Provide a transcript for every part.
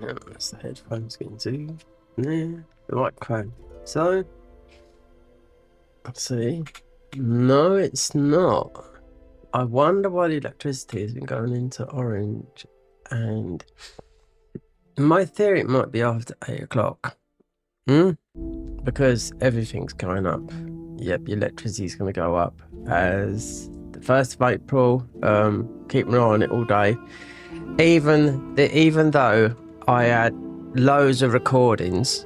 Yeah, that's the headphones getting to. Yeah, the microphone. So, let's see. No, it's not. I wonder why the electricity has been going into orange, and in my theory it might be after 8 o'clock. Because everything's going up. Yep, the electricity is going to go up as the 1st of April. Keep an eye on it all day. Even though I had loads of recordings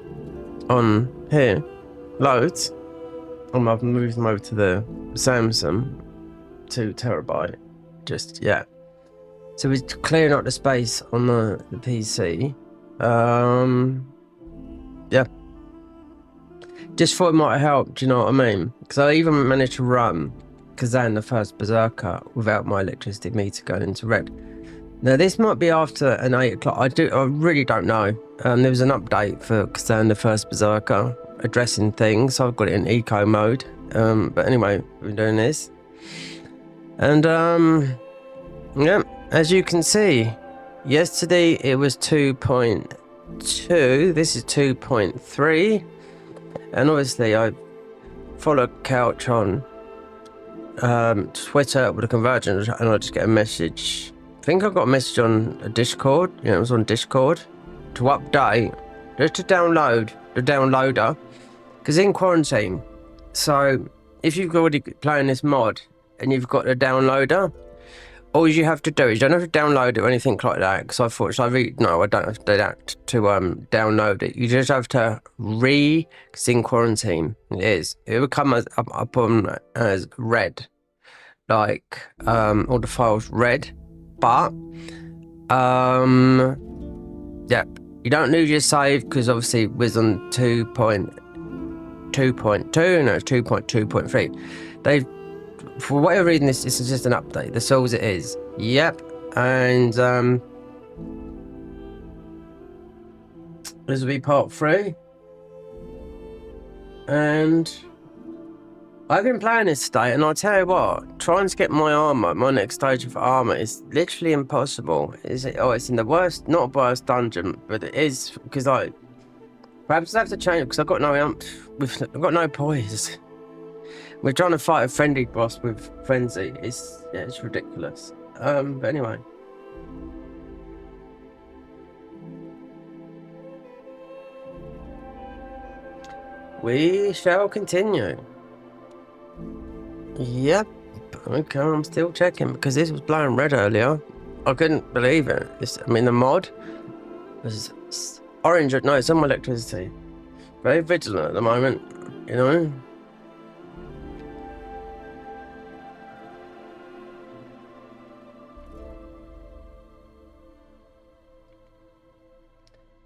on here, loads. I've moved them over to the Samsung 2 terabyte. Just yeah. So we're clearing up the space on the PC. Yeah. Just thought it might help, do you know what I mean? Because I even managed to run Kazan the First Berserker without my electricity meter going into red. Now this might be after an 8 o'clock. I really don't know. There was an update for Kazan the First Berserker addressing things. So I've got it in eco mode. But anyway, we're doing this. And yeah, as you can see, yesterday it was 2.2. This is 2.3. And obviously I follow Couch on Twitter with a Convergence, and I just get a message. I think I got a message on a Discord. Yeah, it was on Discord to update, just to download the downloader, because in quarantine. So if you've already playing this mod and you've got the downloader, all you have to do is you don't have to download it or anything like that. Because I thought, no, I don't have to do that to download it. You just have to because in quarantine it will come up on as red, like all the files red. But yeah, you don't lose your save because obviously it was on 2.2.2 and it's 2.2.3. They've, for whatever reason, this is just an update. That's all it is. Yep. And this will be part 3. And I've been playing this today, and I'll tell you what, trying to get my next stage of armor is literally impossible. It's in the worst, not worst dungeon, but it is, because perhaps I have to change it because I've got no poise. We're trying to fight a friendly boss with frenzy. It's ridiculous. But anyway. We shall continue. Yep. Okay, I'm still checking because this was blowing red earlier. I couldn't believe it. The mod was orange. No, it's on my electricity. Very vigilant at the moment, you know.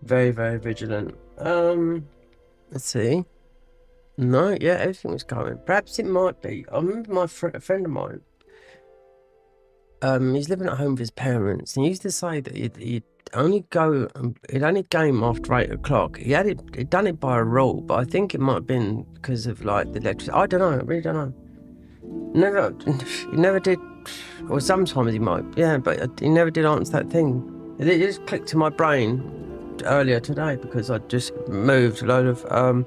Very, very vigilant. Let's see. No, yeah, everything was going. Perhaps it might be. I remember a friend of mine. He's living at home with his parents, and he used to say that he'd only game after 8 o'clock. He'd done it by a rule, but I think it might have been because of like the electricity. I don't know. I really don't know. He never did, or sometimes he might. Yeah, but he never did answer that thing. It just clicked to my brain earlier today because I just moved a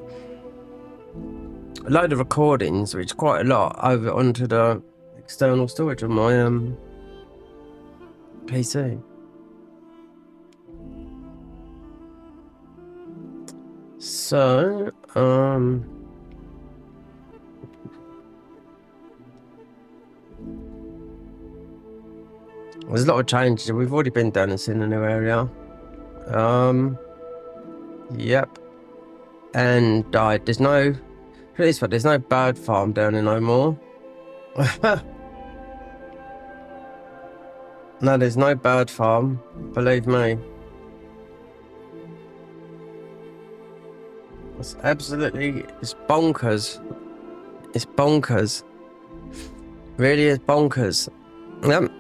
load of recordings, which is quite a lot, over onto the external storage of my PC. So there's a lot of changes. We've already been down and seen a new area. Yep. And there's no bird farm down there no more. No, there's no bird farm, believe me. It's bonkers. It's bonkers. Really is bonkers. Yep.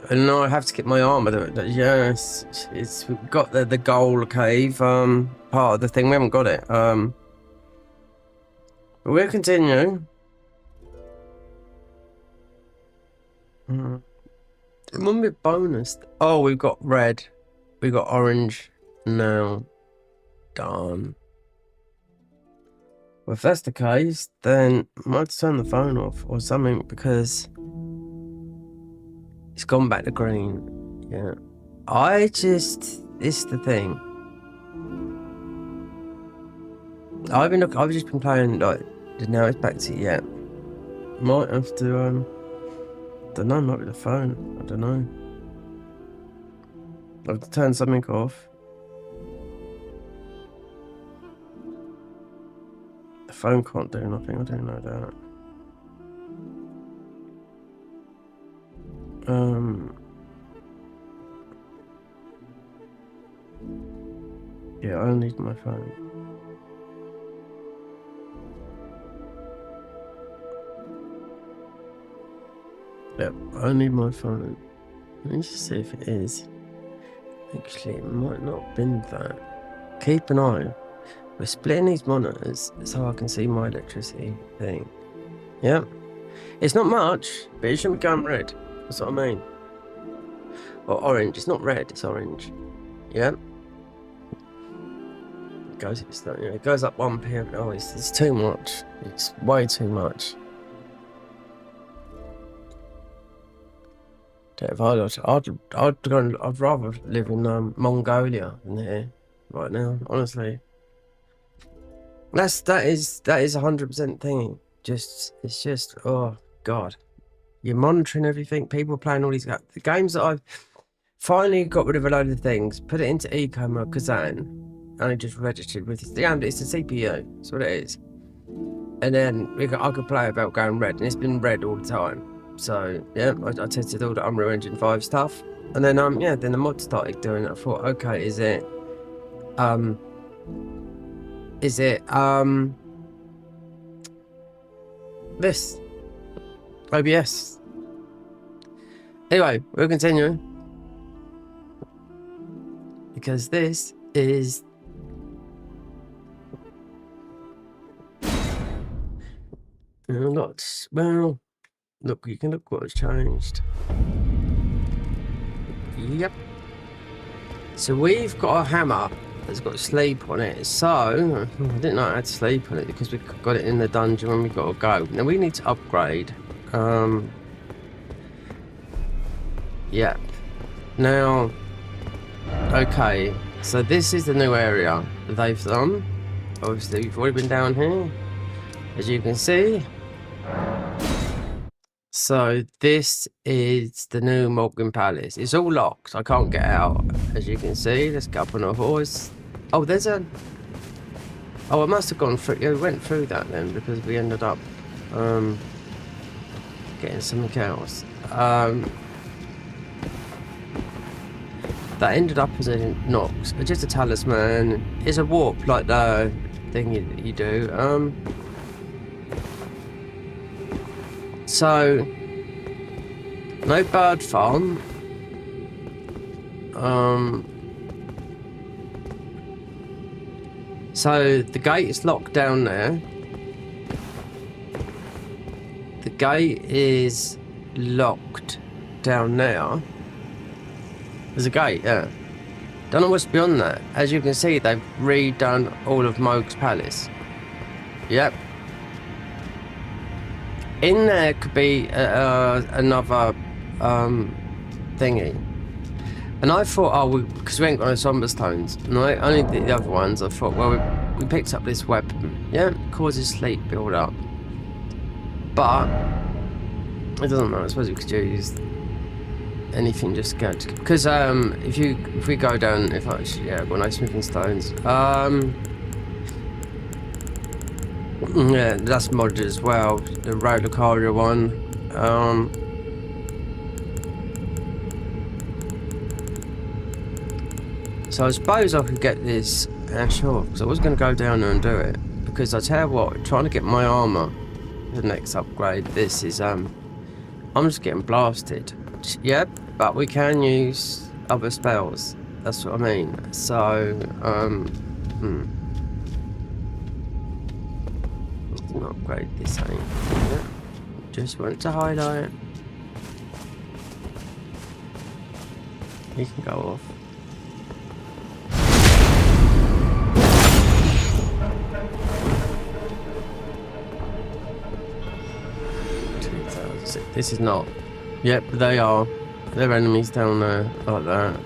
And now I have to get my armor. Yes, we've got the goal cave part of the thing. We haven't got it. But we'll continue. It won't be bonus. Oh, we've got red. We got orange. Now, darn. Well, if that's the case, then I might have to turn the phone off or something because it's gone back to green. Yeah. This is the thing. I've just been playing like now it's back to might have to don't know, might be the phone. I don't know. I have to turn something off. The phone can't do nothing, I don't know that. Yeah, I need my phone. Yep, I need my phone. Let me just see if it is. Actually, it might not have been that. Keep an eye. We're splitting these monitors so I can see my electricity thing. Yep. It's not much, but it shouldn't be going red. That's what I mean. Or orange. It's not red, it's orange. Yep. It goes up 1 p.m. Oh, it's too much. It's way too much. I'd rather live in Mongolia than here right now, honestly. That is 100% thing. It's just oh god. You're monitoring everything, people playing all these the games that I've finally got rid of a load of things, put it into eco mode Kazan. Only just registered with it's the CPU, that's what it is. And then I could play about going red, and it's been red all the time. So yeah, I tested all the Unreal Engine 5 stuff, and then then the mod started doing it. I thought, okay, is it this OBS? Anyway, we'll continue because this is lots. Well, look, you can look what has changed. Yep. So we've got a hammer that's got sleep on it. So I didn't know I had sleep on it because we got it in the dungeon when we got to go. Now we need to upgrade. Yep. Now, okay. So this is the new area that they've done. Obviously, we've already been down here, as you can see. So this is the new Morgan Palace. It's all locked. I can't get out, as you can see. Let's go up on a horse. Oh, there's a... Oh, I must have gone through... Yeah, we went through that then, because we ended up getting something else. That ended up as a Nox. Just a talisman. It's a warp, like the thing you do. So, no bird farm. So the gate is locked down there. The gate is locked down there. There's a gate, yeah. Don't know what's beyond that. As you can see, they've redone all of Moog's Palace. Yep. In there could be another thingy. And I thought, oh, because we ain't got no Somber Stones. And I only did the other ones. I thought, well, we picked up this weapon. Yeah, it causes sleep build up. But it doesn't matter. I suppose we could use anything just to go to, because if we go down, I've got no smithing stones. Yeah, that's modded as well. The roller carrier one. So I suppose I could get this ash off, because I was going to go down there and do it. Because I tell you what, trying to get my armor, the next upgrade. This is I'm just getting blasted. Yep, but we can use other spells. That's what I mean. So, let's not upgrade this ain't. Yeah. Just want to highlight. You can go off. This is not. Yep, they are. They're enemies down there, like that.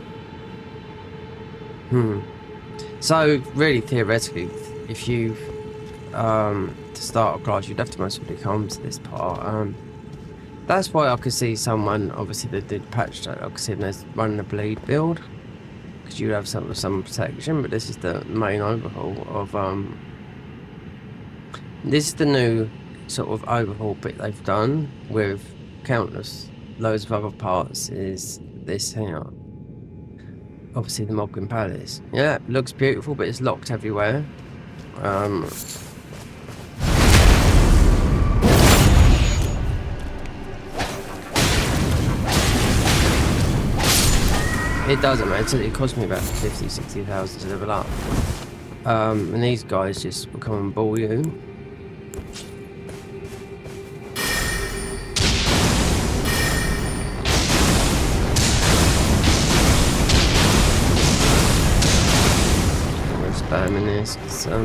So, really, theoretically, if you, to start a class, you'd have to most probably come to this part. That's why I could see someone, obviously, that did patch that. I could see them running a bleed build. Because you have some protection, but this is the main overhaul of, this is the new sort of overhaul bit they've done with countless loads of other parts is this here. Obviously the Moblin Palace. Yeah, it looks beautiful, but it's locked everywhere. It doesn't matter, it cost me about 50,000-60,000 to level up. And these guys just will come and ball you. Spamming this, yeah.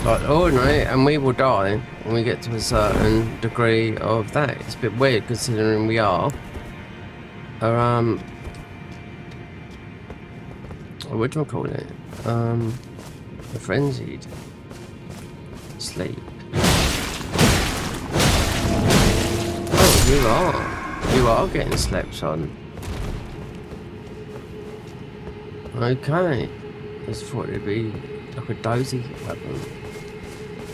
Like ordinary, and we will die when we get to a certain degree of that. It's a bit weird considering we are. What do I call it? Frenzied sleep. You are getting slept on. Okay. Just thought it'd be like a dozy weapon.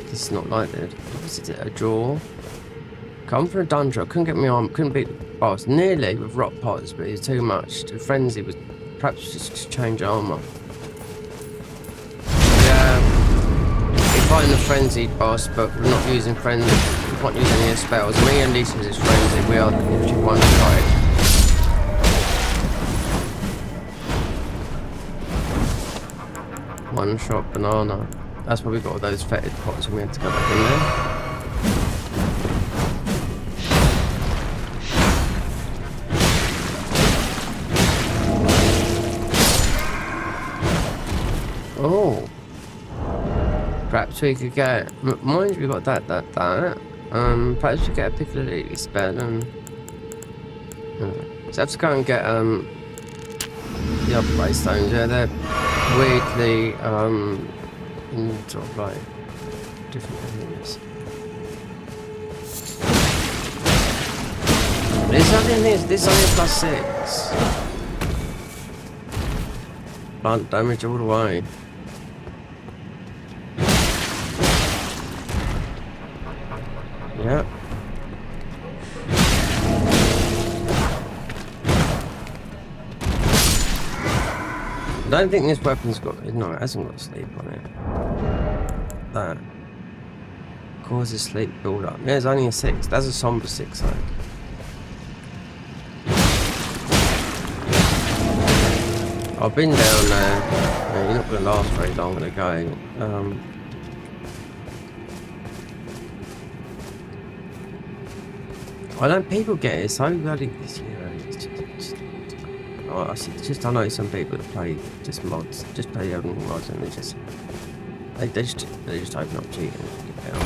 This is not like that. Was it a draw? Come from a dungeon. I couldn't get my arm. Couldn't beat the boss. Nearly with rock pots, but it's too much. The frenzy was perhaps just change armor. Yeah. We're fighting the frenzied boss, but we're not using frenzy. We're not using any spells. Me and Lisa is frenzy. We are the one side. One shot banana. That's why we got all those fetid pots and we had to go back in there. Oh. Perhaps we could get, mind you, we got that. Perhaps we get a particularly spell and so I have to go and get the other greystones. Yeah, they're weirdly in sort of like different areas. This only +6. Blunt damage all the way. Yep. I don't think this weapon's got... No, it hasn't got sleep on it. That causes sleep build up. There's only a 6. That's a somber 6, though. I've been down there. Yeah, you're not going to last very long to go. I know people get it so bloody... I know some people that play just mods, just play Elden mods, and they just open up cheating and get down.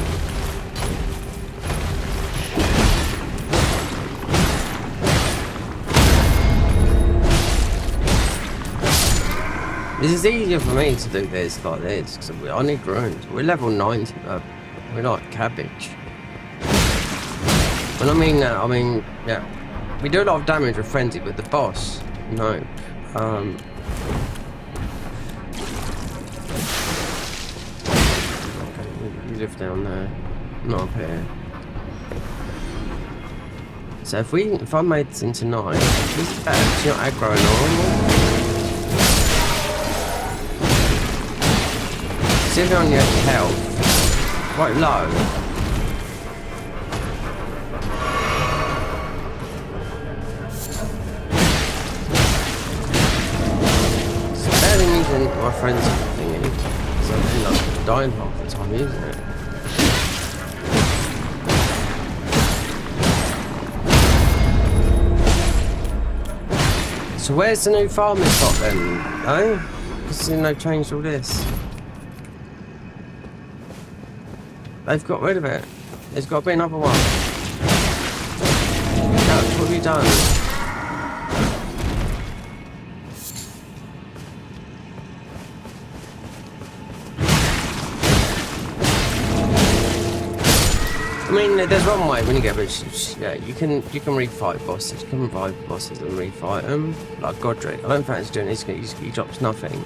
This is easier for me to do this like this because I need runes. We're level 90, we're like cabbage. When I mean that, I mean yeah, we do a lot of damage with frenzy, but the boss. No. Okay, we live down there, not up here. So if I made this into 9, this is better. It's not aggro normal. See if you're on your health. Quite low. It's barely using my friend's thingy. So I end up dying half the time using it. So where's the new farming spot then? Oh? Because they've changed all this. They've got rid of it. There's got to be another one. Couch, what have you done? I mean, there's one way when you get rich. Yeah, you can refight bosses. You can revive bosses and refight them. Like Godric. I don't think he's doing this. He drops nothing.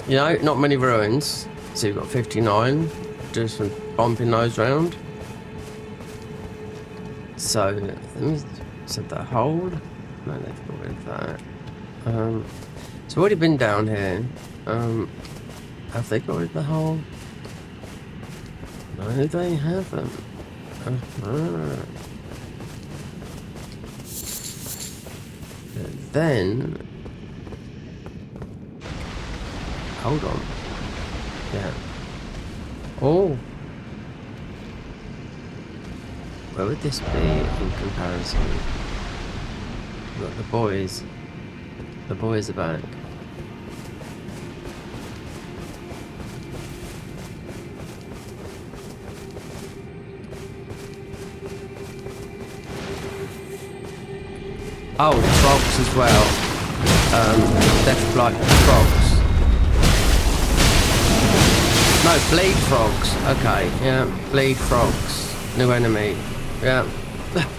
You know, not many ruins. So you've got 59. Do some bumping those round. So let me set that hold. No, they've got rid of that. So I've already been down here. Have they got rid of the hole? No, they haven't. Then, hold on. Yeah. Oh. Where would this be in comparison? Look, the boys. The boys are back. Oh, the frogs as well. Death like frogs. No, bleed frogs. Okay, yeah, bleed frogs. New enemy. Yeah.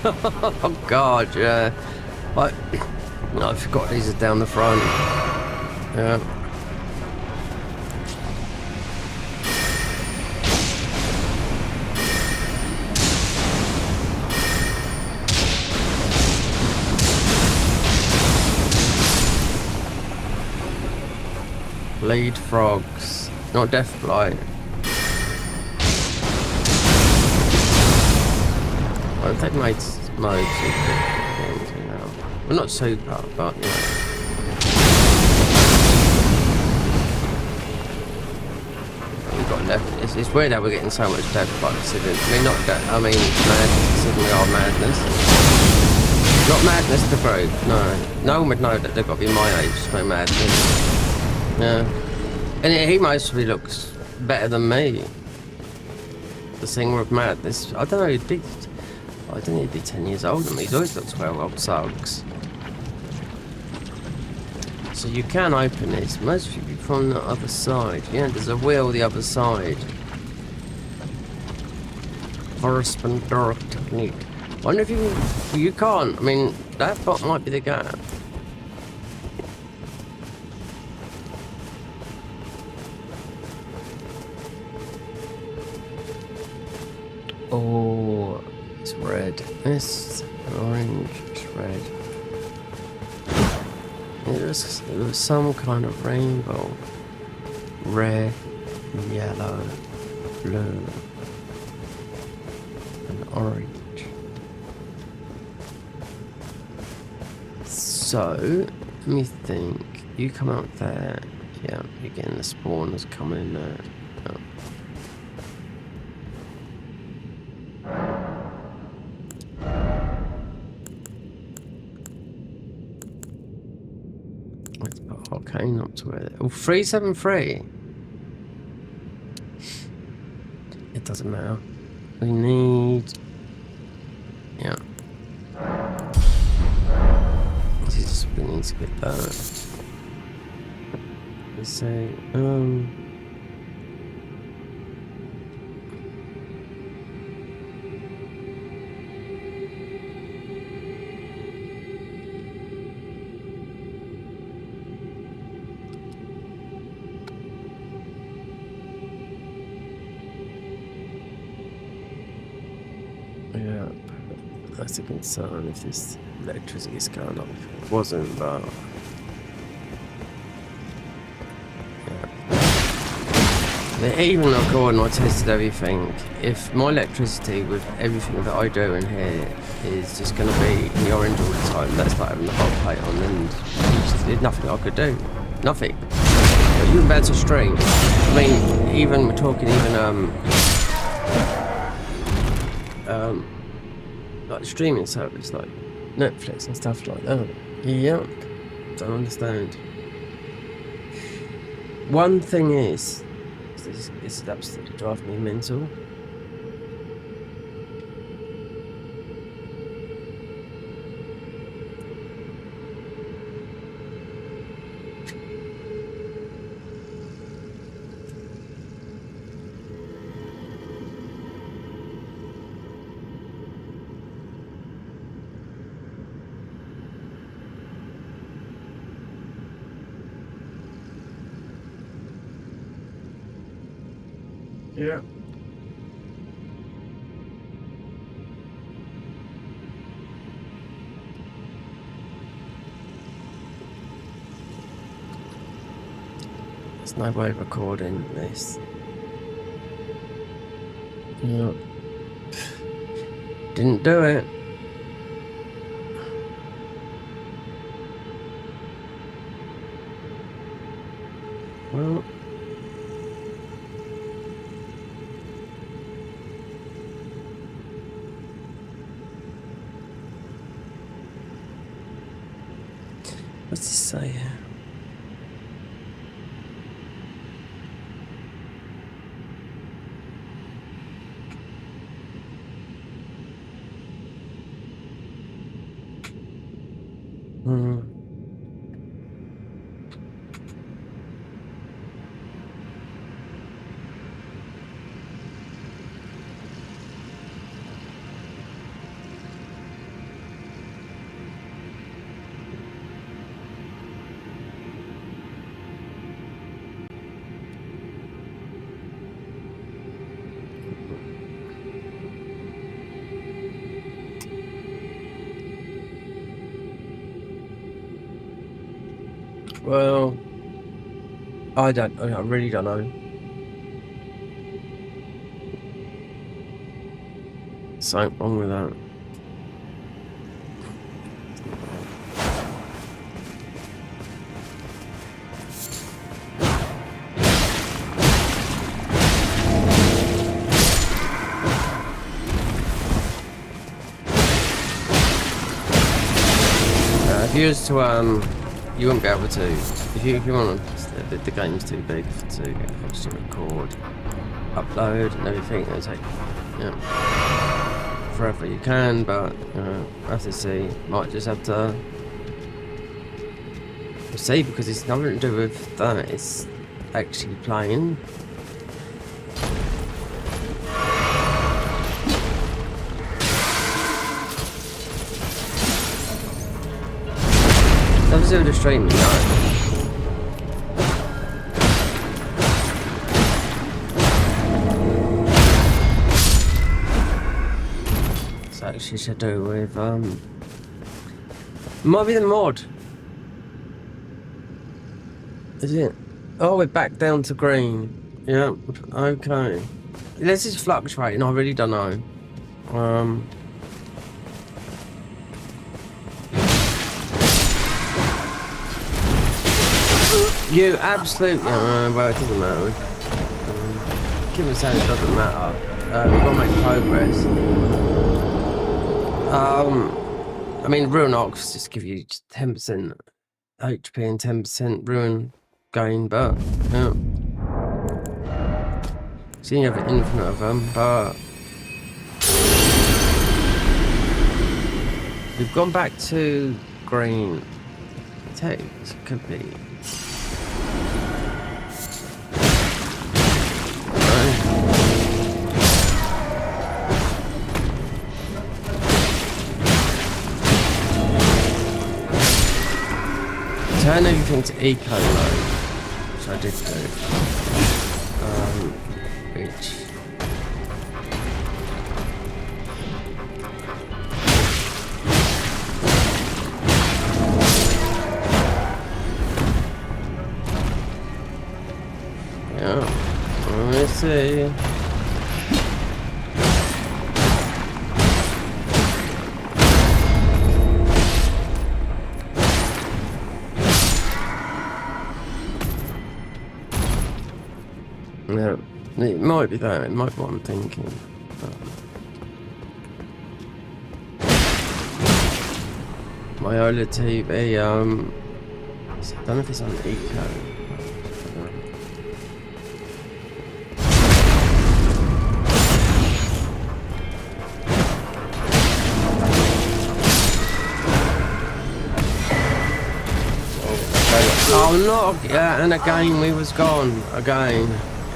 Oh god, yeah. I forgot these are down the front. Yeah. Bleed frogs, not death blight. Well, they've made modes of games, you know. Well, not super, but you know. We've got left. It's weird how we're getting so much death blight considering. I mean, not death. I mean, madness considering we are madness. Not madness to prove. No, no one would know that they've got to be my age to play madness. Yeah, and he mostly looks better than me. The singer of madness. I don't know. I don't think he'd be 10 years older than me. He's always got 12-old sugs. So you can open this. Mostly from the other side. Yeah, there's a wheel the other side. Forest and dark technique. I wonder if you can't. I mean, that bot might be the gap. Oh, it's red. It's orange. It's red. It was some kind of rainbow. Red, yellow, blue, and orange. So, let me think. You come out there. Yeah, you're getting the spawners coming in there. Oh. Okay, not to where. Oh, 373. It doesn't matter. We need. Yeah. We need to get that. Let's say. Yeah, that's a concern if this electricity is going off. It wasn't, but yeah. Even recording, I tested everything. If my electricity with everything that I do in here is just going to be in the orange all the time, that's like having the hot plate on, and there's nothing I could do. Nothing. But you can bear to stream. I mean, even we're talking like streaming service like Netflix and stuff like that. Yeah, don't understand. One thing is, this is absolutely driving me mental. Yeah. There's no way of recording this. Yeah. Didn't do it. Well. What's this say here? Well, I really don't know. Something wrong with that. If you was to you wouldn't be able to. If you want to, the game's too big to record, upload, and everything. It'll take forever. You can, but I have to see. Might just have to see, because it's nothing to do with that. It's actually playing. Nothing to do with the streaming, no. It's actually to do with might be the mod. Is it? Oh, we're back down to green. Yeah, okay. This is fluctuating, I really don't know. You absolutely, well, it doesn't matter. Keep on saying it doesn't matter. We've got to make progress. I mean, Ruin Ox just give you 10% HP and 10% Ruin gain, but yeah. So you have an infinite of them, but we've gone back to green. It could be. Turn everything to eco mode, which I did do. Which yeah, Let's see. No, it might be that. It might be what I'm thinking. My OLED TV, I don't know if it's on Eco. Oh no! Yeah, and again we was gone again.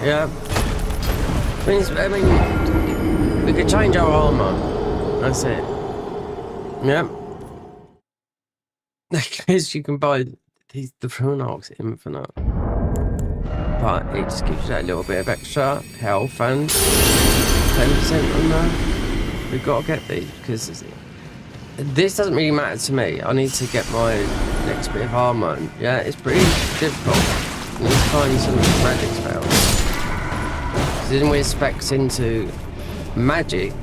Yeah. I mean, we could change our armor. That's it. Yeah. Because you can buy the Pronarch's infinite, but it just gives you that little bit of extra health and 10% on that. We've got to get these because this doesn't really matter to me. I need to get my next bit of armor. Yeah, it's pretty difficult. I need to find some magic spells. Then we're specs into magic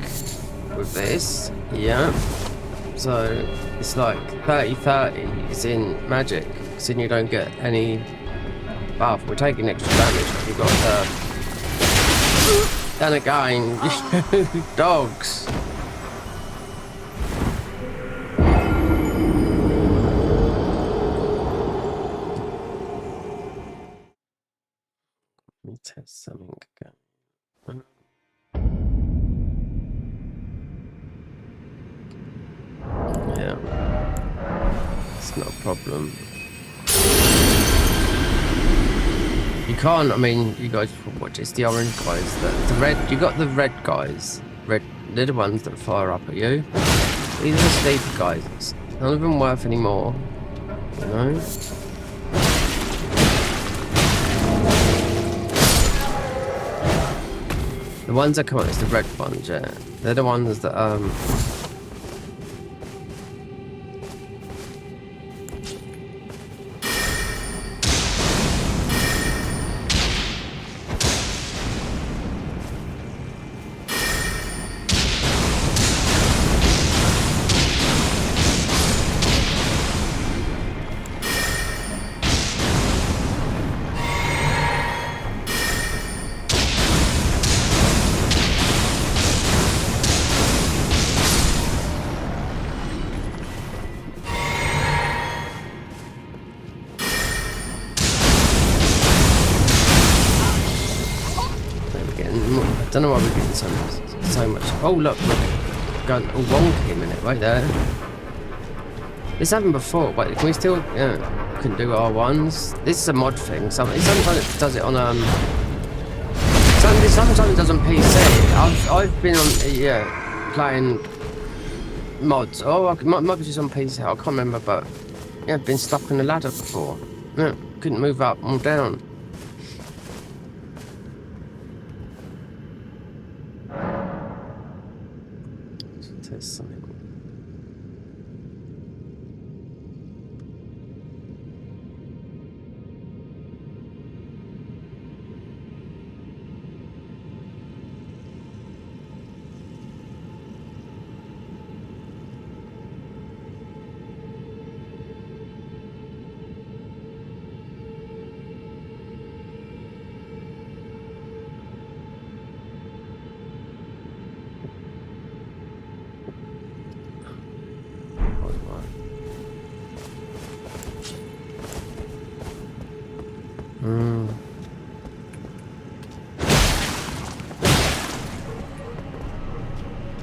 with this. Yeah, so it's like 30-30 is in magic, because then you don't get any buff. We're taking extra damage, but we've got and again, dogs. Let me test something again. Yeah, it's not a problem. You can't, I mean, you guys watch, it's the orange guys, the red, you got the red guys, they're the ones that fire up at you. These are the sleepy guys, none of them worth anymore, you know? The ones that come out is the red ones, yeah. They're the ones that, I don't know why we're getting so much. Oh look, we're going all wonky a minute right there. This happened before. Wait, can we still? Yeah, couldn't do R1s. This is a mod thing. Sometimes it does it on Sometimes it does on PC. I've been on playing mods. Oh, it might be just on PC. I can't remember, but yeah, I've been stuck on the ladder before. Yeah, couldn't move up or down. Something.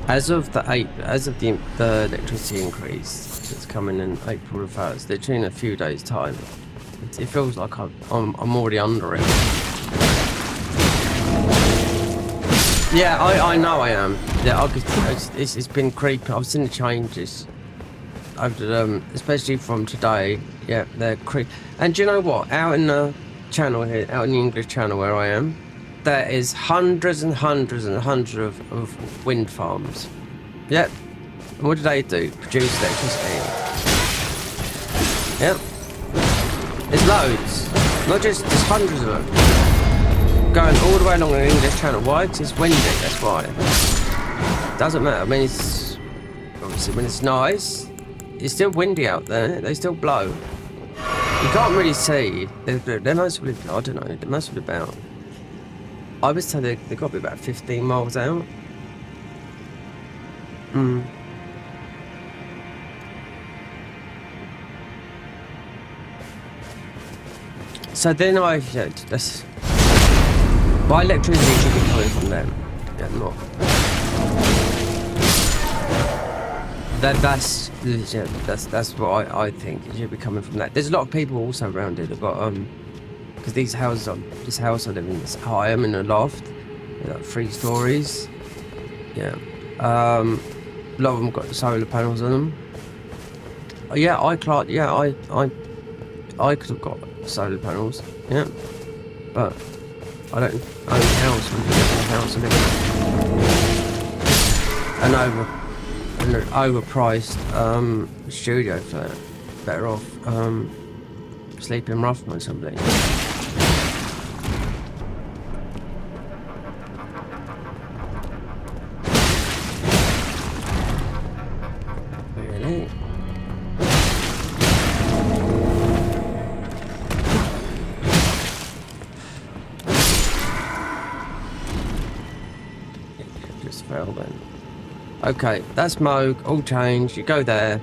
As of the electricity increase that's coming in April the 1st, literally in a few days' time, it feels like I'm already under it. Yeah, I know I am. Yeah, it's been creeping. I've seen the changes over especially from today. Yeah, they're creep. And do you know what? Out in the channel here, out in the English channel where I am, there is hundreds and hundreds and hundreds of wind farms. Yep. And what do they do? Produce electricity. Yep. There's loads. Not just, there's hundreds of them. going all the way along the English Channel. Why? Because it's windy, that's why. Doesn't matter. I mean, it's obviously when it's nice, it's still windy out there. They still blow. You can't really see. They're mostly, I don't know, they're mostly about, I would say they've got to be about 15 miles out. So then that's, my electricity should be coming from them. Yeah, not. That's what I think. It should be coming from that. There's a lot of people also around it. They've got because this house I live in is high. I'm in a loft. Like 3 stories. Yeah. A lot of them got solar panels on them. Yeah, I could have got solar panels. Yeah, but I don't own a house. I'm just in a house and living an overpriced studio flat. Better off sleeping rough with somebody. Really? Just fell then. Okay, that's Moog, all changed. You go there.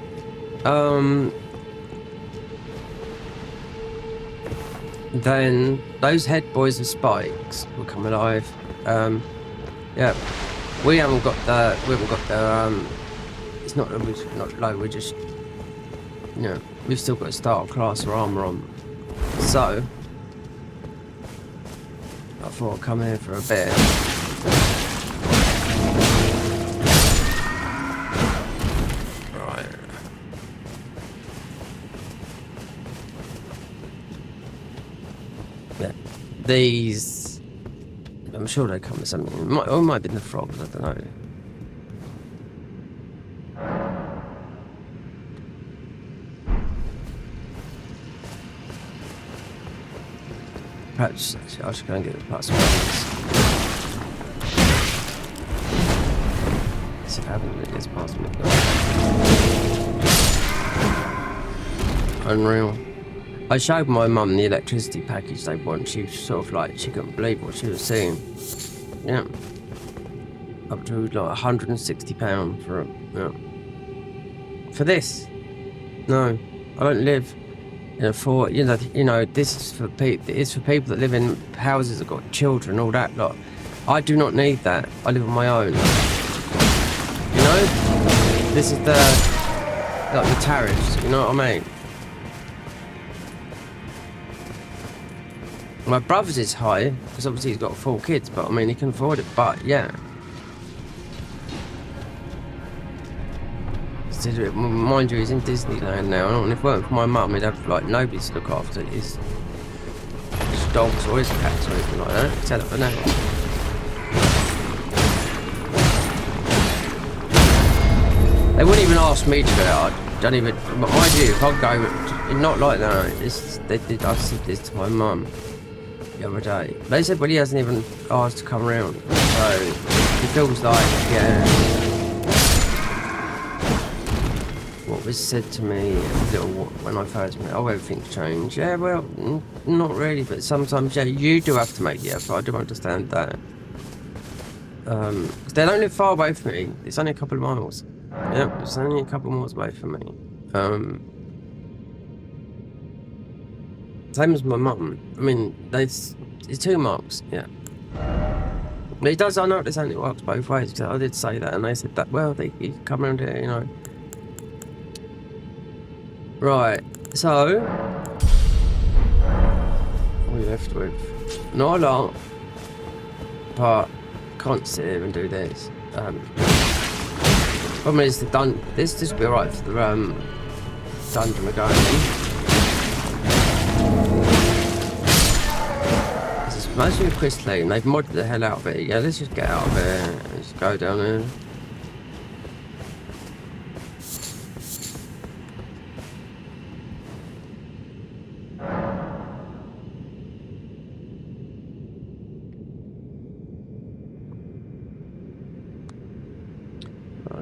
Then those head boys with spikes will come alive. Yeah, we haven't got the. It's not that we're not low. We're just, we've still got starter class or armor on. So I thought I'd come here for a bit. These, I'm sure they come with something. It might be the frogs, I don't know. Perhaps I should go and get the plus ones. See if I haven't really gets past me. Unreal. I showed my mum the electricity package they want. She was sort of like, she couldn't believe what she was seeing. Yeah. Up to like £160 for this. No, I don't live in a fort. This is for people. It's for people that live in houses that got children, all that lot. I do not need that. I live on my own. This is the tariffs. You know what I mean? My brother's is high, because obviously he's got 4 kids, but I mean, he can afford it, but yeah. Mind you, he's in Disneyland now, and if it weren't for my mum, he'd have, like, nobody to look after his dogs or his cats or anything like that. Tell it for now. They wouldn't even ask me to do it. I don't even, but mind you, if I go, not like that, I said this to my mum the other day. They said, well, he hasn't even asked to come around. So it feels like, yeah. What was said to me when I first met, everything's changed. Yeah, well, not really, but sometimes, yeah, you do have to make the effort. I do understand that. They don't live far away from me. It's only a couple of miles. Yeah, it's only a couple of miles away from me. Same as my mum. I mean, it's 2 miles, yeah. But it does, I know this only works both ways, because I did say that, and they said that, well, you can come around here, Right, so, we left with not a lot, but can't sit here and do this. Problem is, this will be alright for the dungeon we're going in. Mostly crystalline, they've modded the hell out of it. Yeah, let's just get out of there. Let's go down there.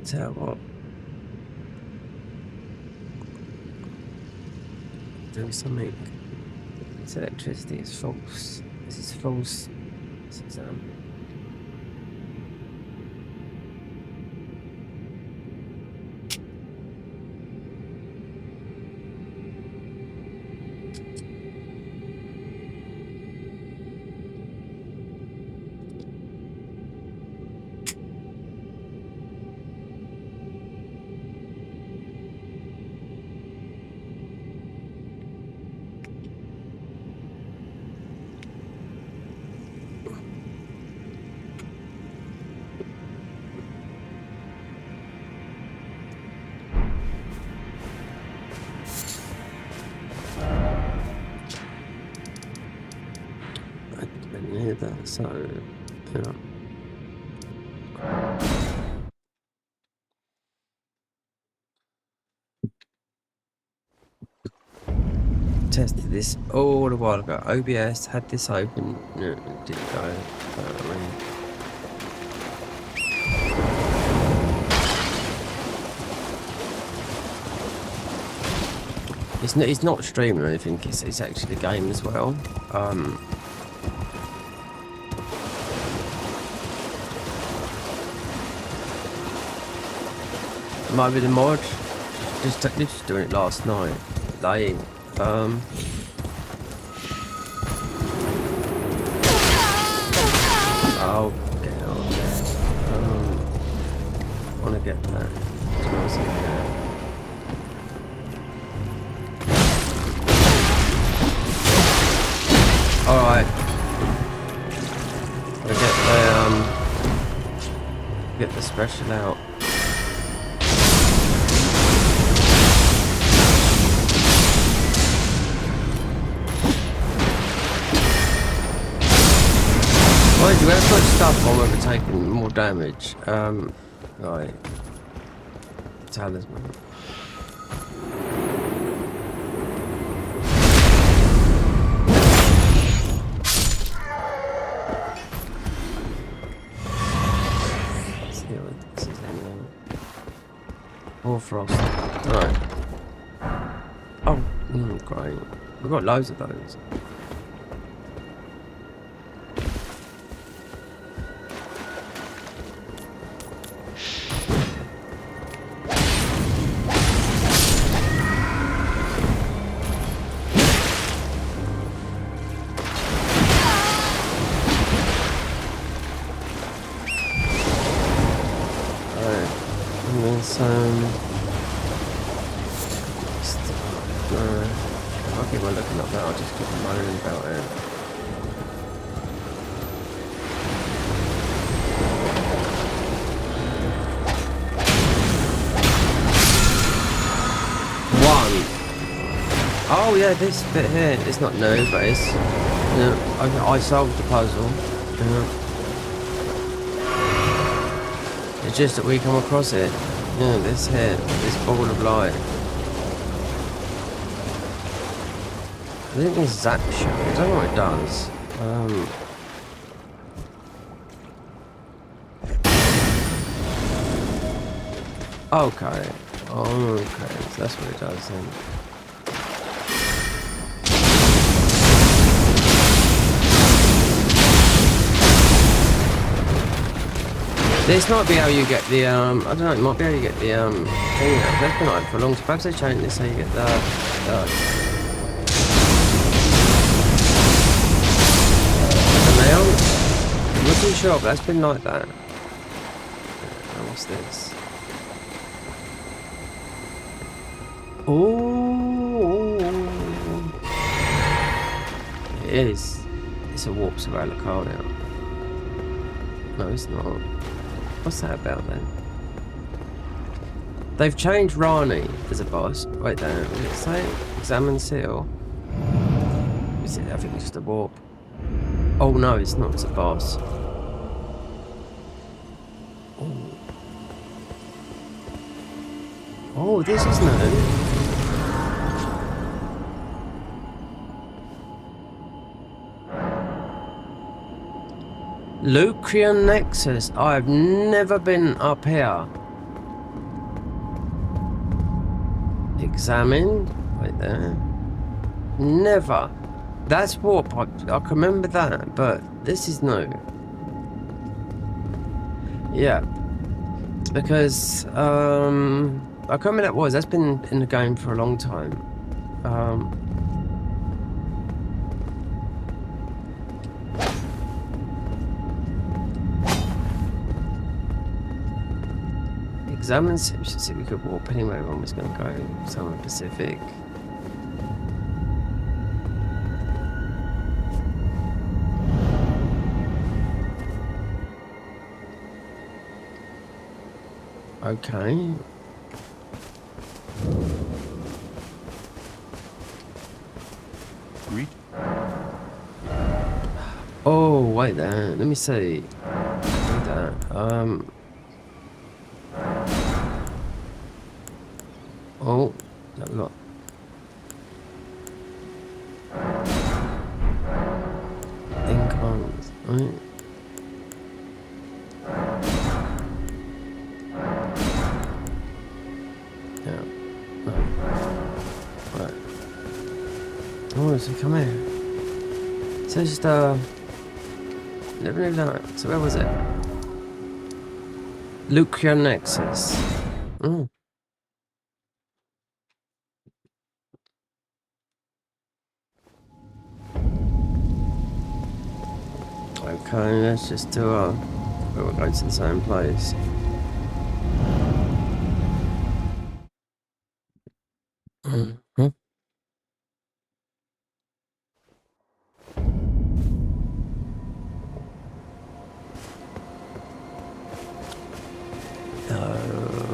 tell you what. Do something. This electricity is false. This is false. This is that, so yeah. Tested this all a while ago. OBS had this open, no, it didn't go. It's not streaming or anything. It's actually the game as well. Might be the mod. Just doing it last night. Like, I'll get it on there. I want to get that. Alright. I'll get the special out. Mind you, when I put stuff on, we'll be taking more damage. Right. Talisman. Let's see what this is anyway. More frost. Right. Oh, great. We've got loads of those. I'll keep on looking up that, I'll just keep moaning about it. One. Oh yeah, this bit here, it's not new, but it's, you know, I solved the puzzle. It's just that we come across it. You know, this here, this ball of light. I think it's that shit. I don't know what it does. Okay. Okay, so that's what it does then. This might be how you get the, I don't know, it might be how you get the, thing out. That's been like for a long time. Perhaps they changed this so you get the nail. I'm not too sure, but that's been like that. What's this? Oh, it is. It's a warp surveiller car now. No, it's not. What's that about then? They've changed Rani as a boss. Wait there, did it say examine seal? Is it? I think it's just a warp. Oh no, it's not, it's a boss. Oh, oh, this is new. Lucrian Nexus. I've never been up here. Examine. Right there. Never. That's warp. I can remember that, but this is new. Yeah. Because, I can't remember that was. That's been in the game for a long time. Examine. We should see if we could warp anywhere. One was going to go somewhere Pacific. Okay. Greet. Oh, wait there. Let me see. Wait there. Oh, no, we got. Incomes, right? Yeah. Oh. Right. Oh, so come here. So just never knew that. So where was it? Lucia Nexus. Mm. Okay, let's just do we'll go to the same place. Mm-hmm.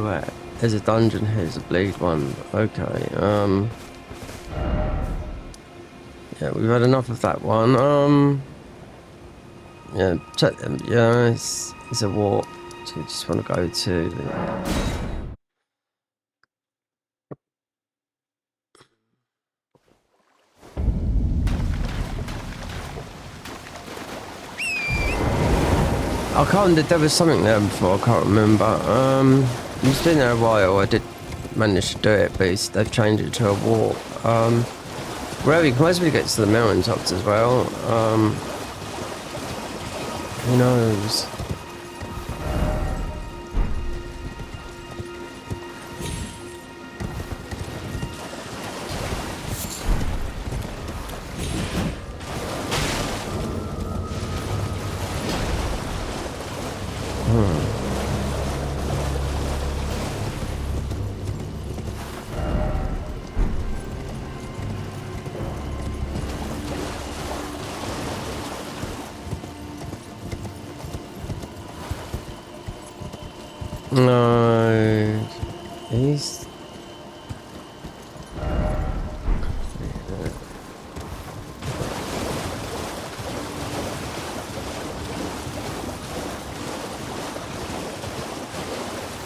Right. There's a dungeon here, there's a bleed one. Okay, yeah, we've had enough of that one. Yeah, yeah, it's a warp. So you just want to go to the... I can't, there was something there before, I can't remember. It's been there a while, I did manage to do it, but they've changed it to a warp. Well, you can possibly get to the mountaintops as well. Who knows? No, he's...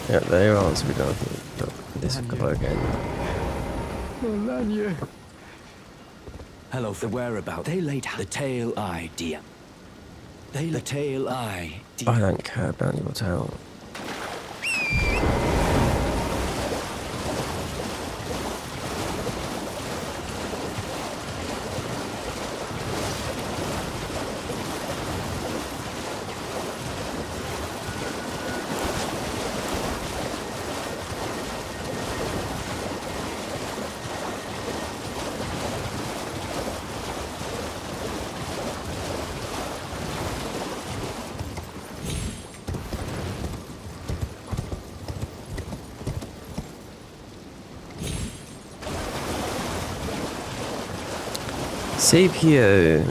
Yeah, there are, so we don't have to look this go again. Hello, the whereabouts. They laid the tail eye, dear. They the tail eye, dear. I don't care about your tail. CPU.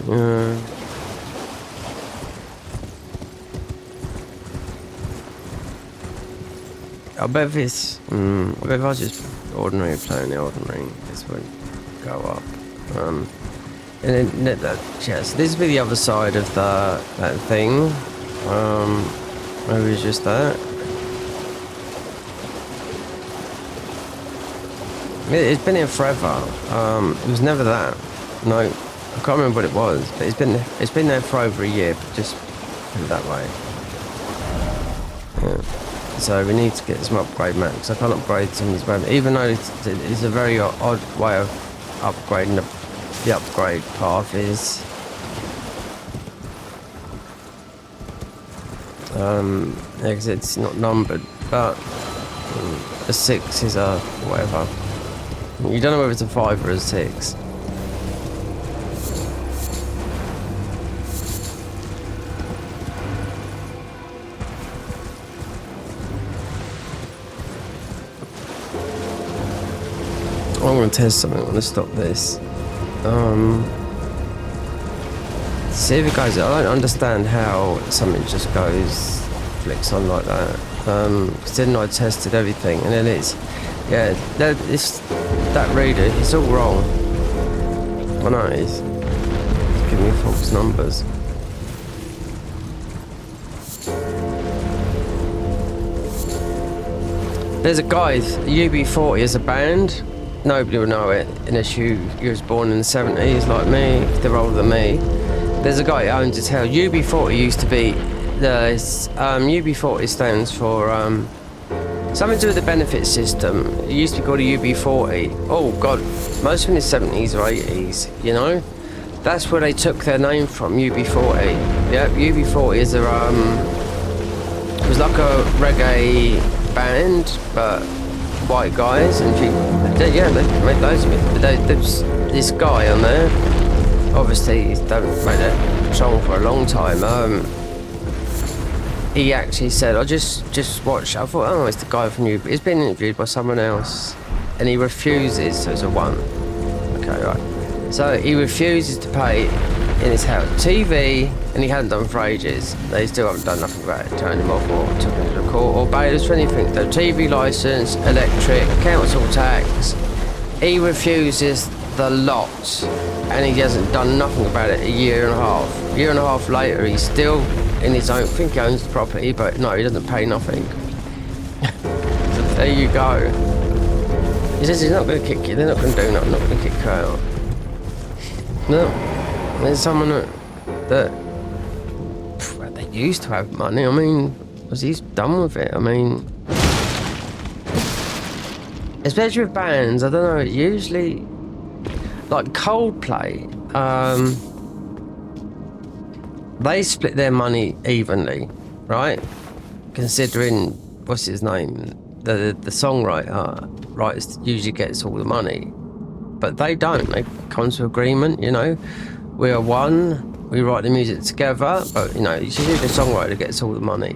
I bet if it's... I bet if I was just ordinary playing the ordinary, this would go up. And then that, yeah, so this would be the other side of that thing. Maybe it's just that. It's been here forever. It was never that. No, I can't remember what it was, but it's been there for over a year, but just put it that way. Yeah. So we need to get some upgrade max. I can't upgrade some of these weapons, even though it's a very odd way of upgrading. The upgrade path is because it's not numbered, but a 6 is a whatever. You don't know whether it's a 5 or a 6. I'm going to test something. I'm going to stop this. See if it goes. I don't understand how something just goes, flicks on like that. Because then I tested everything, and then it's, yeah, that reader, it's all wrong. I know it's giving me false numbers. There's a guy, UB40 is a band. Nobody will know it unless you was born in the 70s like me, if they're older than me. There's a guy who owns a hotel. UB40 used to be, UB40 stands for something to do with the benefit system. It used to be called a UB40. Oh God, most of it in the 70s or 80s, you know? That's where they took their name from, UB40. Yep, UB40 is a, it was like a reggae band, but white guys, and they made loads of it. There's this guy on there, obviously he's done made that song for a long time. He actually said, I just watched, I thought, oh, it's the guy from He's been interviewed by someone else, and he refuses, so it's a 1. Okay, right. So he refuses to pay in his house TV, and he hadn't done for ages. They still haven't done nothing about it, turned him off or took him to the court or bailed us for anything. The TV licence, electric, council tax. He refuses the lot, and he hasn't done nothing about it a year and a half. A year and a half later, he's still in his own, I think he owns the property, but no, he doesn't pay nothing. So there you go. He says he's not going to kick you, they're not going to do nothing, not going to kick you out. No. There's someone that they used to have money. I mean, was he done with it? I mean, especially with bands, I don't know. Usually, like Coldplay, they split their money evenly, right? Considering what's his name, the songwriter usually gets all the money, but they don't. They come to agreement, you know. We are one, we write the music together, but you know, it's usually the songwriter gets all the money.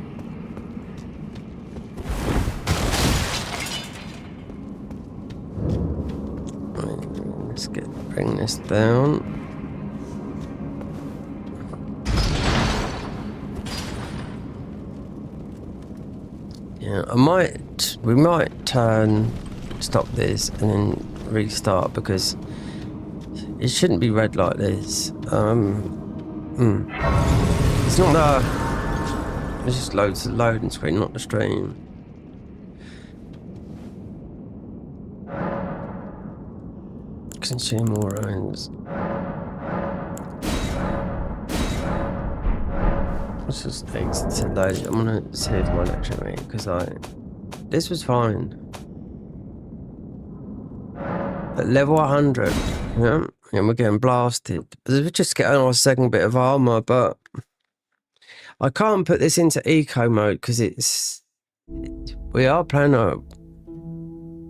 Let's bring this down. Yeah, we might stop this and then restart, because it shouldn't be read like this. It's not it's just loads of loading screen, not the stream. Consume more rounds. Let's just exit to load. I'm gonna save my lecture rate, because this was fine. At level 100, yeah. And we're getting blasted. We're just getting our second bit of armor, but I can't put this into eco mode because we are playing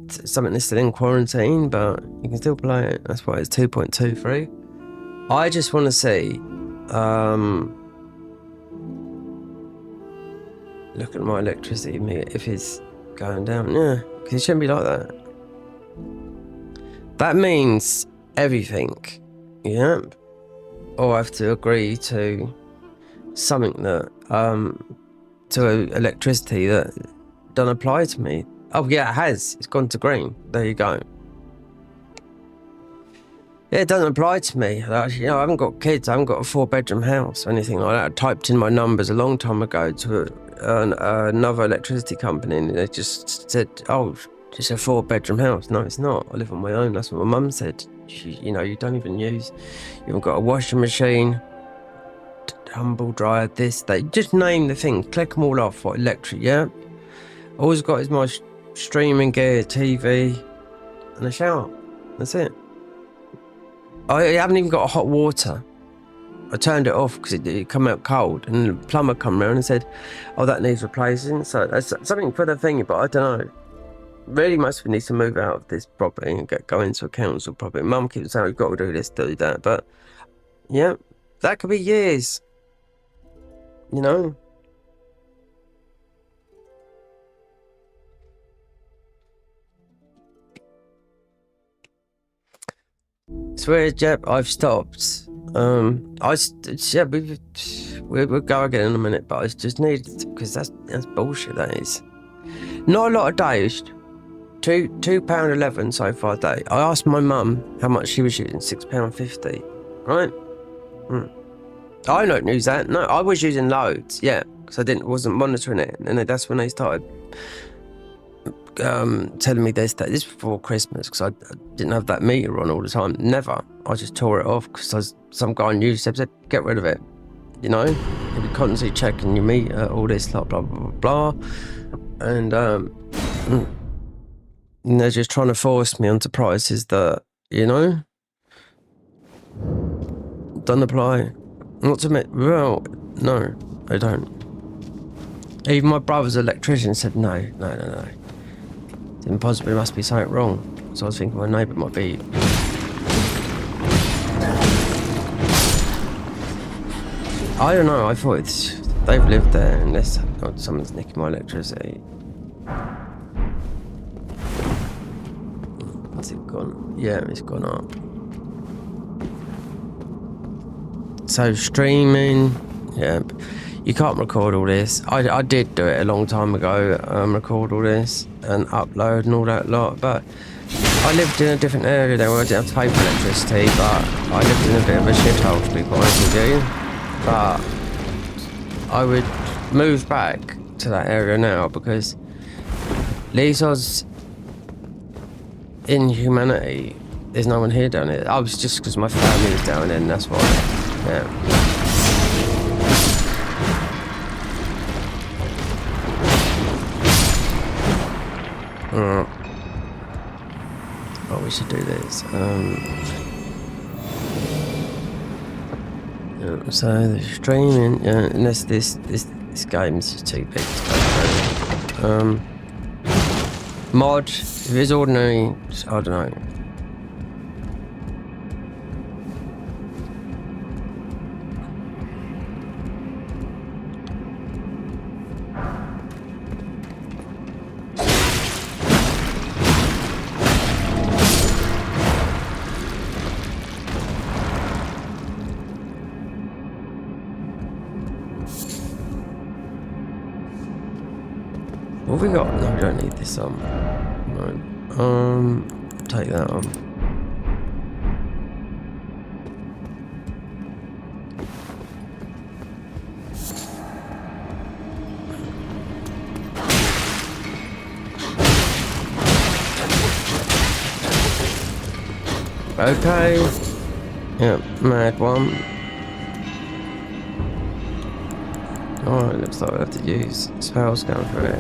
something that's still in quarantine, but you can still play it. That's why it's 2.2.3. I just want to see. Look at my electricity meter if it's going down. Yeah, because it shouldn't be like that. That means everything, yeah, or I have to agree to something that to electricity that don't apply to me. Oh yeah, it has. It's gone to green. There you go. Yeah, it doesn't apply to me. You know, I haven't got kids. I haven't got a 4-bedroom house or anything like that. I typed in my numbers a long time ago to another electricity company, and they just said, "Oh, it's a 4-bedroom house." No, it's not. I live on my own. That's what my mum said. You know, you don't even you haven't got a washing machine, tumble dryer, this, they just name the thing, click them all off. What electric, yeah. All he's got is my streaming gear, TV, and a shower. That's it. I haven't even got hot water. I turned it off because it come out cold, and the plumber come round and said, "Oh, that needs replacing." So that's something for the thingy, but I don't know. Really, must need to move out of this property and go into a council property. Mum keeps saying we've got to do this, do that, but yeah, that could be years. You know. It's weird, Jeb. I've stopped. Yeah, we'll go again in a minute, but I just needed because that's bullshit. That is not a lot a day. £2.11 so far a day. I asked my mum how much she was using. £6.50. Right? I don't use that. No, I was using loads. Yeah, because I wasn't monitoring it, and then that's when they started telling me this before Christmas, because I didn't have that meter on all the time. Never. I just tore it off because some guy on YouTube said get rid of it. You know, you'd be constantly checking your meter, all this, blah blah blah blah, and they're just trying to force me onto prices that, you know, don't apply. Not to admit, well, no, I don't. Even my brother's electrician said no. It's impossible, there must be something wrong. So I was thinking my neighbour might be. I don't know, I thought they've lived there unless someone's nicking my electricity. Has it gone? Yeah, it's gone up. So streaming, yeah, you can't record all this. I did do it a long time ago, record all this and upload and all that lot, but I lived in a different area there where I didn't have to pay for electricity, but I lived in a bit of a shithole, to be quite honest with you. But I would move back to that area now because Lisa's inhumanity, there's no one here down here. I was just because my family was down there, and that's why. Yeah. Oh, we should do this. Yeah, so the streaming, yeah, unless this game's just too big to go. Mod, if it's ordinary, I don't know. What have we got? No, we don't need this on. Right. Take that on. Okay. Yeah, mad one. Oh, it looks like we have to use spells going for it.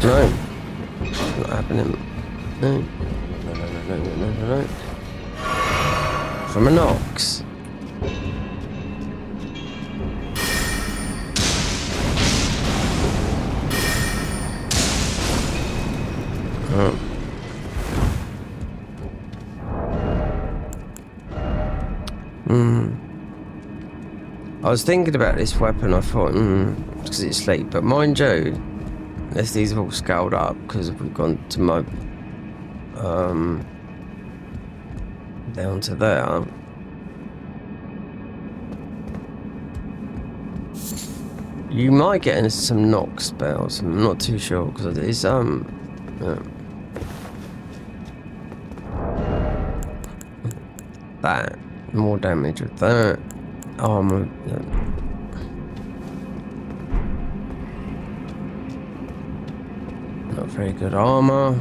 No, not happening. No. From a Nox. Oh. I was thinking about this weapon. I thought, because it's sleep, but mind you, unless these have all scaled up because we've gone to my down to there. You might get into some knock spells. I'm not too sure because it's that more damage with that. Not very good armor.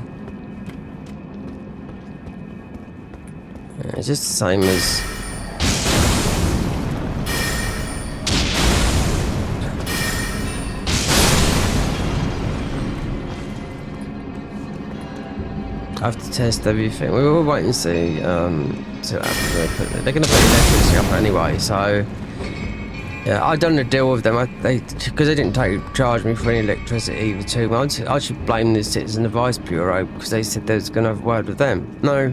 Yeah, it's just the same as. I have to test everything. We will wait and see. See what happens. They're going to put electricity up anyway, so yeah, I done a deal with them. Because they didn't charge me for any electricity for 2 months. I should blame the Citizen Advice Bureau because they said they was going to have a word with them. No,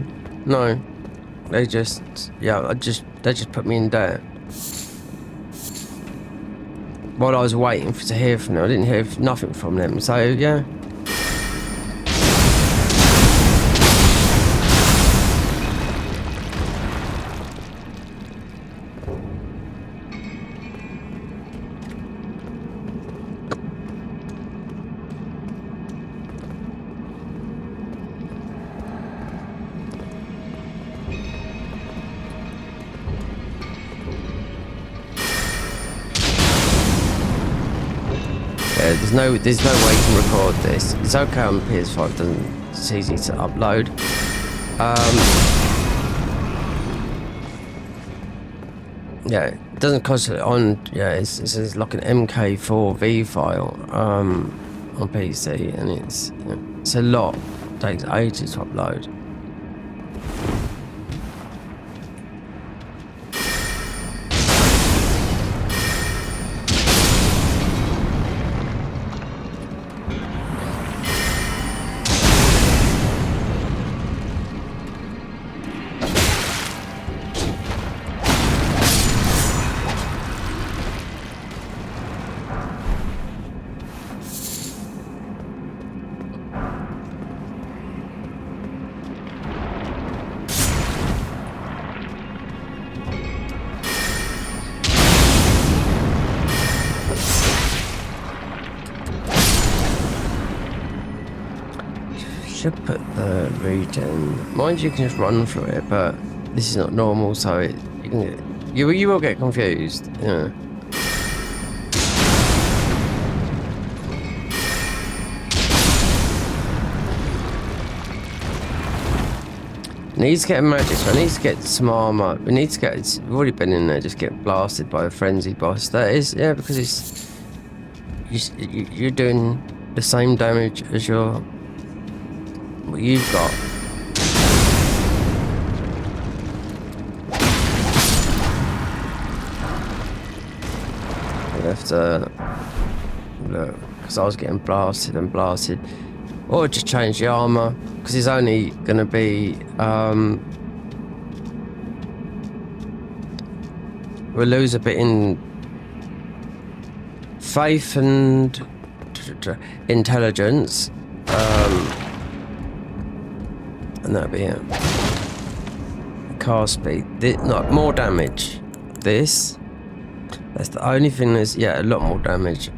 they just put me in debt. While I was waiting to hear from them, I didn't hear nothing from them. So yeah. There's no way to record this. It's okay on PS5, it's easy to upload. Yeah, it doesn't cost it on. Yeah, it's like an MK4V file on PC, and it's a lot. It takes ages to upload. Should put the regen. Mind you, can just run through it, but this is not normal, so you will get confused. Yeah. Needs to get a magic. So I need to get some armor. We need to get. We've already been in there. Just get blasted by a frenzy boss. That is, yeah, because you're doing the same damage as what you've got. I have to look because I was getting blasted and blasted, or just change the armor because it's only going to be. We'll lose a bit in faith and intelligence. And that'll be it. Car speed. Not more damage. That's the only thing that's, yeah, a lot more damage.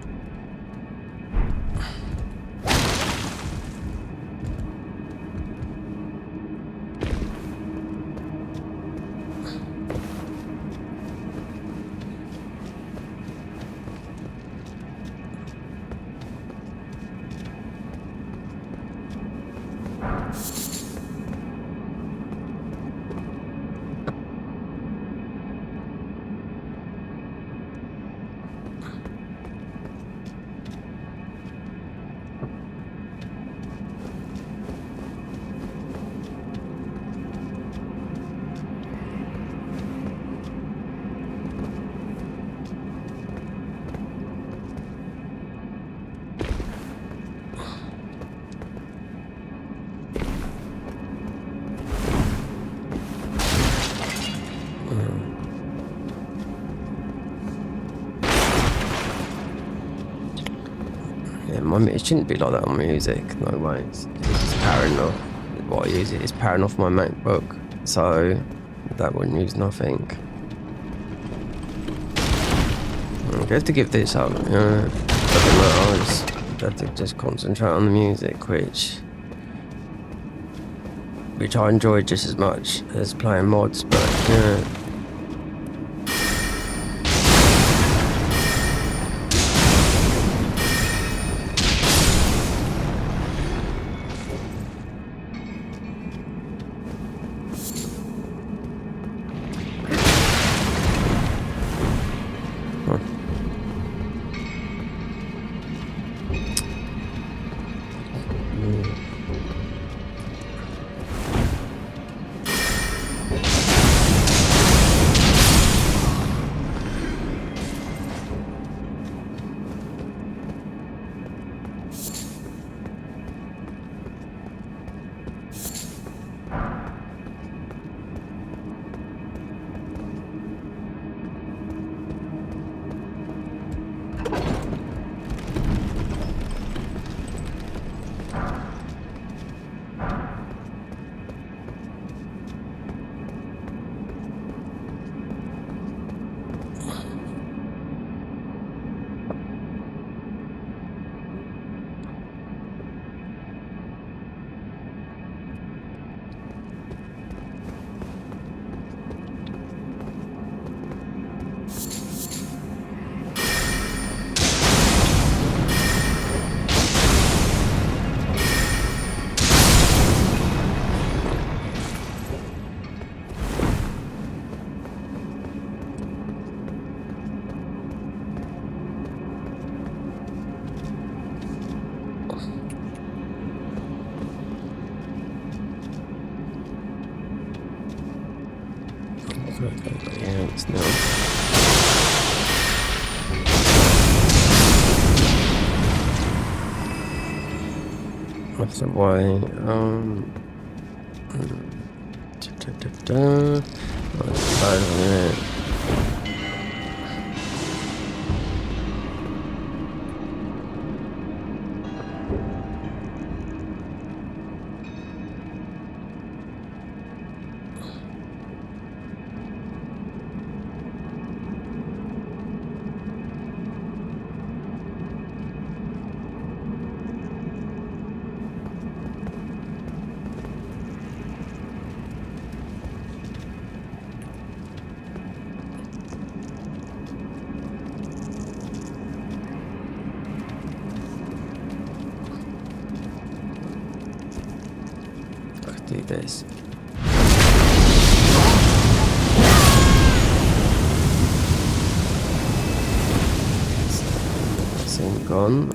It shouldn't be like that on music, no way. It's powering off. What I use it is powering off my MacBook, so that wouldn't use nothing. I have to give this up. Doesn't matter. I just have to just concentrate on the music, which I enjoy just as much as playing mods, but yeah. It's not. What's the way? Do this. Scene gone.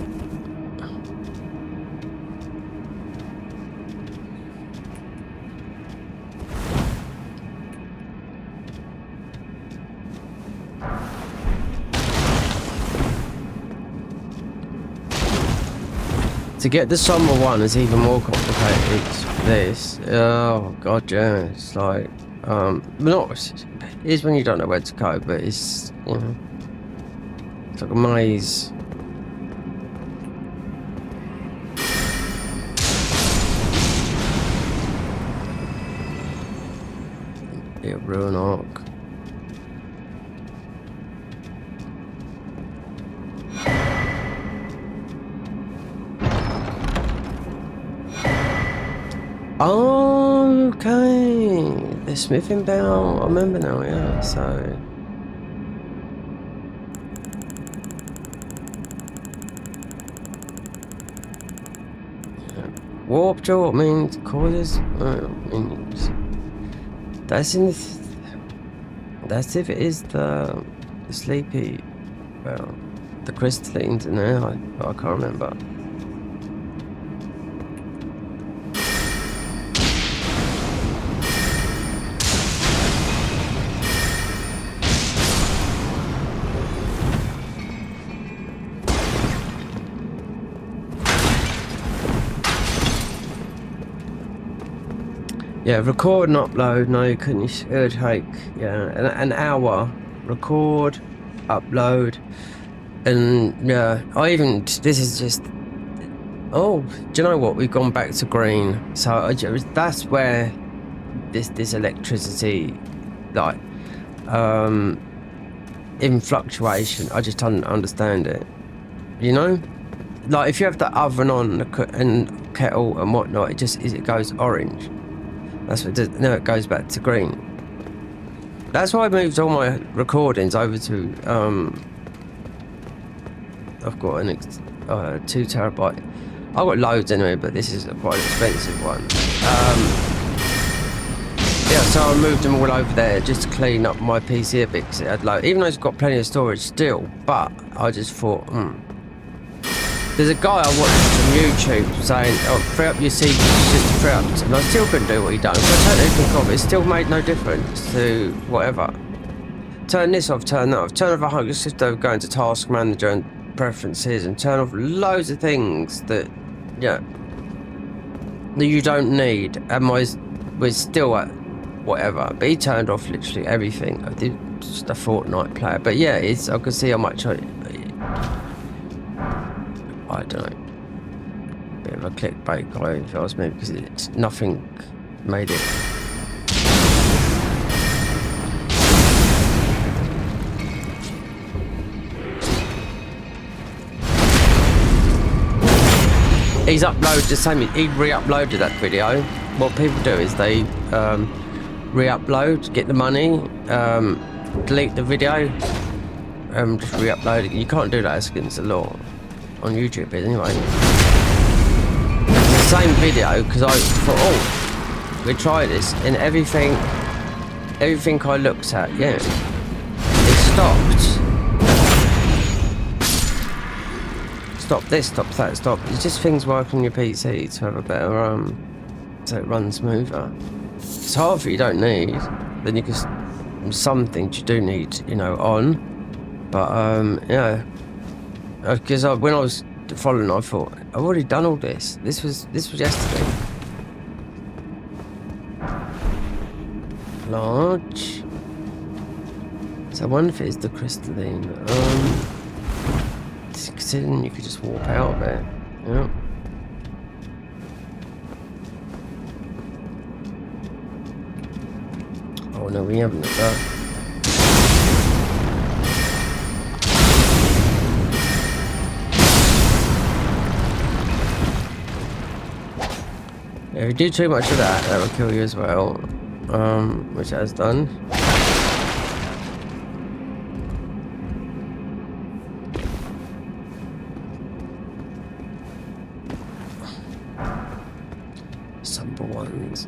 To get the summer one is even more complicated. This, oh god, yeah, it's like, not, it is when you don't know where to go, but it's, you know, it's like a maze. Yeah, ruin arc. Oh, okay. The smithing bell. I remember now, yeah, so. Warp jaw means causes. Means that's in the. That's if it is the sleepy. Well, the crystallines in there. I can't remember. Yeah, record and upload. No, you couldn't. It would take an hour. Record, upload, and yeah. This is just. Oh, do you know what? We've gone back to green. So that's where this electricity, like, in fluctuation. I just don't understand it. You know, like if you have the oven on and kettle and whatnot, it goes orange. That's what it does. No, it goes back to green. That's why I moved all my recordings over to I've got an 2 terabyte. I've got loads anyway, but this is a quite expensive one. Yeah, so I moved them all over there just to clean up my PC a bit, because it had load. Even though it's got plenty of storage still, but I just thought, There's a guy I watched on YouTube saying, oh, free up your CPUs just to free up, and I still couldn't do what he done. So I turned everything off, it still made no difference to whatever. Turn this off, turn that off, turn off a whole system, go into Task Manager and Preferences, and turn off loads of things that, that you don't need, and we're still at whatever. But he turned off literally everything. I did just a Fortnite player, but yeah, I could see how much I don't know. Bit of a clickbait guy if it was me, because it's nothing made it. He's uploaded the same. He re-uploaded that video. What people do is they re-upload, get the money, delete the video, just re-upload it. You can't do that, it's against the law. On YouTube anyway. The same video, because I thought, oh, we try this, and everything I looked at, yeah, it stopped. Stop this, stop that, stop. It's just things work on your PC to have a better so it runs smoother. It's hard for you don't need. Then you can some things you do need, you know, on. But yeah, because when I was following, I thought I've already done all this. This was yesterday. Large. So I wonder if it is the crystalline. Considering you could just walk out there. Yeah. Oh no, we haven't done. Yeah, if you do too much of that, that will kill you as well. Which it has done. Somber ones.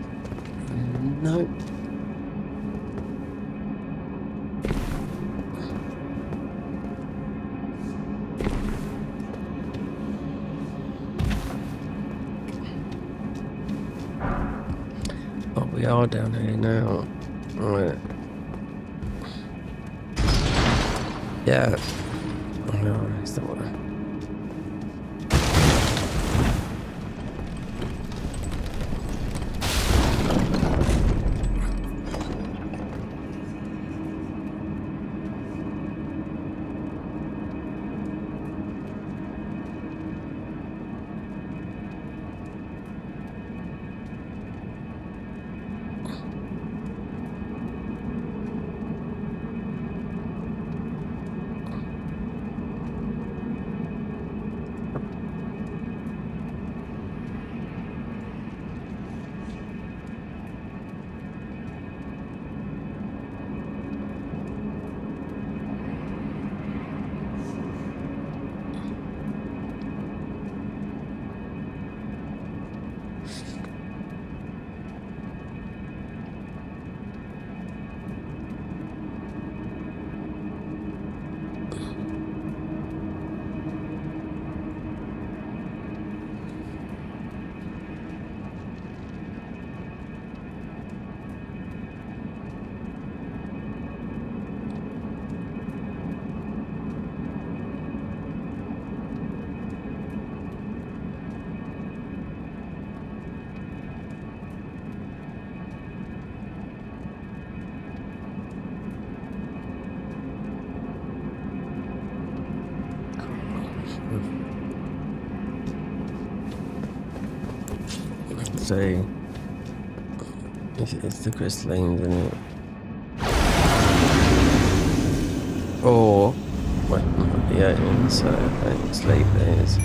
No. Oh, we are down here now. Right. Yeah. Oh no, it's the one. So it's the crystalline, isn't it? Or well, yeah, so let's leave these.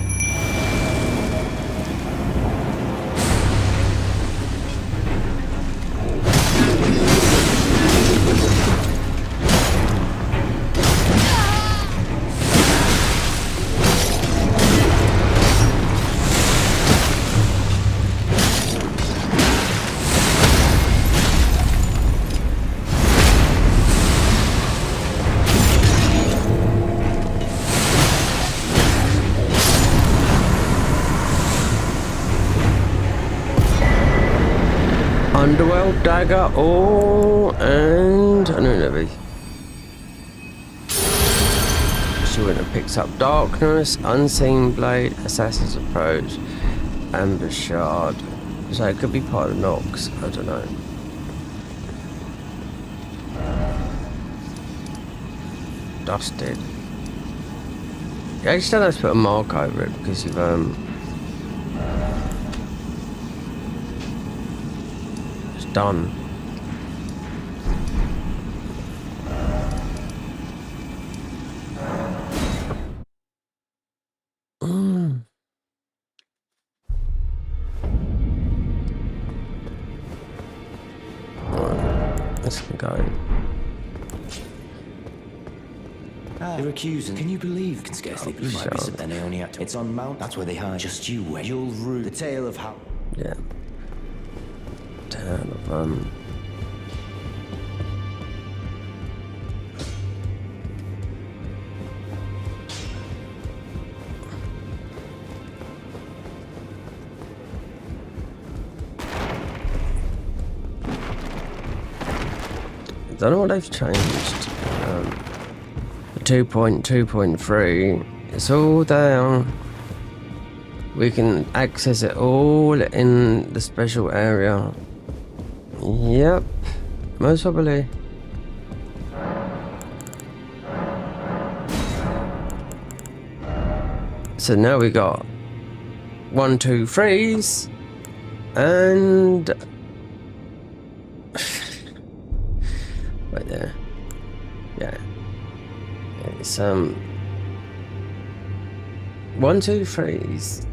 Underworld dagger, and I don't know. She went and picks up darkness, unseen blade, assassin's approach, amber shard. So it could be part of Nox. I don't know. Dusted. Yeah, you still have to put a mark over it because you've done. Let's go. They're accusing. Can you believe? You can scarcely believe. Might be something they only had to. It's on Mount. That's where they hide. Just you wait. You'll rue the tale of how. Yeah. Tale of don't know what they've changed. 2.2.3. It's all down. We can access it all in the special area. Yep, most probably. So now we got 1, 2, 3s and right there. Yeah. It's 1, 2, 3s.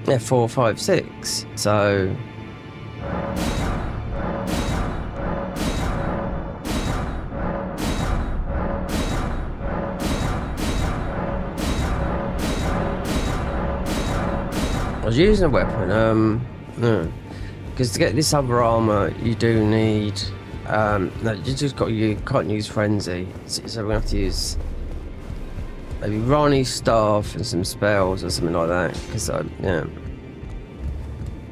Yeah, 4, 5, 6. So I was using a weapon, no. Because to get this other armor, you do need, no, you can't use Frenzy. So we're gonna have to use maybe Ronnie's staff and some spells or something like that. Because, yeah.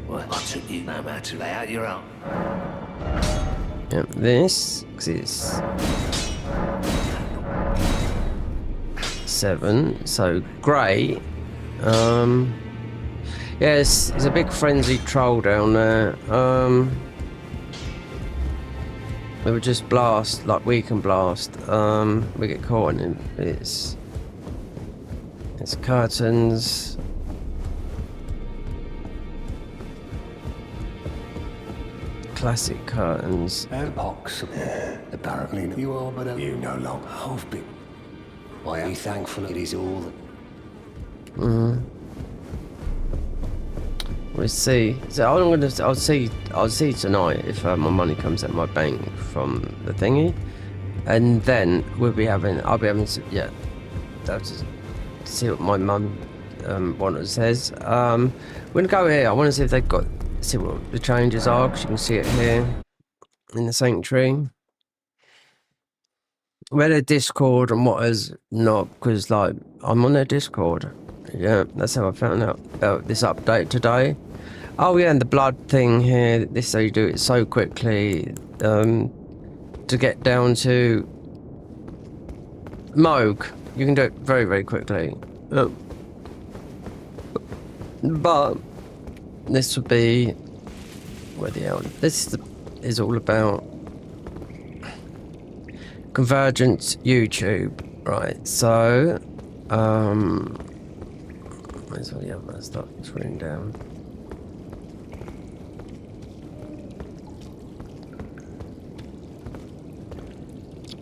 Well, I took you no matter to lay out your own. Yeah, this, because it's 7, so great. Yes, it's a big frenzied troll down there. We would just blast, like we can blast. We get caught in it. It's curtains. Classic curtains. And pox. Apparently you are, but you no longer have been. I am thankful it is all that. We'll see. So I'll see tonight if my money comes out of my bank from the thingy, and then I'll be having yeah. I'll just see what my mum says. We're gonna go here. I want to see if they've got. See what the changes are, because you can see it here in the sanctuary. Where their Discord and what is not, because like I'm on their Discord. Yeah, that's how I found out about this update today. Oh yeah, and the blood thing here. This how you do it so quickly. To get down to Moog, you can do it very, very quickly. But this would be where the hell this is all about. Convergence YouTube, right? So, where's all the other stuff that's written down?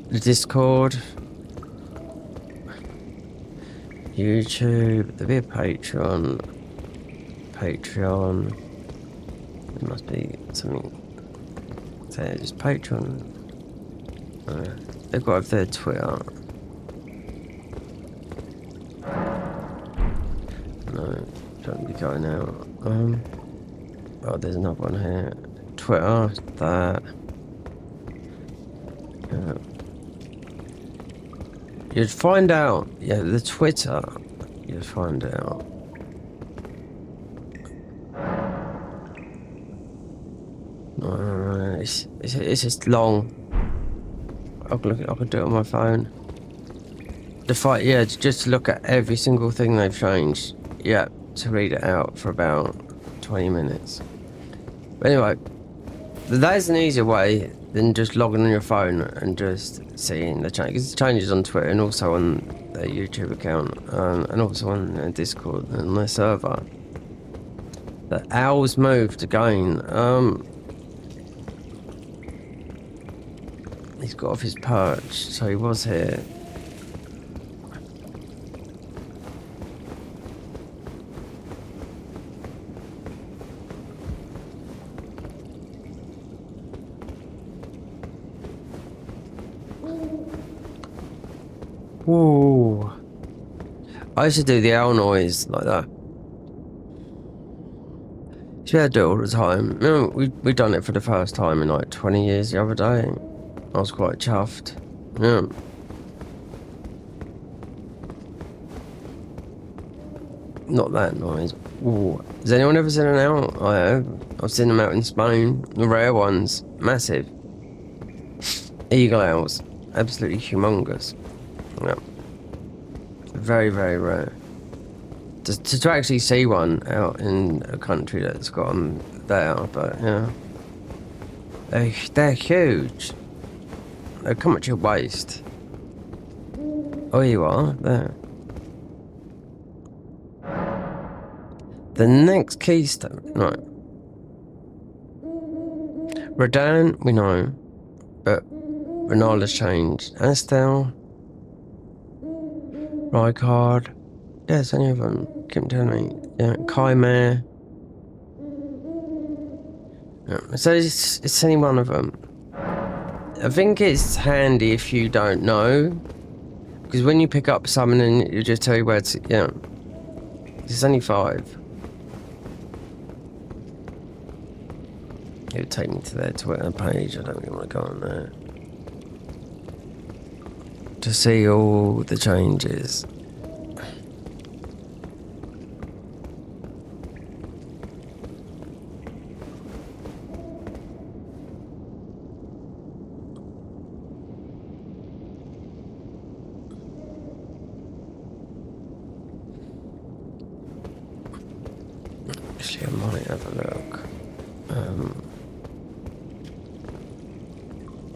The Discord, YouTube, there'll be a Patreon. There must be something. So just Patreon. They've got up their Twitter. No, don't be going out. Oh, there's another one here. Twitter, that. You'd find out. Yeah, the Twitter. You'd find out. It's just long. I can do it on my phone. Just to look at every single thing they've changed. Yeah, to read it out for about 20 minutes. But anyway, that's an easier way than just logging on your phone and just seeing the change. Because it changes on Twitter and also on their YouTube account, and also on their Discord and their server. The owls moved again. He's got off his perch, so he was here. Whoa. I used to do the owl noise like that. So I do it all the time. You know, we done it for the first time in like 20 years the other day. I was quite chuffed. Yeah. Not that noise. Ooh. Has anyone ever seen an owl? I have. I've seen them out in Spain. The rare ones. Massive. eagle owls. Absolutely humongous. Yeah. Very, very rare. To actually see one out in a country that's got them there, but yeah. They're huge. They come at your waist. Oh, you are? There. The next keystone. Right. Rodan, we know. But Renala's changed. Astel. Rykard. Yeah, it's any of them. Keep telling me. Yeah, Chimera. Yeah. So it's any one of them. I think it's handy if you don't know. Because when you pick up something and it just tell you where it's, yeah. There's only 5. It would take me to their Twitter page. I don't really want to go on there. To see all the changes. Actually, I might have a look.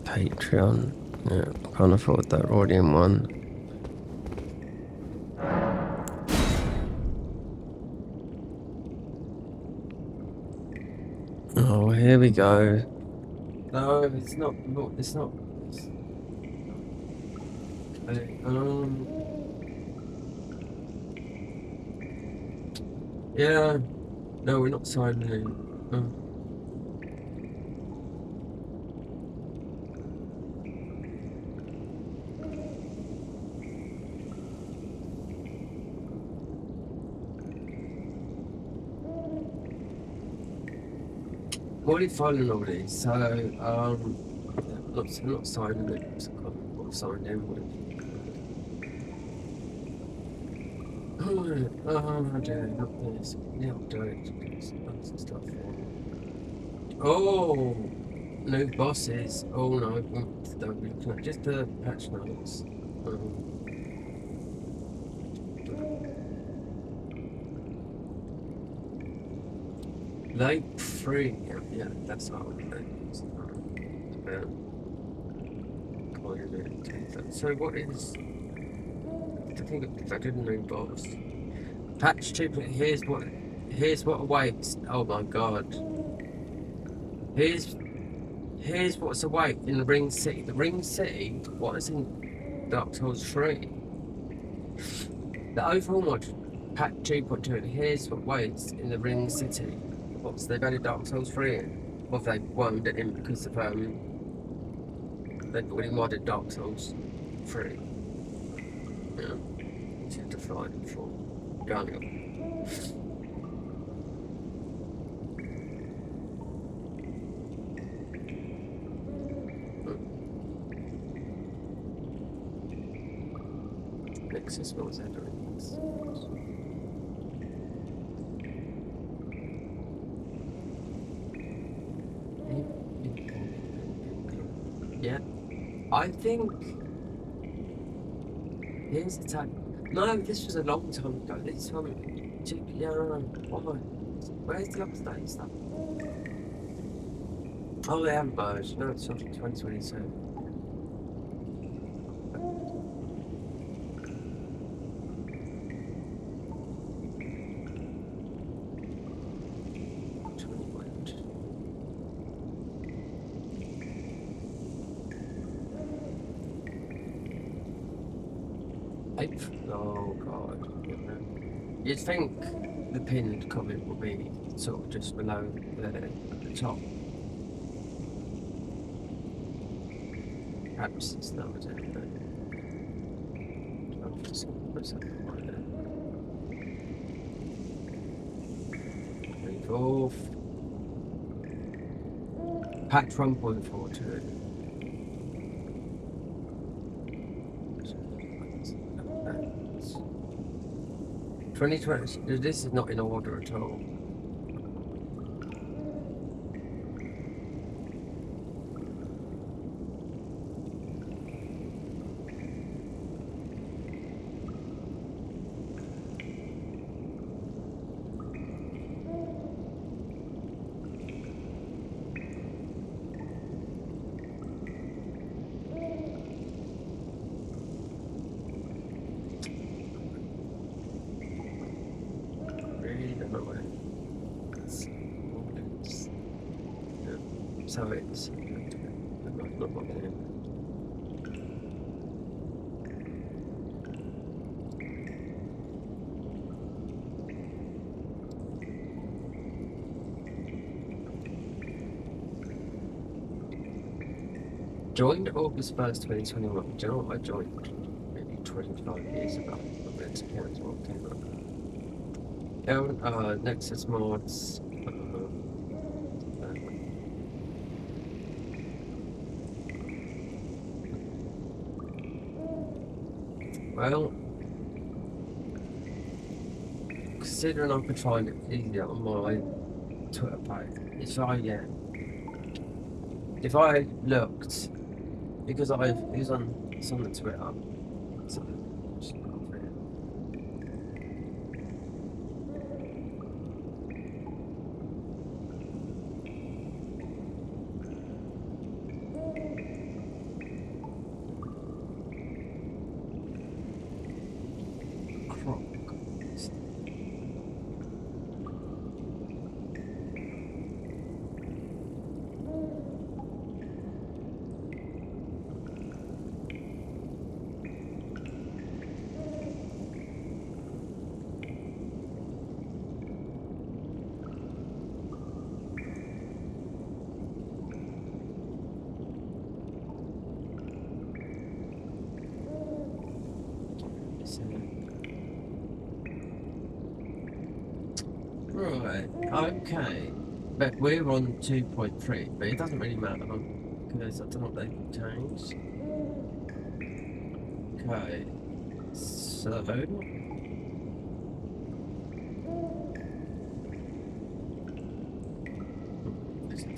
Patreon. Yeah, can't afford that Rhodium one. Oh, here we go. No, it's not. It's not. Okay, yeah. No, we're not signing in. Already following all these, so I'm not signing it. So I can't what signed in with. Oh dear, not this. Yeah, I'll do it. Some stuff. Oh, new bosses. Oh no, don't be looking at just the patch notes. Lake free. Yeah, that's all. So what is? I think if I didn't know boss. Patch 2. Here's what awaits. Oh my god. Here's what's await in the Ring City. The Ring City. What is in Dark Souls 3? The overall mod. Patch 2.2. And here's what waits in the Ring City. What's they've added Dark Souls 3 in? Or they won't it in because of they've already modded Dark Souls 3. Yeah. To define it for going up. Nexus, what was that doing? Yeah, I think here's the time. No, this was a long time ago. This one, yeah, why? Where's the update stuff? Oh, they haven't merged. No, it's 2022. Oh god. You'd think the pinned comment would be sort of just below the top. Perhaps it's not, I don't know. I'll just put something right there. Move off. Patch 1.42. 2020. This is not in order at all. So it's not logging in. Joined August 1st, 2021. Do you know what I joined? Maybe 25 years ago. I'm going to count as what came up. Nexus mods. Well, considering I could find it easier on my Twitter page, if I looked, because it's on the Twitter, so just go for it. Right, okay. But we're on 2.3, but it doesn't really matter because I don't know what they've changed. Okay,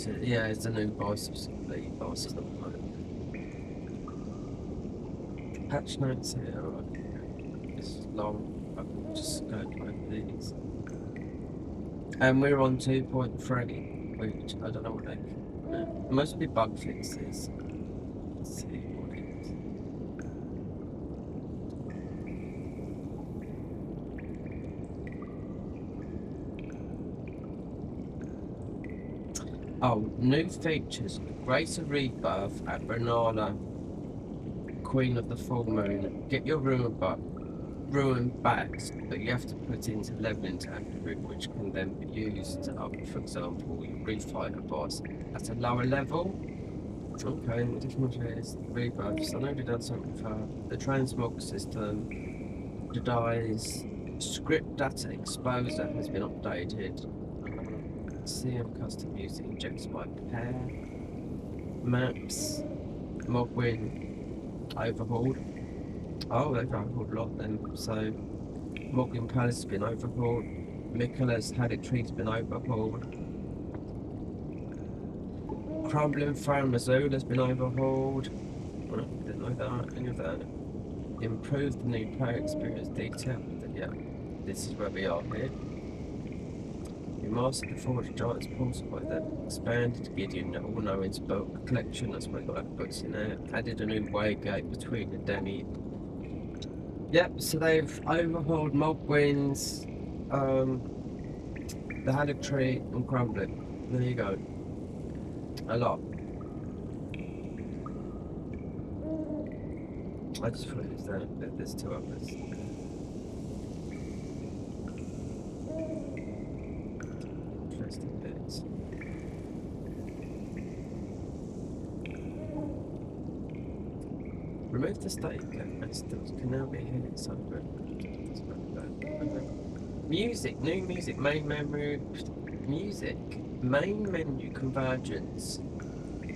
so yeah, it's a new boss, the boss system. Patch notes here, alright. This is long, I can just go over these. And we're on 2.3, which I don't know what they mostly bug fixes. Let's see what it is. Oh, new features. Grace of Rebirth at Renala, Queen of the Full Moon. Get your ruin backs, but you have to put into leveling tab, which can then be used up, for example, you refight a boss at a lower level. Okay, additional is rebirths. I know they've done something for the transmog system. The dies script data exposer has been updated. CM custom music injects by pair. Maps, Mogwin overhauled. Oh, they've overhauled a lot then. So, Mogwin Palace has been overhauled. Mikkela's Haddock Tree's been overhauled. Crumbling Throne Missoula has been overhauled. Oh, didn't know that, any of that. Improved the new player experience detail. Yeah, this is where we are here. Remastered the Forged Giants portal by them. Expanded Gideon All Knowing's book collection, that's where I got that books in there. Added a new waygate between the Demi. Yep, so they've overhauled Mogwin's, the Haddock Tree and Crumbling. There you go. A lot. I just thought it was there, but there's two others. Interesting bits. Remove the stake and stills can now be hit, so music, new music, main menu, music, main menu convergence,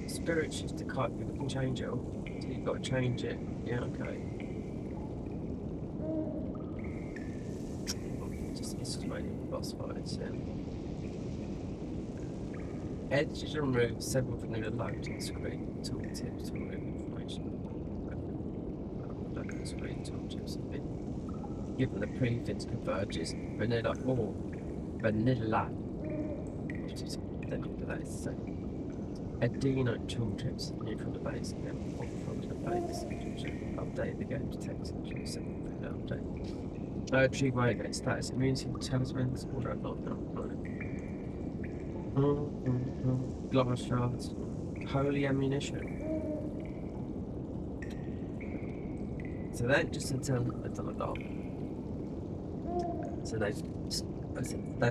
spirit shift to kite, people can change it all, so you've got to change it, yeah, okay. This is mainly boss fights, yeah. Edges remove several vanilla loading screen tooltips to remove information. Loading screen tooltips have been given the prefix converges vanilla or vanilla. Which is then that is the same. Adeno tooltips new from the base again or from the base. Update the game's text and choose update. Tree way against status immunity talismans order of not. Glass shards. Holy ammunition. So that just had done a lot. So they've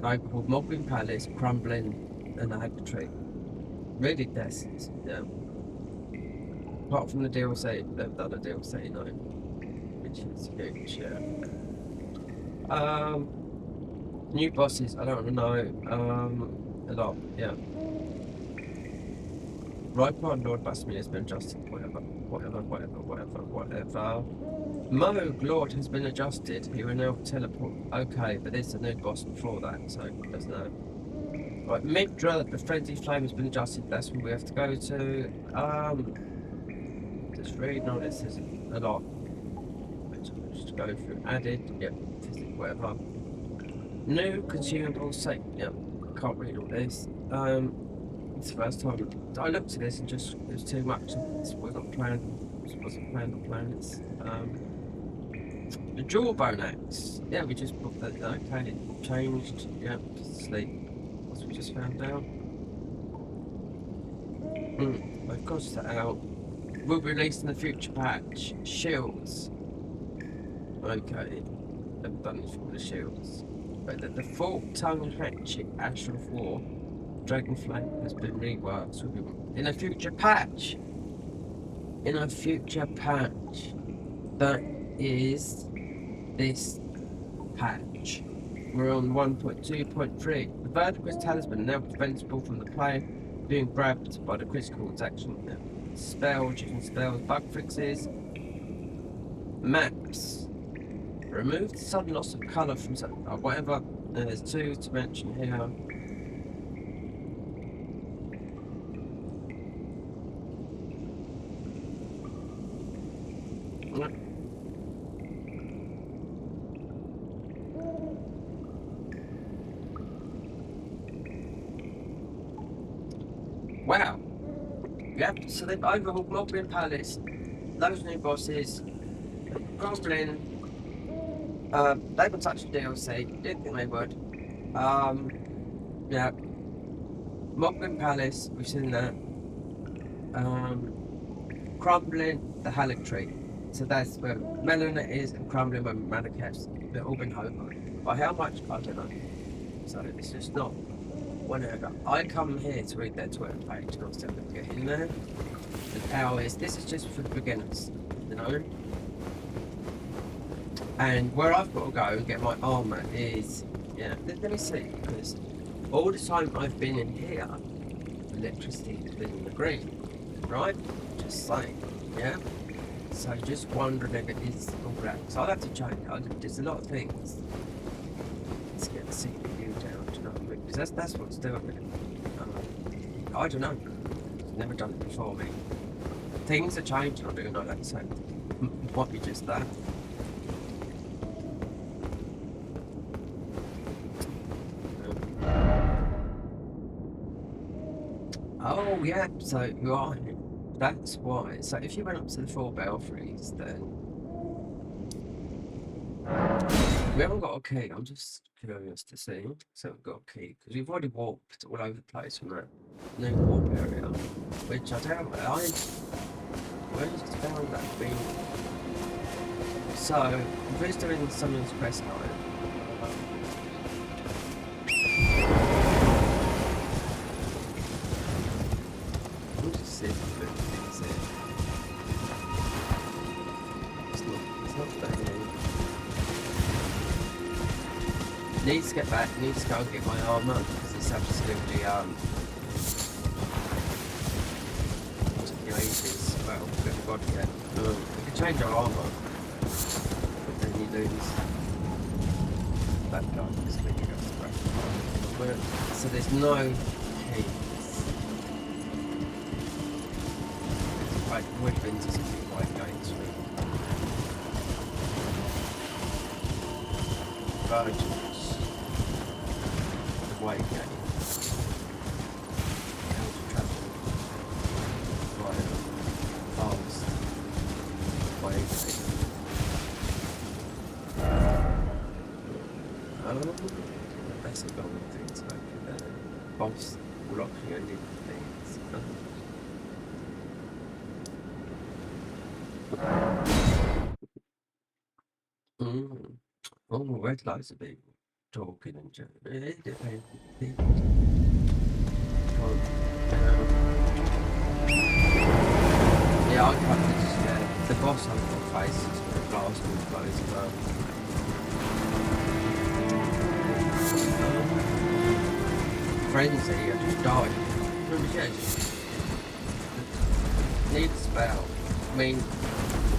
overhauled Moblin Palace, Crumbling, and the Hacker Tree. Really, that's apart from the DLC, they've done a DLC, no, which is huge. Yeah. New bosses. I don't know. A lot. Yeah. Right part Lord Basmi has been adjusted. Whatever. Moog Lord has been adjusted. He will now teleport. Okay, but there's a new boss before that, so there's no. Right, Midra, the Frenzy Flame has been adjusted. That's where we have to go to. Just reading all this is a lot. Just go through added. Yep, physics, whatever. New consumables. Say, yep. Can't read all this. It's the first time I looked at this and just it was too much. It wasn't planned. It wasn't planned. It's the jawbone axe. Yeah, we just put that. Okay, it changed. Yeah, sleep. What we just found out. I've crossed that out. Will be released in the future patch. Shields. Okay, I've done this for the shields. But the fork-tongue hatchet Ash of War. Dragonflame has been reworked in a future patch. In a future patch. That is this patch. We're on 1.2.3. The vertical talisman now defensible from the player being grabbed by the critical action. Spells, using spells, bug fixes. Maps. Remove the sudden loss of colour from whatever. There's two to mention here. Wow. Yep, so they've overhauled Moblin Palace, those new bosses, Goblin, they haven't touched the DLC, didn't think they would. Yeah. Moblin Palace, we've seen that. Crumbling, the Halleck Tree. So that's where Melina is, and Crumbling where Malakev's. They've all been over. By how much? I don't know. So it's just not. Whenever I come here to read their Twitter page, not to get in there. And how is this is just for the beginners, you know? And where I've got to go and get my armour is, yeah, let me see, because all the time I've been in here, electricity has been in the green, right? Just saying, yeah? So just wondering if it is all black. So I'll have to change. There's a lot of things. Let's get the CPU down, do you know what I mean? Because that's what's doing it. I don't know. Never done it before me. Things are changing, I do know that, so it might be just that. Oh yeah, so right, that's why. So if you went up to the 4 belfries, then we haven't got a key. I'm just curious to see. So we've got a key because we've already walked all over the place from that new warp area, which I doubt. I just found that thing. So I'm just doing someone's quest line. Needs to get back, needs to go and get my armour because it's absolutely ages. Well, we haven't got it yet. We can change our armour, but then you lose that guy because we can go to back. So there's no keys. Right, would have been to some white gates. Virgins. White game. How to travel via fast wave game. That's a golden thing to open there. Boss. blocking and things. Oh, red lights are people talking and chatting. It depends. Yeah, I can't just, the boss on my face is going to blast me with blows as well. Frenzy, I just died. Need a spell. I mean,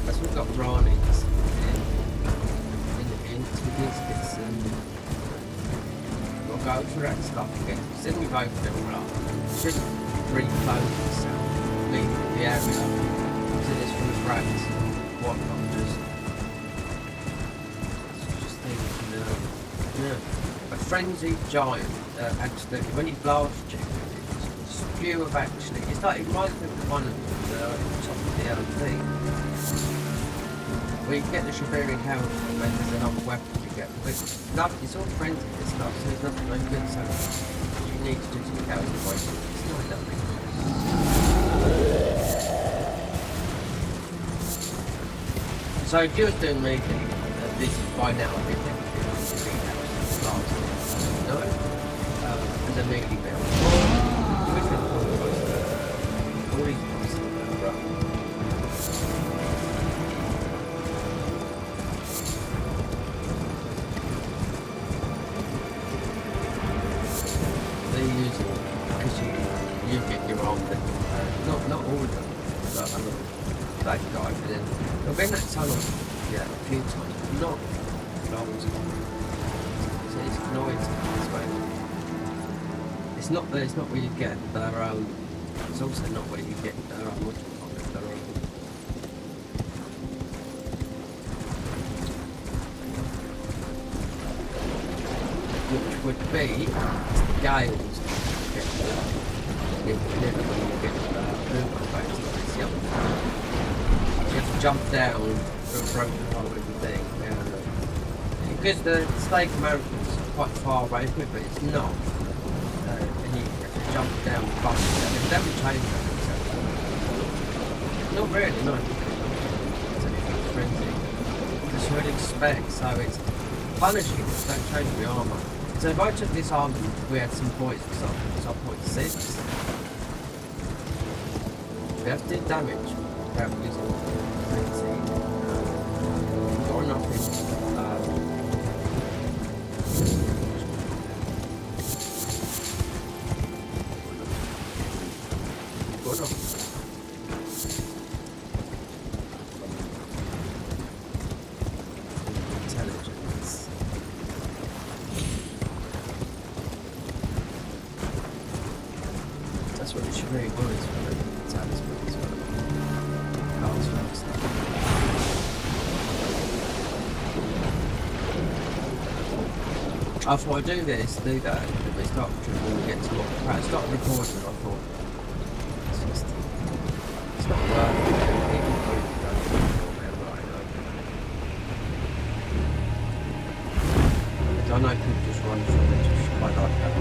that's what we've got Rani's in the hints with this. We'll go for that stuff again. Then we've opened it all up. Just reclose itself. Leave the area. So this from the rats. What not just think, a frenzied giant, actually, when you blast you, spew of actually, it's like, it reminds me of one of the top of the thing. Where you get the Shivering Hell when there's another weapon you get. But it's all frenzied and stuff, so there's nothing no good, so you need to do some counter voice. It's not that big. So if you was doing me, this by now, I think no, and then maybe bell. Which one was always they use it because you get your own thing. Not all of them, but that guy, but then they'll be in that tunnel, a few times, but not loads of them. It's annoying this way. It's not where you get their own. It's also not where you get their own. Which would be Gales. Never when you get you have to jump down through a broken hole in the thing. Because the Stake Americans are quite far away from it, but it's not. And you have to jump down the bus. They haven't changed that. Not really, no. It's frenzy. That's what you'd expect, so it's punishing, don't change the armour. So if I took this armour, we had some points, for example, it's our point 6. We have to do damage without using frenzy. Or nothing. Intelligence. That's what it should really was for the talisman as well. Carl's first. I thought I'd do this, do that, and we start when we get to what I start recording, I thought it's not worth it. People probably don't know whatever I know. I know people just run from it, just quite like that.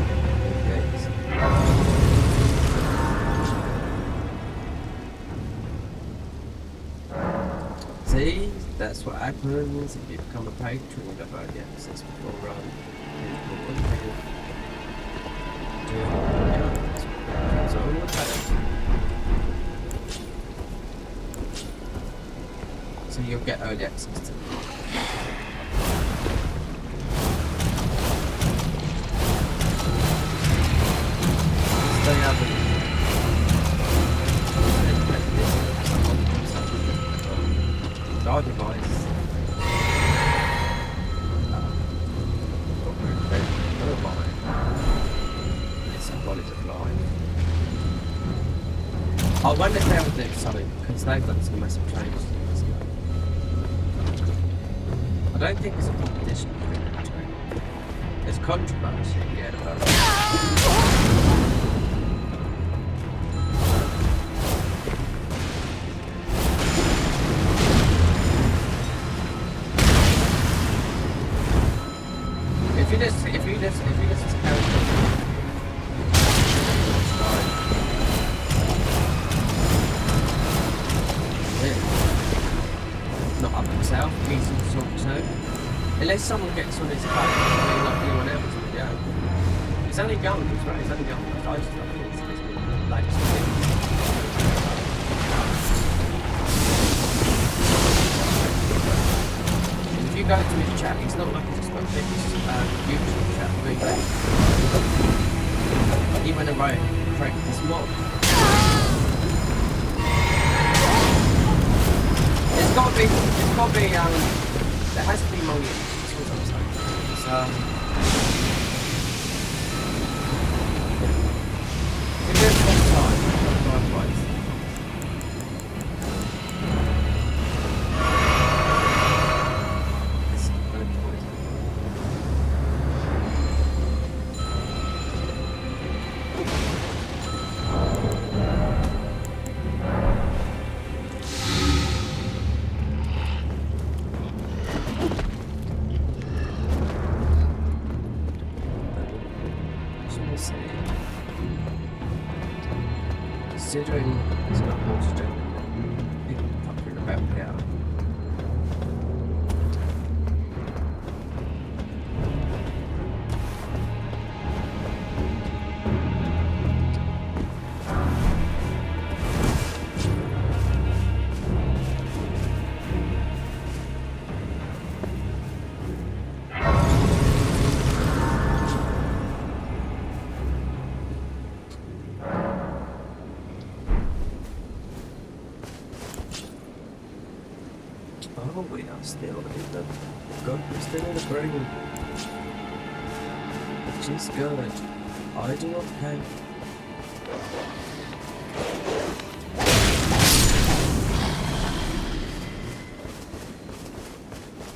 See, that's what happens if you become a patron. You've got early access before run. So you'll get early access to them. Stay up and our device. I wonder if they'll do something, because they've done some massive changes. I don't think it's a competition between the two. There's controversy, about it. If you just up himself, easy to talk to. Unless someone gets on his case, I mean, like anyone else would, yeah. He's only young as well, he's only young. I just love it. It's like, if you go to his chat, he's not like he's got a big YouTube chat, really. He went and wrote Craig this mod. It's got to be, there has to be money in it, that's what I'm saying. It's a bit of time, right. Considering there's not more to do, people are talking about now. Oh, we are still in the good, we're still in the green. Which is good. I do not care.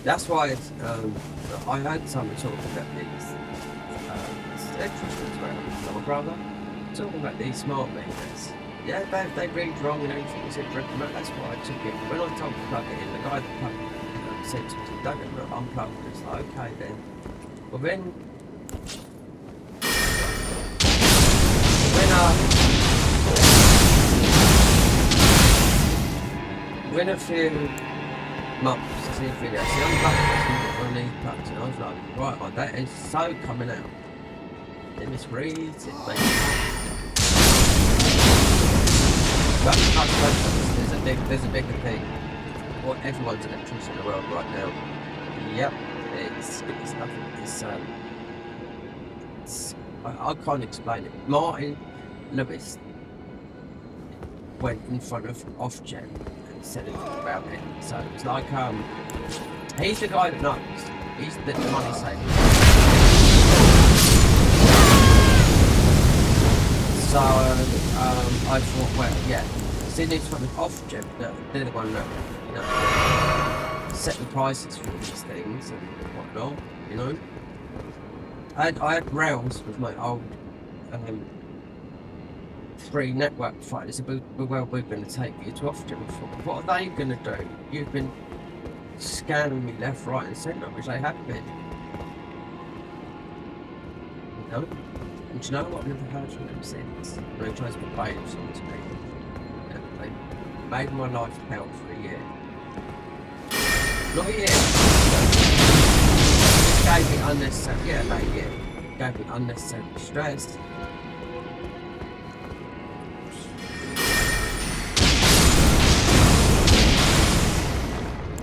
That's why it's, I had someone talking about these electricians around my brother, talking about these smart meters. Yeah, they read wrong and everything was incorrect. That's why I took it. When I told him to plug it in, the guy that plugged it in said to me, don't unplug it. It's like, okay then. Well then, when a few months, I see a video, see unplugged it, and one of these plugs, and I was like, right, my that is so coming out. It misreads, it makes there's a bigger thing. Well, everyone's an electrician in the world right now. Yep, it's nothing. I can't explain it. Martin Lewis went in front of Ofgem and said everything about it. So it's like he's the guy that knows. He's the money saver. So I thought, well, yeah. Sitting in front of Ofgem, they're the one that, you know, set the prices for these things and whatnot, you know. I had rails with my old free network providers. They said, we're going to take you to Ofgem. What are they going to do? You've been scanning me left, right and centre, which they have been. You know? And do you know what? I've never heard from them since. And they tried to put bailiffs on to me. They made my life hell for a year. Not a year. Gave me unnecessary, yeah, about a year. Gave me unnecessary stress.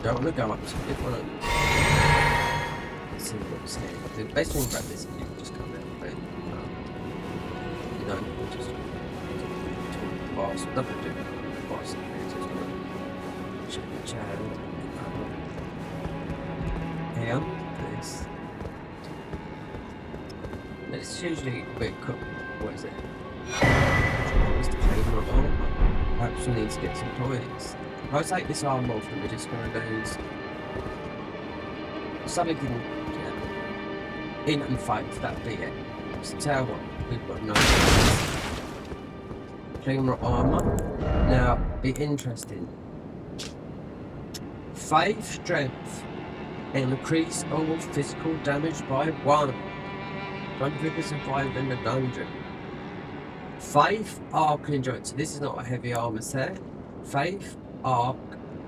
Don't want to go up to it, want to see what's here. The best thing about this is you can just come out of it. You know, you just talk the boss, nothing to do with the boss. Check the channel. Here, this. It's usually a bit cool. What is it? It's the flavour of armour. Perhaps we need to get some toys. If I take this arm off, then we're just going to lose something in and fight. That'd be it. So tell what, we've got no flavour armour. Now, be interesting. 5 strength. Increase all physical damage by 1. 100% survive in the dungeon. 5 arc endurance. So this is not a heavy armor set. 5 arc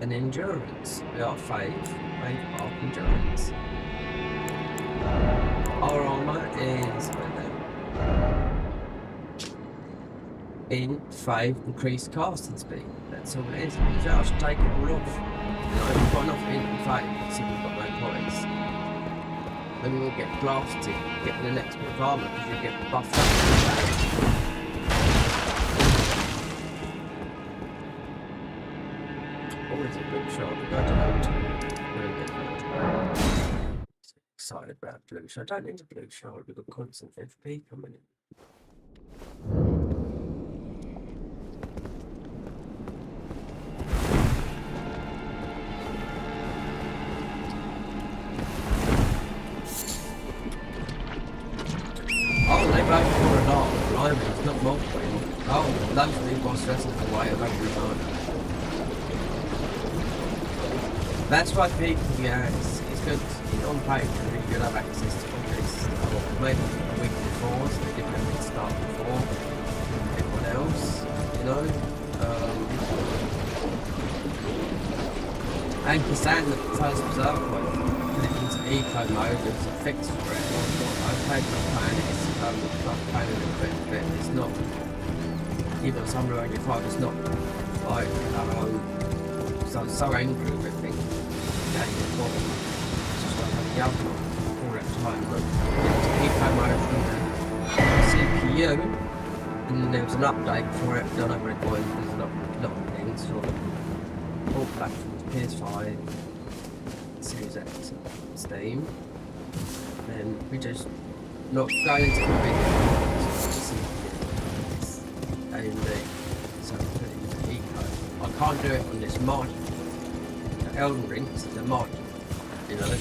and endurance. We are faith, of endurance. Our armor is in faith, increased casting speed. That's all it is. Just take it all off. We've got enough in faith, so we've got no points. Then we will get blasted, get the next bit of armor because you get buffed up. Or is it blue shot? I don't know. Excited about blue shot. I don't need a blue shot. We've got constant FP coming in. Oh, they vote for a lot. Blimey, it's not multiple. Oh, those new boss wrestlers away of every time. That's why people, yeah, it's good. On page, you could have access to all this. Maybe a week before, so they didn't have to start before everyone else, you know. And Cassandra, the first observer point, put it into eco mode, there's a fix for it. Okay, not playing it, it's not playing it a bit, it's not, even on some Road 5, it's not like, so angry with everything. Yeah, it's just like the other one all that time, but it's eco mode from the CPU, and then there was an update for it, I don't know where it was, there's a lot of things, sort of, all platforms, PS5, Series X, Steam, and we just not going into the video, AMD, so I put it into eco. I can't do it on this mod. Elden Ring, this is a mod, you know.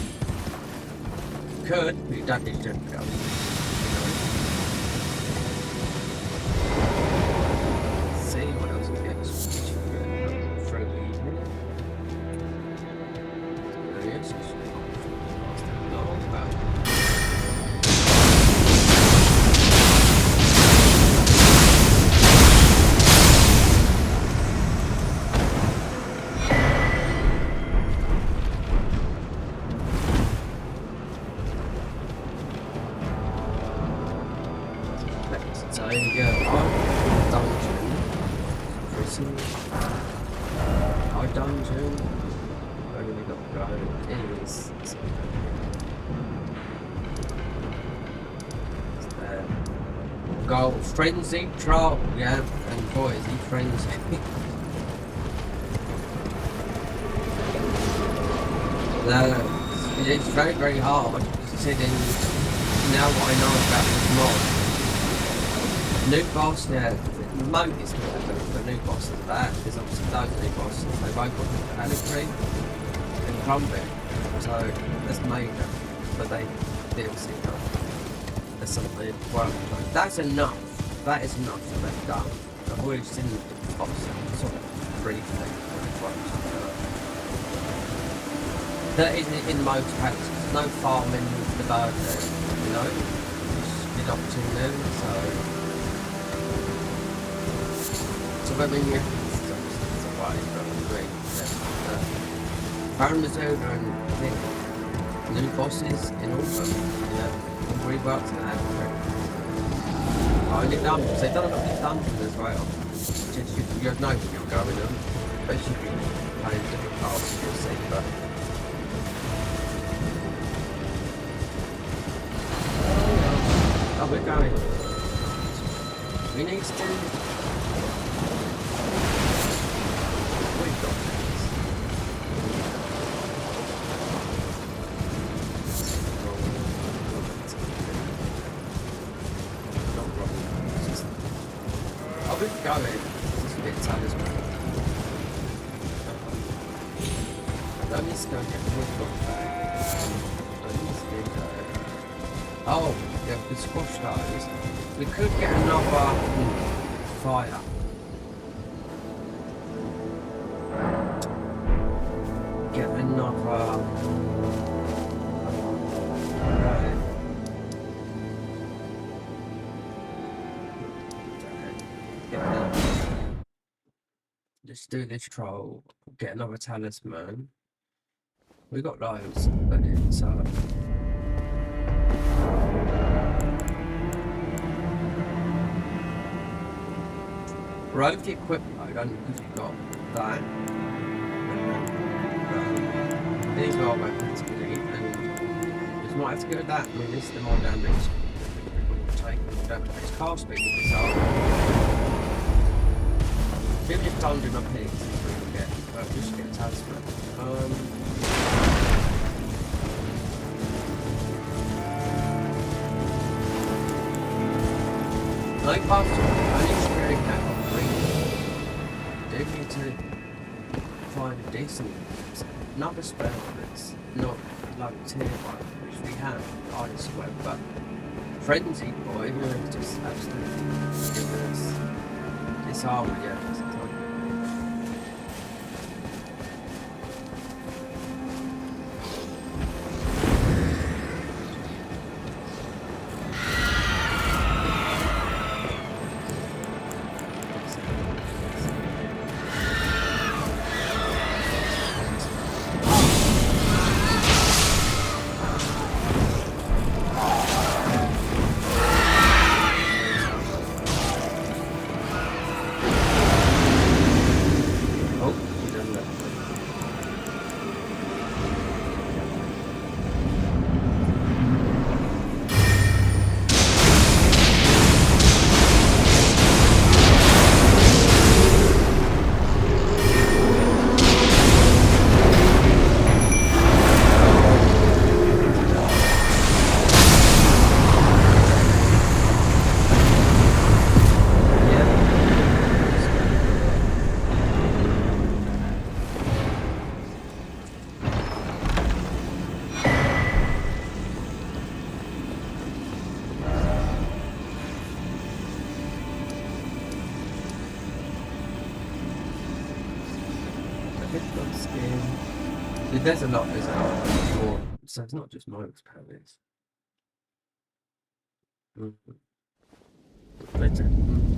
Could, but you don't need to do it, you know. See what else we get through the evening. Yes, so here we go. Dungeon. Prison. Our dungeon. Where do we got to go? Is go frenzy troll, yeah, and boy is he frenzy. No, it's very, very hard considering now what I know about this mod. New boss, yeah, the mode is good, but the new boss is bad, because obviously those new bosses, they both got Alicree and Crumbit, so that's major, but they DLC done. There's something well, that's enough, that is enough that they've done. I've already seen the boss sort of briefly, that isn't in most packs, there's no farming the bird there, you know, you're not to them, so I mean, yeah, it's a wide great. Baron Matilda and I think new bosses in all of them, yeah, reworked and that. Only done, so they've done a lot of dungeons as well. You have no idea you're going them, especially if you're playing different parts of your scene, but. Oh, we're going. We need to do. Going. It's a bit sad as well. Don't need to go get wood block back. Don't need to go. Oh, yeah, we could squash those. We could get another fire. Get another. let's do this troll. Get another talisman. We got loads, but it's rogue equip mode only because you've got that. These are weapons to need, and it's not as good at that. I mean, this is the more damage taking damage. It's cast speed with this arm. Maybe just dungeon up here to get, just get a talisman. Like after I need to really get on do need to find a decent another spell that's not like tier 1, which we have, Ice Web, but Frenzy Boy is just absolutely ridiculous. This armor, yeah, it's there's a lot more, so it's not just Mike's palace.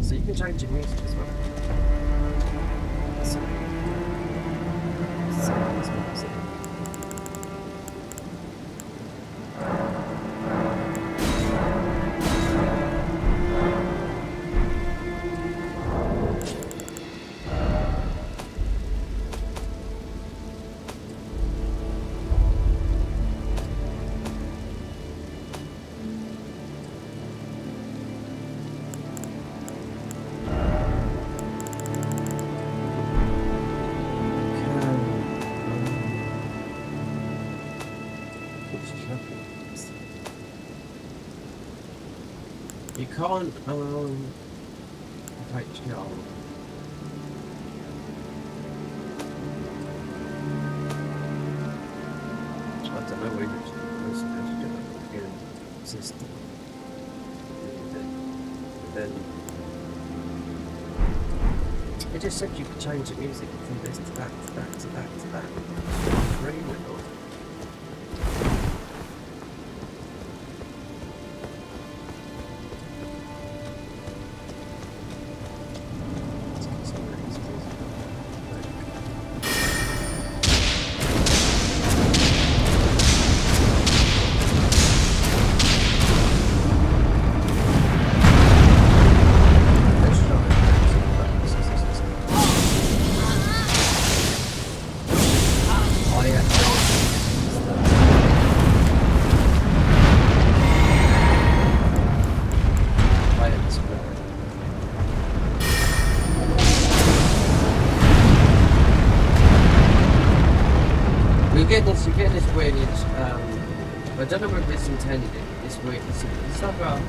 So you can change your music as well. You can't, take no. I don't know where you're supposed to do it in the system. Then it just said you could change the music from this to that, to that, to that, to that. Free little. You get this weird, I don't know whether it's intended, this weird, it's like I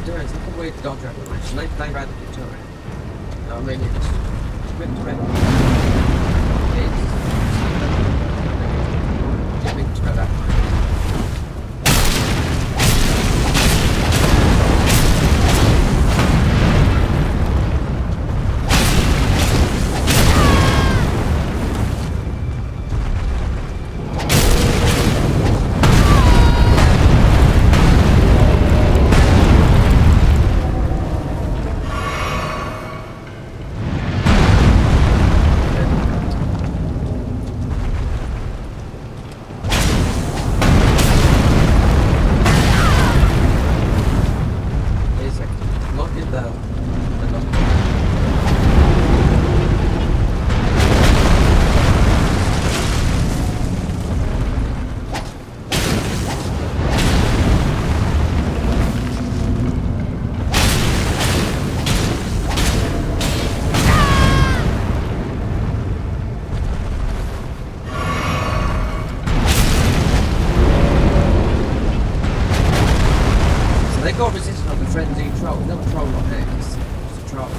don't know, it's like a weird dog revelation, they rather do to it. I mean, it's meant to it's meant to that way. they got resistance on the frenzy troll. It's not a troll on there, it's a troll.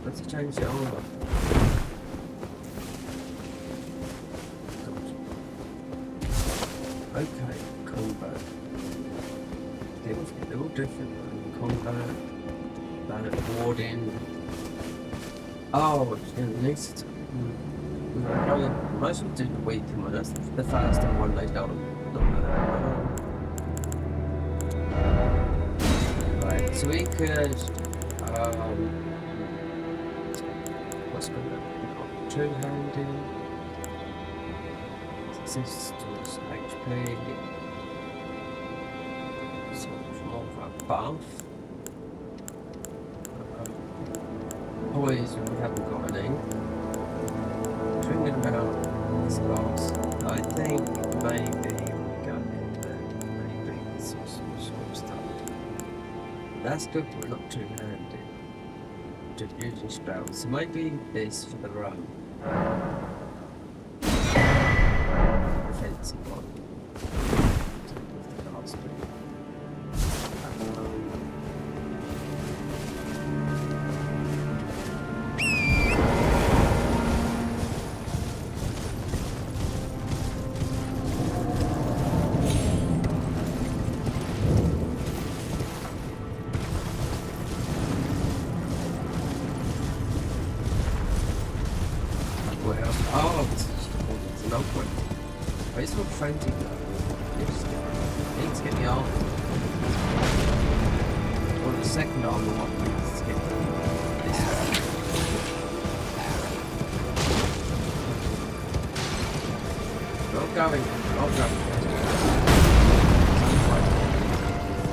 Let's change it over. Okay, combat. They're all different. Combat, planet warding. Oh, it's gonna need to. Most of them do the weaken one. That's the first one they don't. Right, so we could. What's going on? Two-handed. Resistance, HP. So much more of a buff. Poison, we haven't got any. Thinking about this box, I think maybe we'll go in there. Maybe some sort of stuff. That's good, but we're not two-handed. Just using spells. So maybe this for the run. Defensive one. Frenzy though. Need to get the arm. Or the second arm or what needs to get this one. Not going.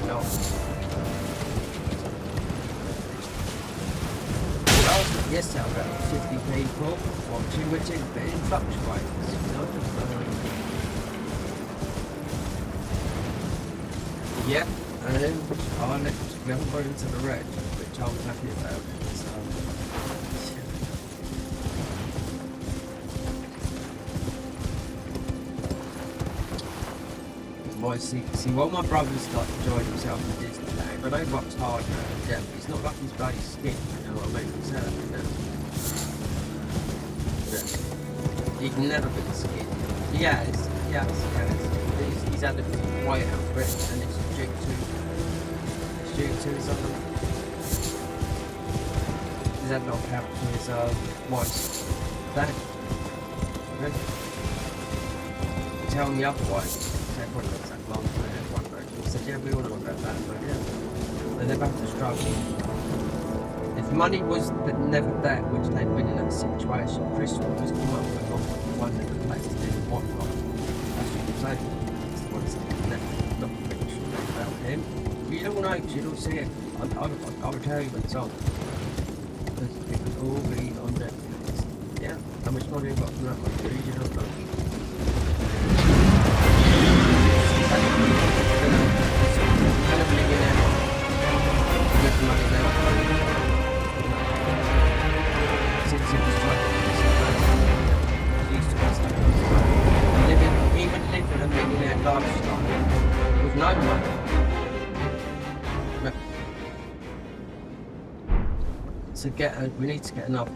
No. Well, yes, about 50 people watching, which is very fluctuates. Yep, and then our next, we haven't gone into the red, which I'm happy about. So. See, while my brother's like enjoying himself in Disneyland, but I worked hard now, yeah, but it's not like his bloody skin, you know what I mean? He can never be skin. Yes. He's had a white out for it, and it's due to his he's had knocked out to his wife's dad. Okay? Tell me otherwise. Everyone looks like long for everyone, but he said, yeah, we all know about that, but yeah. And they're back to struggle. If money was never there, which they'd been in that situation, Chris would just come up with one that the place didn't want. That's what you're saying. Not fiction about him. You don't know because you don't see it. I will tell you when it's on. Because it would all be on Netflix. Yeah? How much money you got from that one? You don't know. With no money. So we need to get another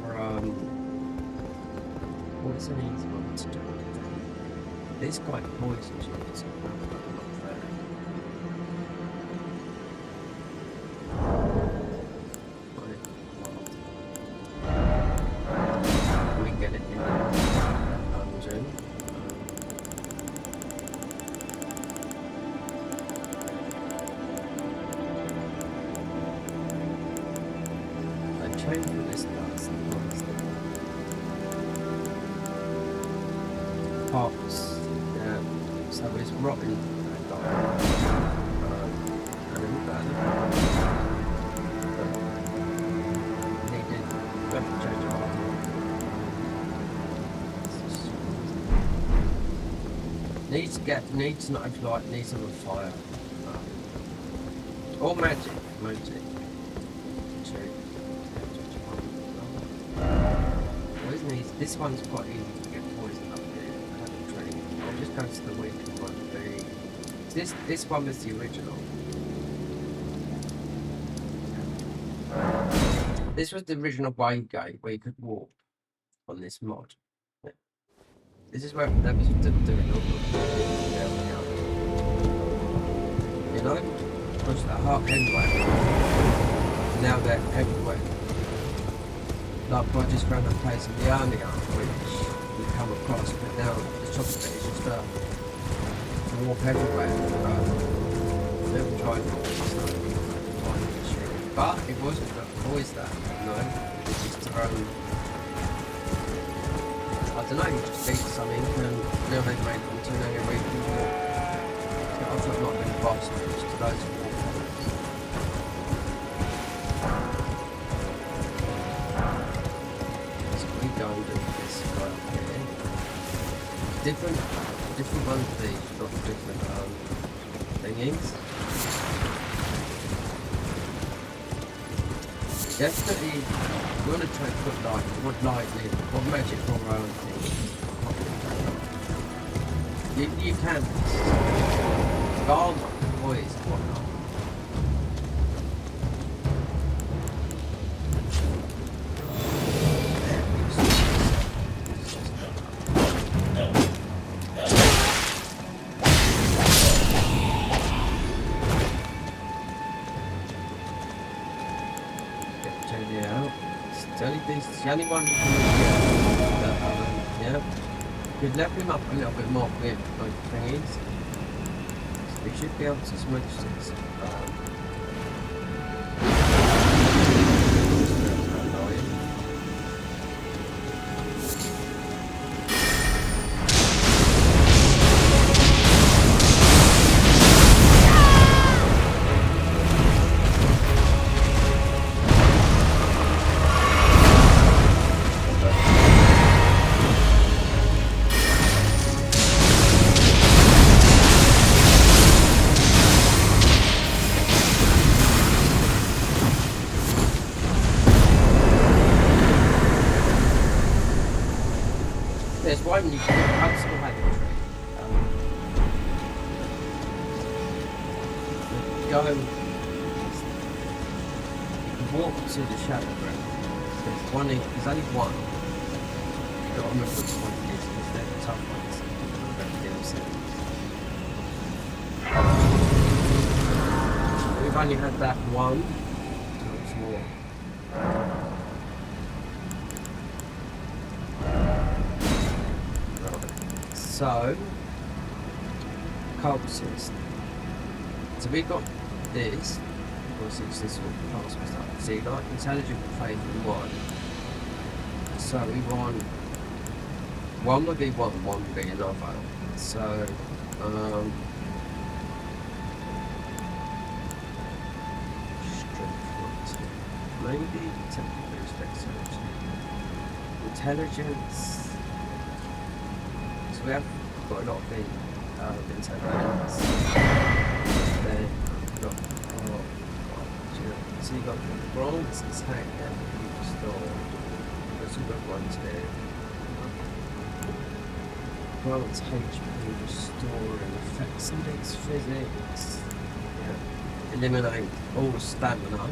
what is an easy one to do? It's quite poison, so we can get it in that dungeon. change what this does. Pops. Yeah. So it's rotten. Needs not have light, needs some fire. Or magic. Poison easy. This one's quite easy to get poisoned up here. I'll just go to the weaker one. This one was the original. This was the original way gate where you could walk on this mod. Yeah. This is where that was doing all you know, push that heart anyway. Now they're everywhere. Like I just found a place in the army which we come across, but now the top of it is just to walk everywhere. Never tried it, but it wasn't always that, you know. It's just their own. I don't know, you just beat something and now they've made it into an area where you can walk. I've not been boss, but just to those who walk. So we go and do this right up here. Different ones of these, not different thingies. Definitely, you want to try to put what magic or own things. You can. Gold, boys, whatnot. It's the only one you can yeah. You'd level him up a little bit more with like thingies. So we should be able to smudge this. There's one you can absolutely have go, you can walk to the shadow ground. There's only one. I don't remember which one it is because they're the tough ones. We've only had that one. Times more. So, corpses. So we got this. Of course, it's this one. So you got intelligent faith in one. So we want one would be one would be another. So maybe technically dexterity. Intelligence. We have got a lot of intelligence. Then we've got so you got bronze attack and restore. There's some good ones here. Bronze HP restoring effects and its physics. Yeah. Eliminate all stamina.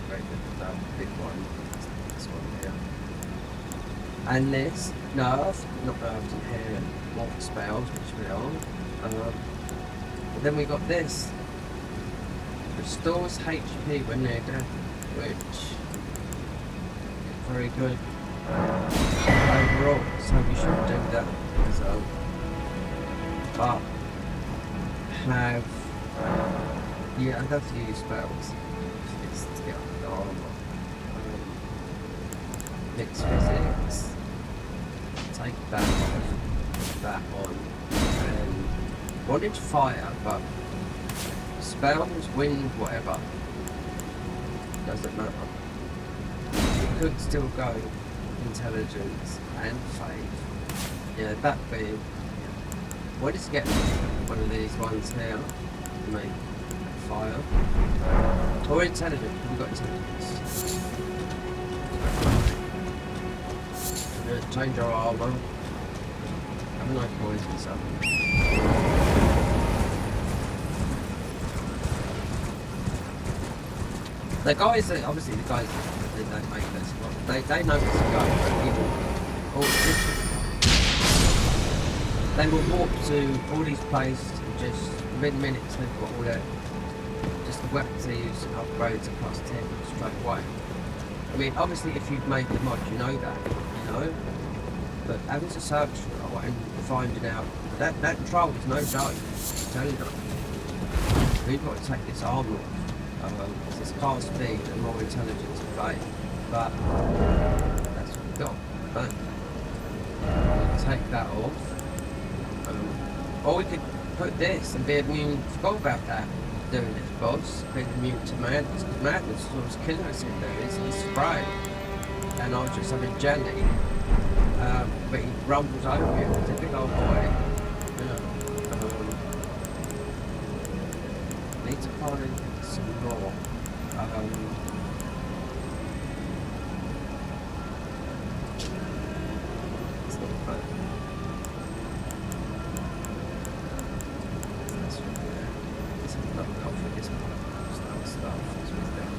Very good with that big one. This one here. And this nerf, not nerfed in here, more spells, which we are. But then we got this. Restores HP when they're dead, which is very good overall. So we should do that as well. But have I'd have to use spells to get the armor. fix physics, take that off, that on, and wanted fire, but spells, wind, whatever, doesn't matter. You could still go intelligence and faith. Yeah, that being, what is get one of these ones here to make fire? Or intelligence, we've got intelligence. Change our armor. Have a nice poison stuff. The guys that, obviously the guys that don't make this, they know this guy, they will walk to all these places and just within minutes they've got all their, just the weapons they use and upgrades to plus 10 straight away. I mean, obviously if you've made the mod, you know that, you know, but having to search for it and finding out, that troll is no joke, I'm telling you. We've got to take this armor off. It's fast speed and more intelligence to play, but that's what we've got. But take that off, or we could put this and be immune. Forgot about that. Doing this boss, being immune to madness, because madness is what's killing us in there. It's spray, and I was just having jelly, but he rumbles over you. It's a big old boy. Need to find some more. It's not fun. That's right there. It's not enough for this part. Stuff. It's with them.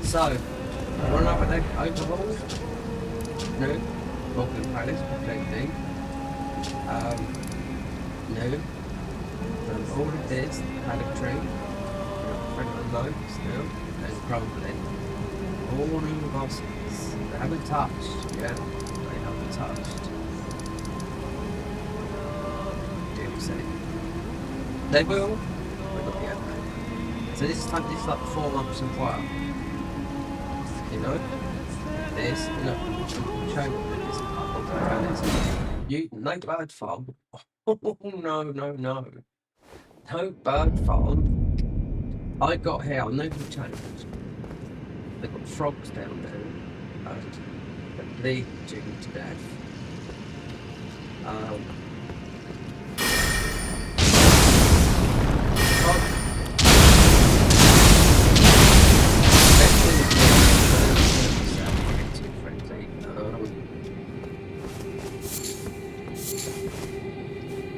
So, run up and overhaul. No. Vulcan Palace, completely. No. All of this, paddock tree, friendly notes now, and crumbling. All new bosses. They haven't touched, yeah? They haven't touched. DLC. They will, but not yet. So this is like 4 months of work. You know? This, you know, show you this part of the palace. No bird farm. Oh, no. No bird farm. I got here on no challenge. They've got frogs down there. That bleed you to death.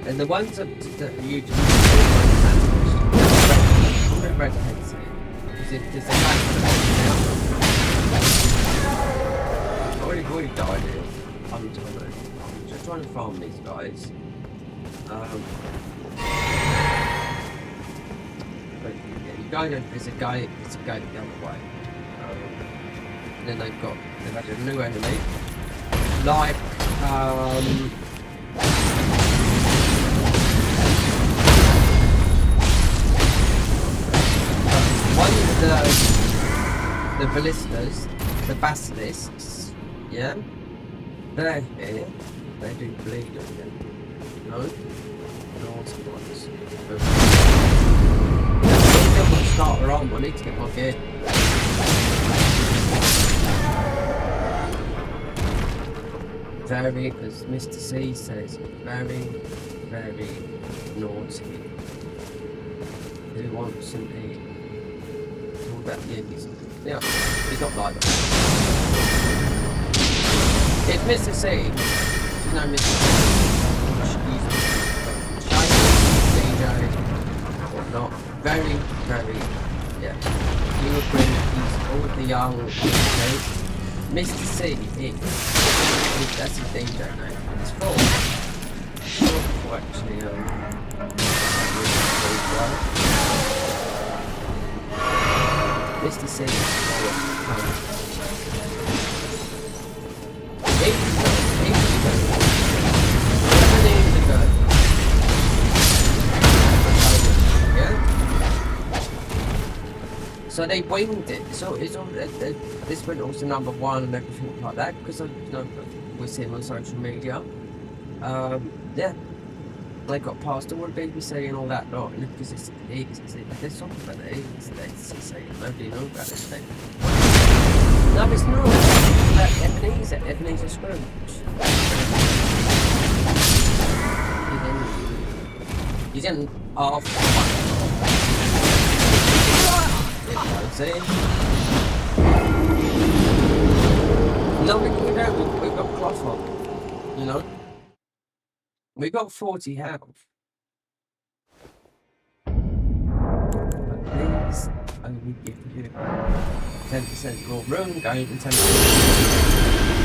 And the ones that you do red heads here. Because the I've already died here. I'm just trying to farm these guys. But yeah, you go there, there's a gate the other way. And then they've had a new enemy. Like the ballistas, the basilisks, yeah? They're here. They do bleed again. No? Naughty ones. I need to start her on, I need to get my gear. Very, as Mr. C says, very, very naughty. Who wants some tea? All that, yeah, he's not like that. It's Mr. C. She's no Mr. C. She's DJ, whatnot. Very, very, yeah. He would bring all of the young, okay? Mr. C is, that's his DJ name. It's full actually, Mr. C is So they winged it. So it's all this went also number 1 and everything like that because we're seeing on social media. Yeah, they got past all the BBC and all that lot, and because it's there's something about it. It's nobody knows about it. No, it's not. It's about Ebenezer Scrooge. He's in half. See? No, we don't. We've got cloth on. You know? We got 40 health. But these only give you 10% more room going and 10%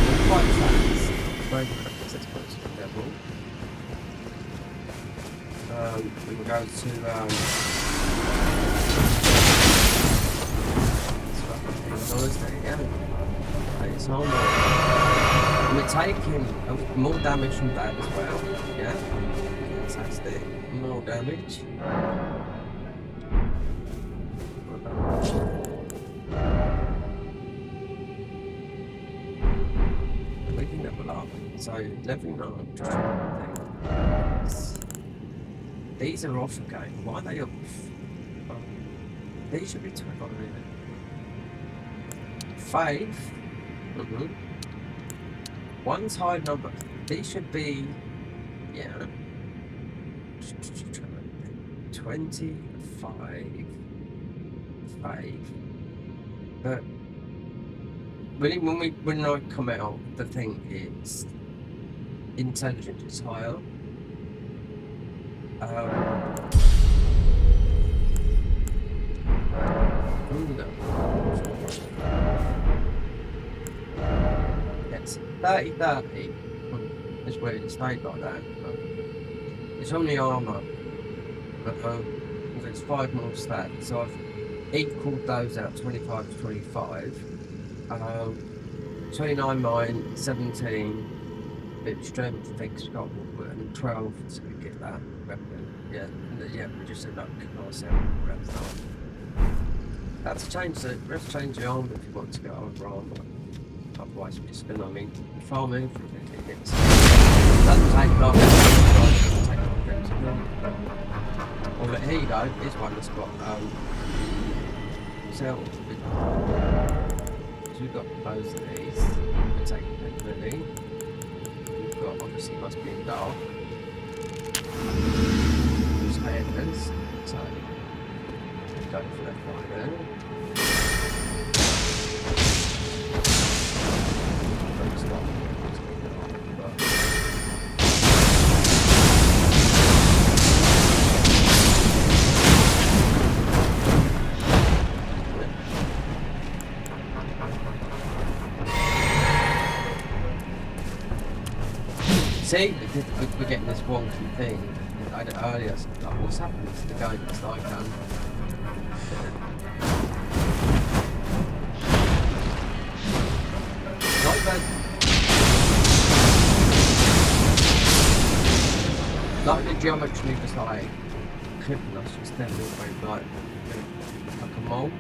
more quite fast. Very good, that's close to the level. We will go to it's on. We're taking more damage from that as well. Yeah, fantastic. More damage. We can level up. So leveling up. Just trying to think. These are off again. Why are they off? These should be 12 on a minute. 5. One's high number. These should be, yeah, 25. 5. But really, when I come out, the thing is intelligence is higher. It's 30-30. It's weird, it's stayed like that. It's only armour. There's 5 more stats, so I've equalled those out 25 to 25. 29 mine, 17 bit of strength, fixed got and 12, so we get that. Yeah, we just said that ourselves. That's change the armor if you want to go over armor. Otherwise, we're just gonna, farming for it doesn't take long. Well, here you go. Here's one that's got cells. So we've got both of these. We're taking capability. We've got obviously must be in dark. Standards. So go for that right there. See, we're getting this wonky thing. I had it earlier, so like, what's happening to the game? It's like, like the geometry was like clipping us just then like a mole.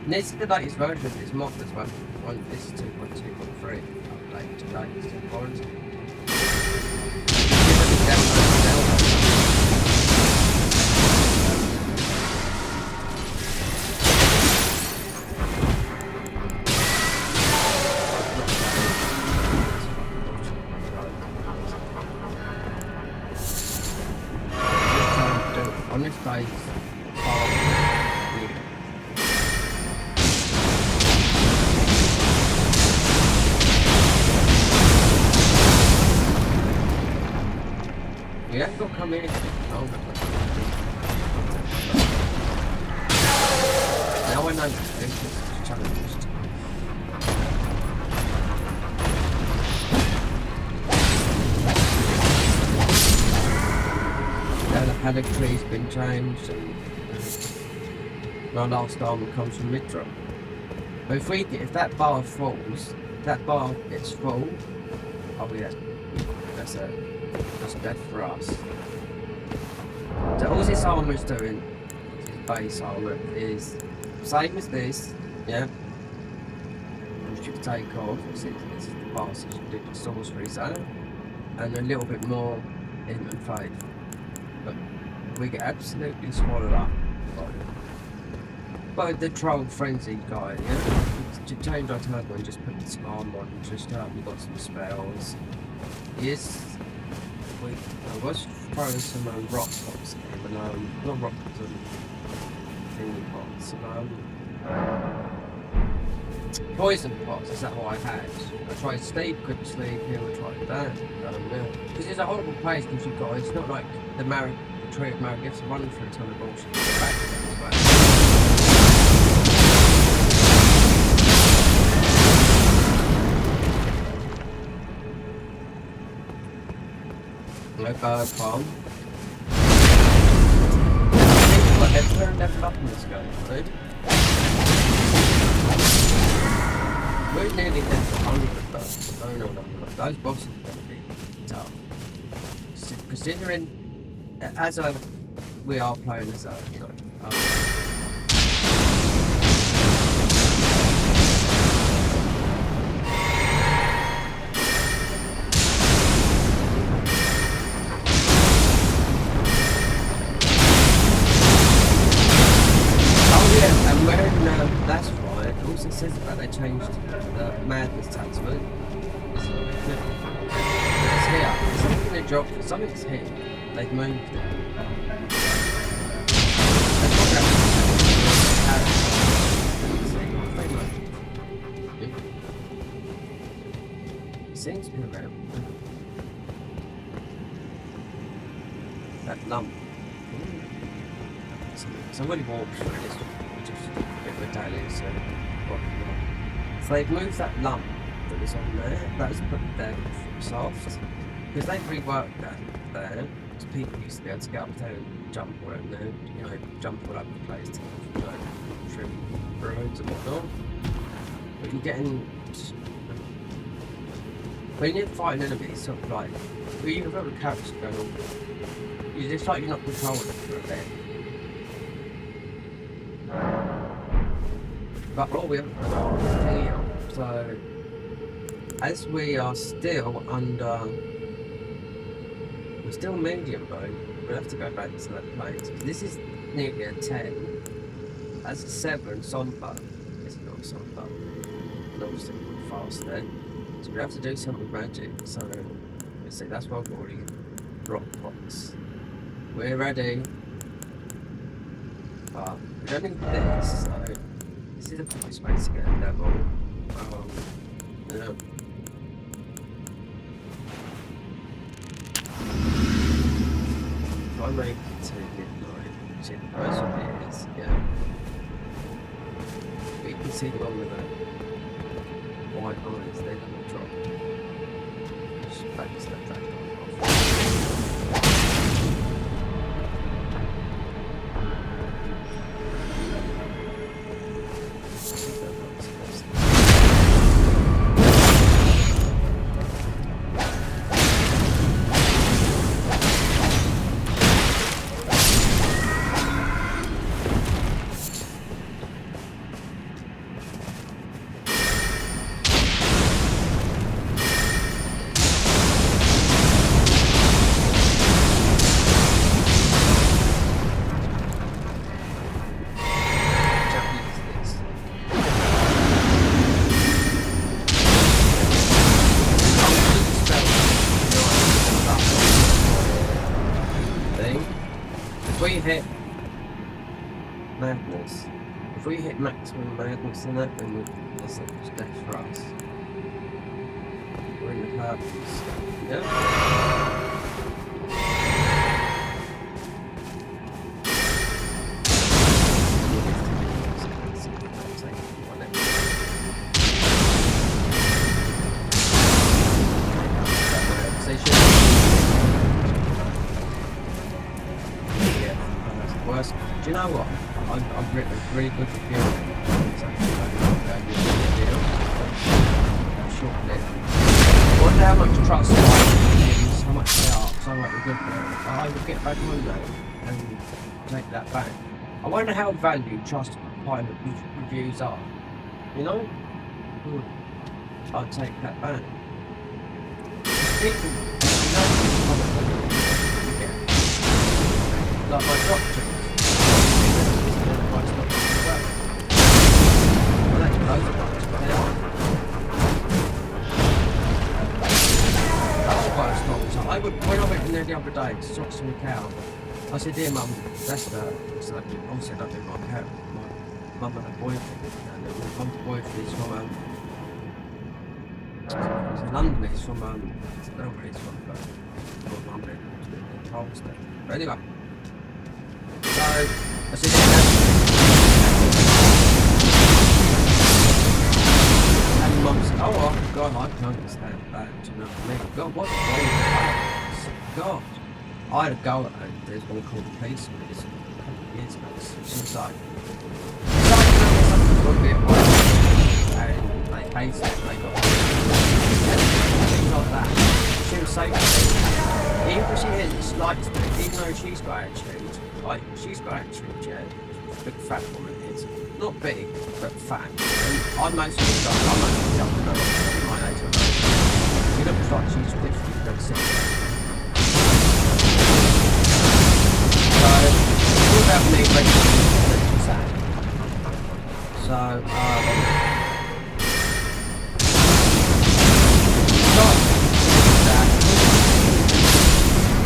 And this is the latest version of this mod as well. This is 2.2.3 update today, it's in quarantine. On this base, you have to come in. Now I know this is challenged. The paddock tree's been changed, and my last armor comes from mid-drop. But if that bar falls, that bar gets full, oh yeah, that's death for us. So all this armor is doing, this base armor, is Same as this, yeah. Which you can take off. This is the passage you do the sorcery zone. And a little bit more in faith. But we get absolutely swallowed up by the troll frenzy guy, yeah? To change our turbo and just put the scarm on, just we got some spells. Yes, I was throwing some rock pots in, but not rock pots, thingy pots, poison pots, is that what I had? I tried sleep, couldn't sleep, here I tried that. Because it's a horrible place because you've got, it's not like the tree of marrow, you have to run through a ton of bullshit. No bird farm. Everywhere level up in this game, right? We're nearly level 100 though. No. Those bosses are going to be tough. Considering, as we are playing as that's right. It also says that they changed the madness talisman. It's here. It's something they dropped. Something's here. They've moved it. It seems to be around that lump. Somebody walked through this. So they've moved that lump that was on there, that was put there from soft, because they've reworked that there, because people used to be able to get up there and jump around there, jump all over the place to trim roads and whatnot. But you're getting, when you're fighting enemies, sort of like, you've got the characters going, it's just like you're not controlling it for a bit. But we haven't here. So as we are still under, we're still medium mode, we'll have to go back to that place. This is nearly a 10. That's a 7 somber. It's not somber. Not just fast then. So we have to do something magic. So let's see, that's why I've already rock pots. We're ready. But we don't need this, so this is a pretty space to get a level. Yeah. If I make it to midnight, see the price of it is, yeah. But you can see the one with the white eyes, they're going to drop. Just back step that off. Madness. If we hit maximum madness in that, then it's death for us. We're in the purples. Yeah? Do you know what? I've written a really good review on it. I wonder how much trust I use, how much they are, so much good for it. I would get back Monday and take that back. I wonder how valued trust pilot reviews are. You know? I'll take that back. People, like my doctor. I would, when I went in there the other day to talk to my cow, I said, "Dear Mum, that's the." So obviously, I don't do my cow. My mum and her boyfriend, and my mum's boyfriend is from he's in London. He's from I don't know where he's from, but my mum in Holston. But anyway, so I said, and Mum said, "Oh, God, I can understand that. Do you know what I mean? God, what's wrong with that? God." I had a go at her. There's one called the police with this a couple of years ago. She was like, something got a bit worse, and they hated it, they got things like that. She was saying to me, even if she is like, even though she's got attitude, like, she's got attitude, yeah, big fat woman is. Not big, but fat. And I'm mostly young, my age. She looks like she's 50, but 60. All about me, but sad. So,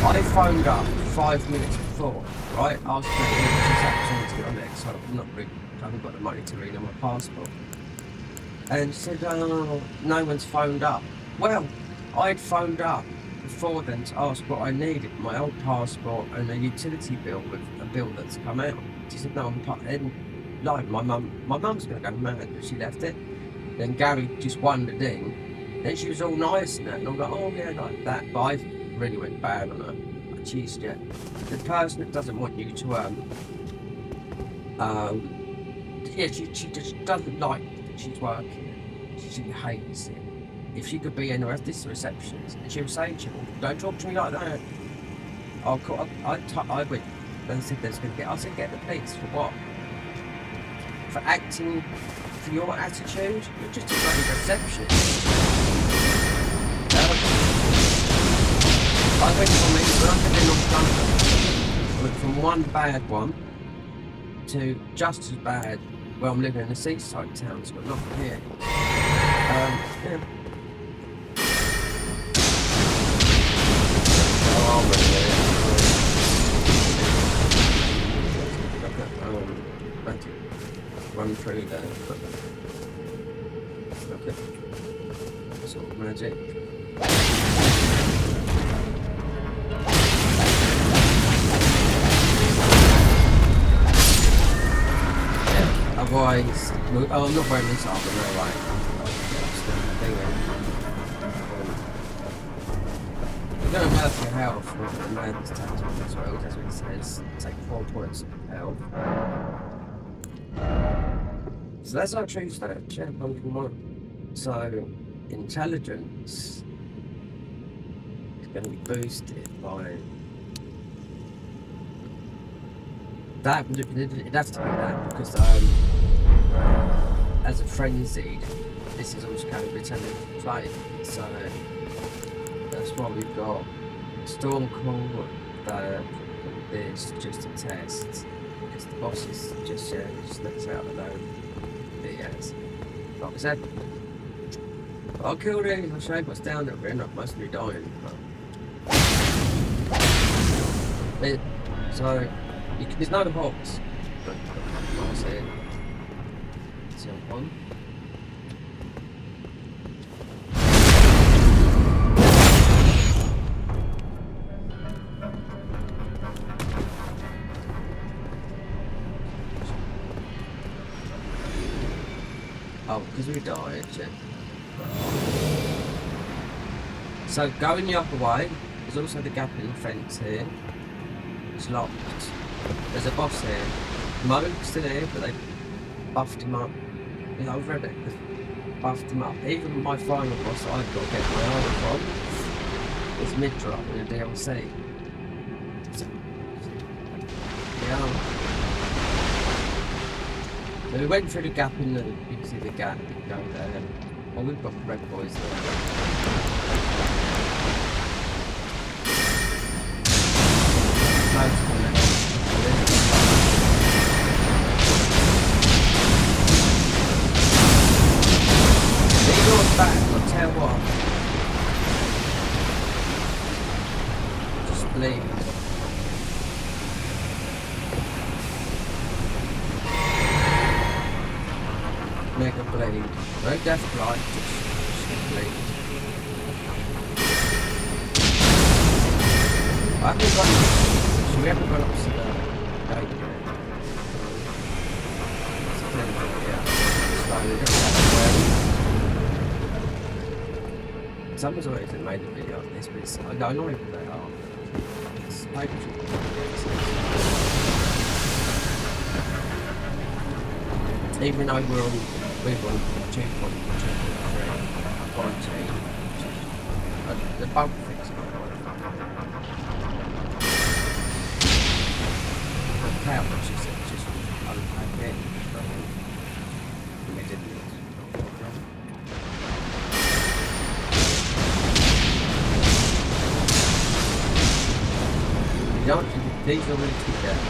I phoned up 5 minutes before, right? I was planning to get on there, so I haven't got the money to read on my passport. And she said, "Oh, no one's phoned up." Well, I'd phoned up before then to ask what I needed, my old passport and a utility bill with a bill that's come out. She said, "No, I'm in." Like my mum's gonna go mad if she left it. Then Gary just wandered in. Then she was all nice and that, and I'm like, "Oh yeah, like that." But I really went bad on her. I cheesed it. The person that doesn't want you to yeah, she just doesn't like that she's working. She hates it. If she could be anywhere, this receptionist, and she was saying to me, "Don't talk to me like that." I went, and said there's going to get. I said, "Get the police for what? For acting, for your attitude? You're just a bloody receptionist." I went from one bad one to just as bad. Well, I'm living in a seaside town, so not here. Yeah. Run through there. Okay. Sort of magic. Yeah. Otherwise, oh, I'm not wearing this armor, no way. You're going to have your health, not the man's tattoo as well, that's what it says. Take 4 points of health. So that's our true stat, check 1. So, intelligence is going to be boosted by that. It'd have to be that because as a frenzied, this is also kind of returning play. So that's why we've got Storm Call. This just a test. Because the boss is just lets out alone. Yes. Like I said, I'll kill these. I'll show you what's down there. We're not mostly dying. But, so there's no hops. I'll see it. See one. Oh, because we died, yeah. So going the other way, there's also the gap in the fence here. It's locked. There's a boss here. Moke's still here, but they buffed him up. Yeah, I've read it. They buffed him up. Even my final boss I've got to get my armor from is mid-drop in a DLC. So, yeah. So we went through the gap in the, you can see the gap going there. Oh, we've got red boys there. Clouds coming out. They go back, I'll tell you what. Just leave. Mega blade. No death blight, just blade. I haven't gone. We haven't gone up to the gate yet. Someone's already made a video of this, but it's, I don't know if they are. It's even though we're on 2.2.3 quarantine, the bug fix is not on. The power just unpack it. We didn't. These are really together.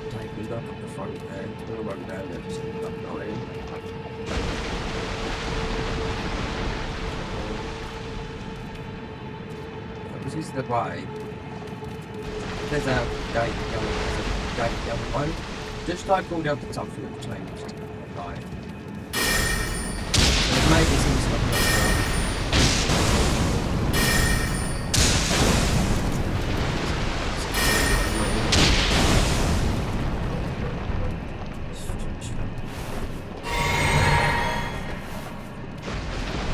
Take a look at the front end, we'll run down every single line. This is the way. There's a gate the other way. Just like all the other stuff we've changed. Right. There's maybe some stuff like that.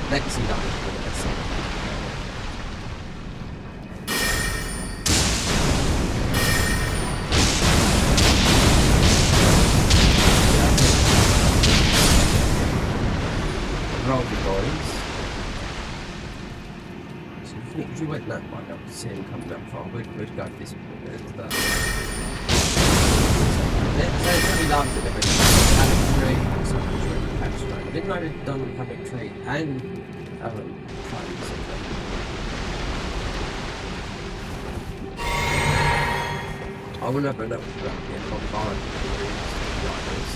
Legacy damage for this. Roll the boys. So if you went that way, I would see him coming up far. We'd go this way. There's that. So it's really large at the minute. Panic tree, something tree, patch tree. I didn't know they'd done panic tree and fighting something. I will never know what that is on fire like this.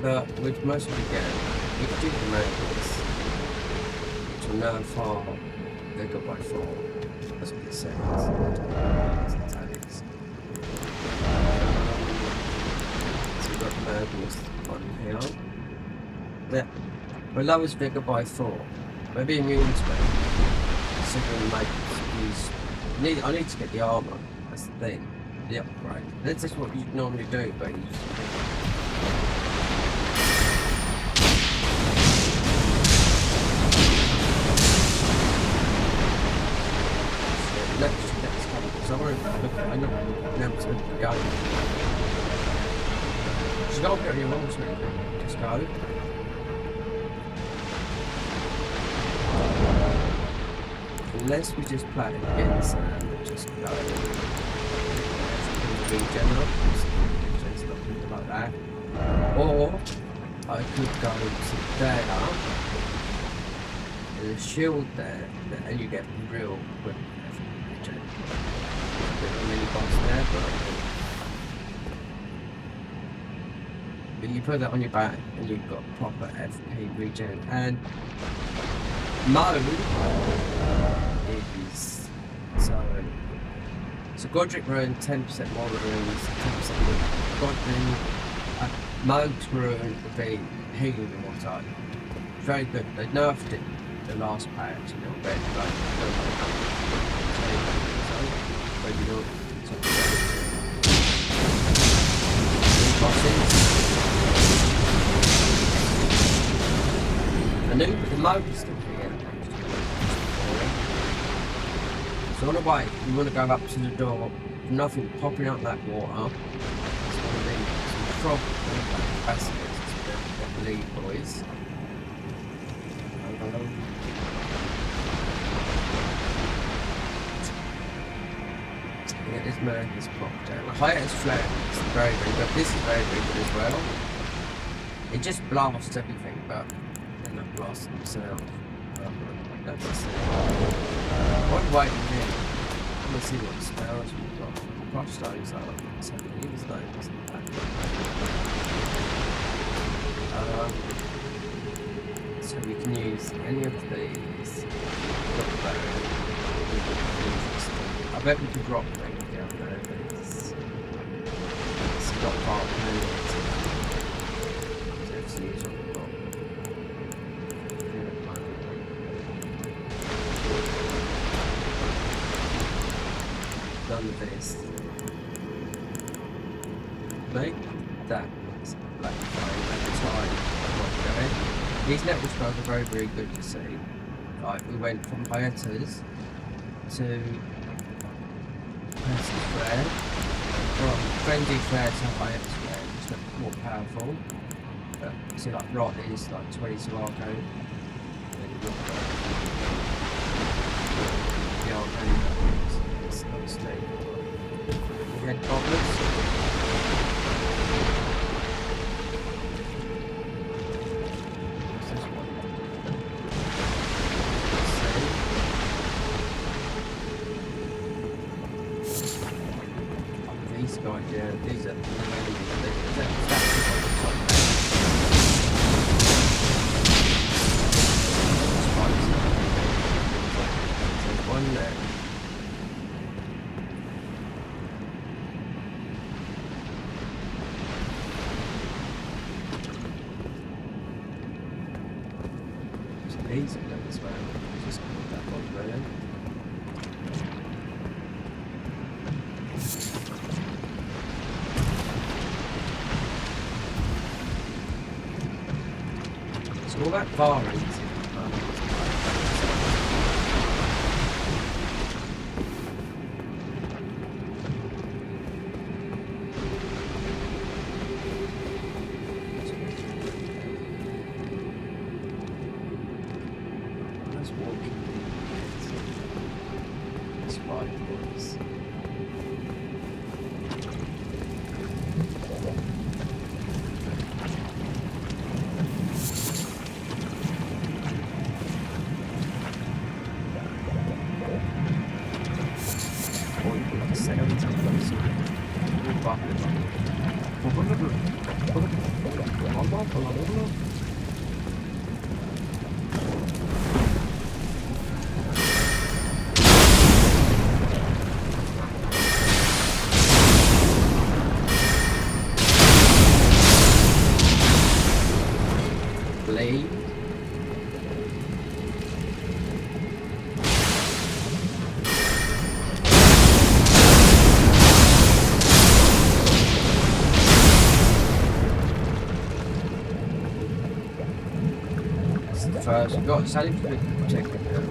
But with most of the game, we do the mountains, which are now far bigger by 4, as we say. So we've got the mountains on here. Yeah, below is bigger by 4. Maybe immune to it. So we're going to make use. I need to get the armour, that's the thing. The upgrade. That's just what you normally do, but you just let's just get this covered. So I know now it's going to go. Just don't get your wrong screen. Just go. Unless we just play it against just go. General, just something like that. Or I could go to there, there's a shield there, and you get real quick. A mini boss there, but you put that on your back and you've got proper FP regen. And mode is so So Godric Ruin, 10% more ruins, 10% more Godwin. Mode's Ruin would be healing and whatnot. Very good. They nerfed it the last patch a little bit, like maybe not bosses. The mode is still here. So on the way, you want to go up to the door, nothing popping out that water. It's going to be some frog basilisk, I believe, boys. Yeah, this man is popped down. The highest flag is very, very good. This is very, very good as well. It just blasts everything, but they're not blasting themselves. That's the same. What white again? Let's see what spells we've got. Crush stones are like 7 years though, isn't that? So we can use any of these. I bet we could drop things down there, but it's not far from none of this. Make that black fine at the time of not going. These network spells are very, very good to see. Like we went from hiatus to Person's Flare, from Frenzy Flare to hiatus flare, which look more powerful. But you see like Rot is like 22 arcane. The arcane is obviously red goblins. What's this one? These guys, yeah, these are one there. These are done as well. Just put that one right in. So all that bar is first. We've got Sally to protect it now.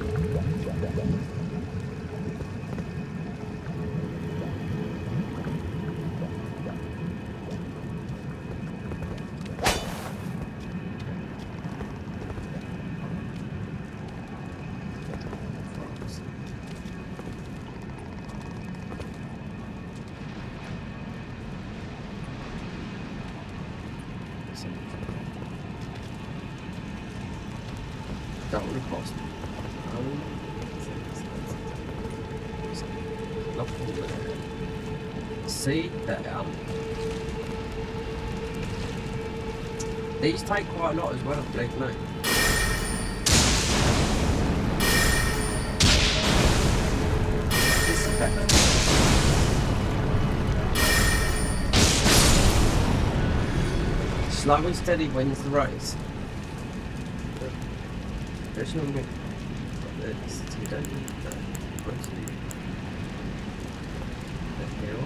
That would have cost me. See there. These take quite a lot as well, believe me. This is better. Slow and steady wins the race. There's no more. It's too dangerous. Mostly. The hill.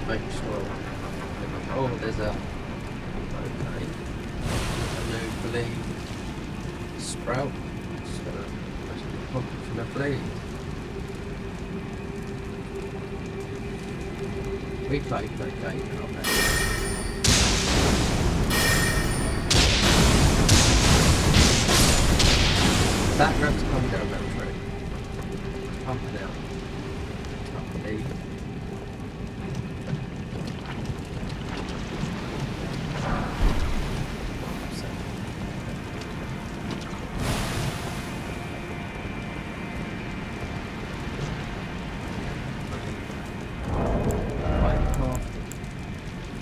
Make sure. Oh, there's a. Okay. A new blade sprout. Just gonna actually pop it from the blade. We played that game, okay. That grabs come down that tree. Pump it out. Top of the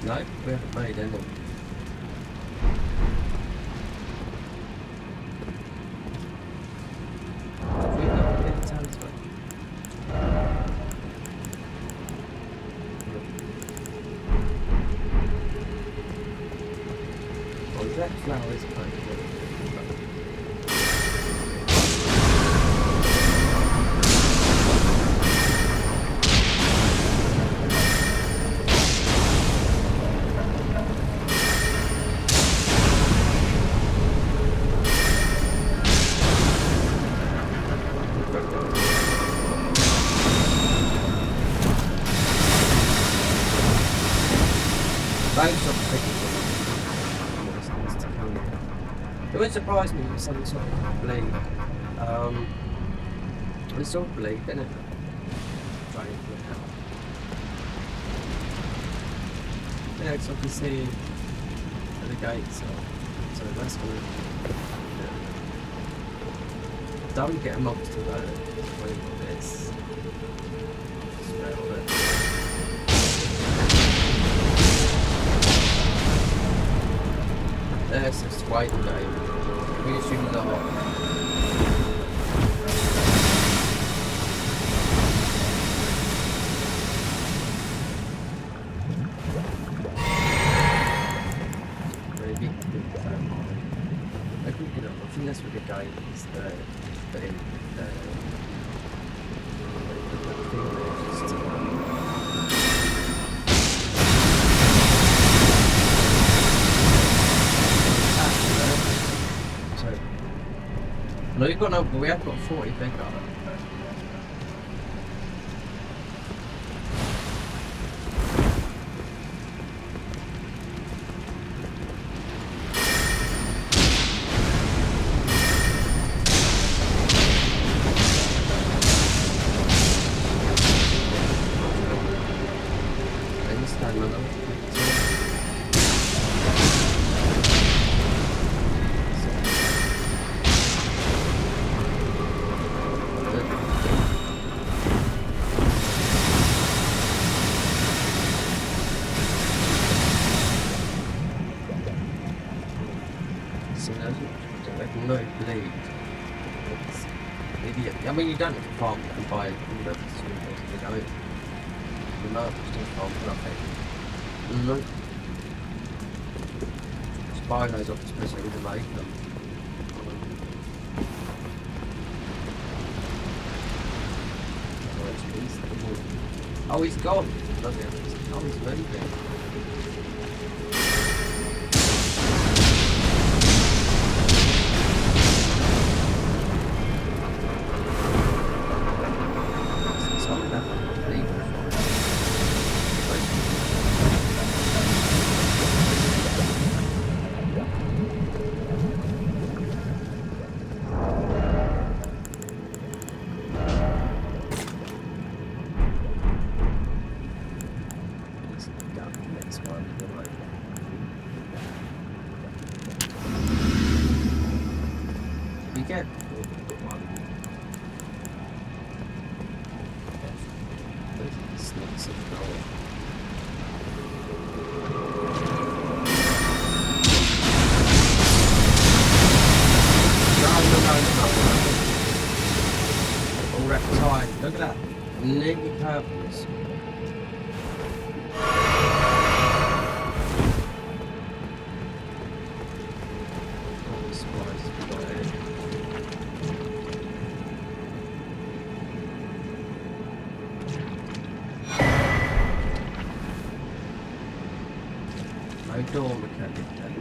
no, we haven't made any. Have we got a big talisman? Oh, that flower is quite good. It would surprise me with some sort of blade. It's all blade, isn't it? Try and put it out. Yeah, because I can see at the gate, so that's good. Yeah. Don't get a monster though when you've got this. Smell it. There's this white game. We assume the hot. Maybe. I think that's what the guy is the thing there. No, you've got no, but we have got 40 big on it. No blade. It's idiot. I mean, you don't have to farm and buy all the symbols to go in. You know, just farm for nothing. No. Just buy those off, especially to make them. Oh, he's gone. Look at him. Oh, he's moving. Get snakes of gold. Look at that. Nearly purples. No door mechanic then.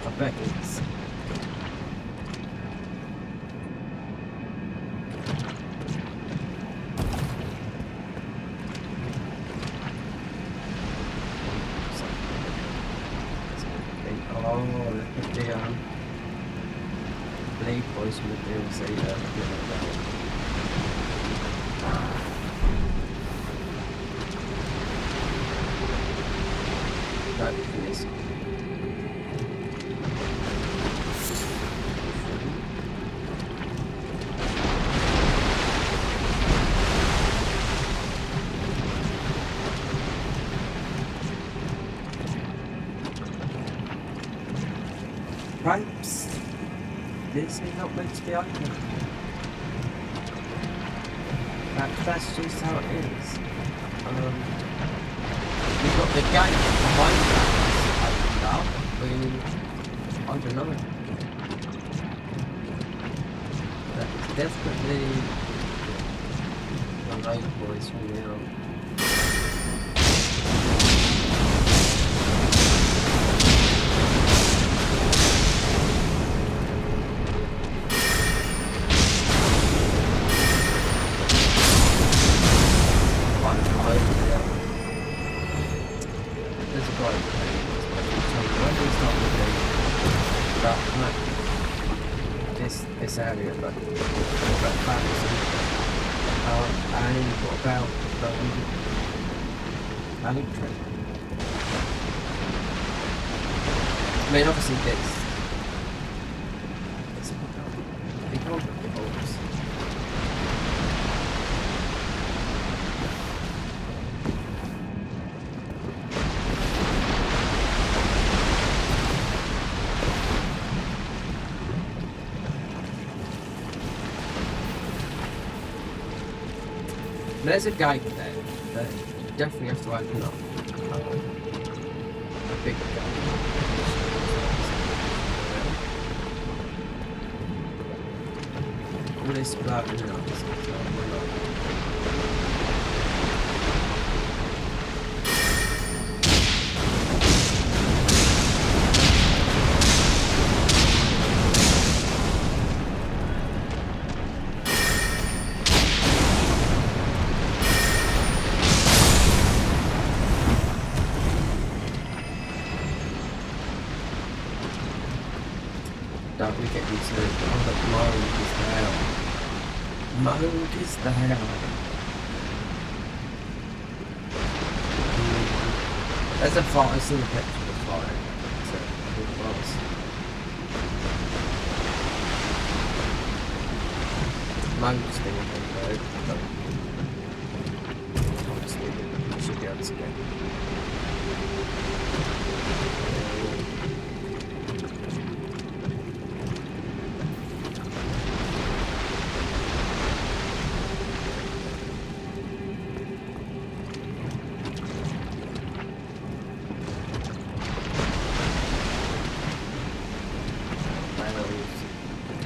I bet it's oh, look at the blade boys with the say that. That is Ramps. This is not meant to be open. That's just how it is. We've got the gate behind us opened up. I don't know. That's definitely the night boys from now. This area, but and what about Valley Tree? I mean, obviously this big one bolts. There's a gate there that you definitely have to open up. A big gate. All this blood and all this stuff. Don't we get into the mode is there. Mode is there. There's a fire, I see the picture of the fire. So it was. Mode's still in there, but obviously we should be able to get.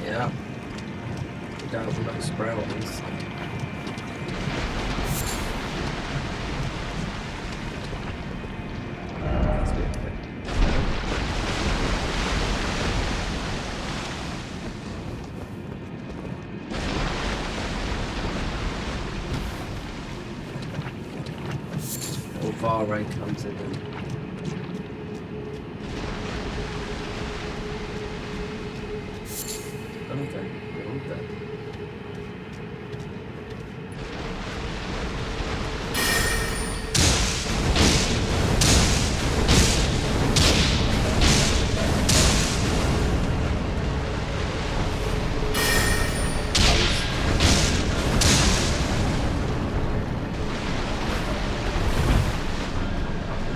Yeah. Down with no sprouts. Or far ray comes in and okay.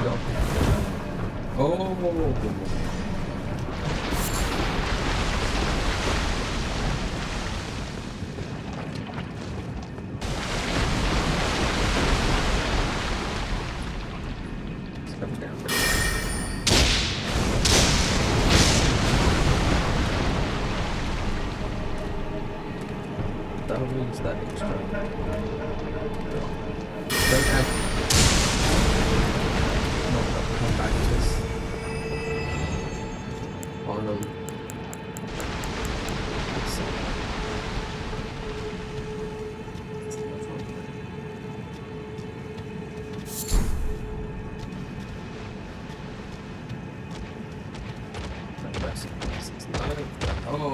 go. Oh. That extra. Don't add. Not come back to this. On oh,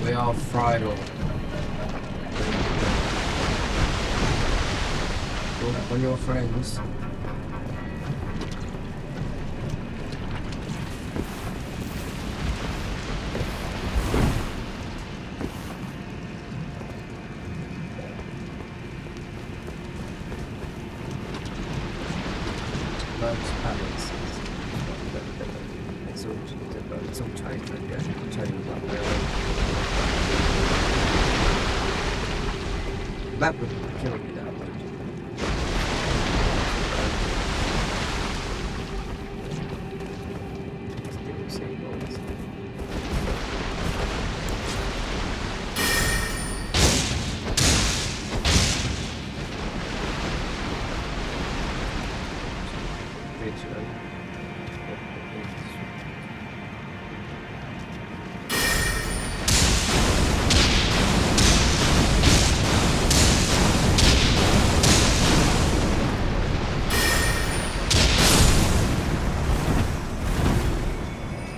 we are fried on. Call up on your friends. Loads of pallets. It's all changed, I guess. I'll tell you about where. That would kill me, that would.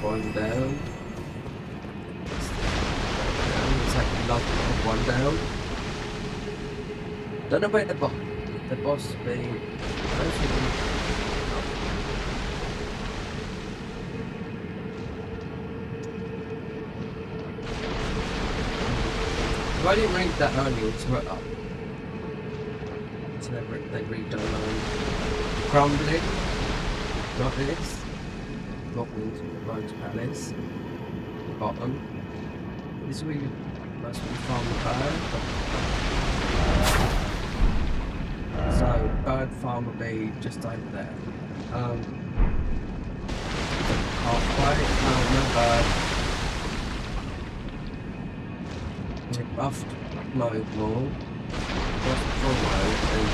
One down. It's like one down. Don't know where the boss being. If I didn't read that earlier, it's right up. So they read crumbling. Not this. Goblins with the Rogue's Palace. Bottom. This is where you must be farm the bird. So bird farm will be just over there. Halfway, no bird. We buffed mode more. Buffed full mode and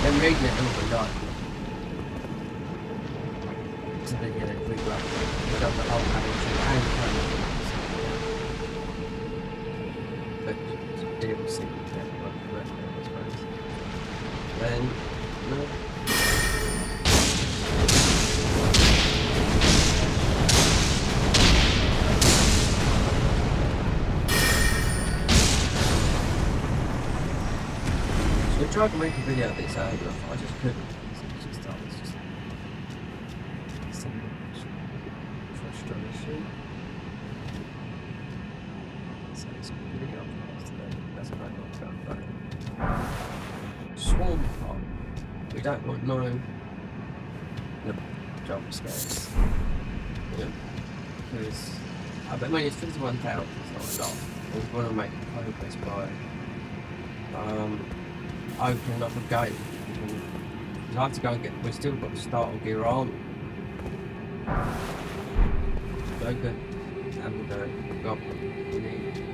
then reading it all the night. So then you know, we've done the whole package and but DLC I suppose. Then no. So I tried to make a video of this out, but I just couldn't. Swarm farm. We don't want no jump scares. Yeah. Because I bet money it's 51,000, it's not a lot. We want to make progress by opening up a gate. I have to go and get. We've still got the starter gear on. So good. And we've got we need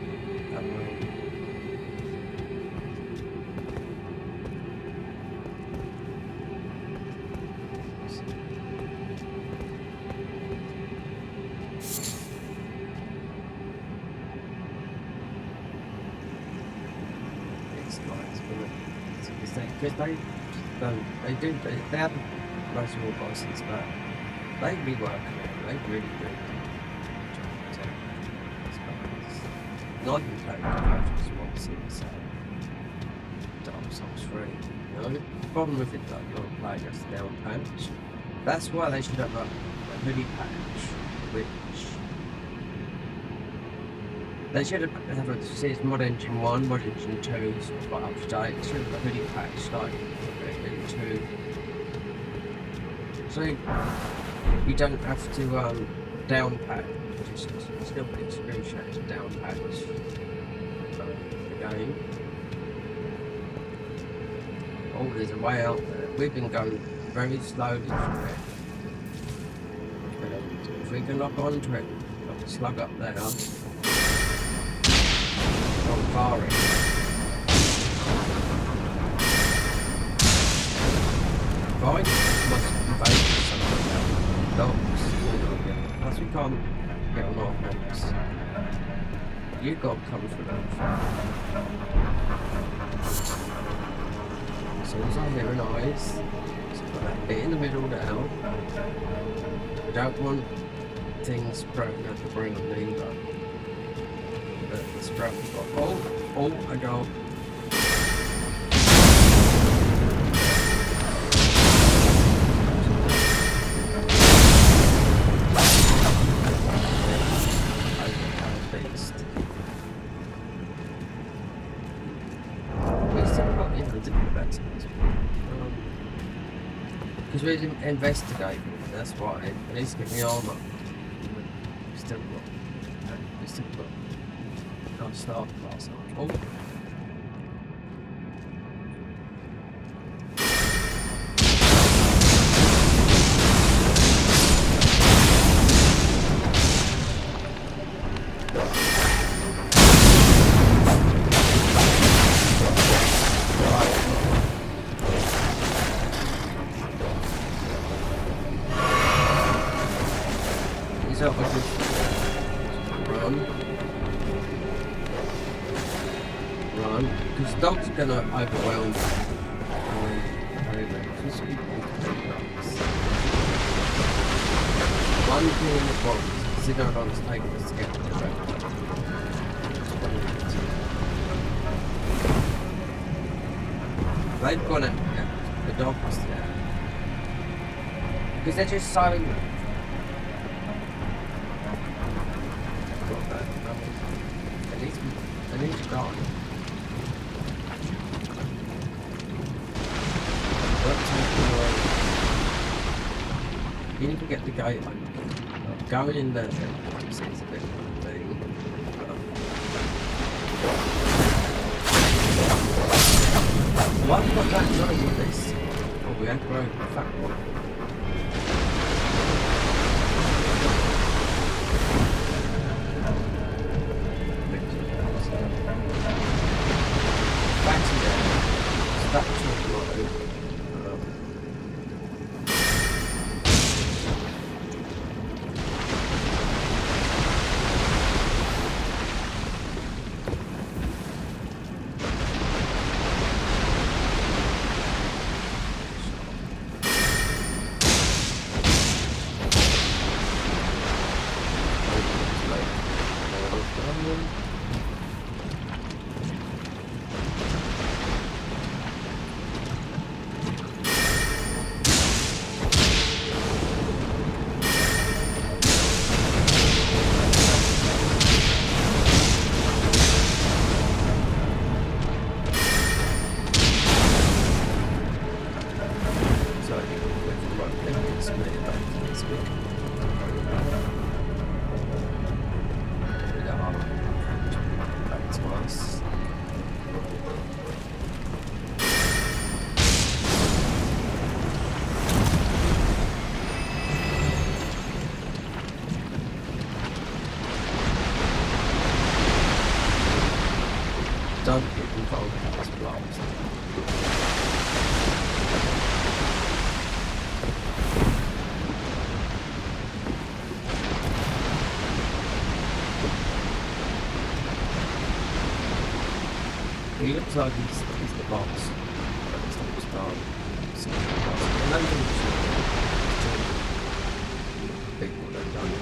they have most of all bosses, but they be working it. They really not even playing Convergence 2.2.3. Dark Souls 3. You know? The problem with it though, you're playing as the down patch. That's why they should have a mini patch which They should have a says mod engine 1, mod engine 2 is quite up to date. It should have really patched like into. So you don't have to down patch, just still get screenshots of down patch the game. Oh, there's a way out there. We've been going very slowly through it. If we can lock onto it, got the slug up there. On firing. Right, must invade something now. Dogs. Plus we can't get on our boats. You got to come through that. As soon as I hear an eyes, just put that bit in the middle now. I don't want things broken at the brain either. But this broken got oh I go. Because we didn't investigate, that's why. At least get me armour. Still got. Can't start last night. Oh. Run, because dog's gonna overwhelm you. One thing in the box, Xenodon's taking us to get to the road. They've gone out, yeah, the dog's there. Because they're just so... At least gone. You need to get the gate open. Going in there seems a bit of a thing. Why have we got that noise with this? Oh, we had to broke the fat one. Don't get involved in this blast. He looks like he's the boss. But it's not his dog. So, and then big one that done.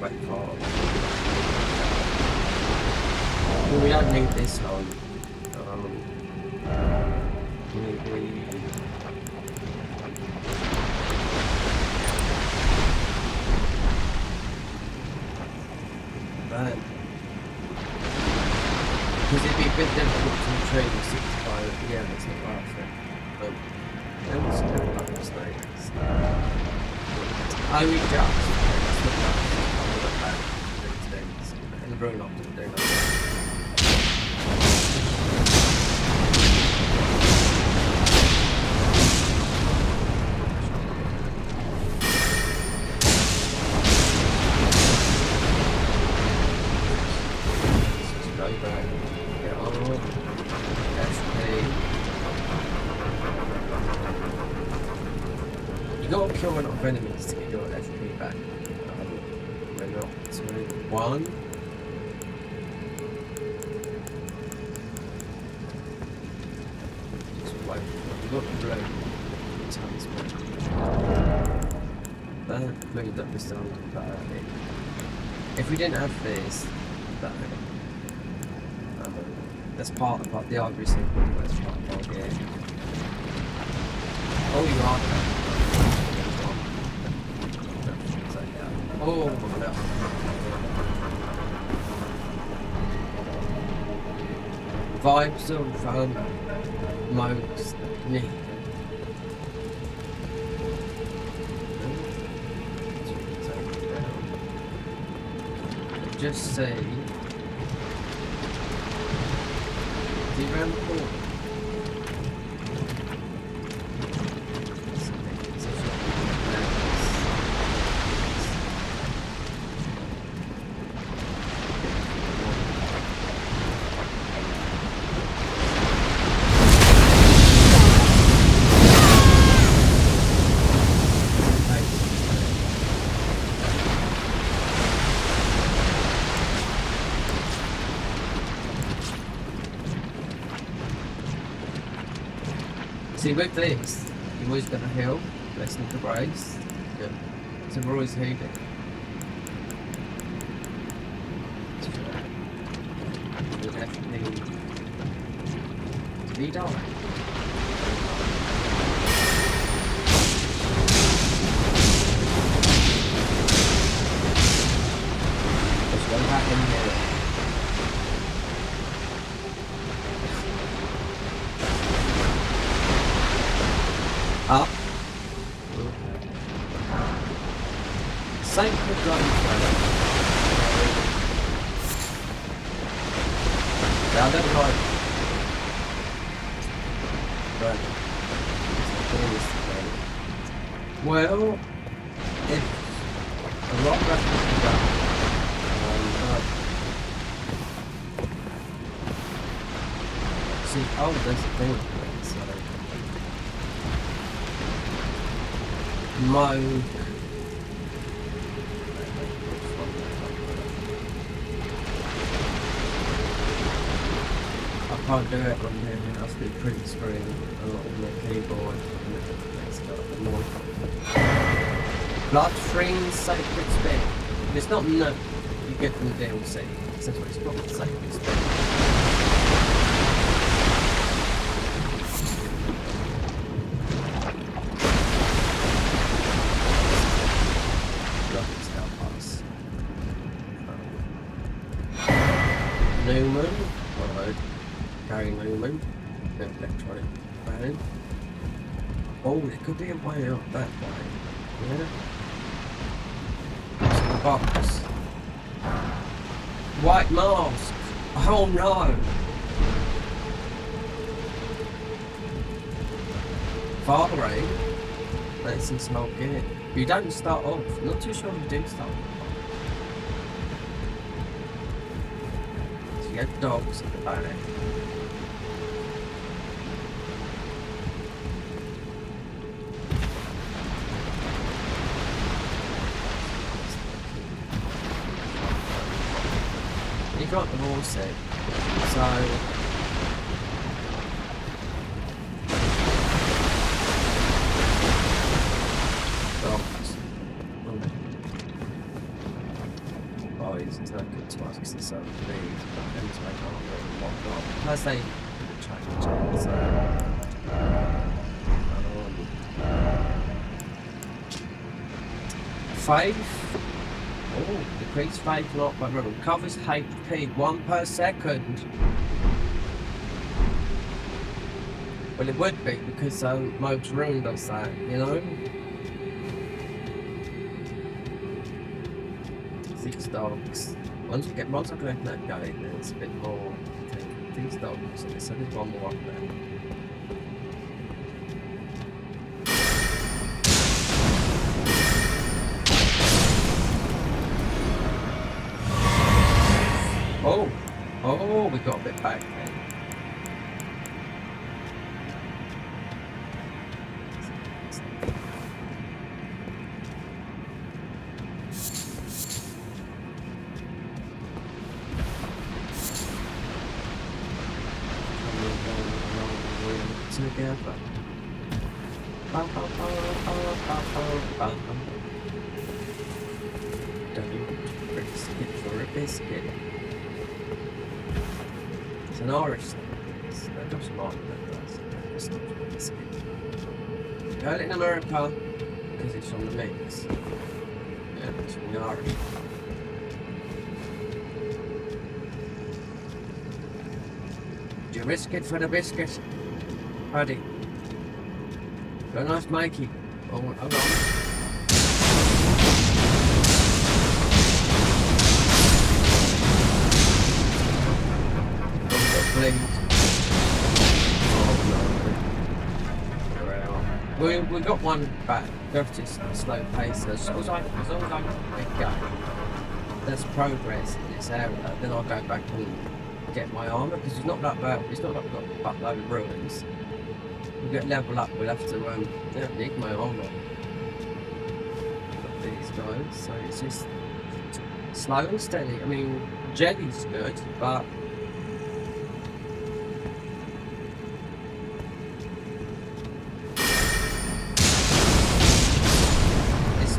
Wait for. Well, we don't need this one. Maybe. 1 But because it'd be a bit difficult to trade with 65. Yeah, it's not worth it. It was good about this night. I mean, just. And roll up to the day. You gotta kill enough enemies to get your FP back. We're not. So, one. Just wait. We've got the blow. That moved up this down. If we didn't have this, that's part of the artery sequence, that's part of our game. Oh, you are there. Oh, no. Vibes of most need. Just say the round the corner. See, with this, you're always going to heal, listen to brace. Yeah. So we're always healing. We'll definitely be done. There's one back in here. Up. Sacred Dragonfly. Down that right. Right. Well, if a rock reference is done, see, oh, there's a thing. Mode. I can't do it on here, it has to be print screen or on the keyboard. Bloodstream Sacred Spin. If it's not no, you get from the DLC. That's what it's called, Sacred Spin. Newman, Gary Newman, electronic band. Oh, there could be a way out that way. Yeah. What's in the box? White mask! Oh no! Father Aid. That's in small gear. You don't start off. I'm not too sure if you do start off. You get dogs at the back. You got them all set. So dogs. Oh, he's not good to us because it's so big. Plus they try to change, so Faith Oh, decrease fade lock, but recovers HP 1 per second. Well, it would be because Moog's Rune does that, you know? 6 dogs. Once I collect that guy, then it's a bit more. These dogs, so there's one more up there. Oh, we got a bit back then. Together. Don't risk it for a biscuit. It's an Irish thing. That doesn't like that. It's not for a biscuit. Got it in America because it's on the mix. Yeah, it's from the Irish. Do you risk it for the biscuit? Paddy. Got a nice Mikey. Oh, hold on. We got one back. Go just slow pace. As long as I can go, there's progress in this area. Then I'll go back and get my armor because it's not like we've got a buttload of ruins. We'll get level up. We'll have to need my armor. Got these guys, so it's just slow and steady. I mean, jelly's good, but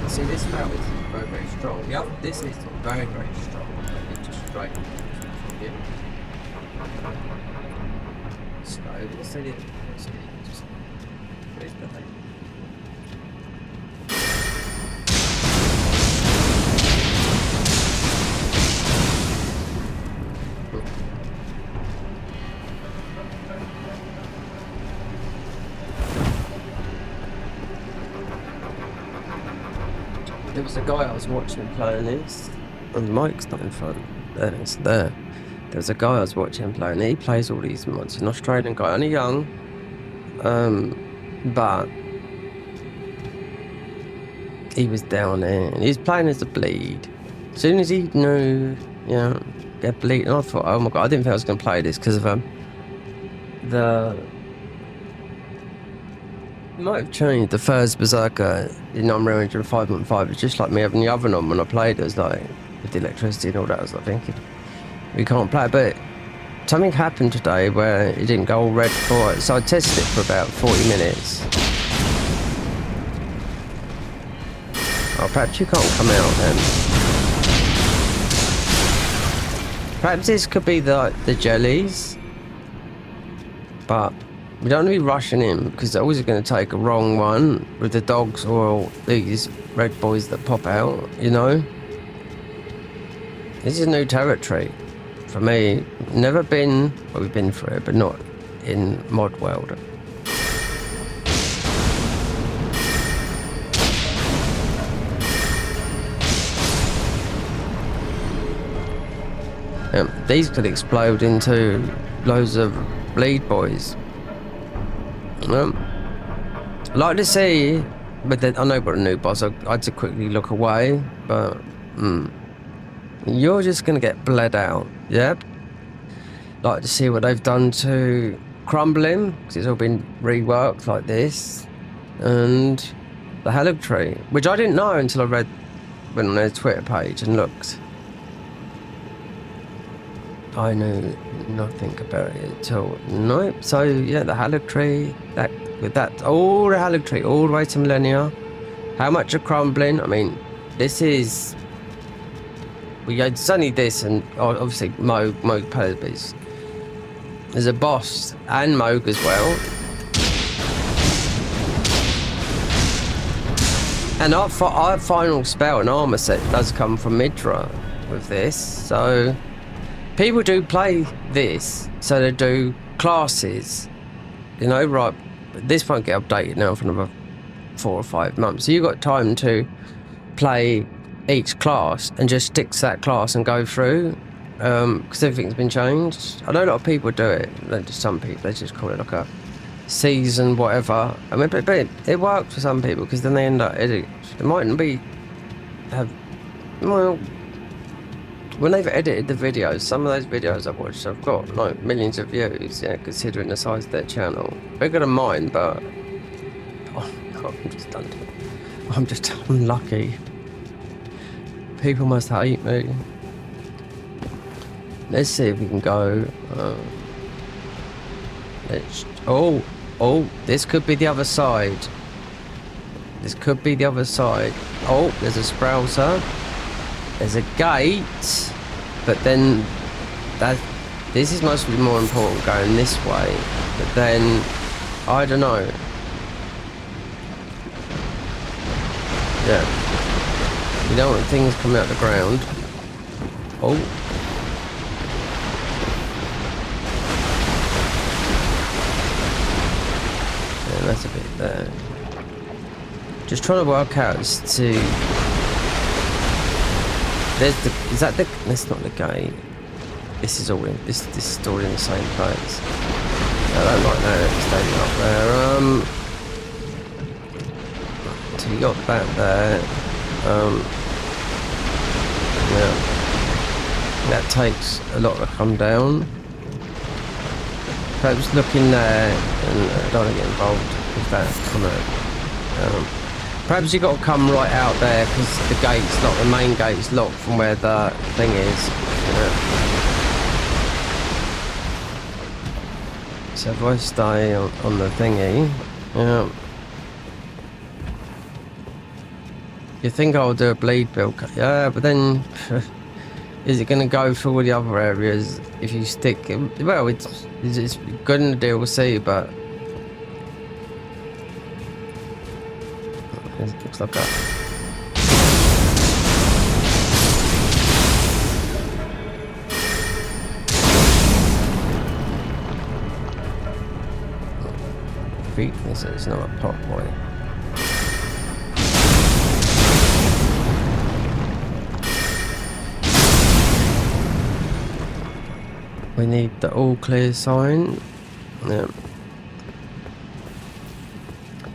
see, this mount is very, very strong. The other, this is very, very strong. It's just straight. Yeah. Slow, steady, just where's the thing? There was a guy I was watching playing this, and the mic's not in front. There, it's there. There was a guy I was watching playing. He plays all these mods. He's an Australian guy, only young, but he was down there and he was playing as a bleed. As soon as he knew, get bleed, and I thought, oh my god, I didn't think I was going to play this because of it might have changed. The first Berserker in Unreal Engine 5.5 it's just like me having the oven on when I played. It was like with the electricity and all that. I was like thinking, we can't play it. But something happened today where it didn't go all red for it. So I tested it for about 40 minutes. Oh, perhaps you can't come out then. Perhaps this could be the jellies. But we don't want to be rushing in because they're always going to take a wrong one with the dogs or these red boys that pop out, you know? This is new territory for me. Never been, well, we've been through it, but not in mod world. These could explode into loads of bleed boys. I'd like to see, but I know what a new boss. I had to quickly look away, but you're just gonna get bled out. Yep. Like to see what they've done to Crumbling, because it's all been reworked like this, and the Helix Tree, which I didn't know until I went on their Twitter page and looked. I knew nothing about it until nope. So yeah, the Helix Tree, all the Helix Tree, all the way to Millennia. How much are Crumbling? I mean, this is it's only this and obviously Moog Purpose. There's a boss and Moog as well. And our final spell and armor set does come from Midra with this, so people do play this, so they do classes, you know, right? But this won't get updated now for another 4 or 5 months, so you've got time to play each class and just stick to that class and go through, because everything's been changed. I know a lot of people do it, not just some people, they just call it like a season whatever. I mean, but it works for some people because then they end up editing. It mightn't be well, when they've edited the videos, some of those videos I've watched have got like millions of views, yeah, considering the size of their channel. Bigger than mine, but I'm just unlucky. People must hate me. Let's see if we can go. Oh, this could be the other side. This could be the other side. Oh, there's a sprouter. There's a gate. But then this is mostly more important going this way. But then I don't know. Yeah. You don't want things coming out of the ground. Oh. That's a bit there. Just trying to work out as to. Is that the? That's not the gate. This is all in. This is all in the same place. I don't like that staying up there. So you got that there. Yeah. That takes a lot to come down. Perhaps look in there, and I don't want to get involved with that. Perhaps you got to come right out there because the gate's locked. The main gate's locked from where the thing is. So if I stay on the thingy, you think I'll do a bleed build? Yeah, but then. Is it going to go for all the other areas if you stick? Well, it's good in the DLC, but it looks like that. Weakness is not a pop boy. We need the all clear sign. Yeah.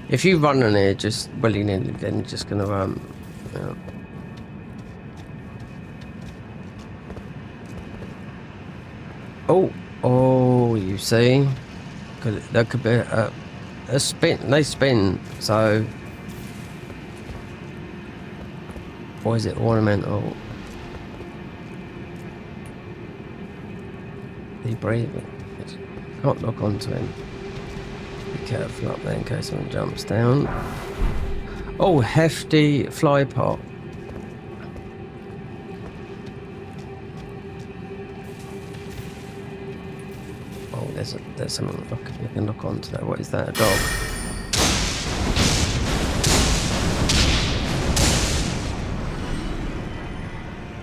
If you run on here just willy-nilly, then you're just gonna yeah. Oh, you see? That could be a spin. They spin, so. Or is it ornamental? He breathing. Can't lock onto him. Be careful up there in case someone jumps down. Oh, hefty fly pot. Oh, there's something you can look onto there. What is that? A dog?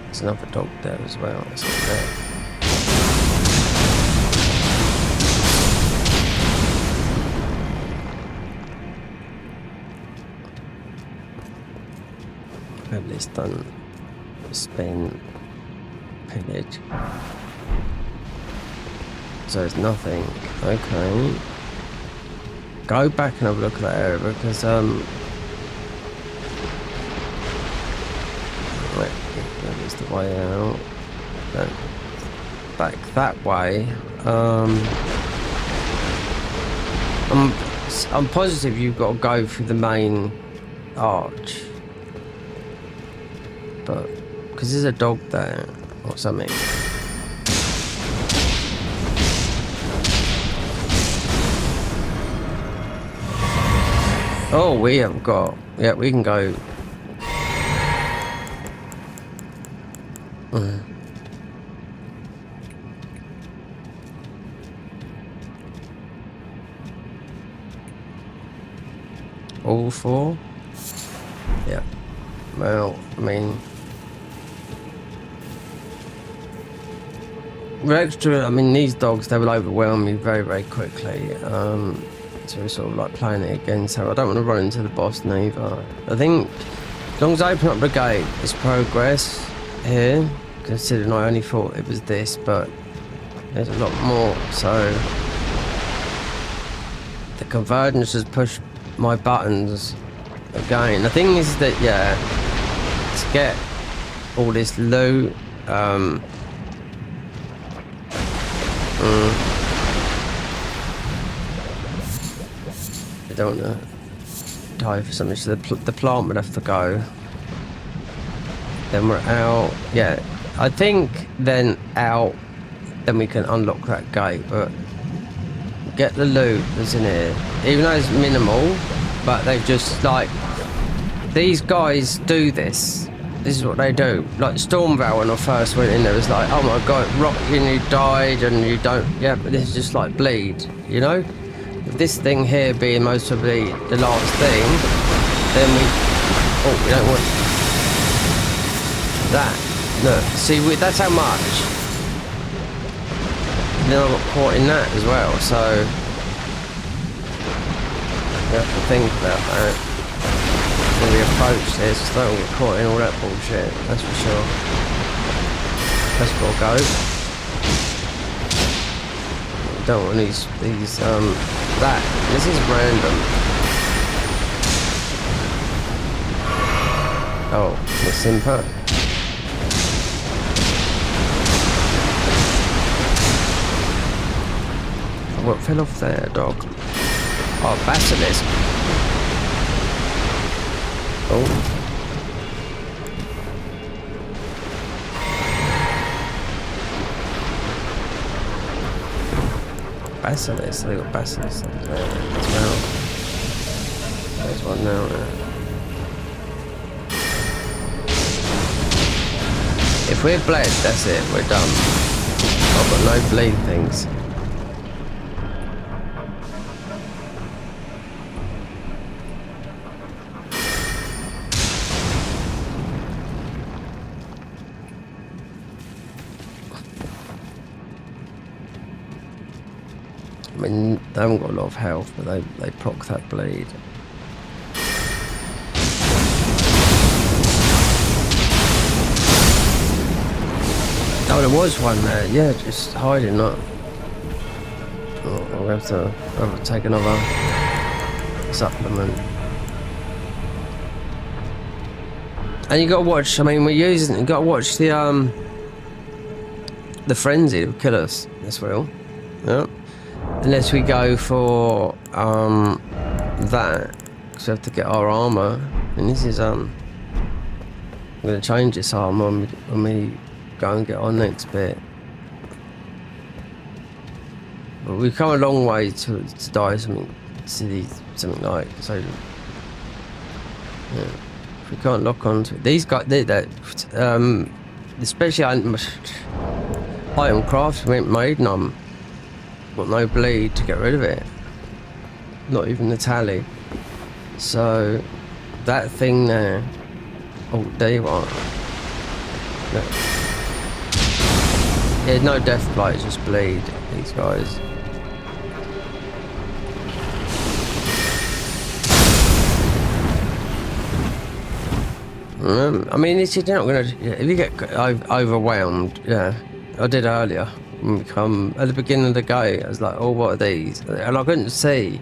There's another dog there as well. It's not there. Probably it's done spin pillage. So it's nothing. Okay. Go back and have a look at that area because wait, that is the way out. Then back that way. I'm positive you've got to go through the main arch. But because there's a dog there or something. Oh, we have got. Yeah, we can go. All four. Yeah. Well, I mean, with extra, I mean, these dogs, they will overwhelm me very, very quickly. So we're sort of like playing it again. So I don't want to run into the boss neither. I think as long as I open up the gate, it's progress here. Considering I only thought it was this, but there's a lot more. So the convergence has pushed my buttons again. The thing is that, yeah, to get all this loot, I don't want to die for something, so the plant would have to go. Then we're out. Yeah, I think then out, then we can unlock that gate, but get the loot that's in here. Even though it's minimal, but they've just, like, these guys do this. This is what they do. Like Stormvale, when I first went in there, it was like, oh my god, and you died and you don't, yeah, but this is just like bleed, you know? With this thing here being most probably the last thing, then we don't want that. Look, see, that's how much. And then I got caught in that as well, so you have to think about that when we approach this. Don't get caught in all that bullshit, that's for sure. That's gotta go. Don't want these that. This is random. Oh, the Simper. What fell off there, dog? Oh, Basilisk. Oh. Basilisk, they got Basilisk there as well. There's one now. If we're bled, that's it, we're done. I've got no bleed things. I mean, they haven't got a lot of health, but they proc that bleed. Oh, there was one there. Yeah, just hiding up. Oh, I'll have to take another supplement. And you got to watch. I mean, you got to watch the frenzy to kill us as well. Yeah. Unless we go for that, because we have to get our armor. And this is I'm gonna change this armor when we go and get our next bit. But we've come a long way to die something like so. Yeah. If we can't lock onto it, these guys did that. Especially item crafts we ain't made none. Got no bleed to get rid of it, not even the tally. So that thing there, oh, there you are. No. Yeah, no death blight, just bleed, these guys. I mean, you're not gonna, if you get overwhelmed, yeah, I did earlier. Come at the beginning of the game, I was like, oh, what are these? And I couldn't see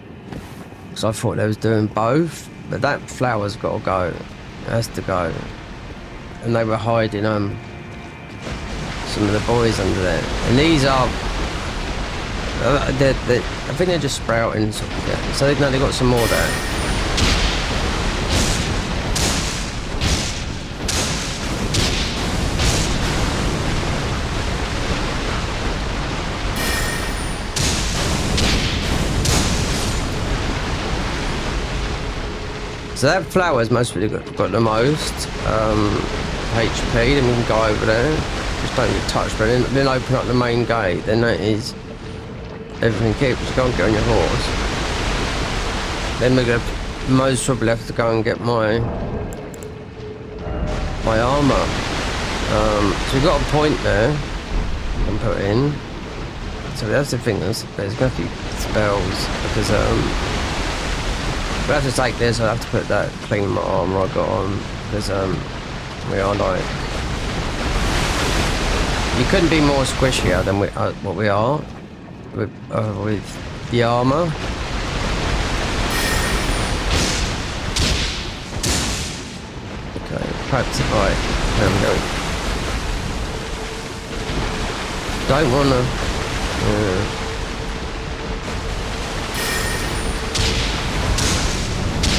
because I thought they was doing both, but that flower's got to go. It has to go. And they were hiding some of the boys under there. And these are I think they're just sprouting, so, yeah. So no, they got some more there. So that flower's mostly got the most HP, then we can go over there. Just don't get touched, but then open up the main gate, then that is everything keeps. Go and get on your horse. Then we're going to most probably have to go and get my my armor. So we've got a point there I can put in. So that's the thing, there's going to be spells, because we have to take this, I have to put that, clean my armor I got on, because we are like, you couldn't be more squishier than what we are with the armor. Okay, perhaps right, there we go. Don't wanna.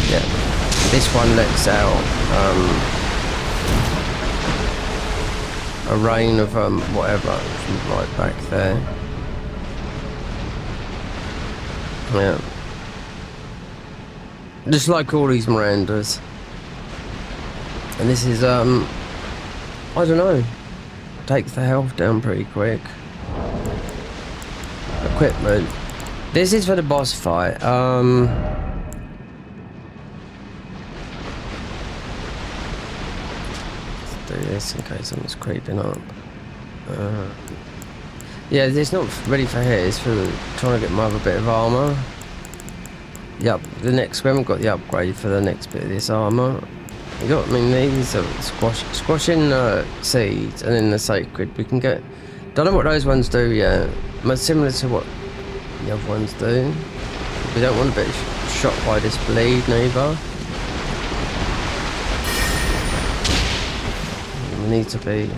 Yeah, this one lets out a rain of whatever from right back there. Yeah, just like all these Mirandas. And this is I don't know, takes the health down pretty quick. Equipment. This is for the boss fight. Let's do this in case someone's creeping up. Yeah, it's not ready for here, it's for trying to get my other bit of armor. Yep, we haven't got the upgrade for the next bit of this armor. You got, I mean, these are squashing seeds, and then the sacred. We can get. Don't know what those ones do yet. But similar to what the other ones do. We don't want to be shot by this bleed neither. We need to be.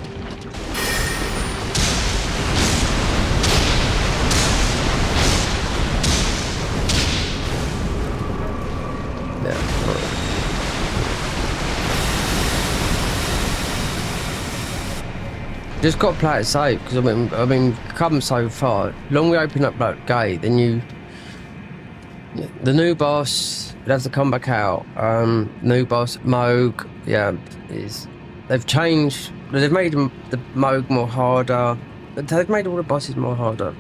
Just got to play it safe, because I mean, come so far. Long we open up that gate, then the new boss would have to come back out. New boss Moog, yeah, they've changed. They've made the Moog more harder. They've made all the bosses more harder.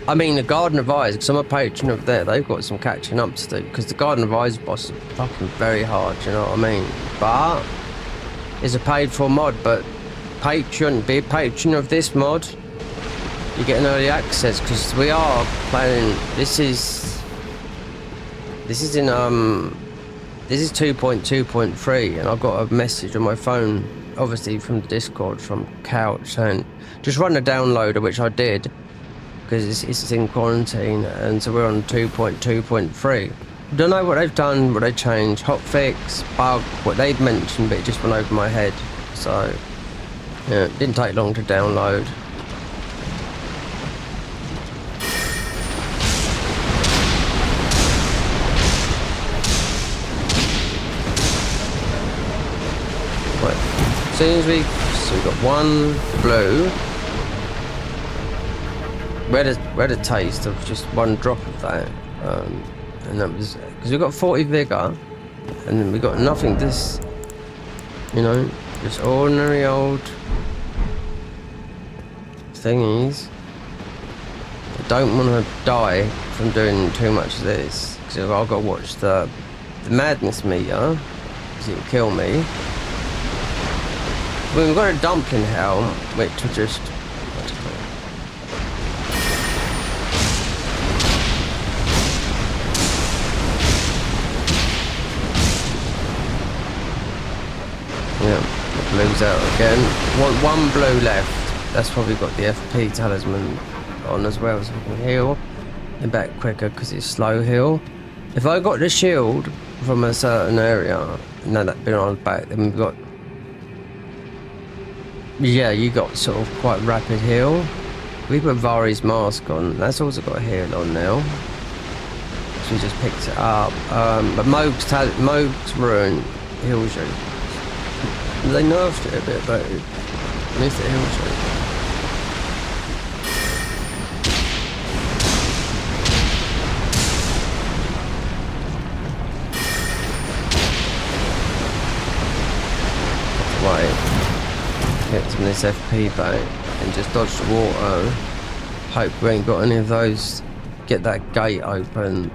I mean, the Garden of Eyes, because I'm a patron of there, they've got some catching up to do, because the Garden of Eyes boss is fucking very hard. You know what I mean? But it's a paid for mod, but be a patron of this mod, you get an early access, because we are playing, this is in this is 2.2.3, and I got a message on my phone, obviously from the Discord from Couch, saying just run the downloader, which I did, because it's in quarantine, and so we're on 2.2.3. Don't know what they've done, what they changed, hotfix, bug, what they've mentioned, but it just went over my head. So, yeah, it didn't take long to download. Right, so we've got one blue. We had a taste of just one drop of that. And that was because we got 40 vigor, and then we got nothing. This, you know, just ordinary old thingies. I don't want to die from doing too much of this, because I've got to watch the madness meter, because it'll kill me. We've got a dumpling helm, which will just. Yeah, blue's out again. One blue left. That's probably got the FP talisman on as well, so we can heal and back quicker because it's slow heal. If I got the shield from a certain area, no, that been on back, then we've got. Yeah, you got sort of quite rapid heal. We put Vari's mask on. That's also got a heal on now. So we just picked it up. But Moog's rune heals you. They nerfed it a bit, but at least it heals you. Right, get some of this FP back and just dodge the water. Hope we ain't got any of those. Get that gate open,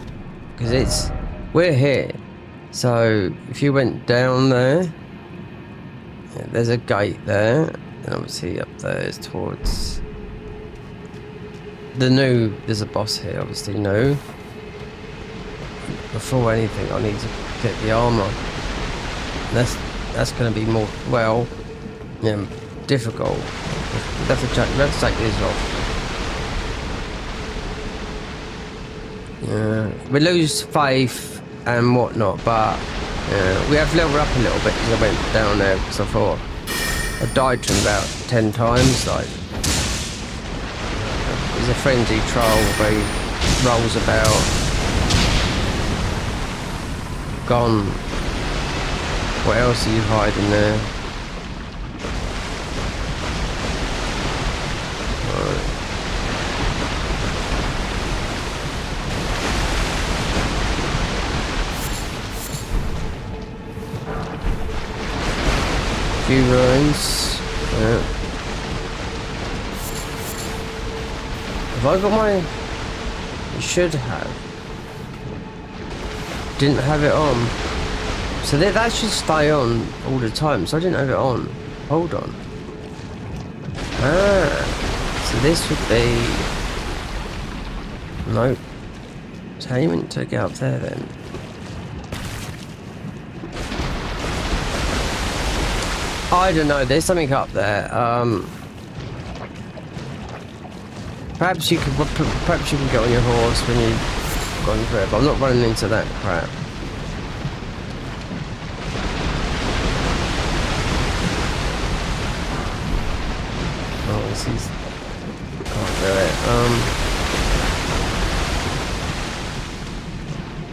because we're here. So if you went down there, yeah, there's a gate there, and obviously up there is towards the new. There's a boss here, obviously new. Before anything, I need to get the armor. That's going to be more difficult. We have to take this off. Yeah, we lose faith and whatnot, but we have leveled up a little bit because I went down there because I thought I died to him about 10 times. Like, he's a frenzy troll where he rolls about. Gone. What else are you hiding there? Few ruins. Yeah. Have I got my... I should have. Didn't have it on. So that should stay on all the time. So I didn't have it on. Hold on. So this would be... Nope. So how you meant to get up there then? I don't know, there's something up there. Perhaps you can get on your horse when you've gone through it, but I'm not running into that crap. Oh, this is... Can't do it.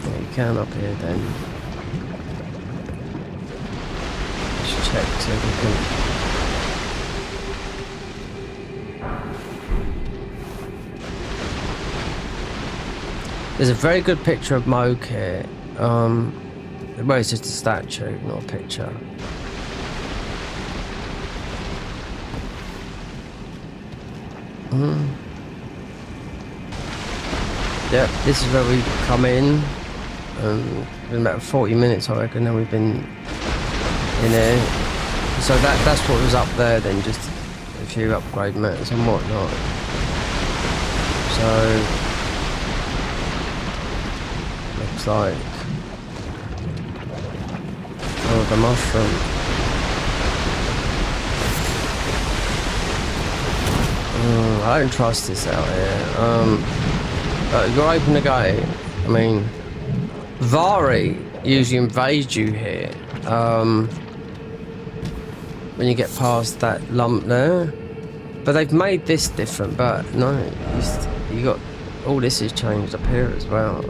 Yeah, you can up here then. Check so we can... There's a very good picture of Moog here. Well, it's just a statue, not a picture. Yep, this is where we come in. It's been about 40 minutes, I reckon, and we've been in there. So that's what was up there then, just a few upgrade mats and whatnot. So looks like the mushroom. I don't trust this out here. You gotta open the gate. I mean, Vari usually invades you here. When you get past that lump there, but they've made this different. But no, you got all this is changed up here as well.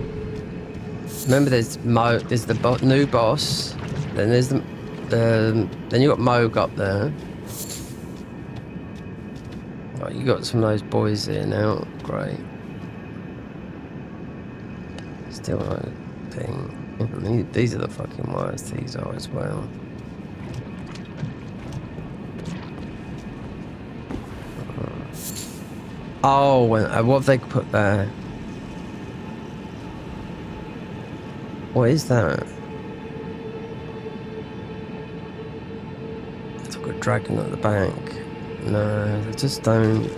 Remember, there's the new boss, then there's then you got Moog up there. Oh, you got some of those boys here now. Great. Still no thing. These are the fucking wires. These are as well. Oh, what have they put there? What is that? It's got a dragon at the bank. No, they just don't.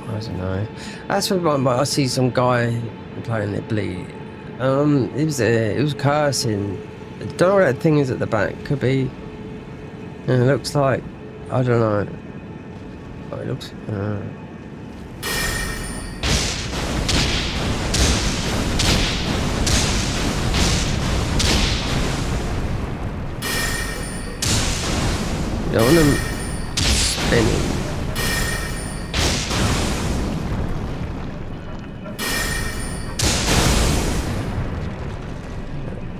I don't know. That's what I see some guy playing it bleed. It was cursing. I don't know what that thing is at the back. Could be. It looks like. I don't know. Oh, it looks. I want them spinning.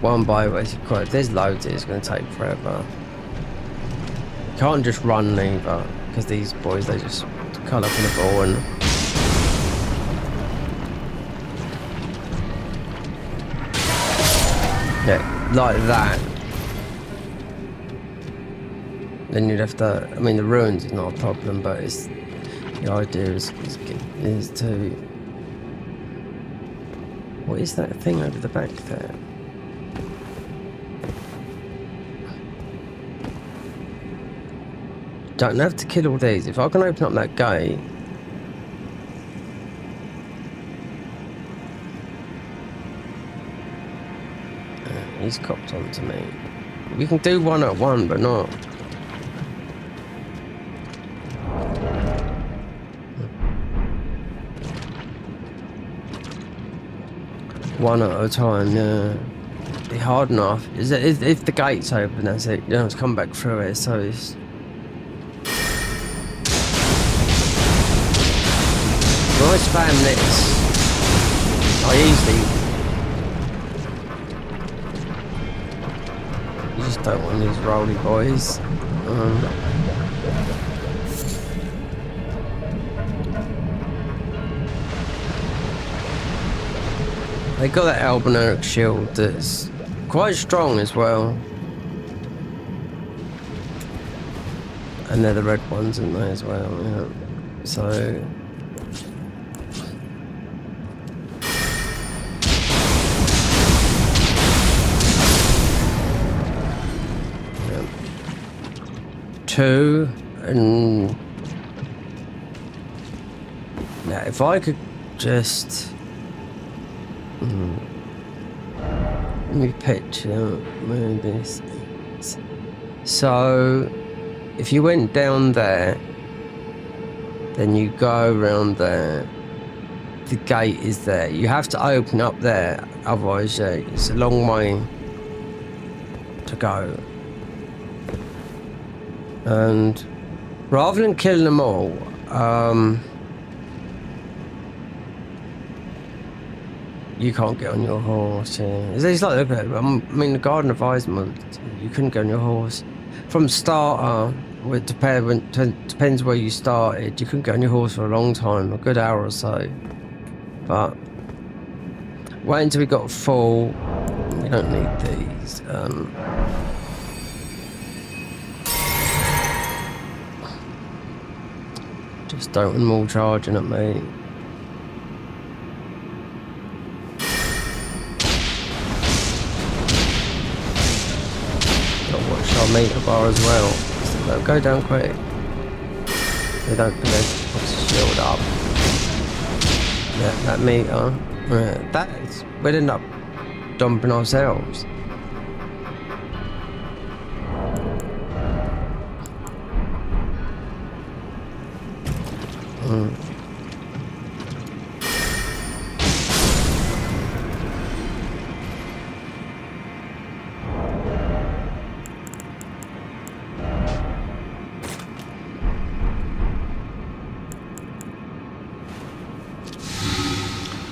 One by basic quite. There's loads. It's going to take forever. Can't just run either, because these boys, they just curl up in a ball and. Yeah, like that. Then you'd have to. I mean, the ruins is not a problem, but it's the idea is to. What is that thing over the back there? Don't have to kill all these. If I can open up that gate. He's copped onto me. We can do one at one, but not. One at a time, yeah. Be hard enough. If the gate's open, that's it. You don't have to come back through it, so it's. When I spam this, I easily. You just don't want these rolly boys. They got that albinonic shield that's quite strong as well. And they're the red ones, aren't they, as well, yeah. So... yeah. 2, and... now, if I could just... let me picture where this is. So, if you went down there, then you go around there. The gate is there. You have to open up there, otherwise, it's a long way to go. And rather than killing them all, you can't get on your horse. Yeah. It's like, I mean, the Garden of Ismond, you couldn't get on your horse. From starter, it depends where you started. You couldn't get on your horse for a long time, a good hour or so. But wait until we got full. We don't need these. Just don't want them all charging at me. Meter bar as well. So they'll go down quick. They don't put their shield up. Yeah, that meter. Yeah, that's we'll end up dumping ourselves.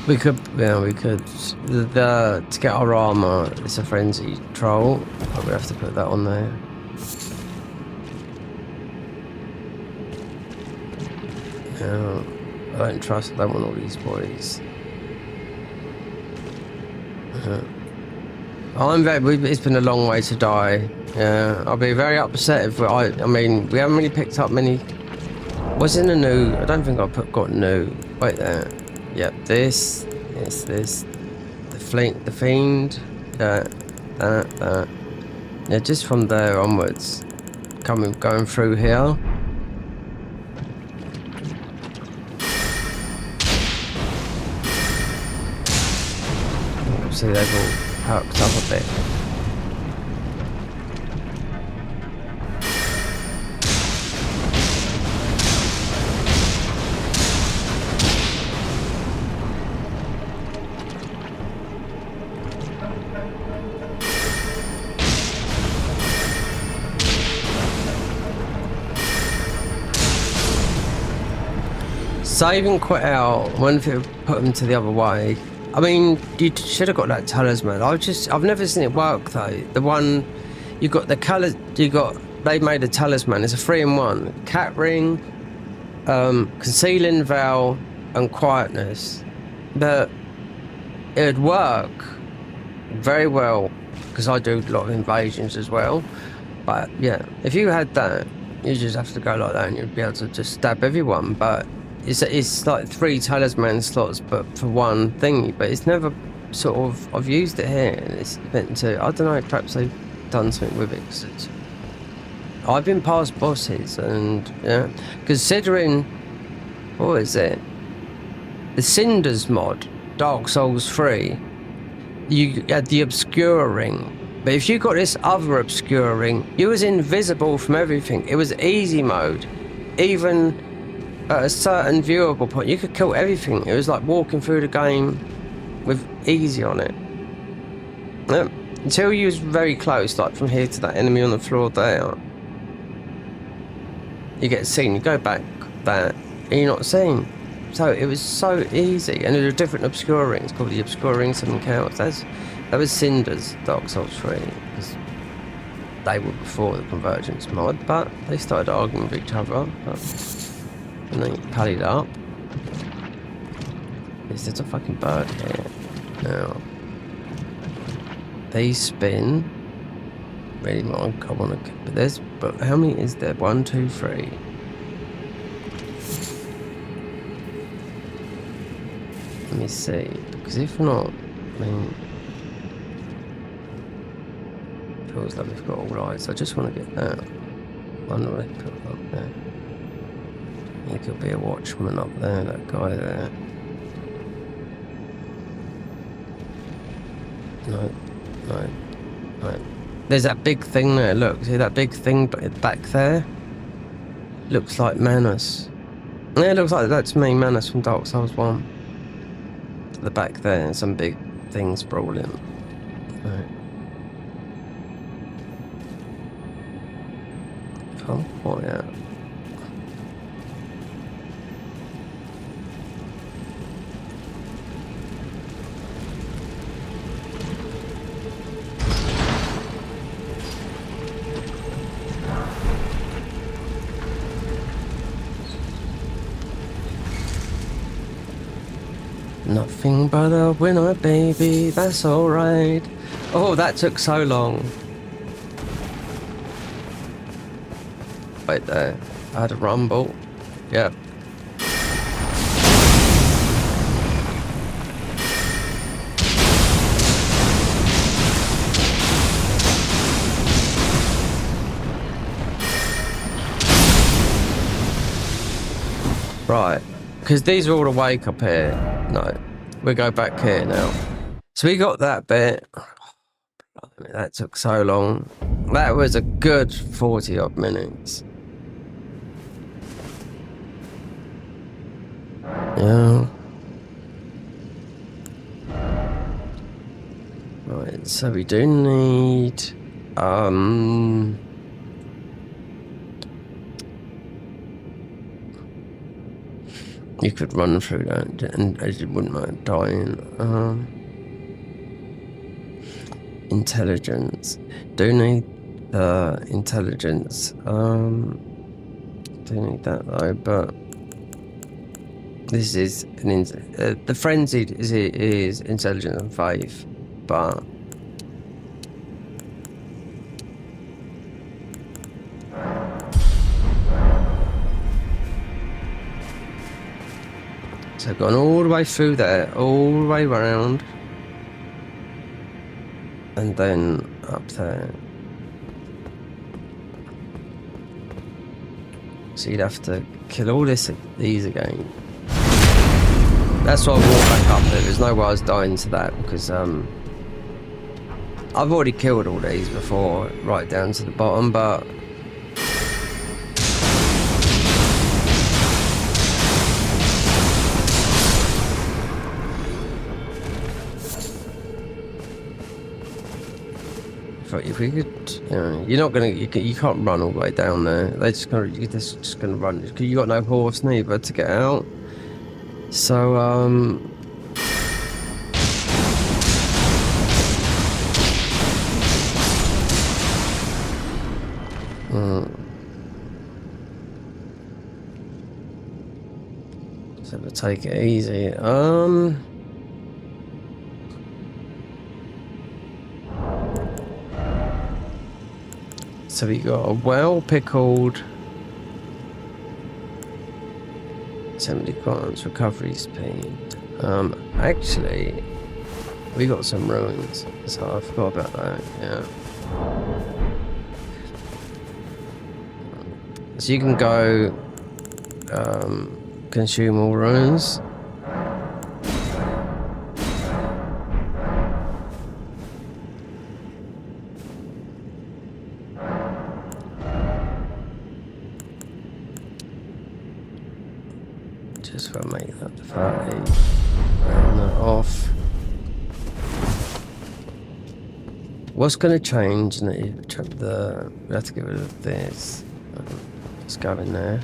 We could, yeah, we could. To get our armor, it's a frenzy troll. But we have to put that on there. Yeah, I don't trust. I don't want all these boys. I'm very. It's been a long way to die. Yeah, I'll be very upset if I mean, we haven't really picked up many. Was in a new? I don't think I got new. Wait there. Yep, this. The fiend, that. Yeah, just from there onwards, going through here. See, they've all perked up a bit. Save and quit out. One if it put them to the other way. I mean, you should have got that talisman. I've never seen it work though. The one you got they made a talisman. It's a 3-in-1. Cat ring, concealing veil, and quietness. But it'd work very well because I do a lot of invasions as well. But yeah, if you had that, you just have to go like that and you'd be able to just stab everyone. But it's like 3 talisman slots, but for one thingy. But it's never sort of. I've used it here, and it's meant to. I don't know. Perhaps they've done something with it. 'Cause I've been past bosses, and yeah, considering what is it? The Cinders mod, Dark Souls 3. You had the obscuring, but if you got this other obscuring, you was invisible from everything. It was easy mode, even at a certain viewable point. You could kill everything. It was like walking through the game with easy on it. Yep. Until you was very close, like from here to that enemy on the floor there. You get seen, you go back there, and you're not seen. So it was so easy, and there were different obscurings, called the obscuring something else. That was Cinders, Dark Souls 3, because they were before the Convergence mod, but they started arguing with each other, and they padded up. There's a fucking bird here. Now, they spin. Really, I want to. But how many is there? 1, 2, 3. Let me see, because if not, I mean, feels like we've got all eyes. I just want to get that. Wonder what they put up there. He could be a watchman up there, that guy there. No. There's that big thing there, look. See that big thing back there? Looks like Manus. Yeah, it looks like that's me, Manus from Dark Souls 1. The back there, and some big things sprawling. Right. Come quiet. Nothing but a winner, baby, that's alright. Oh, that took so long. Right there. I had a rumble. Yep. Right. Because these are all awake up here. No. We go back here now. So we got that bit. That took so long. That was a good 40 odd minutes. Yeah. Right, so we do need you could run through that and as you wouldn't mind dying. Intelligence. Do need intelligence. Do need that though, but this is the frenzied is intelligence and faith, but so I've gone all the way through there, all the way around, and then up there. So you'd have to kill all these again. That's why I walked back up there. There's no way I was dying to that because I've already killed all these before, right down to the bottom, but if we could, you know, you're not gonna, you can't run all the way down there. They're just gonna run because you got no horse neither to get out. So so we'll take it easy. So we got a well-pickled 70 grams recovery speed. Actually, we got some ruins, so I forgot about that, yeah. So you can go consume all runes. Just for make that 30. Round that off. What's going to change? We have to get rid of this. Let's go in there.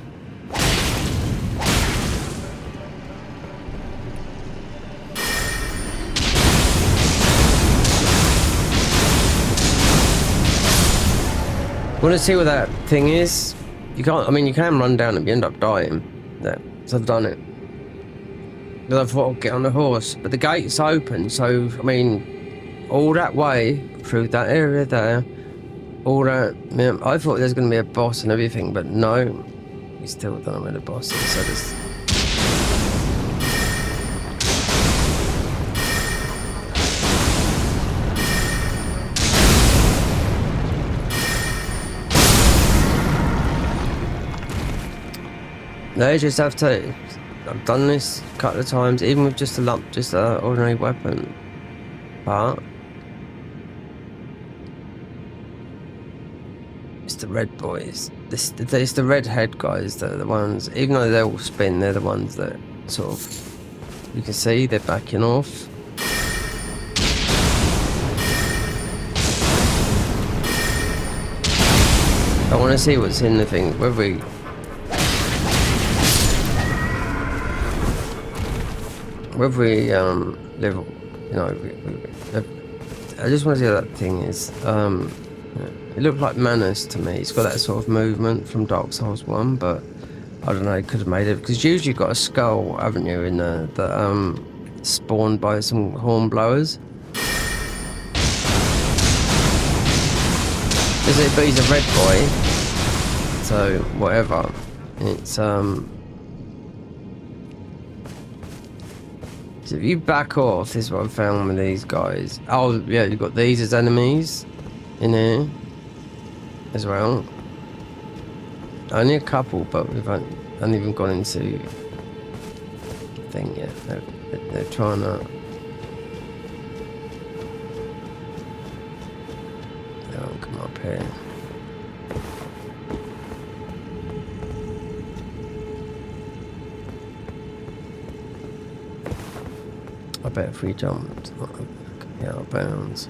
Want to see what that thing is? You can't. I mean, you can run down and you end up dying. There, so I've done it. Because I thought I'd get on the horse, but the gate's open. So I mean, all that way through that area there, all that. I mean, I thought there's going to be a boss and everything, but no, we still don't know where the boss is. So there's. They just have to. I've done this a couple of times, even with just a ordinary weapon. But it's the red boys. It's the red head guys that are the ones. Even though they all spin, they're the ones that sort of. You can see they're backing off. I want to see what's in the thing. Whether we level, you know, I just want to see what that thing is. It looked like Manus to me. It's got that sort of movement from Dark Souls 1, but I don't know. It could have made it because usually you've got a skull, haven't you, in the spawned by some horn blowers. But he's a red boy, so whatever. It's So if you back off, this is what I found with these guys. Oh, yeah, you've got these as enemies in here as well. Only a couple, but we haven't even gone into the thing yet. They're trying to... They won't come up here. I bet if we jumped, it could be out of bounds.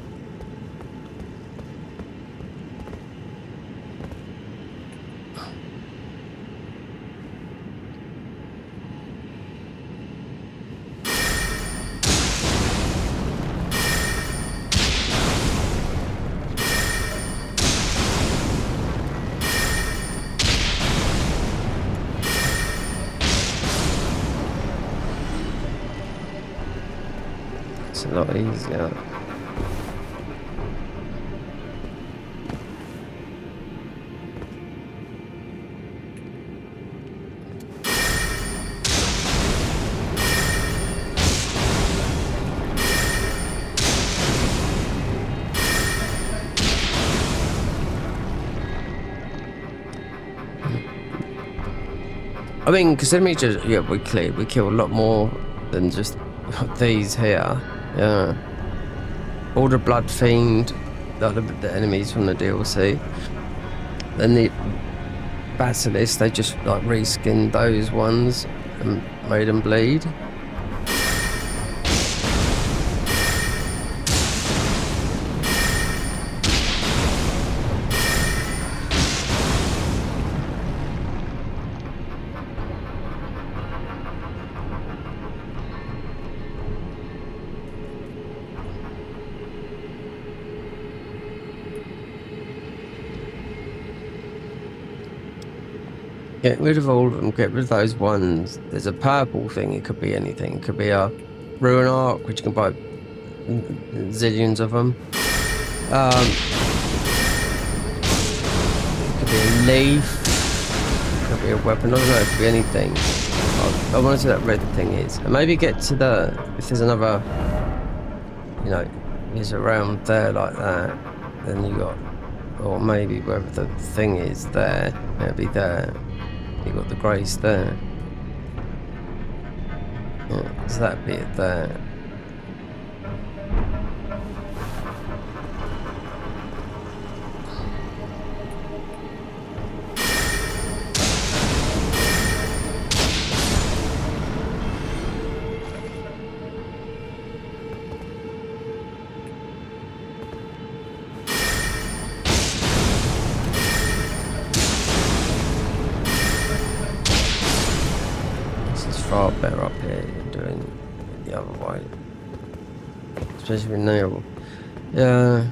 It's a lot easier. I mean, considering we just, yeah, we kill a lot more than just these here. Yeah. All the blood fiend, the enemies from the DLC. Then the basilisk, they just like reskinned those ones and made them bleed. Get rid of all of them, get rid of those ones. There's a purple thing, it could be anything. It could be a ruin arc, which you can buy zillions of them. It could be a leaf, it could be a weapon, I don't know, it could be anything. I want to see what that red thing is. And maybe get to if there's another, you know, is around there like that, then you got Or maybe wherever the thing is there, it'll be there. You got the grace there. Yeah, so that'd be it there. Far better up here than doing it the other way. Especially with Neil. Yeah.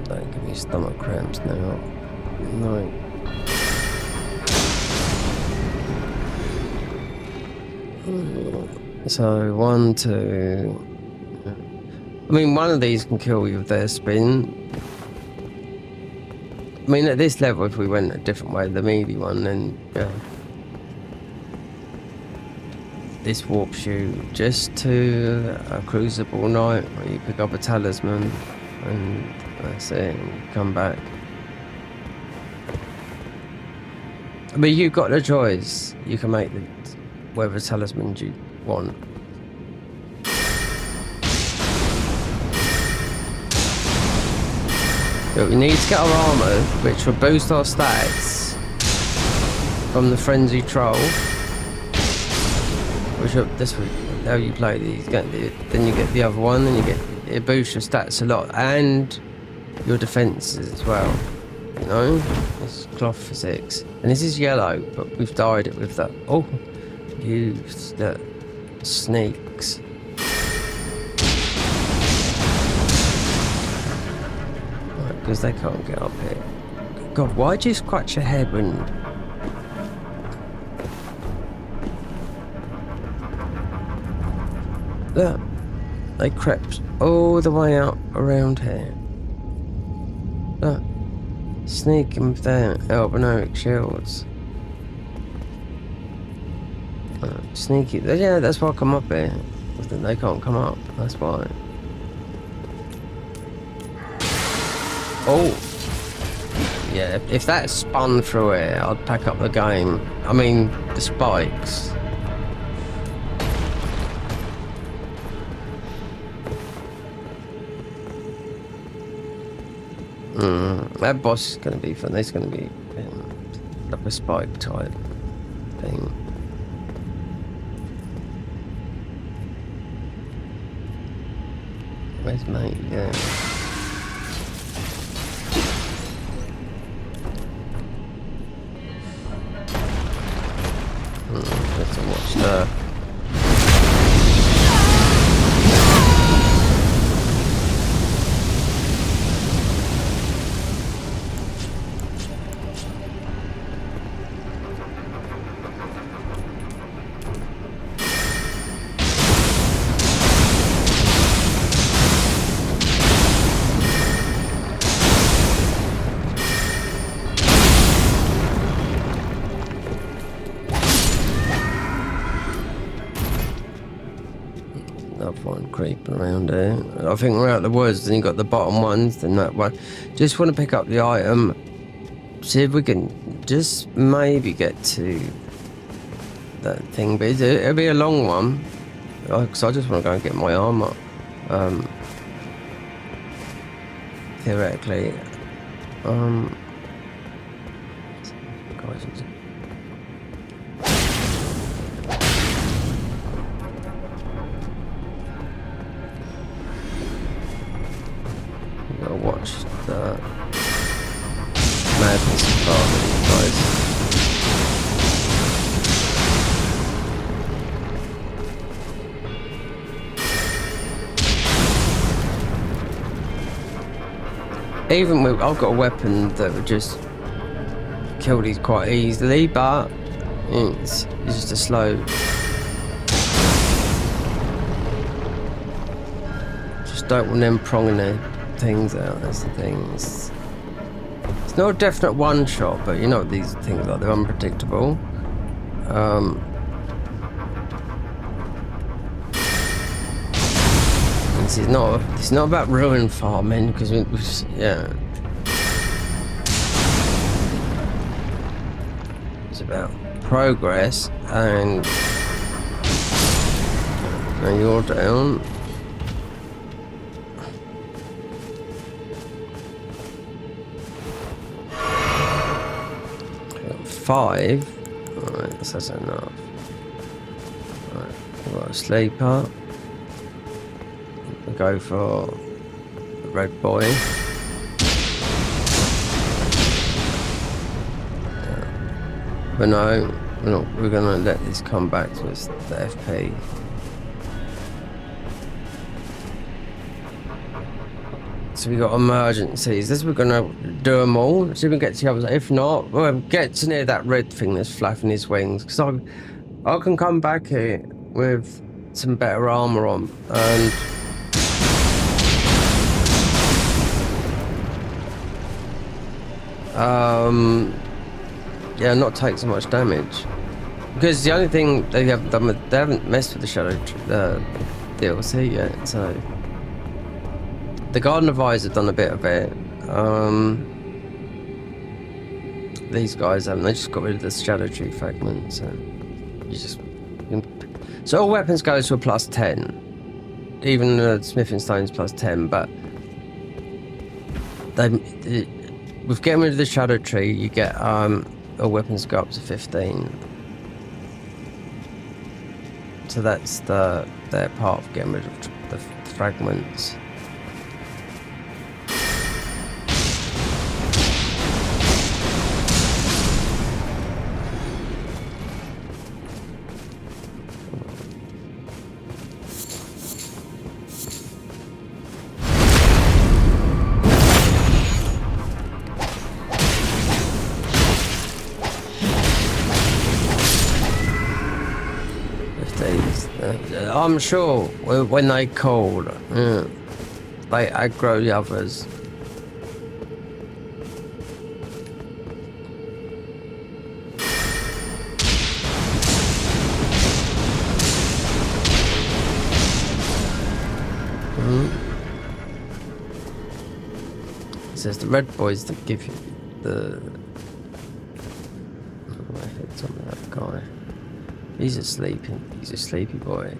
Don't give me stomach cramps now. No. So 1, 2. I mean, one of these can kill you with their spin. I mean, at this level, if we went a different way, the melee one, then yeah. This warps you just to a crucible night where you pick up a talisman and that's it, and you come back. I mean, you've got the choice. You can make whatever talisman you want. But we need to get our armor, which will boost our stats from the frenzy troll. Which this how you play these. Then you get the other one, and it boosts your stats a lot and your defenses as well. You know, it's cloth physics, and this is yellow, but we've dyed it with that. Oh, use the sneaks. Right, because they can't get up here. God, why do you scratch your head when? Look, they crept all the way up around here. Look, sneaking with their albinoic shields. Sneaky. Yeah, that's why I come up here. They can't come up. That's why. Oh. Yeah, if that spun through here, I'd pack up the game. I mean, the spikes. That boss is going to be fun. There's going to be like a spike type thing. Where's mate? Yeah. Let's watch that. One creeping around there. I think we're out the woods, then you got the bottom ones, then that one. Just want to pick up the item, see if we can just maybe get to that thing, but it'll be a long one because I just want to go and get my armor. Theoretically, watch the madness part of these guys. Even with, I've got a weapon that would just kill these quite easily, but it's just a slow. Just don't want them pronging their things out. That's the thing. It's not a definite one shot, but you know what these things are. They're unpredictable. It's not about ruin farming because yeah. It's about progress and now you're down. Got 5. Alright, that's enough. Alright, we've got a sleeper. We go for the red boy. But no, we're gonna let this come back to us, the FP. So we got emergencies. This we're gonna do them all. See if we can get to the other side. If not, we'll get to near that red thing that's flapping his wings. Because I can come back here with some better armor on and yeah, not take so much damage. Because the only thing they haven't done with, they haven't messed with the Shadow DLC yet, so the Garden of Eyes have done a bit of it. These guys haven't. They just got rid of the Shadow Tree fragment, so so all weapons go to a +10. Even the smithing stone's +10, but with getting rid of the Shadow Tree, you get all weapons go up to 15. So that's their part of getting rid of the fragments. I'm sure when they called, they aggro the others. It says the red boys that give you the. Oh, I hit some of that guy. He's a sleepy boy.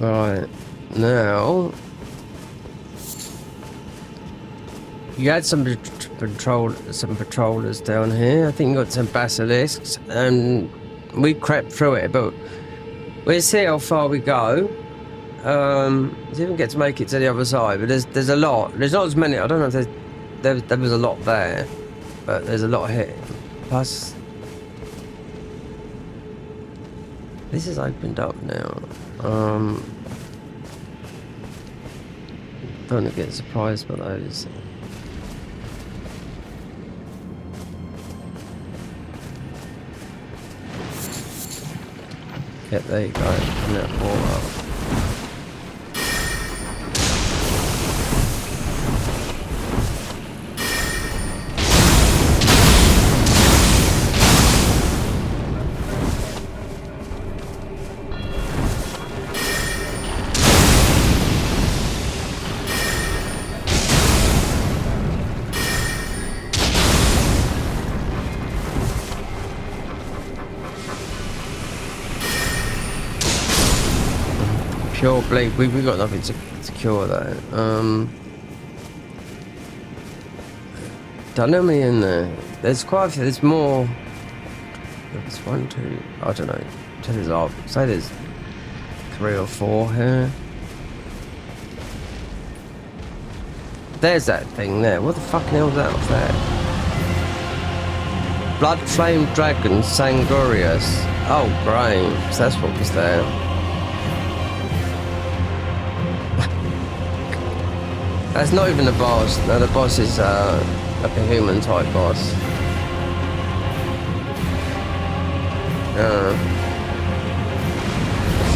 Right, now you had some patrollers down here. I think you got some basilisks, and we crept through it, but we'll see how far we go. See if we get to make it to the other side. But there's a lot. There's not as many. I don't know if there was a lot there, but there's a lot here. Plus, this is opened up now. Don't want to get surprised by those. Yeah, there you go. And that wall up. Pure bleed. We got nothing to cure though. Don't know me in there. There's quite a few. There's more. There's 1, 2. I don't know. I'll say there's 3 or 4 here. There's that thing there. What the fucking hell is that up there? Blood Flame Dragon Sangorius. Oh, great. So that's what was there. That's not even the boss. No, the boss is like a human type boss.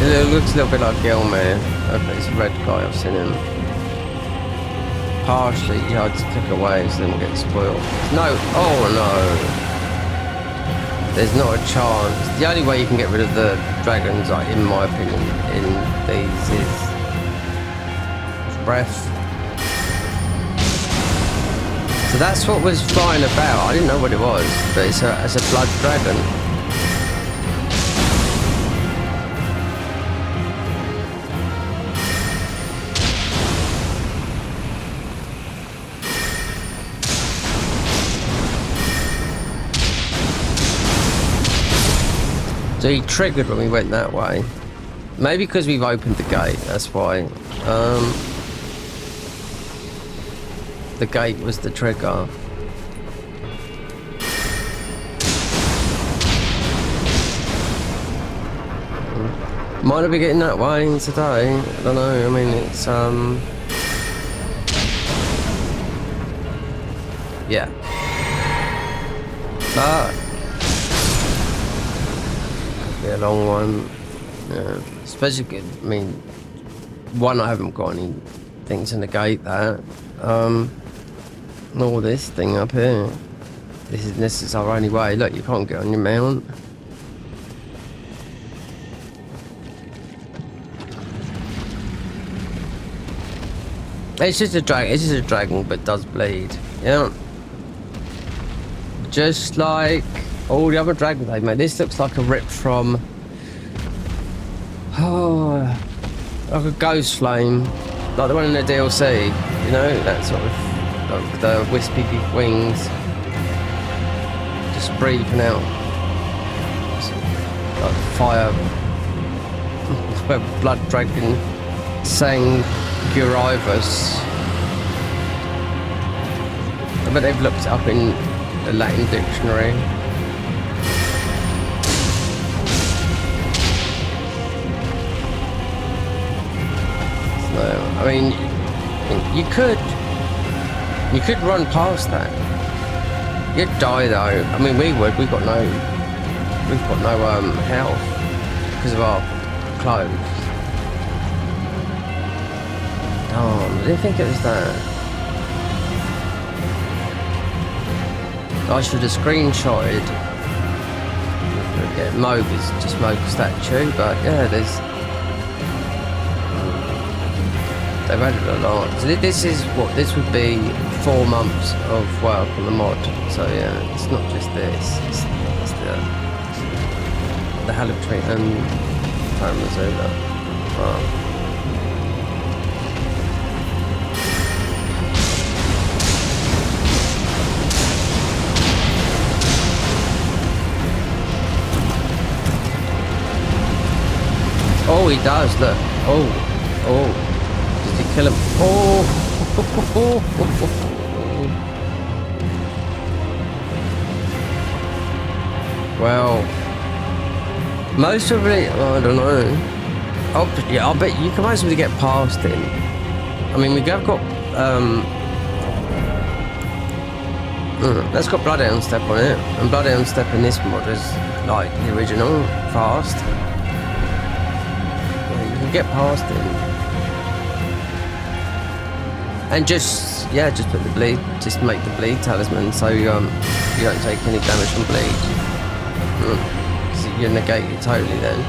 It looks a little bit like Gilmere. It's a red guy, I've seen him. Partially, you had to click away so they don't get spoiled. No, oh no. There's not a chance. The only way you can get rid of the dragons, like, in my opinion, in these is breath. So that's what was flying about. I didn't know what it was, but it's a blood dragon. So he triggered when we went that way. Maybe because we've opened the gate, that's why. The gate was the trigger. Might have been getting that way today. I don't know. I mean, it's yeah. But be a long one. Yeah. Especially good. I mean, one, I haven't got any things in the gate there. All this thing up here. This is our only way. Look, you can't get on your mount. It's just a dragon. It's just a dragon, but does bleed. Yeah. Just like all the other dragons they've made. This looks like a rip from, like a ghost flame, like the one in the DLC. You know, that sort of, like the wispy wings, just breathing out, like fire. Where blood dragon sang Gurivus. I bet they've looked it up in the Latin dictionary. So, I mean, you could run past that. You'd die though. I mean, we would. We've got no health because of our clothes. Oh, I didn't think it was that. I should have screenshotted. Get Moog is just Moog statue, but yeah, there's. They've added a lot. So this would be 4 months of work on the mod. So yeah, it's not just this. It's the Halibutry and Missoula. Wow. Oh, he does, look. Oh. Did he kill him? Oh. Well, most probably, I don't know. Oh, yeah, I bet you can possibly get past him. I mean, we have got, that's got Bloodhound Step on it. And Bloodhound Step in this mod is like the original, fast. Get past him and just put the bleed, just make the bleed talisman so you don't take any damage from bleed. So you negate it totally then.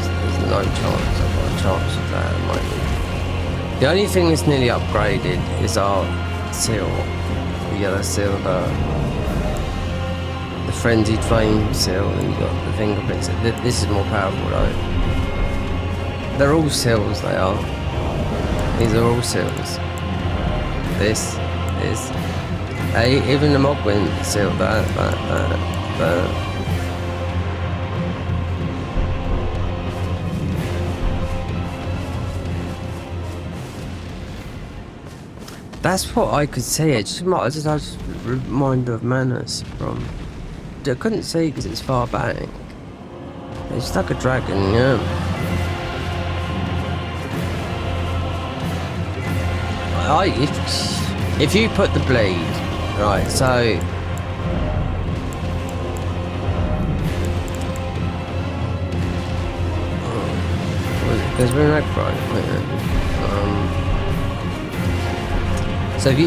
There's no chance. I've got a chance of that at the moment. The only thing that's nearly upgraded is our seal, the yellow seal, the frenzied flame seal, and you've got the fingerprints. This is more powerful though. They're all seals, they are. These are all seals. This is even the Mogwin seal, that. That's what I could see. It just might just a reminder of Manus from. I couldn't see because it's far back. It's like a dragon, yeah. If you put the bleed, right? So. Because we're in right. So if you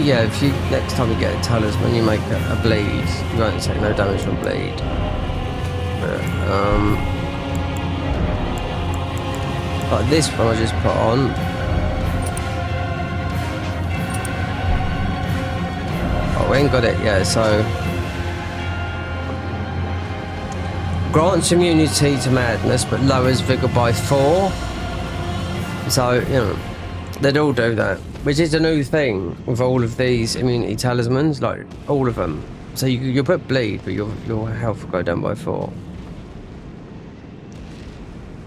next time you get a talisman, you make a bleed, you won't take no damage from bleed. Like this one I just put on. Oh, we ain't got it yet, so. Grants immunity to madness, but lowers vigor by 4. So, you know, they'd all do that. Which is a new thing with all of these immunity talismans, like all of them. So you put bleed, but your health will go down by 4.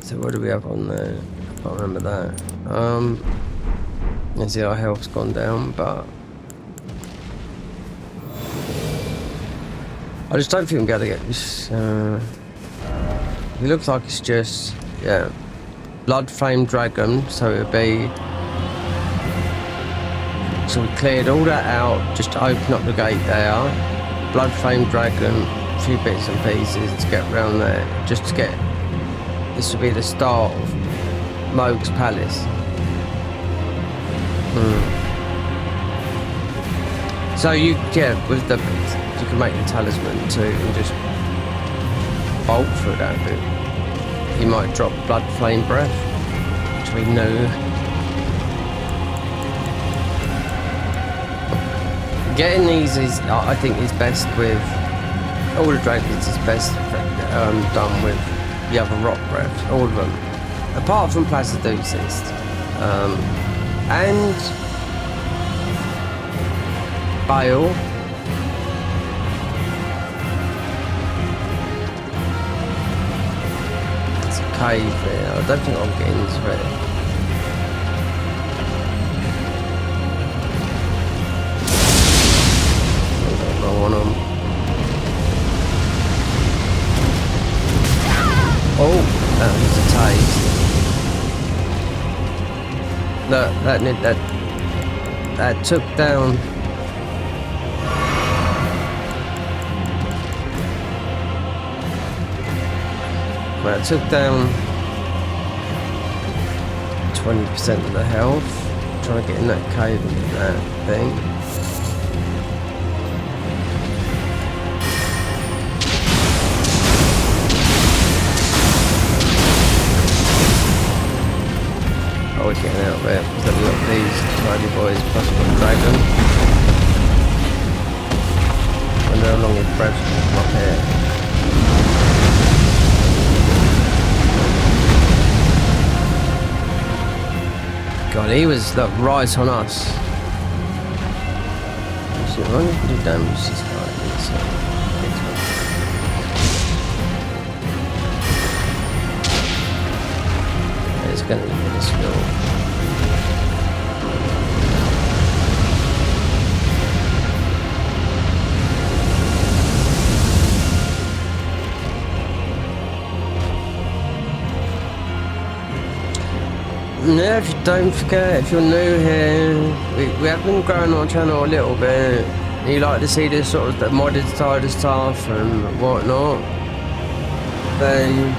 So what do we have on there? I can't remember that. You see our health's gone down, but I just don't think I'm going to get this. It looks like it's just Blood Flame Dragon. So it would be. So we cleared all that out just to open up the gate there. Blood Flame Dragon, a few bits and pieces to get around there. Just to get. This would be the start of Moog's Palace. So with the you can make the talisman too and just bolt through that bit. You might drop Blood Flame Breath, which we know. Getting these is, I think, is best with all the dragons. Is best done with the other rock breath, all of them, apart from Placidusis, and Bale. It's a cave there. I don't think I'll get into it. Oh, that was a taste. That took down. That took down 20% of the health. Trying to get in that cave and get that thing. We're getting out there because we've got these tiny boys plus the dragon. And they're along with breath from up here. God, he was right on us. So I'm going to do damage to this guy. It's going to be really slow. Yeah, if you don't forget, if you're new here, we have been growing our channel a little bit. You like to see this sort of the modded side of stuff and whatnot, then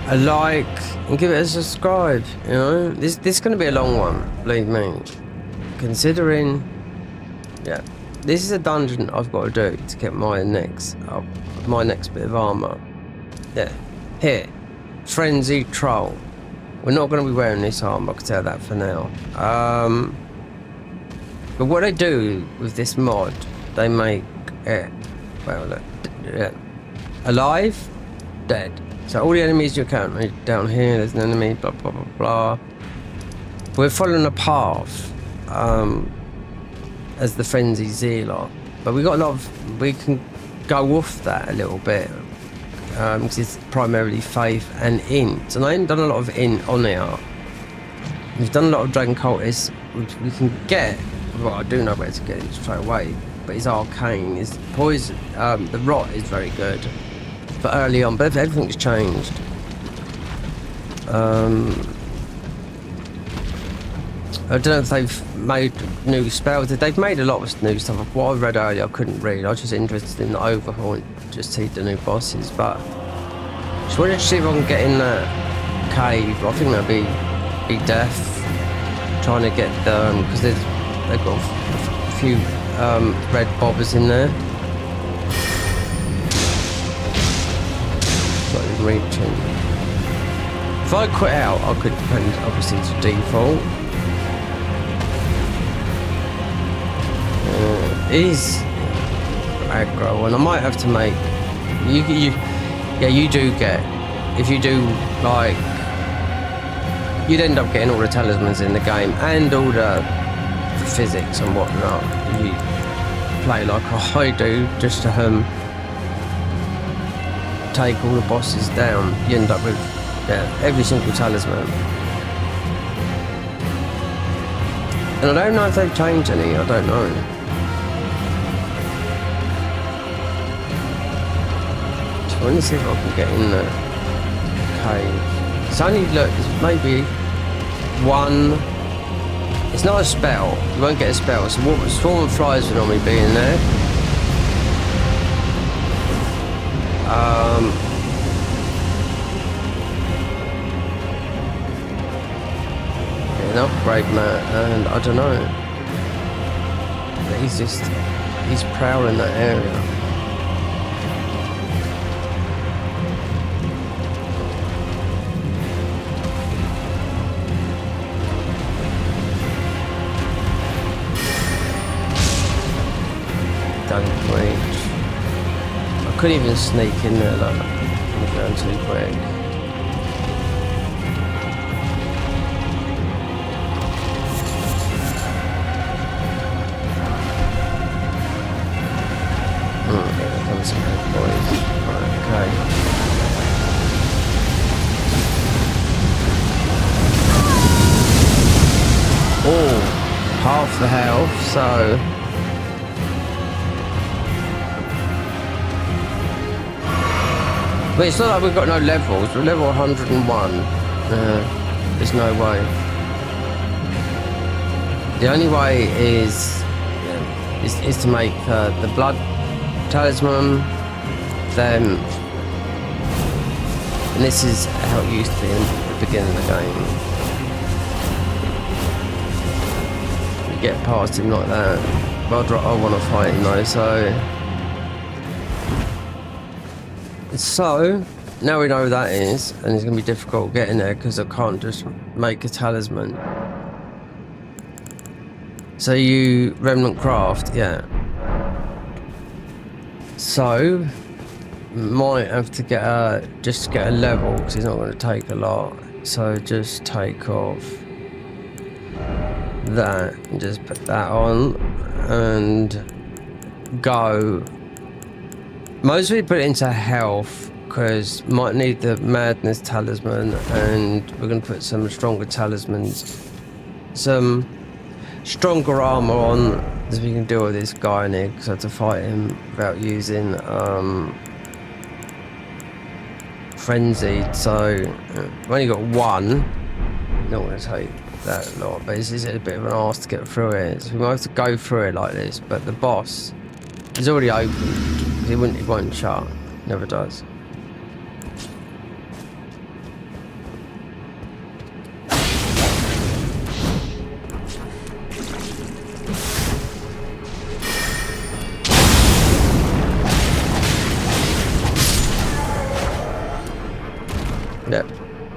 a like and give it a subscribe. You know, this is going to be a long one, believe me. Considering, this is a dungeon I've got to do to get my next bit of armor. Yeah, here, Frenzied Troll. We're not going to be wearing this armor, I can tell that for now. But what they do with this mod, they make it, well, look, alive, dead. So all the enemies you encounter down here, there's an enemy, blah, blah, blah, blah. We're following a path as the Frenzy Zealot. But we can go off that a little bit. Because it's primarily faith and int, and I haven't done a lot of int on here. We've done a lot of dragon cultists. We can get well, I do know where to get it straight away. But his arcane, his poison, the rot is very good. But early on, but everything's changed. I don't know if they've made new spells. They've made a lot of new stuff. What I read earlier, I couldn't read. I was just interested in the overhaul and just see the new bosses. But just wanted to see if I can get in that cave. I think that'd be death. Trying to get the because they've got a few red bobbers in there. Not even reaching. If I quit out, I could depend obviously to default. Is aggro, and I might have to make you do get, if you do, like, you'd end up getting all the talismans in the game and all the physics and whatnot if you play like I do, just to take all the bosses down. You end up with every single talisman. And I don't know if they've changed any, I don't know. I want to see if I can get in the cave. It's only, look, it's maybe one. It's not a spell. You won't get a spell. So what Swarm of Flies would normally be in there. Get an upgrade mat, and I don't know. But he's prowling that area. I couldn't even sneak in there, like, I'm going too quick. Here comes some good boys. Right, okay. Oh, half the health, so. But it's not like we've got no levels. We're level 101. There's no way. The only way is to make the blood talisman. Then, and this is how it used to be in the beginning of the game. You get past him like that. But I want to fight him though, So, now we know who that is, and it's going to be difficult getting there because I can't just make a talisman. So you remnant craft, yeah. So, might have to get just get a level because it's not going to take a lot. So just take off that and just put that on and go. Mostly put it into health because might need the madness talisman, and we're going to put some stronger talismans, some stronger armor on so we can deal with this guy in here because I have to fight him without using frenzied. So I've only got one. Not going to take that lot, but this is a bit of an arse to get through it. So we might have to go through it like this, but the boss is already open. It won't shut. Never does. Yep.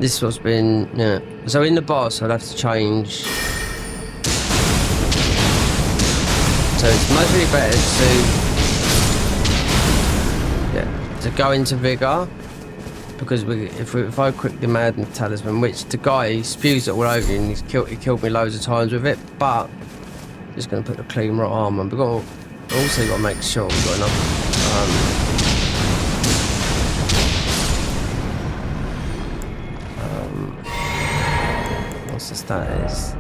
This was been, yeah. So in the boss, I'd have to change. So it's much really better to go into vigor, because if I equip the madness talisman, which the guy he spews it all over you, and he killed me loads of times with it, but just going to put the clean rot armor. We've got also got to make sure we've got enough. What's the status?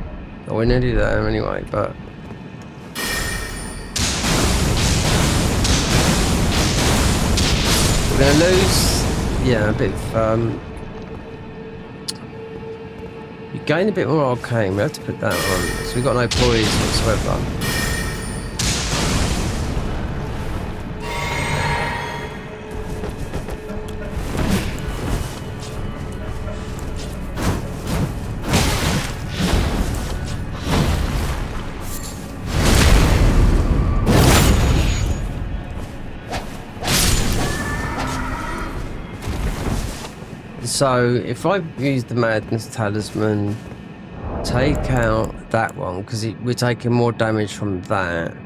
Oh, we're nearly there anyway, but We're going to lose, yeah, a bit of, you gain a bit more arcane, we have to put that on, so we've got no poise whatsoever. So if I use the Madness Talisman, take out that one, because we're taking more damage from that.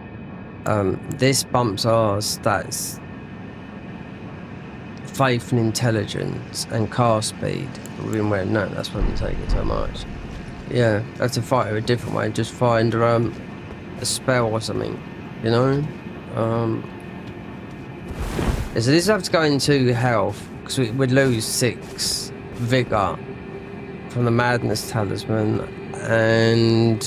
This bumps our stats, faith and intelligence and cast speed. But we've been wearing that, that's why we're taking so much. Yeah, I have to fight her a different way, just find a spell or something, you know? So this has to go into health, because we'd lose 6 vigor from the Madness Talisman, and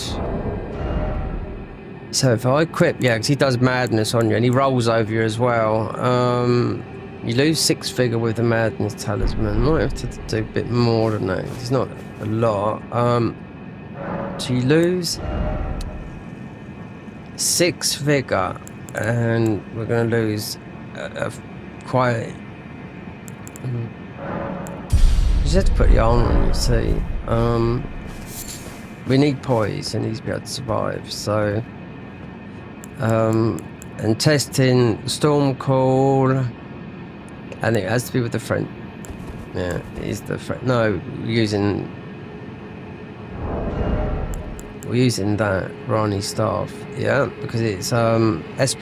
so if I equip, yeah, because he does madness on you and he rolls over you as well. You lose 6 vigor with the Madness Talisman. Might have to do a bit more than that. It's not a lot. So you lose 6 vigor, and we're going to lose quite. You just have to put the armor on, you see. We need poise, and he's be able to survive, so and testing storm call, and it has to be with the friend. Yeah, it is the friend. No, we're using that Rani staff, yeah, because it's S++++.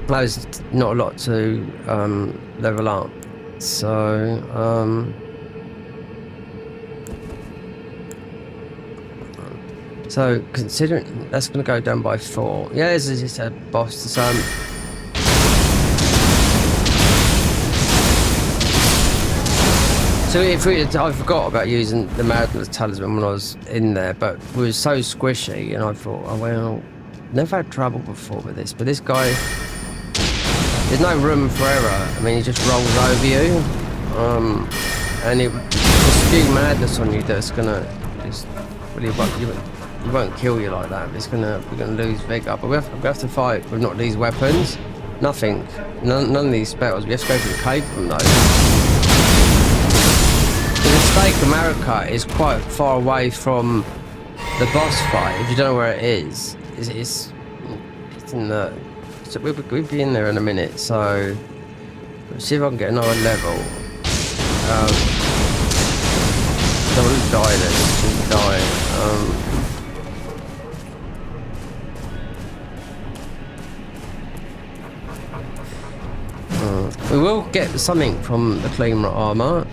There's not a lot to level up, so so considering that's going to go down by 4. Yeah, this is just a boss. So if I forgot about using the Madness Talisman when I was in there, but it was so squishy, and I thought, oh well, never had trouble before with this. But this guy, there's no room for error. I mean, he just rolls over you, and it will spew madness on you. That's gonna just really you won't kill you like that. We're gonna lose vigor, but we have to fight with not these weapons, nothing, none of these spells. We have to go through the cave from those. The Stake of Marika is quite far away from the boss fight. If you don't know where it is, it's in the. So we'll be in there in a minute. So let's see if I can get another level. Don't want to die then. Just die. We will get something from the Claymore armor.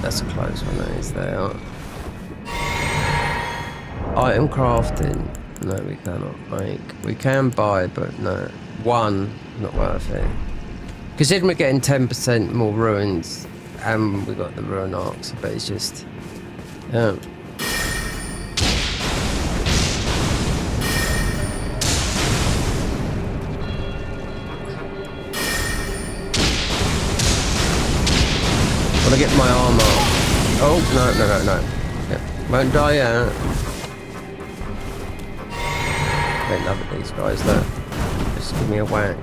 That's a close one, that is there. Item crafting. No, we cannot make. We can buy, but no. 1, not worth it. Considering we're getting 10% more ruins, and we got the ruin arcs, but it's just. Yeah. I get my armor. Oh, no. Yeah. Won't die yet. Don't love it, these guys though. Just give me a whack.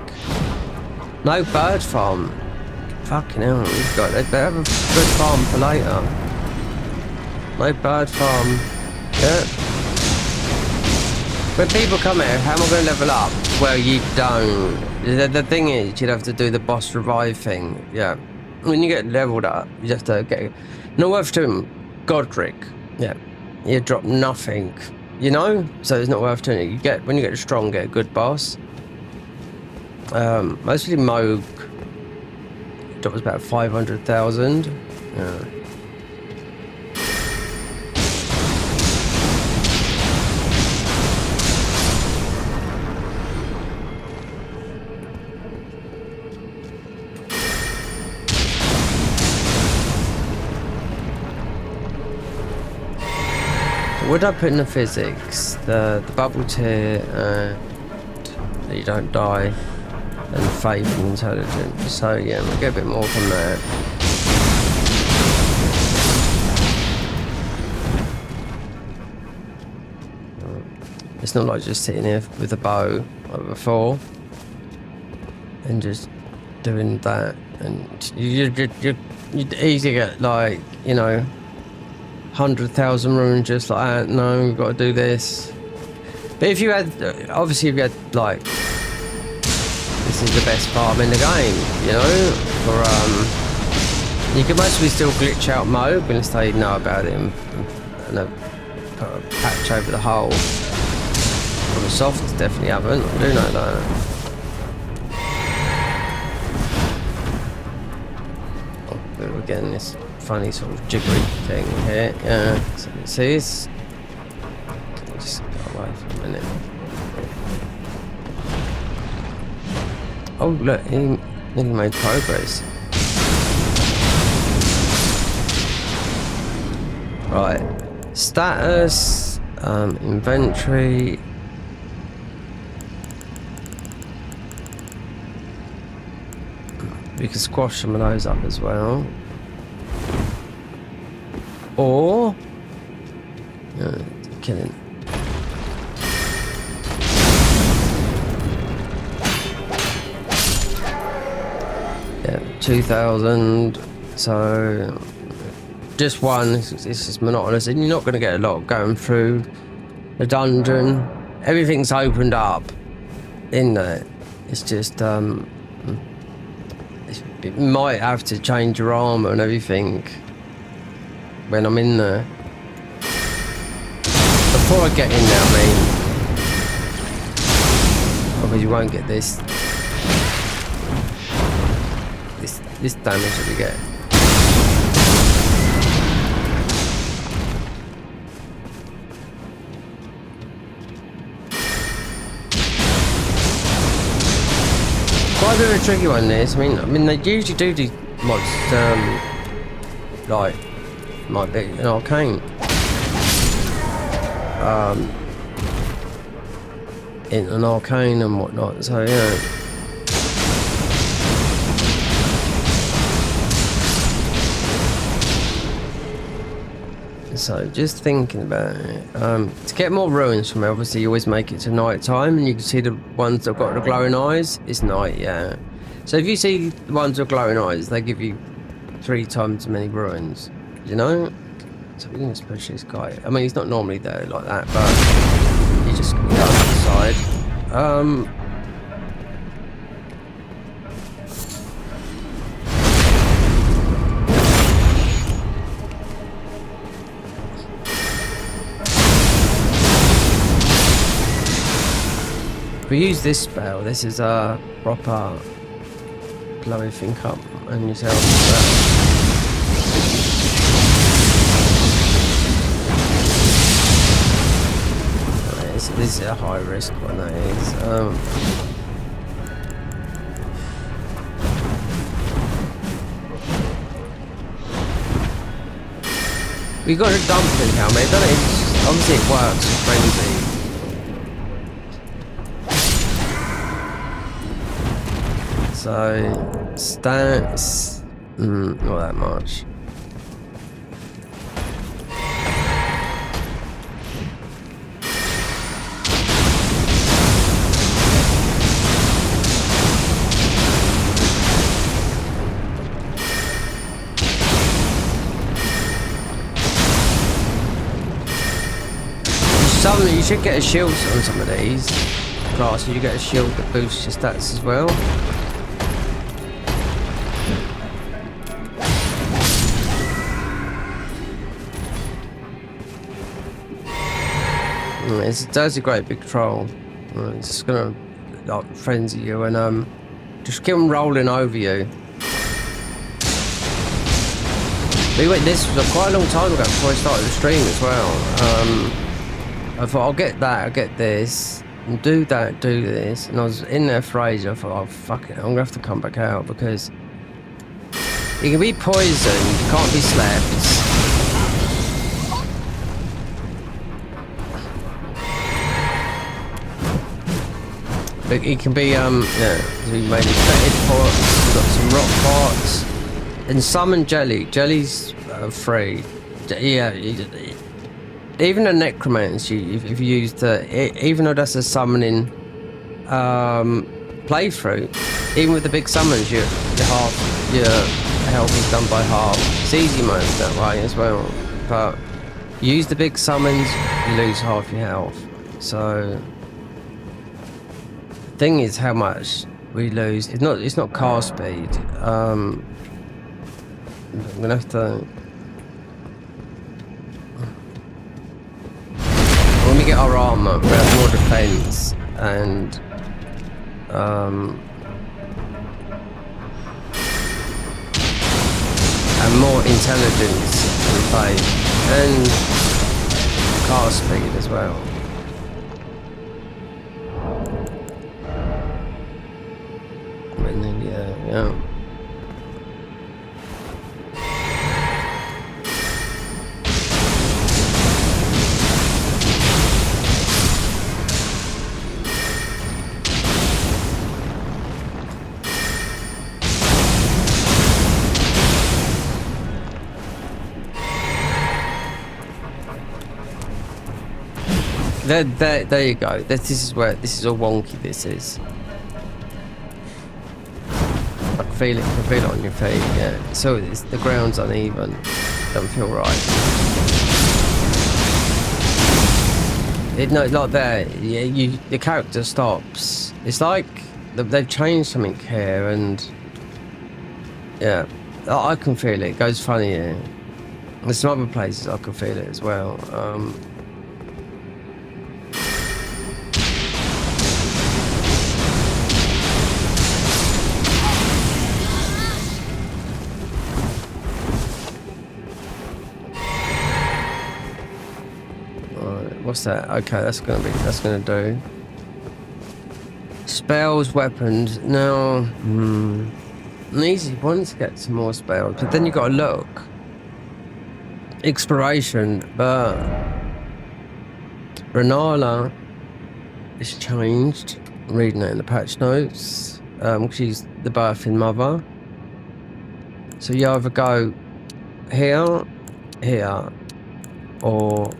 No bird farm. Fucking hell, we've got. They better have a good farm for later. No bird farm. Yeah. When people come here, how am I going to level up? Well, you don't. The thing is, you'd have to do the boss revive thing. Yeah. When you get leveled up, you have to get. Not worth doing Godric. Yeah. You drop nothing. You know? So it's not worth doing it. You get, when you get strong, get a good boss. Mostly Moog. That was about 500,000. Yeah. Would I put in the physics, the bubble tier, that you don't die, and faith and intelligence? So yeah, we'll get a bit more from that. It's not like just sitting here with a bow like before and just doing that, and you'd easily get like, you know, 100,000 runes just like that. No, we've got to do this. But if you had, obviously if you had like, this is the best farm in the game, you know, for you can mostly still glitch out mode unless they know about it and put a patch over the hole. Well, the softs definitely haven't, I do know that. Oh, we're getting this funny sort of jiggery thing here. Yeah, so you see this? Can we just go away for a minute? Oh look, he made progress. Right, status, inventory. We can squash some of those up as well. Or killing. Yeah, 2,000. So just one. This is monotonous, and you're not going to get a lot going through the dungeon. Everything's opened up in there. It's just it might have to change your armor and everything when I'm in there. Before I get in there, I mean, otherwise you won't get this damage that we get. Quite a bit of a tricky one this. I mean they usually do these mods like might be an arcane in an arcane and whatnot, so yeah. So just thinking about it, to get more ruins from it, obviously you always make it to night time, and you can see the ones that have got the glowing eyes. It's night, yeah. So if you see the ones with glowing eyes, they give you 3 times as many ruins, you know. So we can just push this guy. I mean, he's not normally there like that, but he's just going to go on the side. We use this spell. This is a proper blow everything up and yourself. This is a high risk one, that is. We got a dumpling helmet, don't it? Obviously it works with frenzy. So stats, not that much. You should get a shield on some of these classes. You get a shield that boosts your stats as well. It does a great big troll. It's just gonna like frenzy you and just keep them rolling over you. We went this was quite a long time ago before I started the stream as well. I thought I'll get that, I'll get this, and do that, do this, and I was in there for ages. I thought, oh fuck it, I'm gonna have to come back out because you can be poisoned, you can't be slept. But it can be yeah, we made infected pots. We've got some rock pots and summon jelly. Jelly's free. Yeah, even the necromancer, if you use even though that's a summoning playthrough, even with the big summons, your health is done by half. It's easy mode that way as well, but use the big summons, you lose half your health. So the thing is how much we lose. It's not cast speed. I'm gonna have to. When we get our armor, we have more defense and more intelligence and faith and cast speed as well. And then yeah. There you go. This is how wonky this is. I can feel it on your feet, yeah. So the ground's uneven. Don't feel right. Like that, yeah, the character stops. It's like they've changed something here, and yeah, I can feel it. It goes funny here. There's some other places I can feel it as well. What's that? Okay, that's gonna do. Spells, weapons. Now, an easy one to get some more spells, but then you got to look. Exploration, but Renala is changed. Reading it in the patch notes. She's the birthing mother. So you either go here, or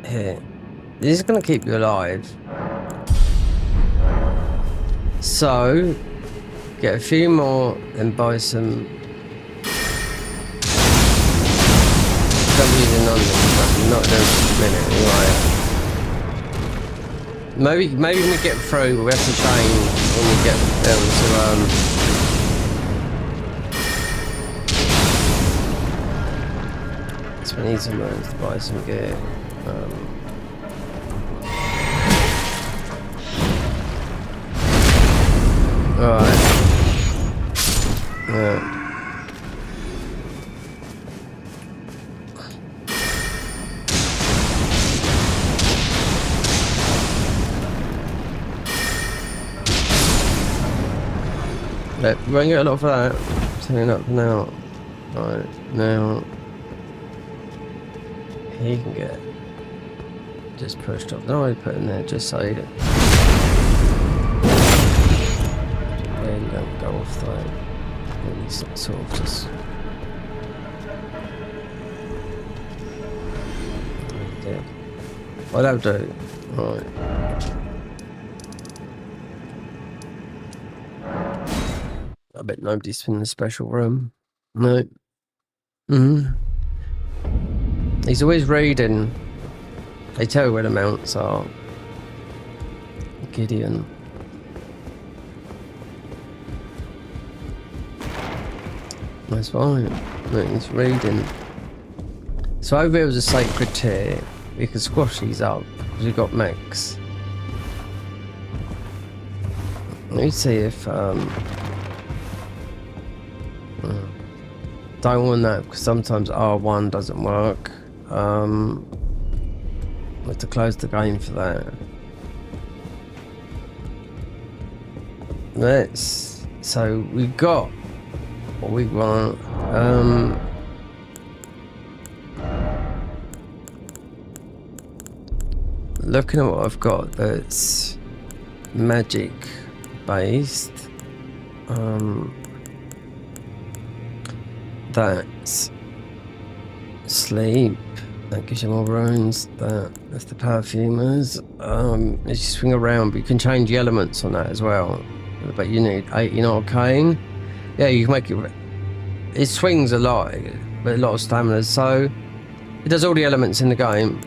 here. This is going to keep you alive. So get a few more and buy some. Don't use it on this, but not in a minute anyway. Maybe when we get through, we have to change when we get down to so we need some money to buy some gear. Alright. Yeah. But we won't get a lot for that. Turning up now. Alright, now he can get just pushed off. No, I put in there just so you really don't go off though. Really sort of just. Well, that'll do. Right. I bet nobody's in the special room. No. He's always reading. They tell you where the mounts are. Gideon. That's fine. No, he's reading. So over here was a sacred tier. We can squash these up because we've got mechs. Let me see if don't want that because sometimes R1 doesn't work. We have to close the game for that. So we got what we want. Looking at what I've got, that's magic based. That's sleep. That gives you more runes. That's the perfumers. As you swing around, but you can change the elements on that as well. But you need 18 arcane. Yeah, you can make it. It swings a lot, but a lot of stamina. So it does all the elements in the game.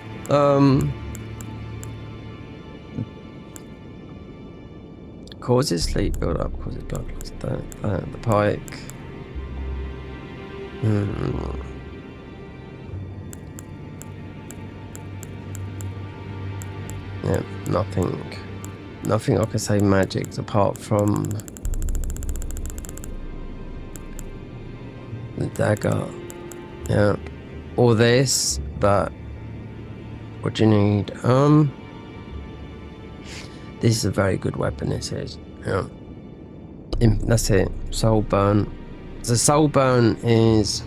Causes sleep build up. Causes blood loss. The pike. Yeah, nothing I can say magic apart from the dagger. Yeah, or this, but what do you need? This is a very good weapon, this is. Yeah. That's it. Soul burn. The soul burn is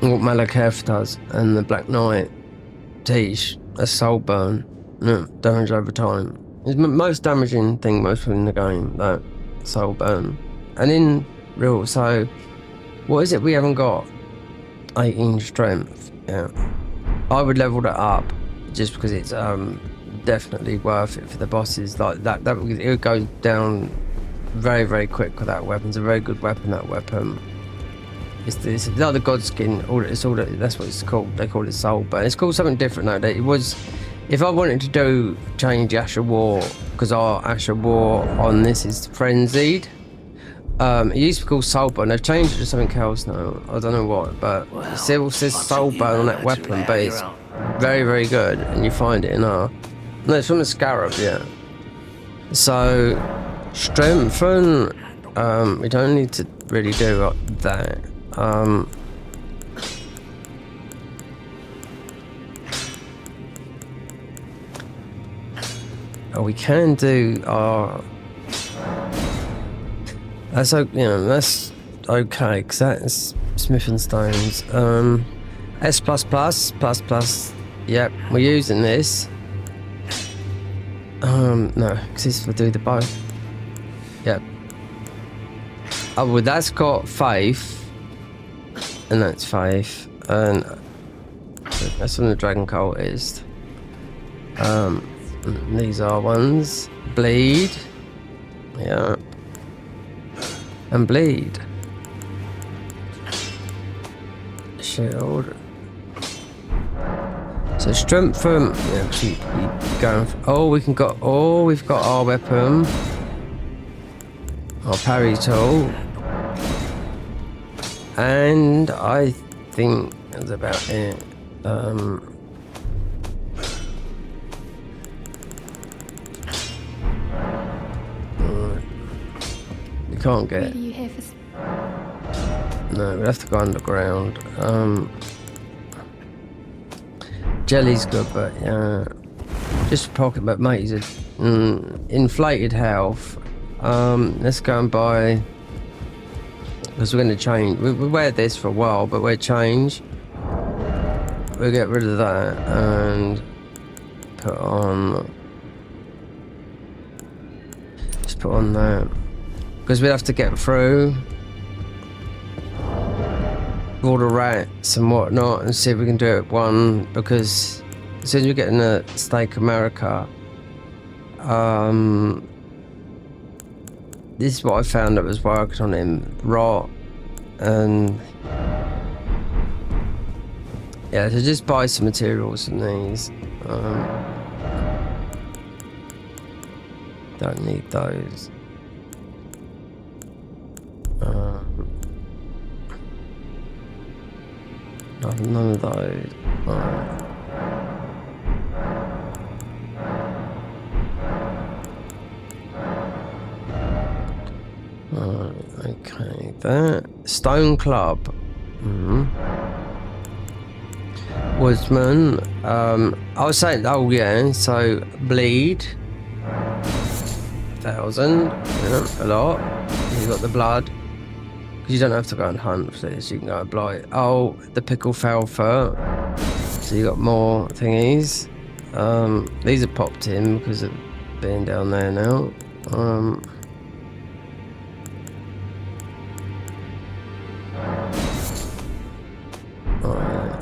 what Malaketh does, and the Black Knight teach a soul burn. No, damage over time. It's the most damaging thing mostly in the game, that soul burn. And in real, so what is it we haven't got? 18 strength. Yeah, I would level that up just because it's definitely worth it for the bosses. Like that it would go down very, very quick with that weapon. It's a very good weapon, that weapon. It's like the god skin. That's what it's called. They call it soul, but it's called something different now. It was, if I wanted to change Asher War, because our Asher War on this is frenzied. It used to be called soul burn. They've changed it to something else now. I don't know what, but it still says soul burn on that weapon. But it's very, very good, and you find it in our. No, it's from the scarab, yeah. So strengthen. We don't need to really do that. We can do our. That's that's okay, because that's smithing stones. S++++. Yep, we're using this. No, because this will do the bow. Yep. Oh, well, that's got faith, and that's faith, and that's from the dragon cultist. These are ones. Bleed. Yeah. And bleed. Shield. So strength from keep going. We've got our weapon. Our parry tool. And I think that's about it. You can't get. No, we have to go underground. Jelly's good, but yeah, just pocket. But mate, he's inflated health. Let's go and buy, because we're going to change. We wear this for a while, but we'll change. We'll get rid of that and put on. Just put on that, because we have to get through all the rats and whatnot and see if we can do it one, because as soon as we get in the Stake America, this is what I found that was working on him. Rot. And yeah, so just buy some materials from these. Don't need those. None of those. Okay, that stone club. Woodsman. I was saying, so bleed 1,000, a lot. You got the blood. Because you don't have to go and hunt for this. You can go and blight. Oh, the pickle fell through. So you got more thingies. These are popped in because of being down there now. Alright.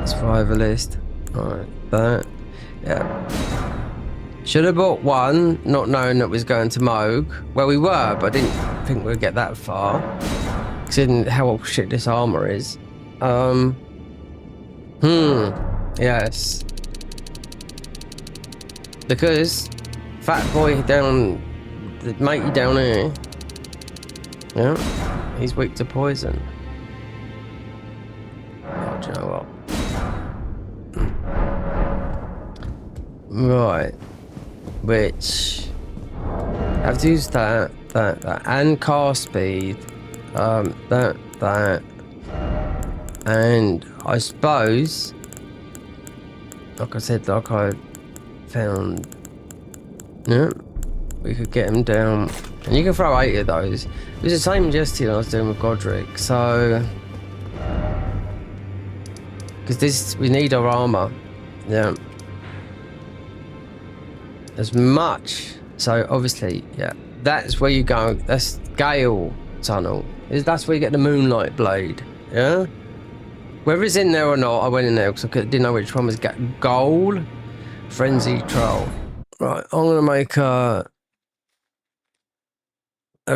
Survivalist. Alright, that. Yeah. Should have bought one, not knowing that we was going to Moog. Well, we were, but I didn't think we'd get that far. Considering how shit this armor is. Yes. Because fat boy down, the matey down here. Yeah, he's weak to poison. Oh, do you know what? Right. Which have to use that, and cast speed. That. And I suppose, like I said, like I found, yeah, we could get him down. And you can throw 8 of those. It was the same yesterday I was doing with Godric, so. Because this, we need our armor. Yeah. As much. So obviously, yeah. That's where you go. That's Gale Tunnel. That's where you get the Moonlight Blade. Yeah? Whether it's in there or not, I went in there because I didn't know which one was Gold. Frenzy Troll. Right, I'm going to make a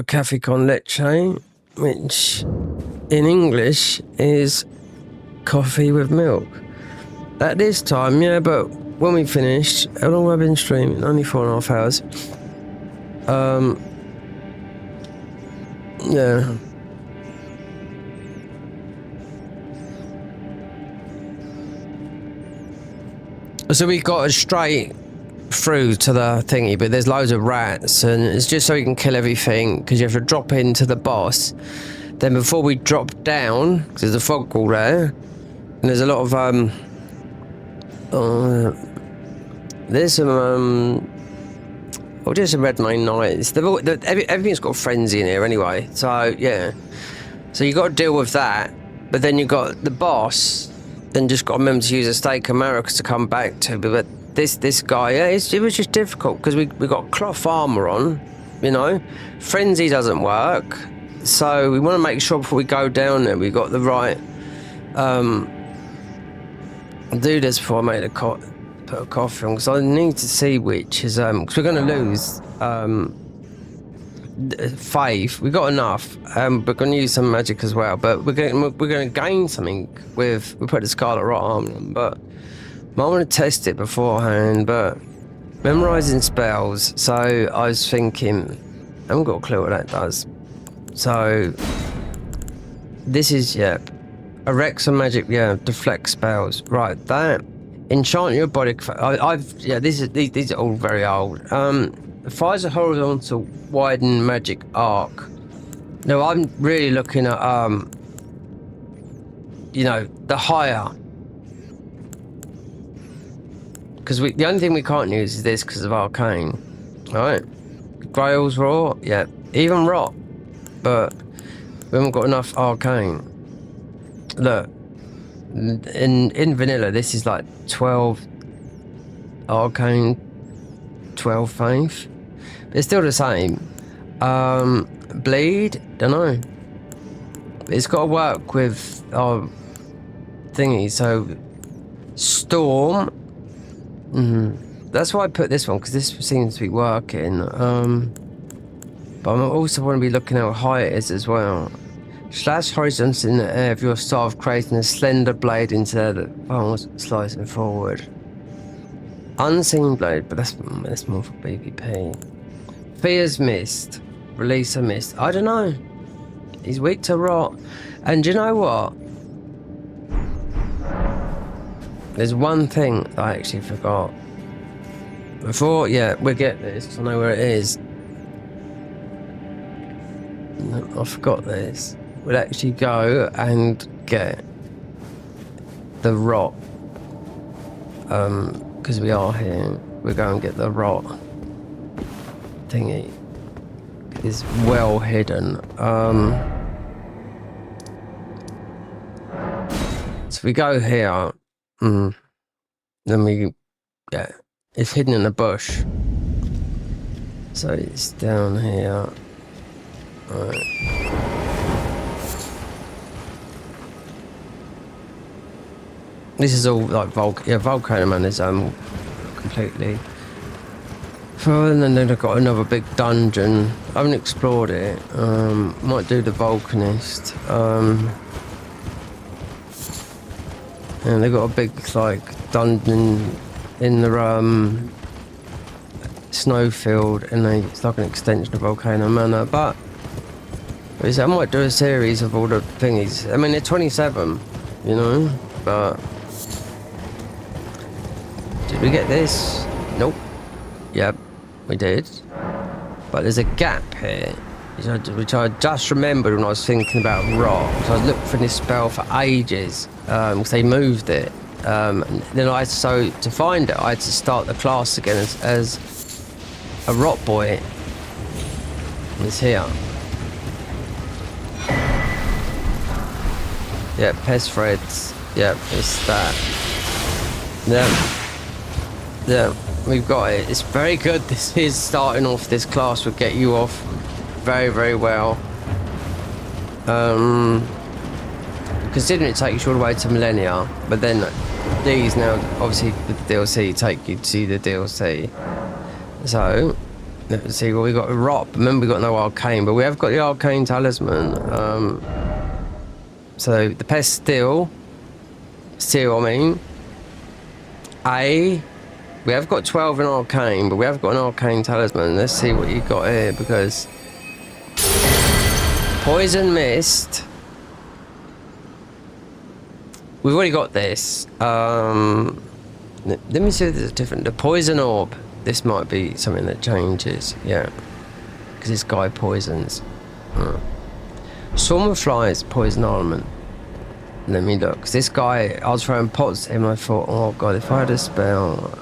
cafe con leche, which in English is coffee with milk. At this time, yeah, but when we finished, how long have I been streaming? Only 4.5 hours. Yeah. So we got straight through to the thingy, but there's loads of rats, and it's just so you can kill everything, because you have to drop into the boss. Then before we drop down, because there's a fog wall there, and there's a lot of there's some just some red main knights. Everything's got frenzy in here anyway, so yeah. So you got to deal with that, but then you got the boss. Then just got to remember to use a stake of America to come back to. But this guy, yeah, it was just difficult because we got cloth armor on, you know. Frenzy doesn't work, so we want to make sure before we go down there we got the right. I'll do this before I make put a coffee on, because I need to see which is because we're going to lose faith. We got enough. We're going to use some magic as well, but we're going to gain something with. We put the Scarlet Rot armor on, but I want to test it beforehand. But memorizing spells. So I was thinking, I haven't got a clue what that does. So this is a Rex and magic. Yeah, deflect spells. Right, that enchant your body. These are all very old. Fires a horizontal widen magic arc. Now I'm really looking at the higher, because the only thing we can't use is this because of arcane. All right, Grail's raw, yeah, even rot, but we haven't got enough arcane. Look, in vanilla this is like 12 arcane, 12 faith. It's still the same. Bleed, don't know. It's got to work with our thingy. So storm. That's why I put this one, because this seems to be working. But I also want to be looking at how high it is as well. Slash horizons in the air of your staff, creating a slender blade into the palms, slicing forward. Unseen blade, but that's more for PvP. Fear's mist. Release a mist. I don't know. He's weak to rot. And do you know what? There's one thing I actually forgot. Before, we'll get this, because I know where it is. No, I forgot this. We'll actually go and get the rot. Because we are here. We'll go and get the rot thingy. It's well hidden. we go here, then we, yeah, it's hidden in the bush. So it's down here. Alright. This is all like Volcano Man is completely. And then they've got another big dungeon. I haven't explored it. Might do the Volcanist. And they've got a big like dungeon in the snowfield, and it's like an extension of Volcano Manor. But I might do a series of all the thingies. I mean, they're 27, you know, but did we get this? Nope. Yep, we did. But there's a gap here, which I just remembered when I was thinking about rock. So I was looking for this spell for ages, because they moved it. And then to find it, I had to start the class again as a rock boy. It's here. Yeah, pest threads. Yeah, it's that. Yeah, we've got it. It's very good. This is starting off. This class would get you off very, very well. Considering it takes you all the way to Millennia, but then these now, obviously, with the DLC, take you to the DLC. So, let's see what we got. Rock. Remember, we got no arcane, but we have got the arcane talisman. So the pest steel. I mean, we have got 12 in arcane, but we have got an arcane talisman. Let's see what you got here, because poison mist. We've already got this. Let me see if there's a different. The poison orb. This might be something that changes. Yeah, because this guy poisons. Swarm of flies, poison armament. Let me look. Cause this guy, I was throwing pots at him. I thought, oh god, if I had a spell.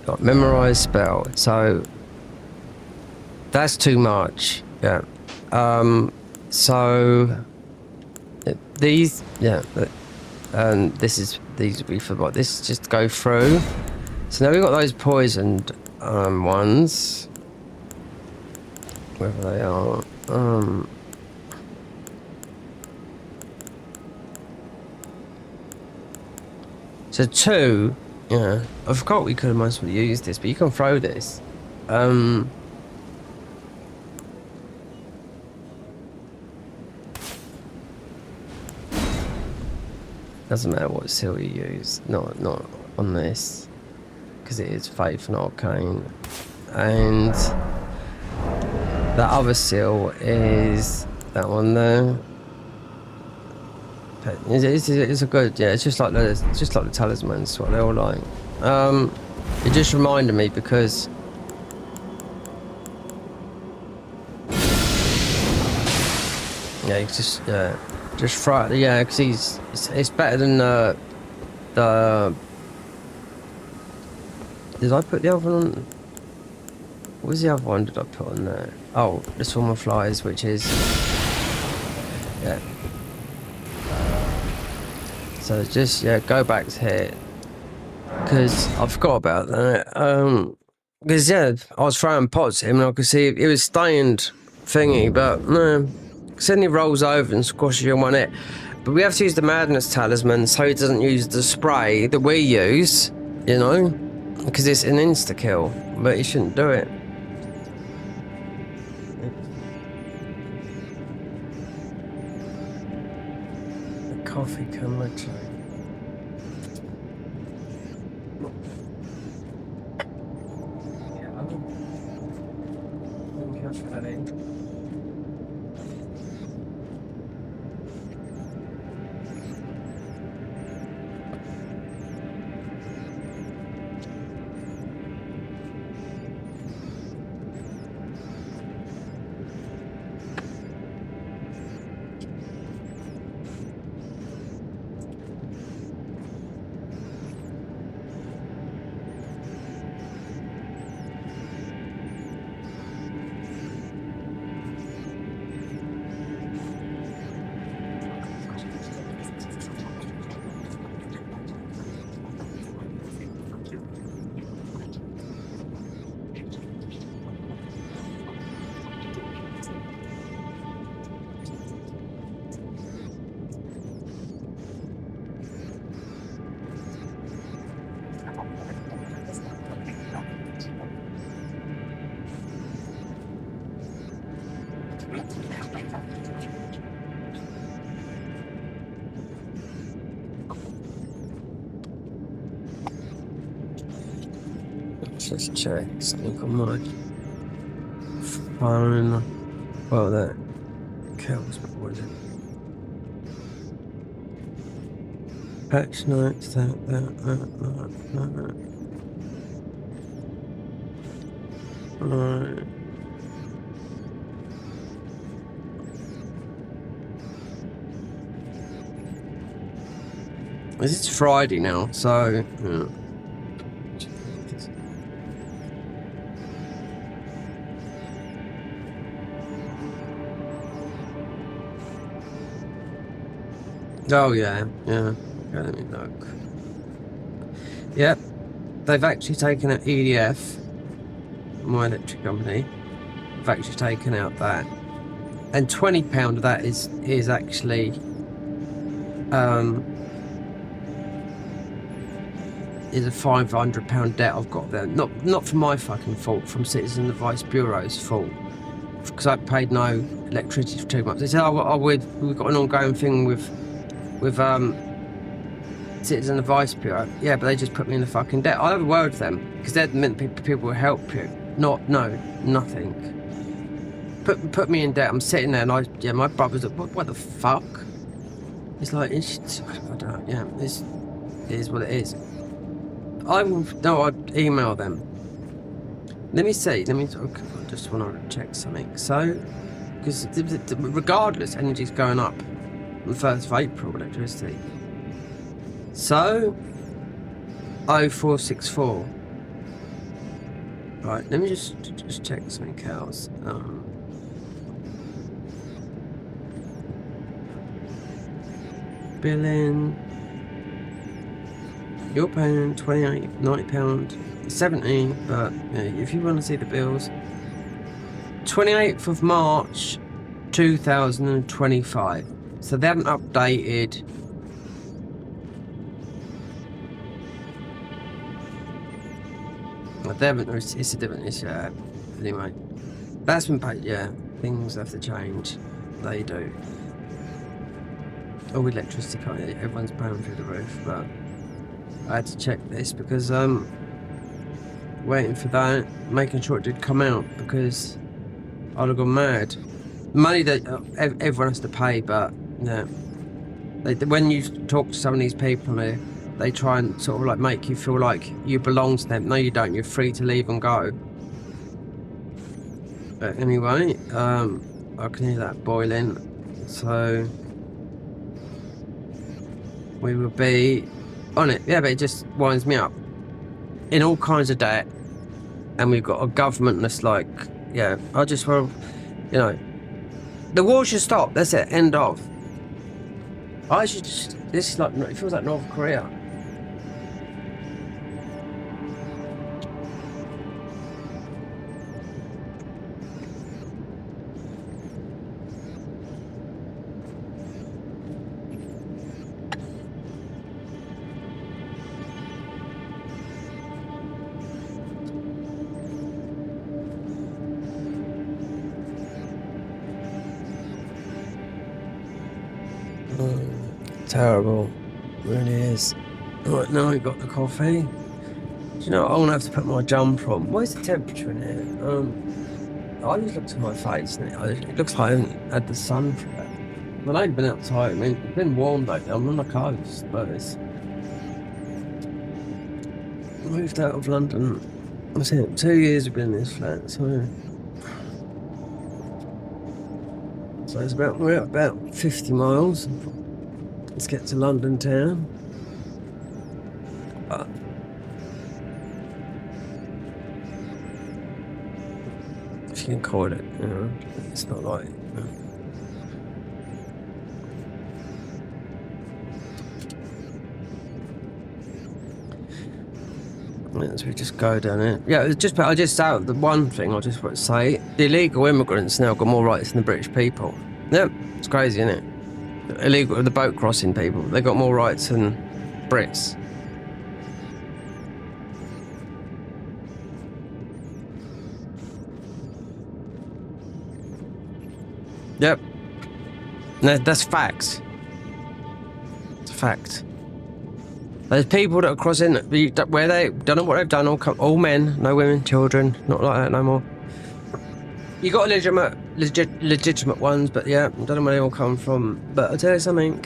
Got memorize spell. So that's too much. Yeah. So these, yeah. And these will be for what? This just go through. So now we've got those poisoned ones. Wherever they are. So 2, yeah. I forgot we could have most used this, but you can throw this. Doesn't matter what seal you use, not on this, because it is faith and arcane. And that other seal is that one there. It's a good, yeah. It's just like the talismans, what they're all like. It just reminded me because yeah, it's just throw it, yeah, because it's better than the. Did I put the other one on? What was the other one did I put on there? Oh, the swarm of flies, which is yeah. So just go back to here because I forgot about that. Because yeah, I was throwing pots at him and I could see it was stained thingy, but no. Suddenly rolls over and squashes you on one hit. But we have to use the madness talisman so he doesn't use the spray that we use, you know, because it's an insta kill, but he shouldn't do it. The coffee can literally. just check something on my phone. Well, that counts, but what is it? Patch notes, that. Right. It's Friday now, so yeah. Oh yeah. Okay, let me look. Yep, they've actually taken out EDF, my electric company. They've actually taken out that, and £20 of that is actually is a £500 debt I've got there. Not for my fucking fault, from Citizen Advice Bureau's fault, because I paid no electricity for 2 months. They said, we've got an ongoing thing with Citizen Advice Bureau. Yeah, but they just put me in the fucking debt. I'll have a word with them, because they're meant people will help you. Nothing. Put me in debt. I'm sitting there, and my brother's like, what the fuck? It's like, I don't know, yeah, it is what it is. I'd email them. Let me see. I just want to check something. So, because regardless, energy's going up on the 1st of April, electricity. So, 0464. Right, let me just check something else. Billing. You're paying £28, £90, £70, but yeah, if you want to see the bills, 28th of March 2025. So they haven't updated. Well, they haven't. It's a different issue. Anyway, that's been paid. Yeah, things have to change. They do. Oh, electricity, everyone's paying through the roof, but I had to check this because waiting for that, making sure it did come out, because I'd have gone mad. Money that everyone has to pay, but yeah, when you talk to some of these people, they try and sort of like make you feel like you belong to them. No, you don't. You're free to leave and go. But anyway, I can hear that boiling, so we will be on it. Yeah, but it just winds me up in all kinds of debt, and we've got a government that's like, yeah, I just want to, the war should stop. That's it. End of. I should just, this is like, it feels like North Korea. Terrible, really is. Right, now we've got the coffee. Do you know what? I'm gonna have to put my jumper on. What is the temperature in here? I just looked at my face and it looks like I haven't had the sun for it. Well, I ain't been outside. I mean, it's been warm lately. I'm on the coast, but it's moved out of London. I think 2 years we've been in this flat, so it's we're about 50 miles. Let's get to London town. But if you can call it, it's not like. As we just go down it. Yeah, it's just. I just out the one thing I just want to say: the illegal immigrants now got more rights than the British people. Yeah, it's crazy, isn't it? Illegal, the boat crossing people, they got more rights than Brits. Yep. No, that's facts. It's a fact. There's people that are crossing where they don't know what they've done. All men, no women, children. Not like that no more. You got legitimate ones, but yeah, don't know where they all come from. But I'll tell you something.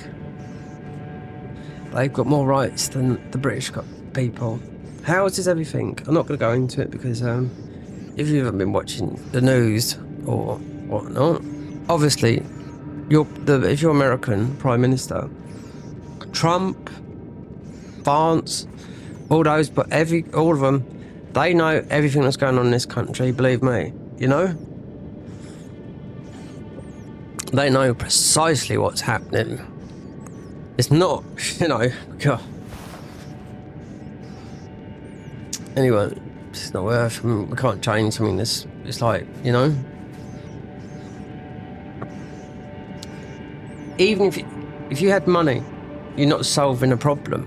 They've got more rights than the British people. How is everything? I'm not going to go into it because if you haven't been watching the news or whatnot, obviously, if you're American Prime Minister, Trump, France, all those, but all of them, they know everything that's going on in this country. Believe me, you know. They know precisely what's happening. It's not, you know. God. Anyway, it's not worth. We can't change something that's. It's like, you know. Even if you had money, you're not solving a problem.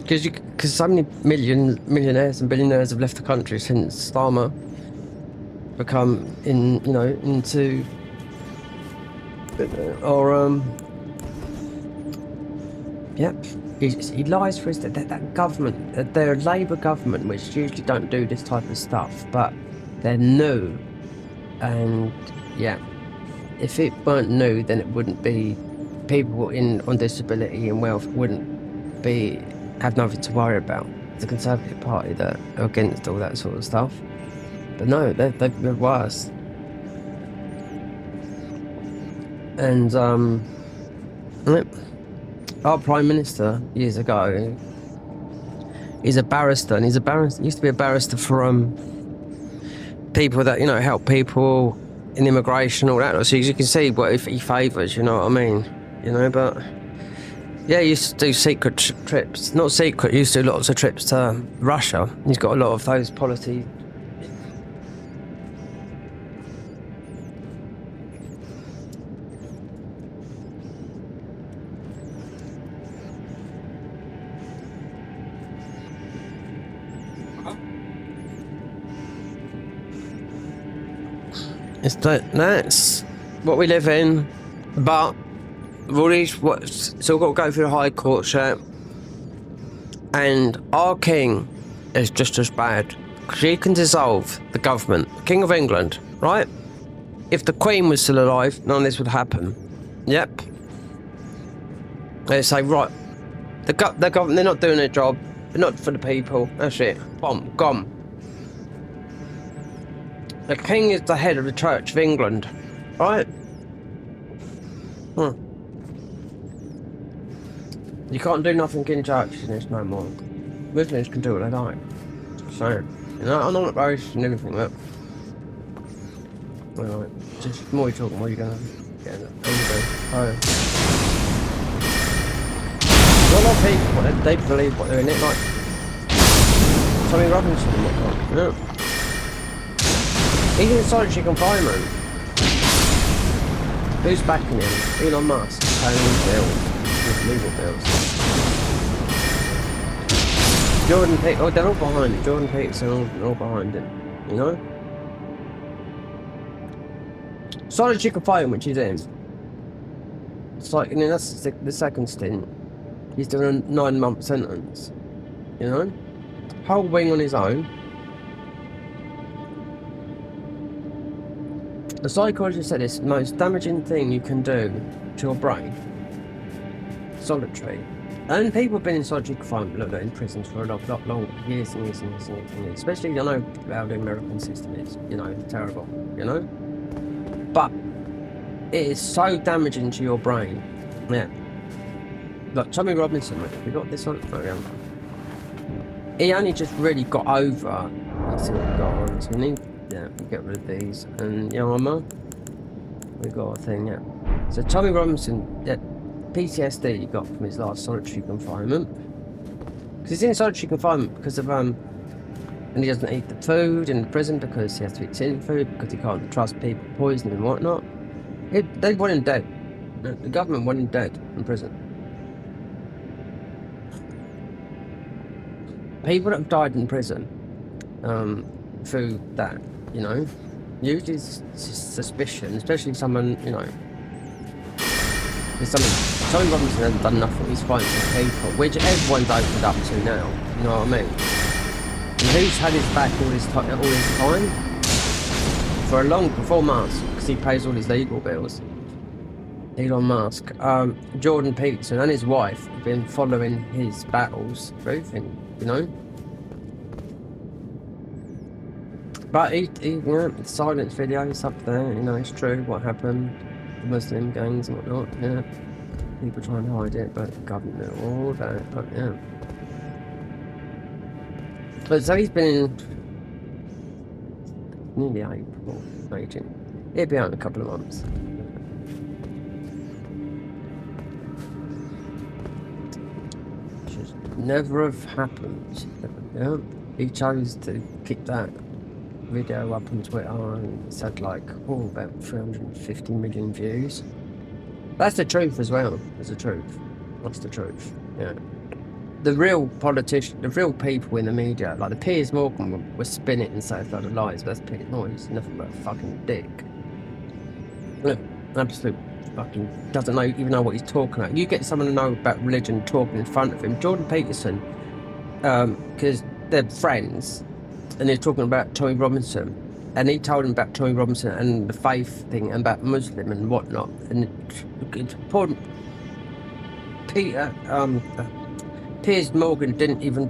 Because so many millionaires and billionaires have left the country since Starmer become into yep. He lies for his that government. They're a Labour government, which usually don't do this type of stuff, but they're new, and yeah. If it weren't new, then it wouldn't be people on disability and wealth wouldn't have nothing to worry about. It's the Conservative Party that are against all that sort of stuff. But no, they're worse. And our Prime Minister years ago, he's a barrister, and used to be a barrister for people that help people in immigration, all that. So you can see what if he favours, you know what I mean? But yeah, he used to do secret trips. Not secret, he used to do lots of trips to Russia. He's got a lot of those policy. That's what we live in, but it's all got to go through the High Court, shit. And our king is just as bad. She can dissolve the government. King of England, right? If the Queen was still alive, none of this would happen. Yep. They say, right, the government, they're not doing their job. They're not for the people. That's it. Bomb, gone. The king is the head of the Church of England, right? You can't do nothing in churches in this no more. Muslims can do what they like. So, I'm not racist and everything, look. Alright, just the more you talk, the more you're gonna get in it. A lot of people, they believe what they're in it, like Tommy Robinson and whatnot, He's in solitary confinement. Who's backing him? Elon Musk, paying his bills, his legal bills. Jordan Peterson, they're all behind it. Jordan Peterson, all behind it, Solitary confinement, which he's in. It's like, that's the second stint. He's doing a 9-month sentence, Whole wing on his own. The psychologist said it's the most damaging thing you can do to your brain. Solitary. And people have been in solitary confinement, in prisons for a lot long, years and years and years and years and years. Especially, how the American system is, terrible, But it is so damaging to your brain. Yeah. Like Tommy Robinson, we got this on. He only just really got over. Let's see what we got on. So we need. Yeah, we'll get rid of these. And we got a thing, yeah. So Tommy Robinson, PTSD he got from his last solitary confinement. Because he's in solitary confinement because of and he doesn't eat the food in the prison because he has to eat tin food because he can't trust people, poison and whatnot. They want him dead. The government want him dead in prison. People that have died in prison through that, usually it's suspicion, especially someone, there's something Tommy Robinson hasn't done nothing. He's fighting for people, which everyone's opened up to now. You know what I mean? And who's had his back all this time? For a long, before Musk, because he pays all his legal bills. Elon Musk, Jordan Peterson and his wife have been following his battles for everything, you know. But he the silence video is up there, you know, it's true what happened, the Muslim gangs and whatnot, yeah. People trying to hide it, but the government all that, but yeah. But so he's been in nearly April, agent. He'll be out in a couple of months. Should never have happened. Yeah. He chose to keep that video up on Twitter and it's had like about 350 million views. That's the truth as well. That's the truth. What's the truth? Yeah. The real politicians, the real people in the media, like the Piers Morgan, were spin it and say a lot of lies. But that's Piers Morgan. He's nothing but a fucking dick. Look, absolute fucking doesn't know even know what he's talking about. You get someone to know about religion talking in front of him. Jordan Peterson, because they're friends, and they're talking about Tommy Robinson, and he told him about Tommy Robinson and the faith thing and about Muslim and whatnot. And poor Peter, Piers Morgan didn't even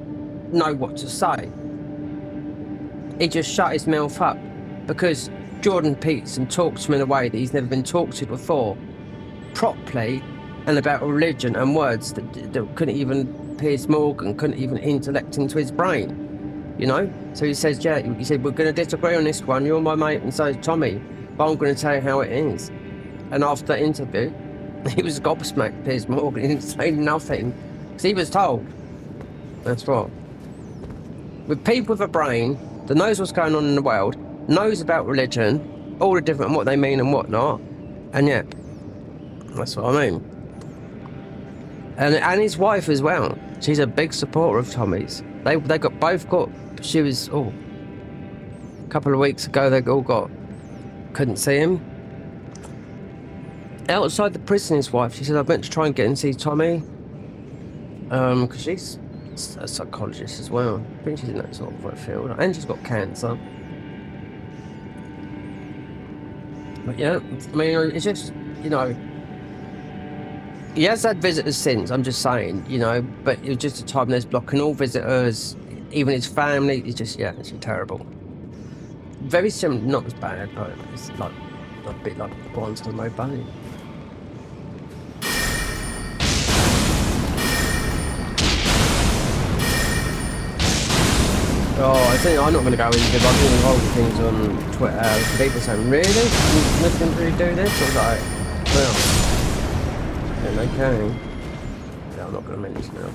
know what to say. He just shut his mouth up because Jordan Peterson talked to him in a way that he's never been talked to before, properly, and about religion and words that couldn't even, Piers Morgan couldn't even intellect into his brain, you know? So he says, yeah, he said, we're going to disagree on this one, you're my mate, and so is Tommy, but I'm going to tell you how it is. And after that interview, he was gobsmacked, Piers Morgan, he didn't say nothing. He was told. That's what. With people with a brain that knows what's going on in the world, knows about religion, all the different what they mean and whatnot, and yeah, that's what I mean. And his wife as well. She's a big supporter of Tommy's. They both got. She was a couple of weeks ago. They all got. Couldn't see him. Outside the prison, his wife. She said, "I meant to try and get and see Tommy." Because she's a psychologist as well. I think she's in that sort of field. And she's got cancer. But yeah, I mean, it's just, you know, he has had visitors since, I'm just saying, you know, but it was just a time there's blocking all visitors, even his family. It's just, yeah, it's terrible. Very similar, not as bad, but it's like a bit like Guantanamo Bay. Oh, I think I'm not going to go into it, but I've seen all the things on Twitter. People saying, really? Muslims really do this? I was like, well, yeah, they can. Yeah, I'm not going to mention this now.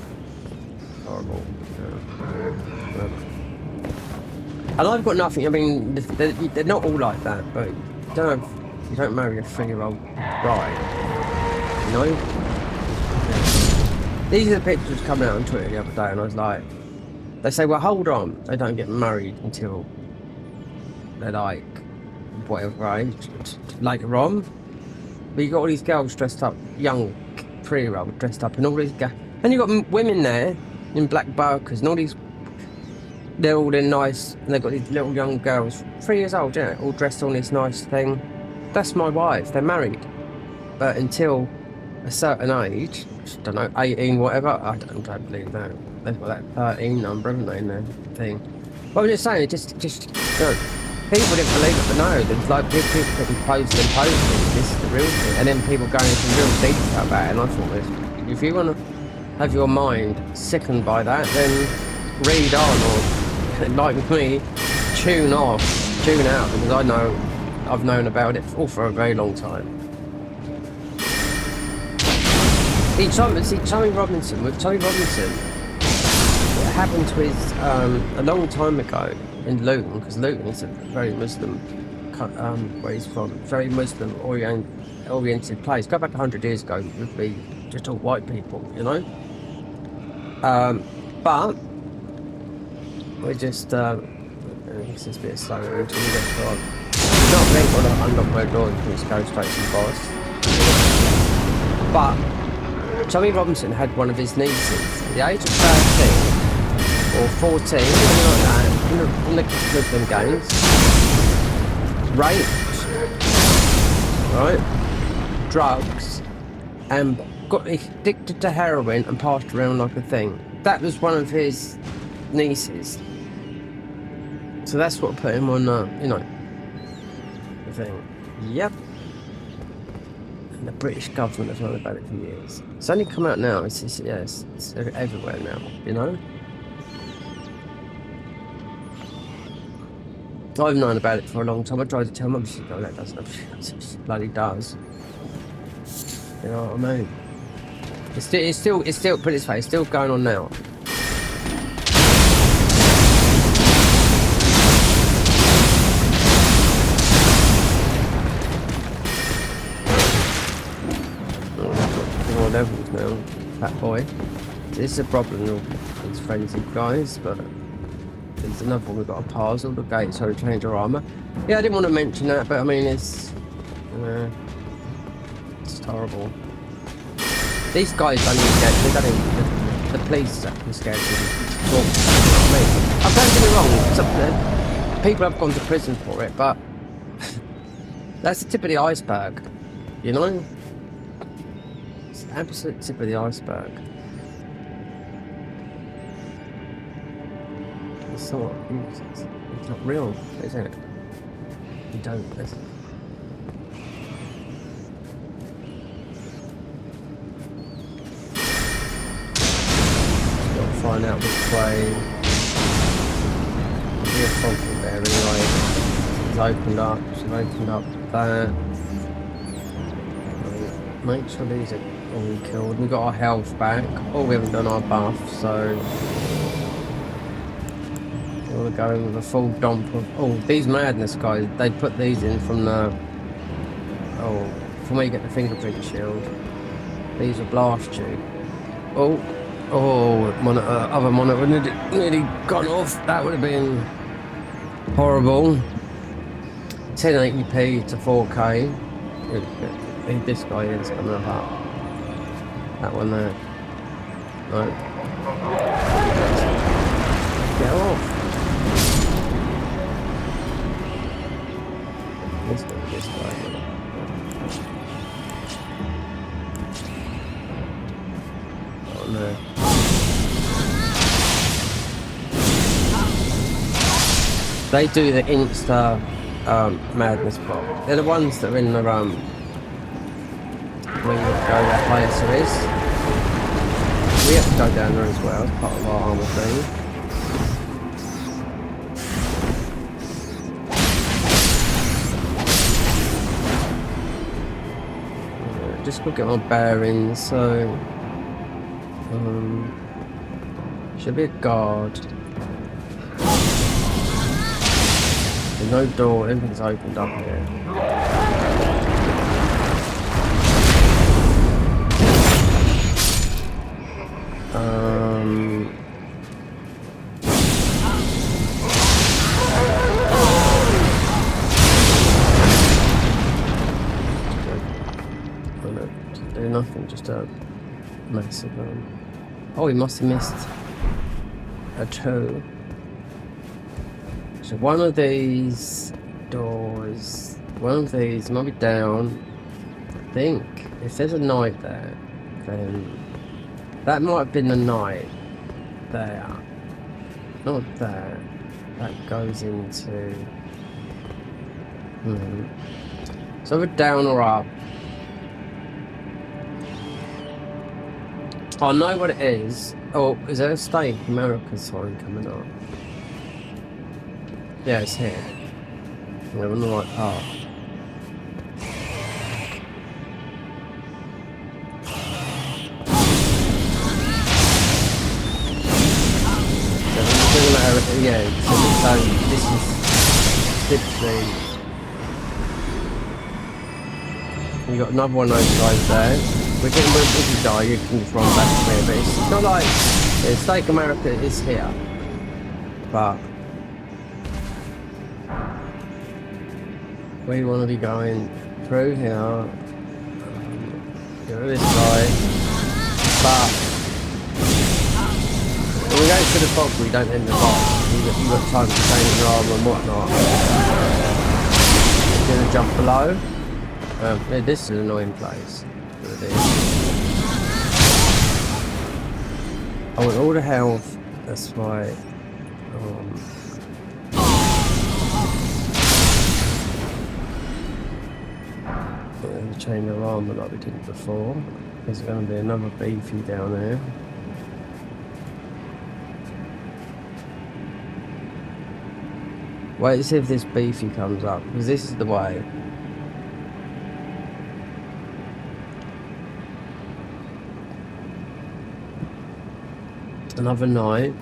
Horrible. Yeah. And I've got nothing, I mean, they're not all like that, but you don't marry a 3-year-old bride, you know? Yeah. These are the pictures coming out on Twitter the other day, and I was like, they say, well, hold on, they don't get married until they're like, whatever age, later on. But you got all these girls dressed up, young 3-year-olds dressed up, and all these guys. And you got women there in black burqas, and all these, they're all in nice, and they've got these little young girls, 3 years old, yeah, all dressed on this nice thing. That's my wife, they're married. But until a certain age, I don't know, 18, whatever, I don't believe that. They've got that 13 number, haven't they, in their thing. But I'm just saying, just you know, people didn't believe it, but no, there's like people putting posts and posting, this is the real thing. And then people going into real detail about it, and I thought, if you want to have your mind sickened by that, then read on, or like me, tune out, because I've known about it all for a very long time. See, Tommy Robinson, it happened to his, a long time ago in Luton, because Luton is a very Muslim, where he's from, very Muslim oriented place. Go back 100 years ago, it would be just all white people, you know? But, we just, it's just a bit slower until we get to our, not think on unlock my door and just go straight to the boss. But, Tommy Robinson had one of his nieces at the age of 13 or 14, something like that, in the Muslim games, raped, right, drugs, and got addicted to heroin and passed around like a thing. That was one of his nieces. So that's what put him on, you know, the thing. Yep. And the British government has known about it for years. It's only come out now. It's everywhere now, you know? I've known about it for a long time. I tried to tell Mum, she's like, no, that doesn't. She bloody does. You know what I mean? It's still, put it this way, it's still going on now. Levels now, fat boy. This is a problem with these frenzy guys, but there's another one we've got a puzzle. The gates are to change our armour. Yeah, I didn't want to mention that, but I mean it's horrible. These guys don't even get the police are scared to talk to me. Don't get me wrong, people have gone to prison for it, but that's the tip of the iceberg, you know? Absolute tip of the iceberg. It's not real, is it? You don't listen. Just got to find out which way. There'll be a fog there anyway. It's opened up. She's opened up that. Make sure these are all killed. We got our health back. Oh, we haven't done our buff, so we want to go in with a full dump of. Oh, these madness guys. They put these in from the. Oh, from where you get the fingerprint shield. These are blast tube. Oh, other monitor nearly gone off. That would have been horrible. 1080p to 4K. This guy is coming up. That one there. No. Get off. This guy. Oh no. They do the Insta madness block. They're the ones that are in the where you go that place there is. We have to go down there as well as part of our armour thing. Just go get my bearings, so should be a guard. There's no door, everything's opened up here. Do nothing, just a massive oh, he must have missed a two. So one of these doors, one of these might be down. I think if there's a knight there, then that might have been the knight there. Not there. That goes into so we're down or up. I know what it is. Oh, is there a State America sign coming up? Yeah, it's here. We're on the right path. Yeah, so this is literally. You got another one of those guys there. We're getting rid of if you die, you can just run back to me, but it's not like State America is here. But we want to be going through here. Get rid of this guy. But when we go to the fog, we don't end the box. You've got time to change your arm and whatnot. You're gonna jump below. Yeah, this is an annoying place. I want all the health. That's why. Chain their armor like we did before. There's going to be another beefy down there. Wait to see if this beefy comes up, because this is the way. Another night.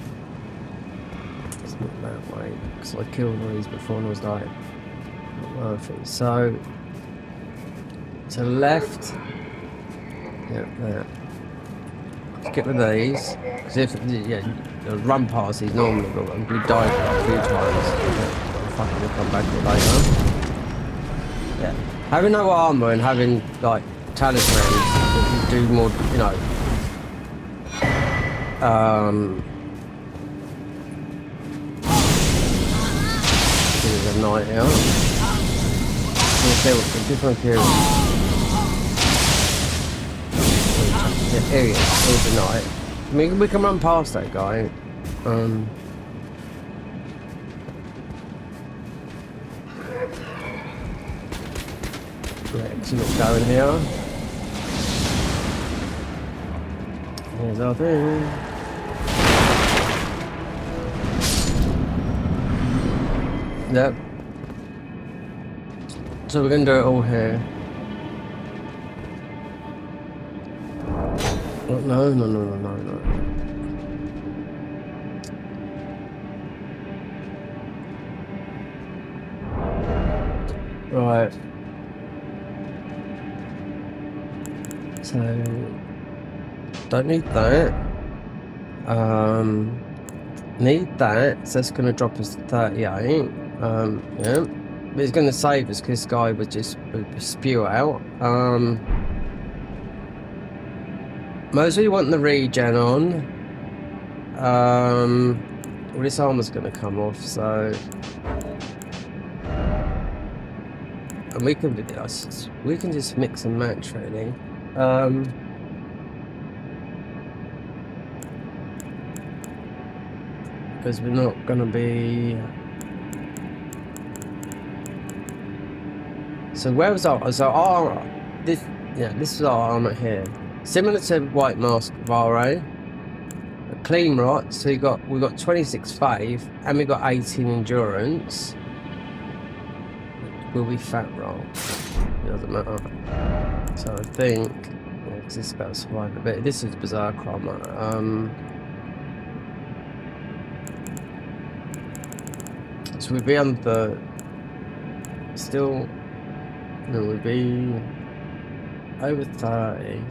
It's not that way, because I killed all these before and I was like, not worth it. So, to the left, yeah, there. Get rid of these, because if run past these normally, but we died a few times. Fucking will come back later. Yeah, having no armor and having like talismans that you do more, you know. There's a night out. Different appearance. Yeah, area is the night. I mean, we can run past that guy. Let's not go in here. Here's our thing. Yep. So we're gonna do it all here. Oh, no. Right. So don't need that. Need that. So that's gonna drop us to 38. Yeah. But it's gonna save us because this guy would just spew out. Mostly want the regen on. Well, this armor's gonna come off, so. And we can just mix and match really. Because we're not gonna be. So where was our? So our this is our armor here. Similar to White Mask Vare. A clean rot. So we got 26 and we got 18 endurance. Will we fat roll? It doesn't matter. So I think because this is about to survive a bit. This is Berserk armor. So we'd be under still. No, we'd be over 30.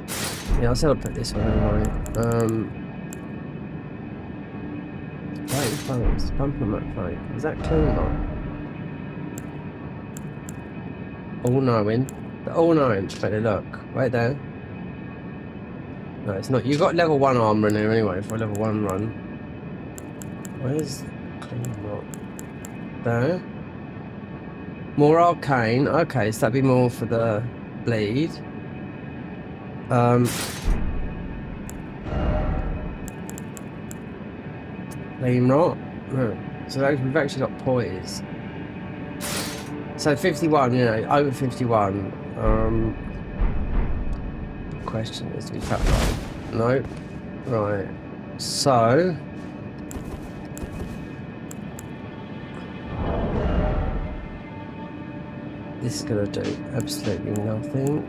Yeah, I said I'll put this one anyway. 30 frames. Pumping that frame. Is that clean or? All knowing. The all knowing. Better look. Right there. No, it's not. You've got level 1 armor in there anyway for a level 1 run. Where's clean rock? There. More arcane. Okay, so that'd be more for the bleed. Clean rot. No. So we've actually got poise. So 51, you know, over 51. The question is, do we fat roll? Nope. Right. So. This is gonna do absolutely nothing.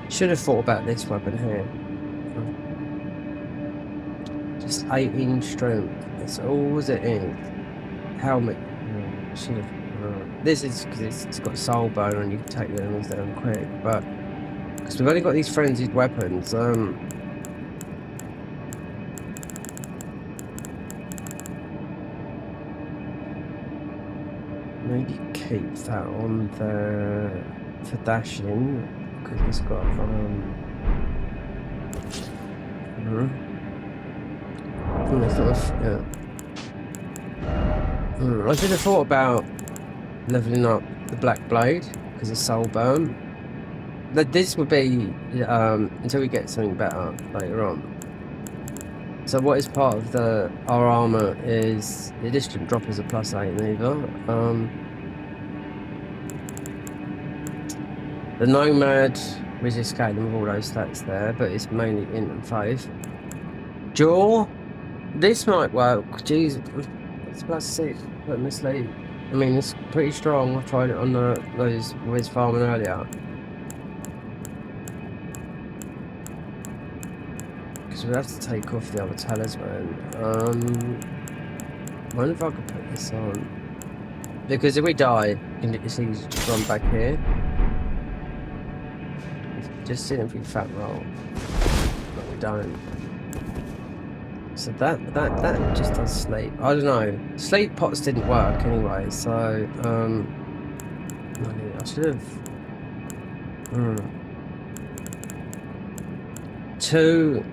Should have thought about this weapon here. Just 18 strength. That's all it is. Helmet. Should have. This is because it's got soul bone and you can take the enemies down quick. But because we've only got these frenzied weapons. maybe keep that on there for dashing because it's got it's not I should have thought about leveling up the Black Blade because it's soul burn. This would be until we get something better later on. So what is part of our armor is it just didn't drop as a +8 either. The Nomad resist scaling with all those stats there, but it's mainly int and faith. Jaw, this might work. Jeez, it's +6, but mislead. I mean, it's pretty strong. I tried it on those Wiz farming earlier. Because we have to take off the other talisman. I wonder if I could put this on. Because if we die, it's easy to just run back here. Just see if we fat roll. But we don't. So that just does sleep. I don't know. Sleep pots didn't work anyway, so I should have 2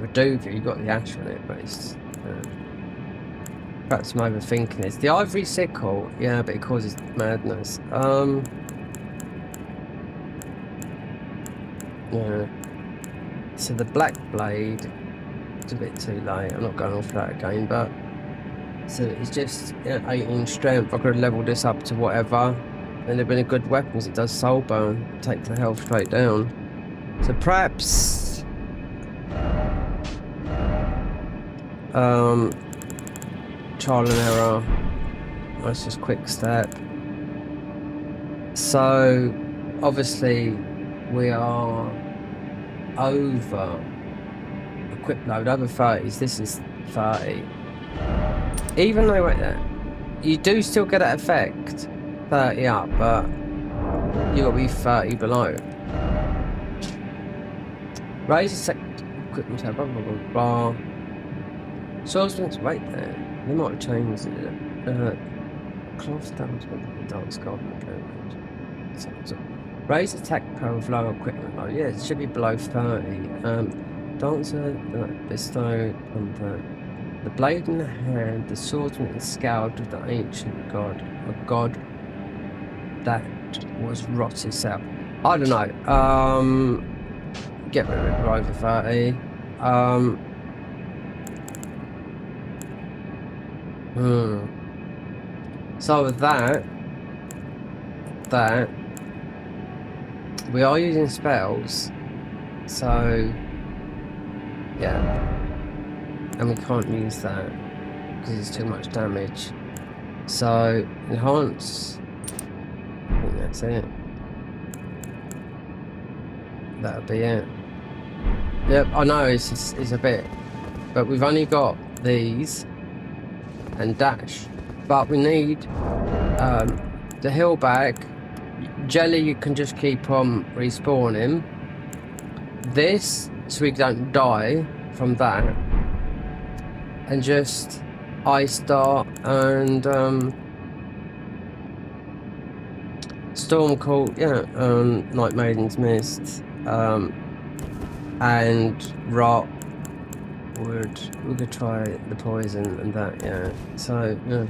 Reduva, you got the ash on it, but it's perhaps I'm overthinking this. The ivory sickle, yeah, but it causes madness. Yeah. So the Black Blade, it's a bit too late. I'm not going off that again, but so it's just 18 strength. I could have leveled this up to whatever, and it'd have been a good weapon because it does soul burn, take the health straight down. So perhaps trial and error. That's just quick step. So obviously we are over equip load over 30s. This is 30. Even though you do still get that effect 30 up, but you gotta be 30 below. Raise a equipment tab, blah blah blah blah. Swordsman's right there. They might have changed it. Cloth damage with the dance garden. So raise attack power with lower equipment load. Yeah, it should be below 30. Dancer, bestow on the blade in the hand, the swordsman is scoured with the ancient god, a god that was rot itself. I don't know. Get rid of it for over 30. So with that we are using spells, so yeah, and we can't use that because it's too much damage. So enhance, I think that's it. That'll be it. Yep, I know it's a bit, but we've only got these and dash, but we need the heal bag. Jelly, you can just keep on respawning this so we don't die from that, and just ice dart and storm call, Night Maiden's Mist, and rot we could try the poison and that, yeah. So yeah.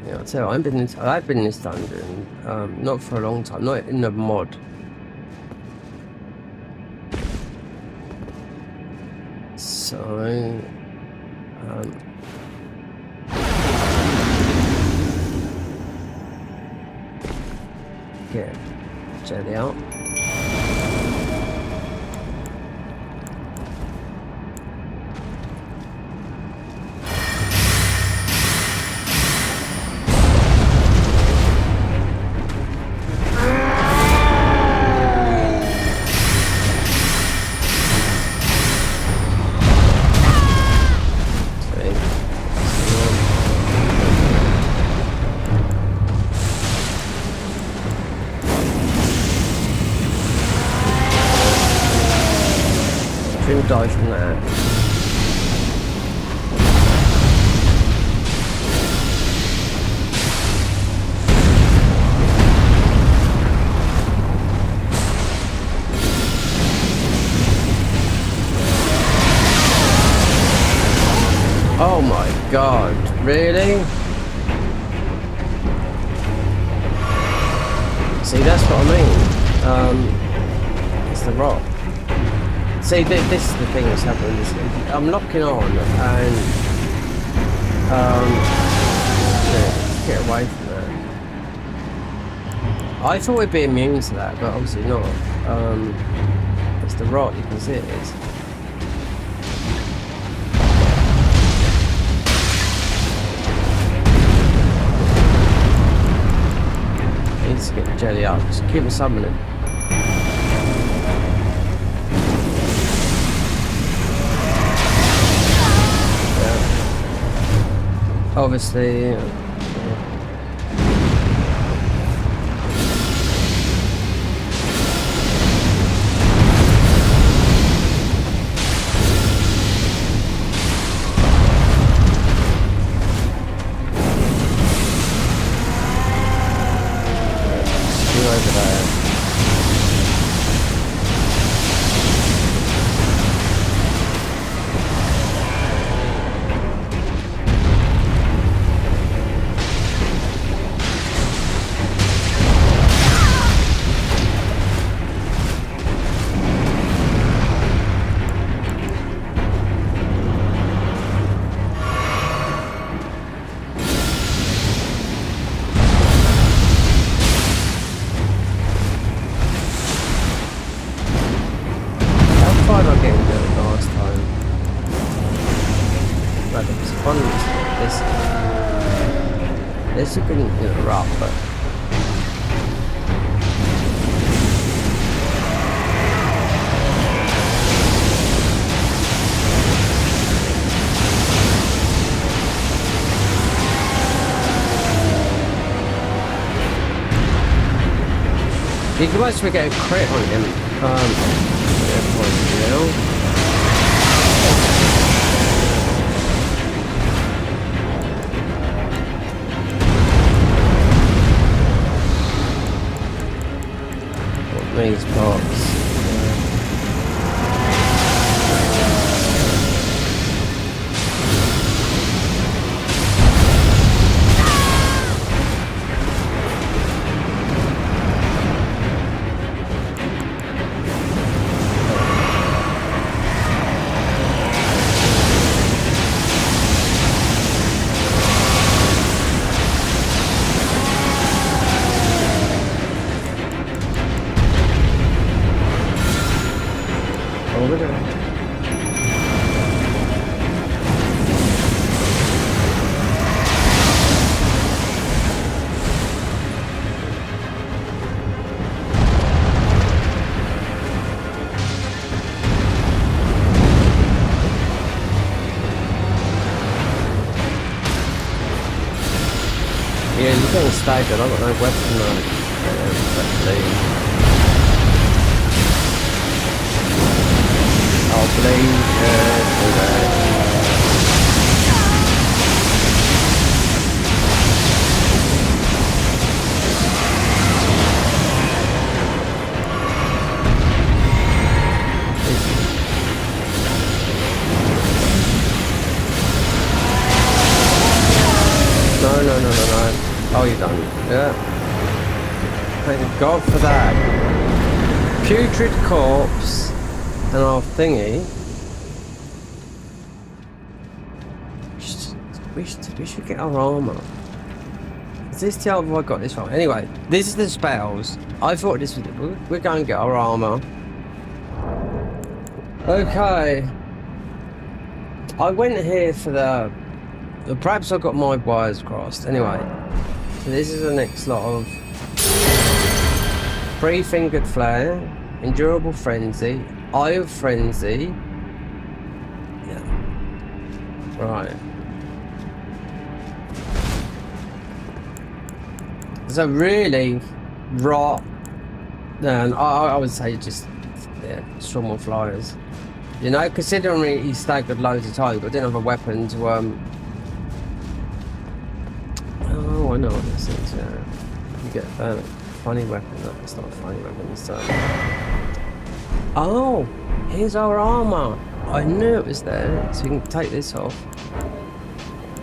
Yeah, I'll tell you, I've been in this dungeon, not for a long time, not in the mod. So, get Jelly out. Shouldn't die from that. Oh my god, really? See, that's what I mean. It's the rock. See, this is the thing that's happening. I'm locking on and yeah, get away from that. I thought we'd be immune to that, but obviously not. It's the rock, you can see it is. Needs to get the jelly up. Just keep it summoning. Obviously, over there. This has been rough, but you can actually get a crit on him. These parts. Over there. Yeah, you're getting staggered. I've got no weapon on. I'll blame for that. No. Oh, you're done. Yeah. Thank God for that. Putrid corpse. And our thingy. We should get our armor. Is this the other? I got this wrong. Anyway, this is the spells. I thought this was. We're going to get our armor. Okay. I went here for the. Perhaps I got my wires crossed. Anyway, so this is the next lot of. Three-fingered flare, endurable frenzy. Eye of Frenzy. Yeah. Right. So really, rot. And I would say just yeah, strong flyers. You know, considering he staggered loads of times, but didn't have a weapon to oh, I know what this is. Yeah, you get a funny weapon. No, it's not a funny weapon. It's oh, here's our armor. I knew it was there, so we can take this off.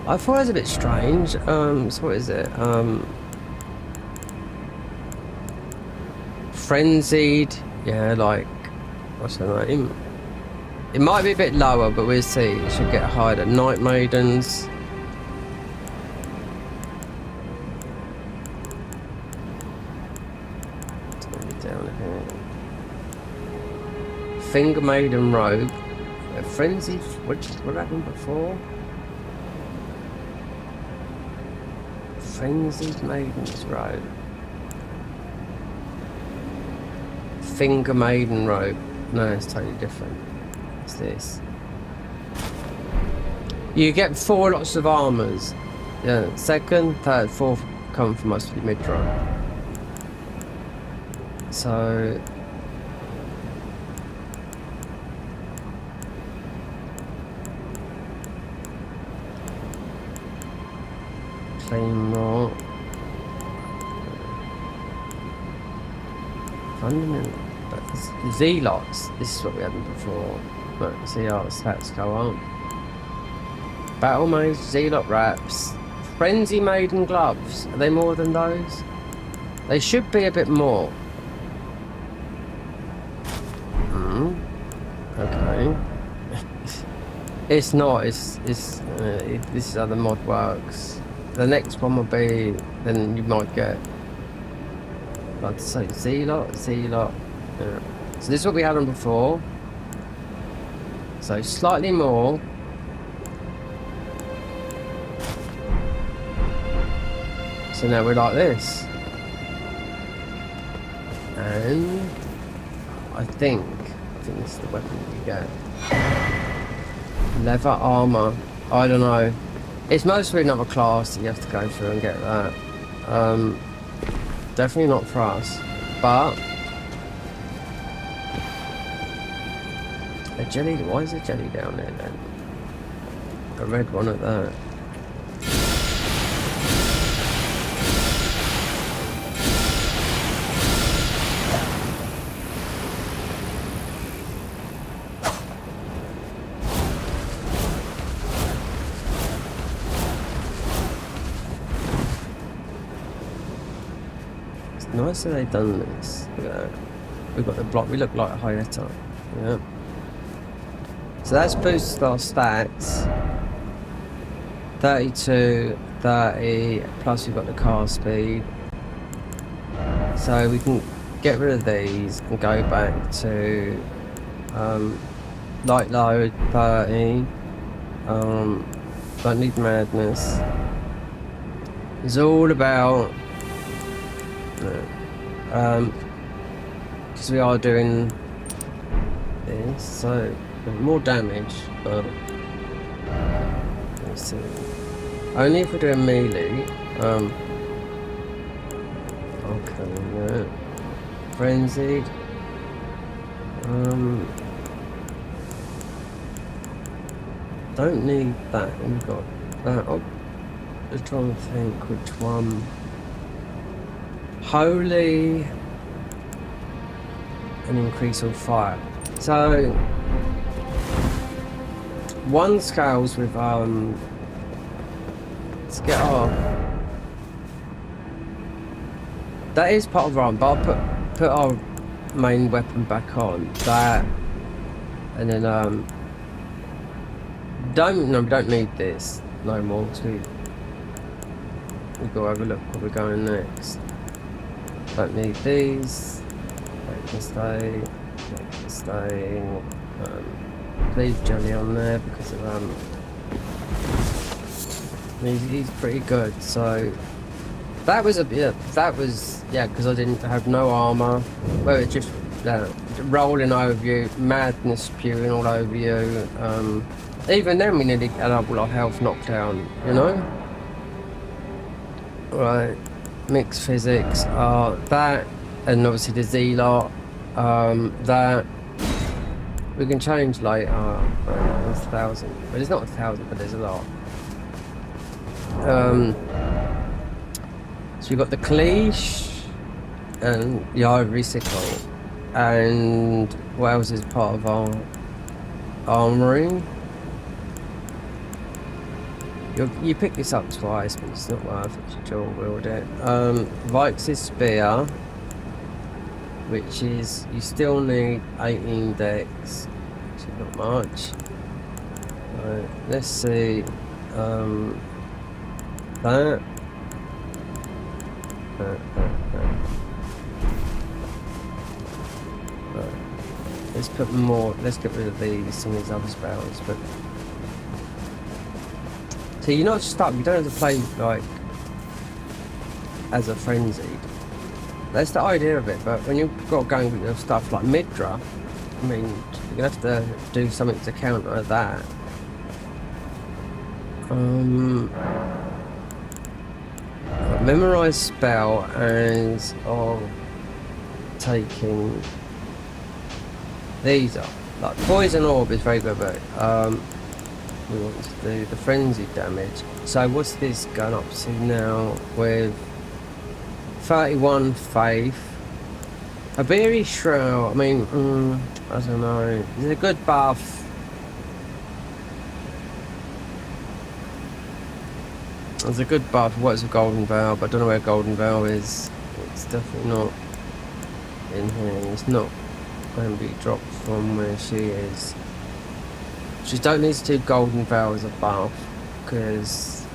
I thought it was a bit strange. So what is it? Frenzied. Yeah, like what's her name? It might be a bit lower, but we'll see. It should get higher. At Night Maidens. It's gonna be down here. Finger Maiden Robe. A Frenzy. What happened before? Frenzied Maiden's Robe. Finger Maiden Robe. No, it's totally different. What's this? You get 4 lots of armors. Yeah, 2nd, 3rd, 4th come from mostly mid-run. So Claymore. Fundamental. Zealots. This is what we had before. Look, see how stats go on. Battle Mage, Zealot Wraps, Frenzy Maiden Gloves. Are they more than those? They should be a bit more. Okay. It's not. It's this is how the mod works. The next one will be. Then you might get. I'd say Zealot. Yeah. So this is what we had on before. So slightly more. So now we're like this. And I think this is the weapon we get. Leather armor. I don't know. It's mostly another class that you have to go through and get that. Definitely not for us. But a jelly. Why is a jelly down there then? A red one at that. It's nice that they've done this. Look at that. We've got the block. We look like a Hyeta. Yeah. So that's boosted our stats. 32, 30, plus we've got the car speed. So we can get rid of these and go back to light load 30. Don't need madness. It's all about because we are doing this, so more damage, but let's see. Only if we're doing melee. Okay, yeah. Frenzied. Don't need that. We've got that. Oh, just trying to think which one. Holy and increase all fire. So one scales with let's get off. That is part of our arm, but I'll put our main weapon back on. That and then we don't need this no more. So we go have a look where we're going next. Don't need these. Make them stay. Make them stay. Leave jelly on there because of he's pretty good. So that was because I didn't have no armor. Well, it just rolling over you, madness spewing all over you. Even then we nearly had double our health knocked down, you know. Right, mixed physics. That and obviously the Zealot. That. We can change later. There's 1,000, but it's not 1,000, but there's a lot. So we've got the cleash and the ivory sickle, and what else is part of our armory? You pick this up twice, but it's not worth it to dual wield it. Vix's spear, which is, you still need 18 dex, which is not much. Right, let's see. That. Right. Let's put more. Let's get rid of some of these other spells, but. So you're not stuck, you don't have to play like as a frenzied. That's the idea of it, but when you've got going with stuff like Midra, I mean, you're gonna have to do something to counter that. Memorize spell as of taking these up. Like poison orb is very good, but we want to do the frenzy damage. So what's this going up to now with 31 faith? A beery shroud, I mean, I don't know. It's a good buff. It's a good buff. What's a golden veil? But I don't know where golden veil is. It's definitely not in here. It's not going to be dropped from where she is. She don't need to do golden veil as a buff because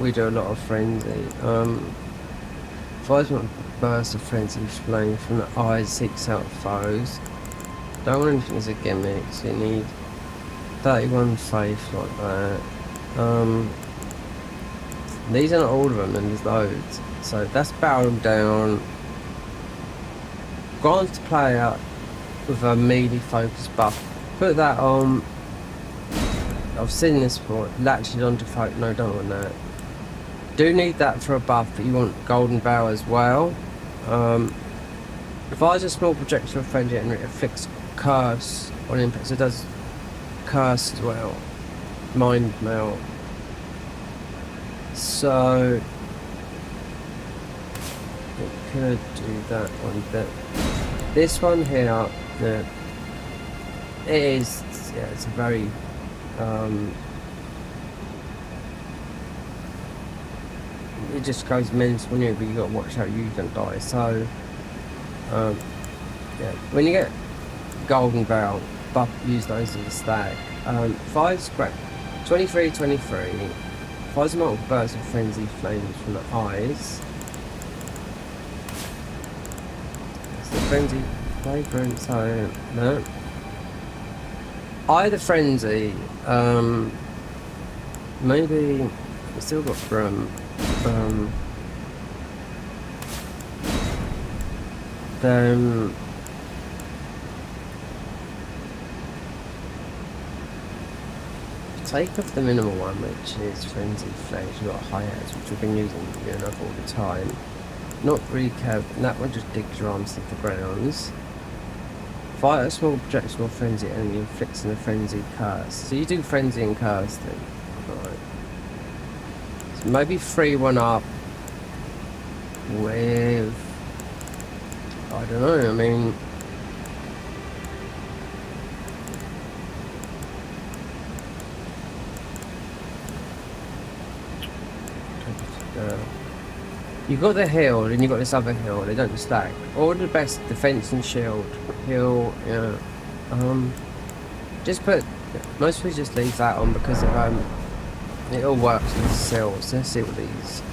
we do a lot of frenzy. If I want burst of frenzy flame from the eyes, seeks out foes. Don't want anything as a gimmick, so you need 31 faith like that. These are not all of them, and there's loads. So that's barrel down. Grant to player with a melee focus buff. Put that on. I've seen this before. Latches onto folk. No, don't want that. Do need that for a buff, but you want golden barrel as well. Fires a small projectile of frenzy and it afflicts curse on impact. So it does curse as well. Mind melt. So it could do that one, but this one here, it is, yeah, it's a very it just goes mental on you, but you got to watch out you don't die. So yeah, when you get golden barrel, buff, use those as a stack. 5 scrap, 23, 5 multiple bursts of frenzy flames from the eyes. It's the frenzy fragrance, so no. Eye the frenzy, maybe we still got from then take off the minimal one, which is frenzy flames. You've got high edge, which we've been using enough all the time. Not recap, that one just digs your arms to the grounds. Fire a small projectile frenzy enemy inflicting a frenzy curse. So you do frenzy and curse then. Right. So maybe free one up with, I don't know, I mean, you got the heal and you got this other heal, they don't stack. All the best defense and shield. Heal, yeah. Just put, most people just leave that on because of, it all works with the cells. Let's see what these.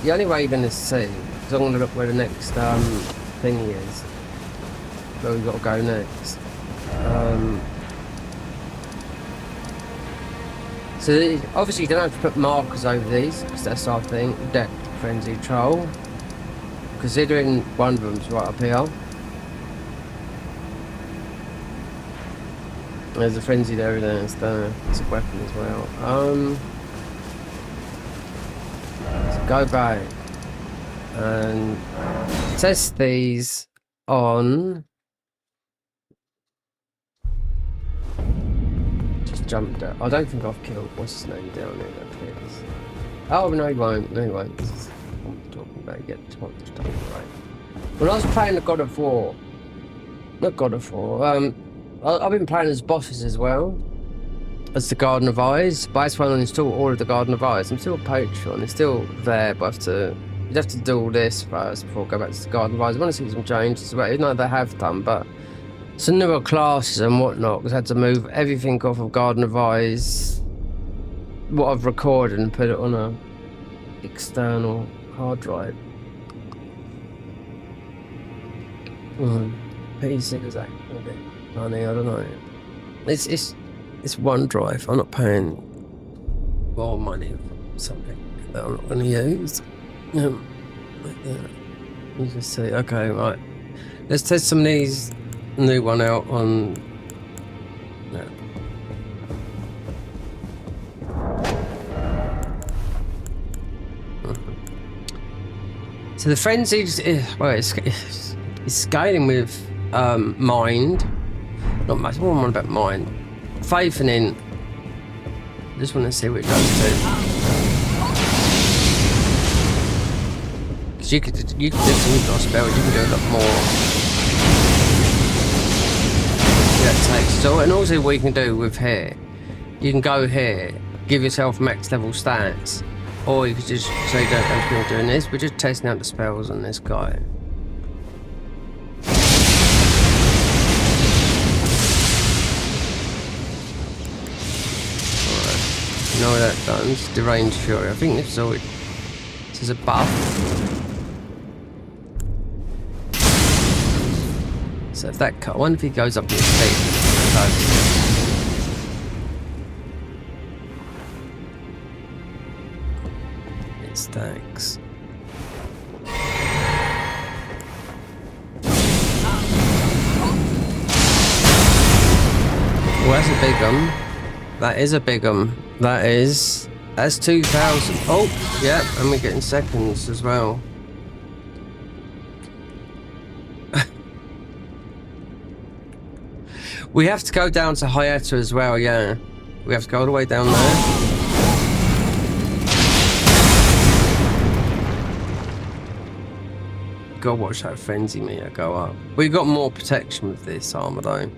The only way you're gonna see, because I'm gonna look where the next thingy is. Where we've got to go next. So obviously you don't have to put markers over these, because that's our thing. Deck frenzy troll. Considering one of them's right up here. There's a frenzy there, it's a weapon as well. So go back and test these on jumped at. I don't think I've killed what's his name down there. That appears. Oh no, he won't. No, he won't. This is what I'm talking about. Get to what stuff right. When I was playing the God of War, not God of War. I've been playing as bosses as well as the Garden of Eyes. But I just want to install all of the Garden of Eyes. I'm still a Patreon. It's still there, but you'd have to do all this first before I go back to the Garden of Eyes. I want to see some changes as well. Even though they have done, but some newer classes and whatnot, because I had to move everything off of Garden of Eyes, what I've recorded, and put it on a external hard drive. PC is that a bit money? I don't know. It's OneDrive. I'm not paying more money for something that I'm not going to use. Like that. You just say, okay, right. Let's test some of these new one out on. No. So the frenzy, well, it's scaling with mind. Not much more about mind. Faith and in. Just want to see what it does too. Because you could do some spells. You can do a lot more. That takes so, and also what you can do with here, you can go here, give yourself max level stats, or you could just say you don't have to be doing this. We're just testing out the spells on this guy. You know what that does? Deranged Fury. I think this is all it. This is a buff. So if that cut, I wonder if he goes up to his feet. It stacks. Well, that's a big That is a big That's 2,000. Oh, yeah, and we're getting seconds as well. We have to go down to Hayata as well, yeah. We have to go all the way down there. Gotta watch that frenzy meter go up. We got more protection with this armor though.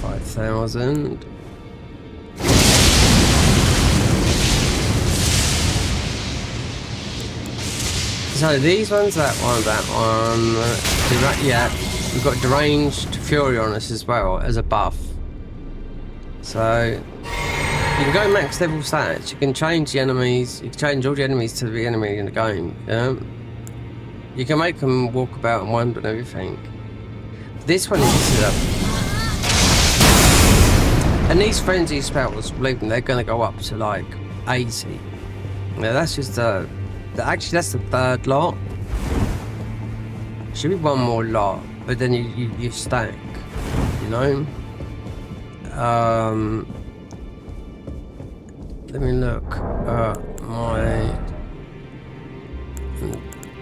5,000. So these ones, that one. Yeah, we've got Deranged Fury on us as well as a buff. So you can go max level stats. You can change the enemies. You can change all the enemies to the enemy in the game. Yeah. You can make them walk about and wander and everything. This one is and these frenzy spells, believe me, they're going to go up to like 80. Yeah, that's just actually that's the third lot. Should be one more lot, but then you stack, you know. Let me look at my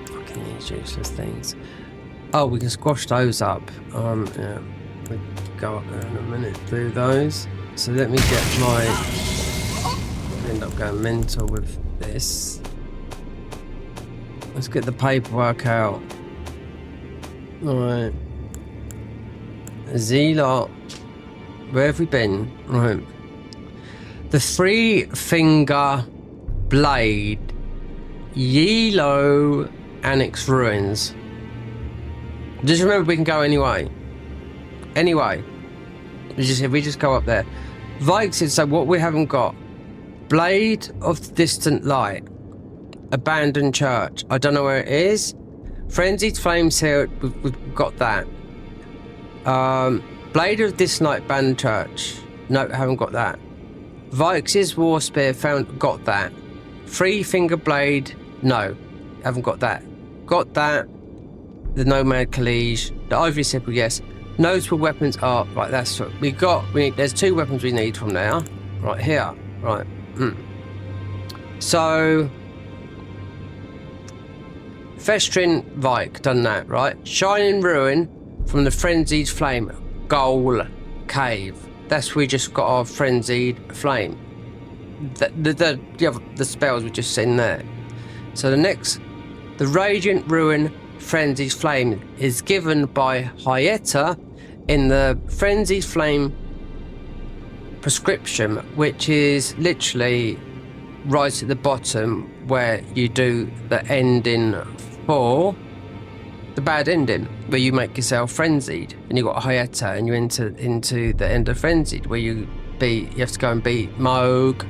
fucking these useless things. Oh, we can squash those up. Yeah, we go up there in a minute. Do those. So let me get my. End up going mental with this. Let's get the paperwork out. Alright. Z-Lot. Where have we been? Right. The 3-finger blade. Yelo Annex Ruins. Just remember we can go anyway. Anyway. We just go up there. Vike said, so what we haven't got. Blade of the Distant Light. Abandoned Church. I don't know where it is. Frenzied Flames here. We've got that. Blade of Distant Light. Abandoned Church. No, haven't got that. Vix's War Spear. Got that. 3-finger blade. No, haven't got that. Got that. The Nomad College. The Ivory Sickle. Yes. Notable weapons are right. That's what we got. There's 2 weapons we need from there. Right here. Right. So. Festrin Vike, done that, right? Shining Ruin, from the Frenzied Flame Goal Cave. That's where we just got our Frenzied Flame. The spells we just seen there. So the Radiant Ruin Frenzied Flame is given by Hyetta in the Frenzied Flame prescription, which is literally right at the bottom where you do the ending for the bad ending, where you make yourself frenzied, and you got Hyetta, and you enter into the end of Frenzied, where you have to go and beat Moog.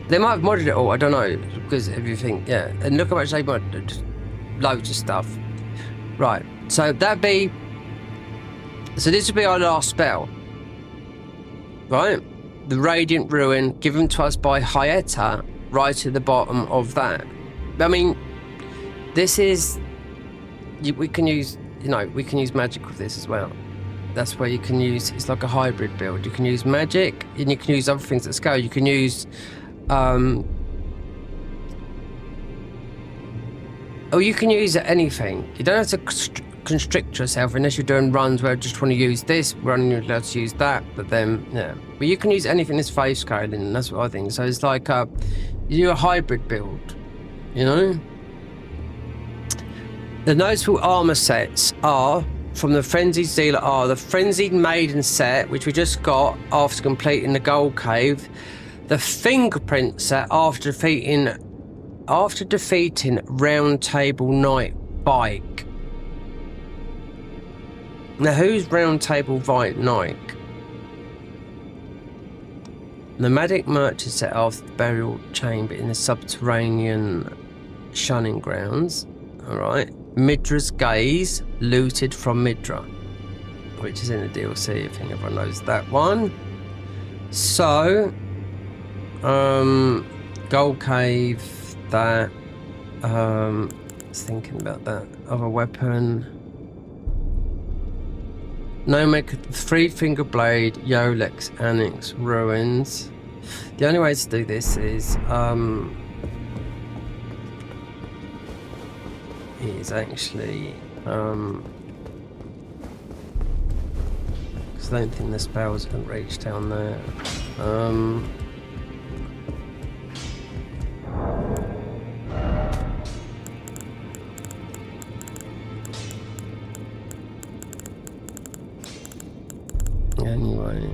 They might have modded it all, I don't know, because everything, yeah. And look how much they modded, just loads of stuff. Right, so this would be our last spell, right? The Radiant Ruin given to us by Hyetta, right at the bottom of that. I mean, this is, we can use magic with this as well. That's where you can use, it's like a hybrid build. You can use magic, and you can use other things at scale. You can use, you can use anything. You don't have to constrict yourself unless you're doing runs where I just want to use this run, you're allowed to use that, but then but you can use anything that's phase scaling, and that's what I think. So it's like you do a hybrid build, you know. The notable armor sets are from the Frenzied Dealer are the Frenzied Maiden set, which we just got after completing the Gold Cave, the Fingerprint set after defeating Round Table Knight Bike. Now, who's Round Table Knight? Nomadic Merchant set after the Burial Chamber in the subterranean shunning grounds. Alright. Midra's Gaze, looted from Midra, which is in the DLC. I think everyone knows that one. So, Gold Cave, that. I was thinking about that other weapon. Nomad, Three Finger Blade, Yolex, Annex, Ruins. The only way to do this is actually because I don't think the spells can reach down there. Anyway,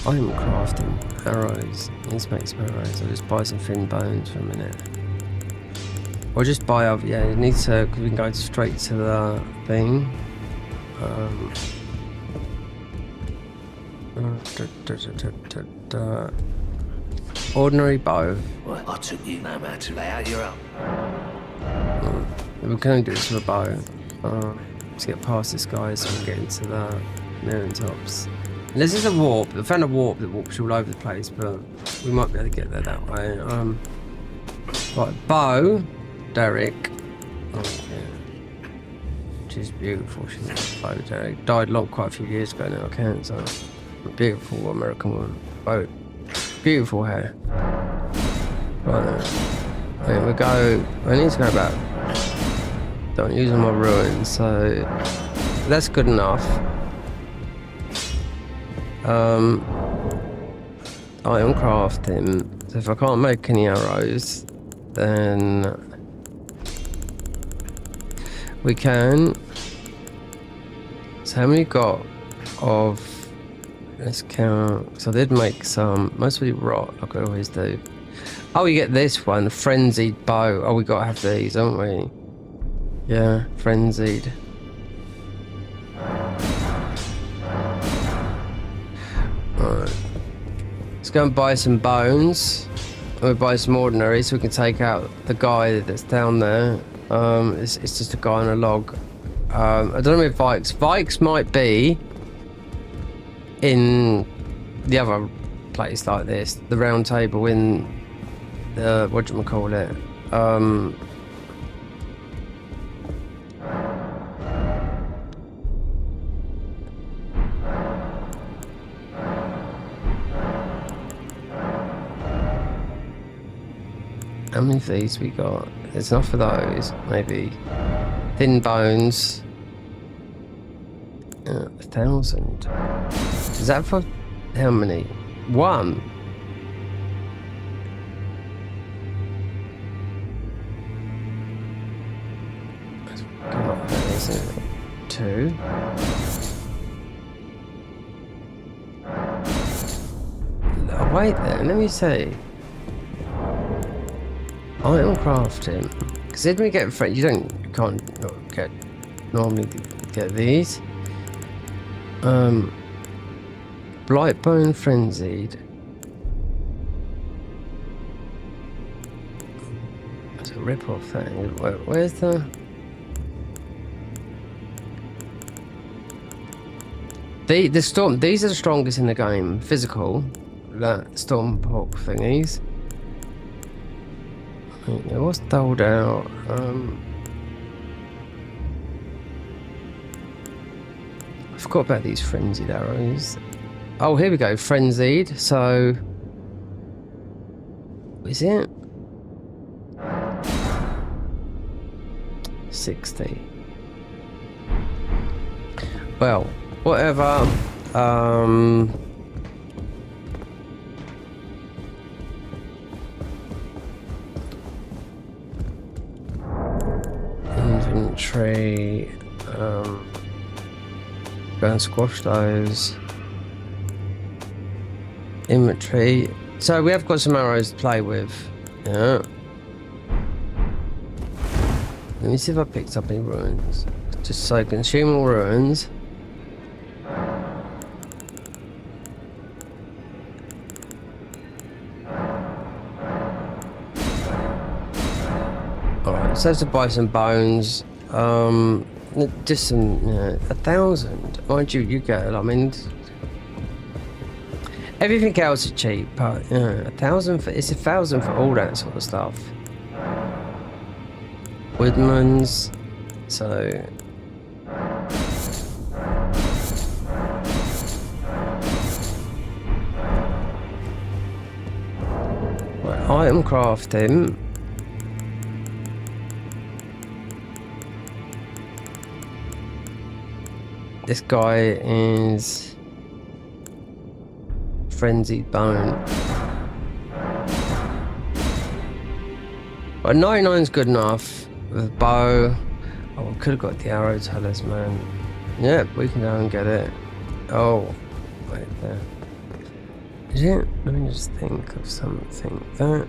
I'm crafting arrows. Let's make some arrows. I'll just buy some thin bones for a minute. Or just buy up, yeah, it needs to, because we can go straight to the thing. Ordinary bow. Well, I took you no matter to lay out your own. We can only do this with a bow. Let's get past this guy so we can get into the mountaintops. And this is a warp. I found a warp that warps all over the place, but we might be able to get there that way. Right, bow. Derek, which is beautiful. She's a Derek. Died quite a few years ago now. Cancer. A beautiful American woman. Boat. Beautiful hair. Right there. We go. I need to go back. Don't use all my ruins, so that's good enough. I am crafting. So if I can't make any arrows, then we can. So how many got of, let's count. So I did make some, mostly rot like I always do. Oh, you get this one, Frenzied Bow. Oh, we gotta have these, don't we? Yeah, Frenzied. Alright. Let's go and buy some bones. We'll buy some ordinary so we can take out the guy that's down there. It's just a guy on a log. I don't know if Vikes might be in the other place like this, the round table in the, whatchamacallit, how many of these we got? There's enough of those, maybe. Thin bones. 1,000. Is that for how many? 1. Come up there, isn't it? 2. Wait there, let me see. Item crafting. Because didn't we get you can't get normally get these. Blightbone Frenzied. It's a rip-off thing. Where's the... The storm, these are the strongest in the game. Physical. That storm hawk thingies. What's doled out? I forgot about these frenzied arrows. Oh, here we go. Frenzied. So, is it 60? Well, whatever. Inventory. Go and squash those. Inventory. So we have got some arrows to play with. Yeah. Let me see if I picked up any ruins. Just so consume all ruins. Alright, so to buy some bones. Just some, 1,000. Mind you, you get, I mean, everything else is cheap, but 1,000 for, it's 1,000 for all that sort of stuff. Woodlands, so. Right, item crafting. This guy is Frenzied Bone. But 99 is good enough with bow. Oh, we could have got the arrow talisman. Yeah, we can go and get it. Oh, wait there. Is it? Let me just think of something. That,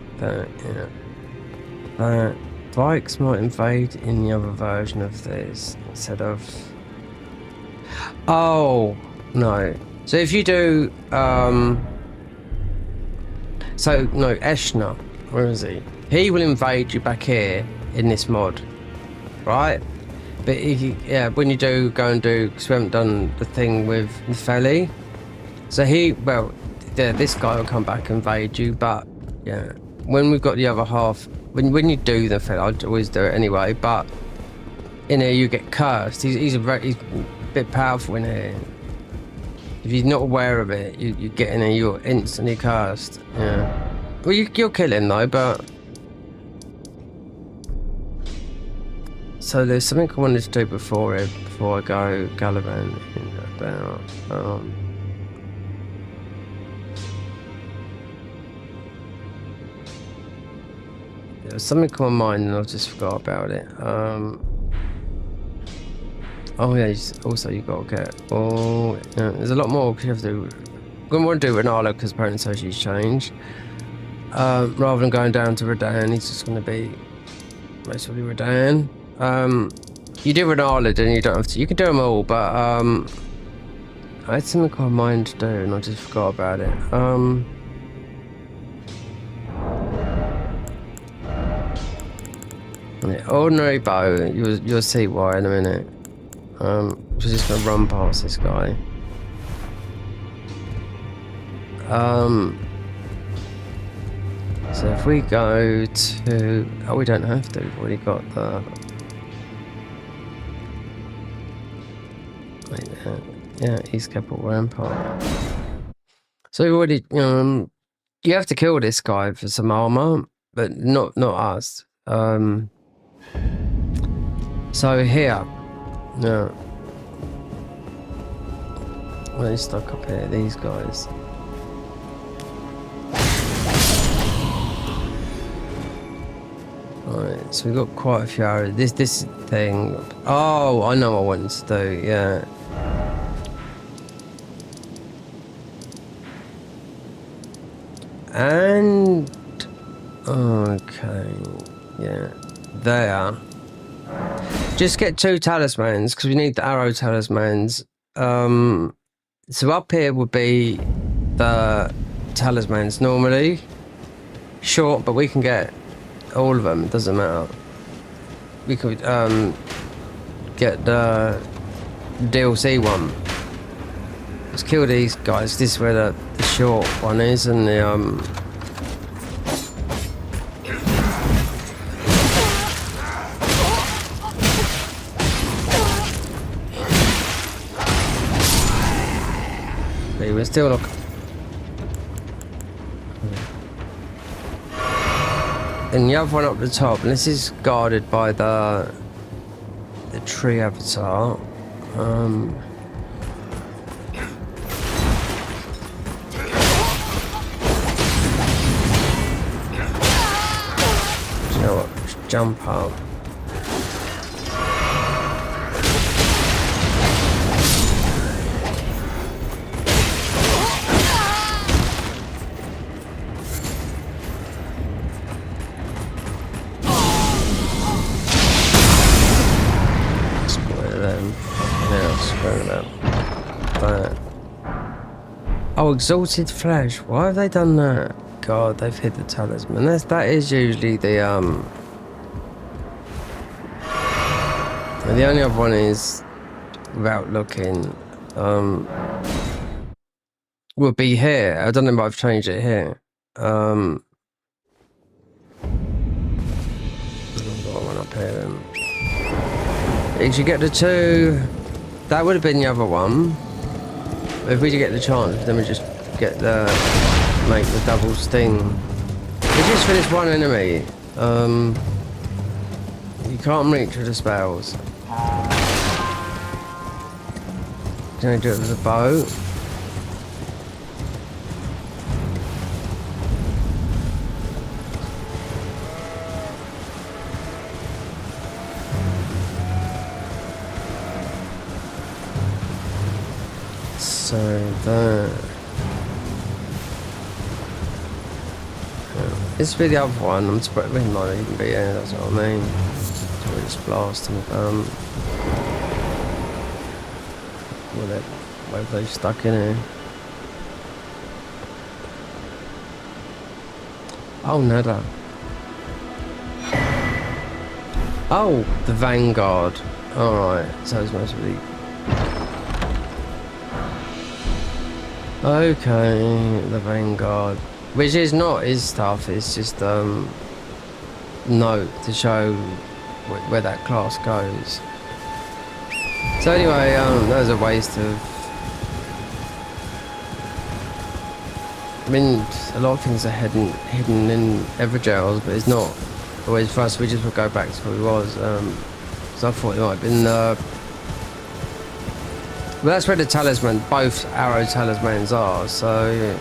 yeah. That. Bikes might invade in the other version of this instead of. Oh no! So if you do, so no, Eshna, where is he? He will invade you back here in this mod, right? But yeah, when you do go and do, because we haven't done the thing with Nefeli, so this guy will come back and invade you. But yeah, when we've got the other half, when you do the Nefeli, I'd always do it anyway. But in here you get cursed. He's a bit powerful in here. If you're not aware of it, you get in here, you're instantly cursed. Yeah. Well, you'll kill him though, but. So there's something I wanted to do before I go gallivanting about. There was something on my mind and I just forgot about it. Oh yeah, also you got to get. Oh, yeah, there's a lot more you have to do. I'm going to want to do Renala because apparently so she's changed. Rather than going down to Redan, he's just going to be mostly Redan. You do Renala, then you don't have to. You can do them all, but I had something on my mind to do and I just forgot about it. The ordinary bow, you'll see why in a minute. We're just gonna run past this guy. So if we go to, we don't have to. We've already got the. Wait there. Yeah, East Capital Rampart. So we already, you have to kill this guy for some armor, but not us. So here. No. Well, they're stuck up here, these guys. Alright, so we've got quite a few arrows. This thing. Oh, I know what I wanted to do, yeah. And okay, yeah, there. Just get 2 talismans because we need the arrow talismans. So up here would be the talismans normally. Short, but we can get all of them. It doesn't matter. We could get the DLC one. Let's kill these guys. This is where the short one is, and the we're still not. And the other one up the top, and this is guarded by the tree avatar. You know what? Just jump up. Oh, exalted flesh. Why have they done that? God, they've hid the talisman. That is usually the the only other one is, without looking, would be here. I don't know if I've changed it here. I've got one up here then. If you get the 2, that would have been the other one. If we get the chance, then we just get make the double sting. We just finished one enemy. You can't reach with the spells. Can I do it with a bow? So that this will be the other one. I'm surprised it might even be here. That's what I mean. So we just blast them. Where they stuck in here? Oh, nada. Oh, the Vanguard. All right. So it's supposed to be. Okay, the Vanguard, which is not his stuff, it's just note to show where that class goes. So anyway, that was a waste of. I mean, a lot of things are hidden in Everjails, but it's not always for us. We just would go back to where we was. So I thought it might have been. But that's where the talisman, both arrow talismans are, so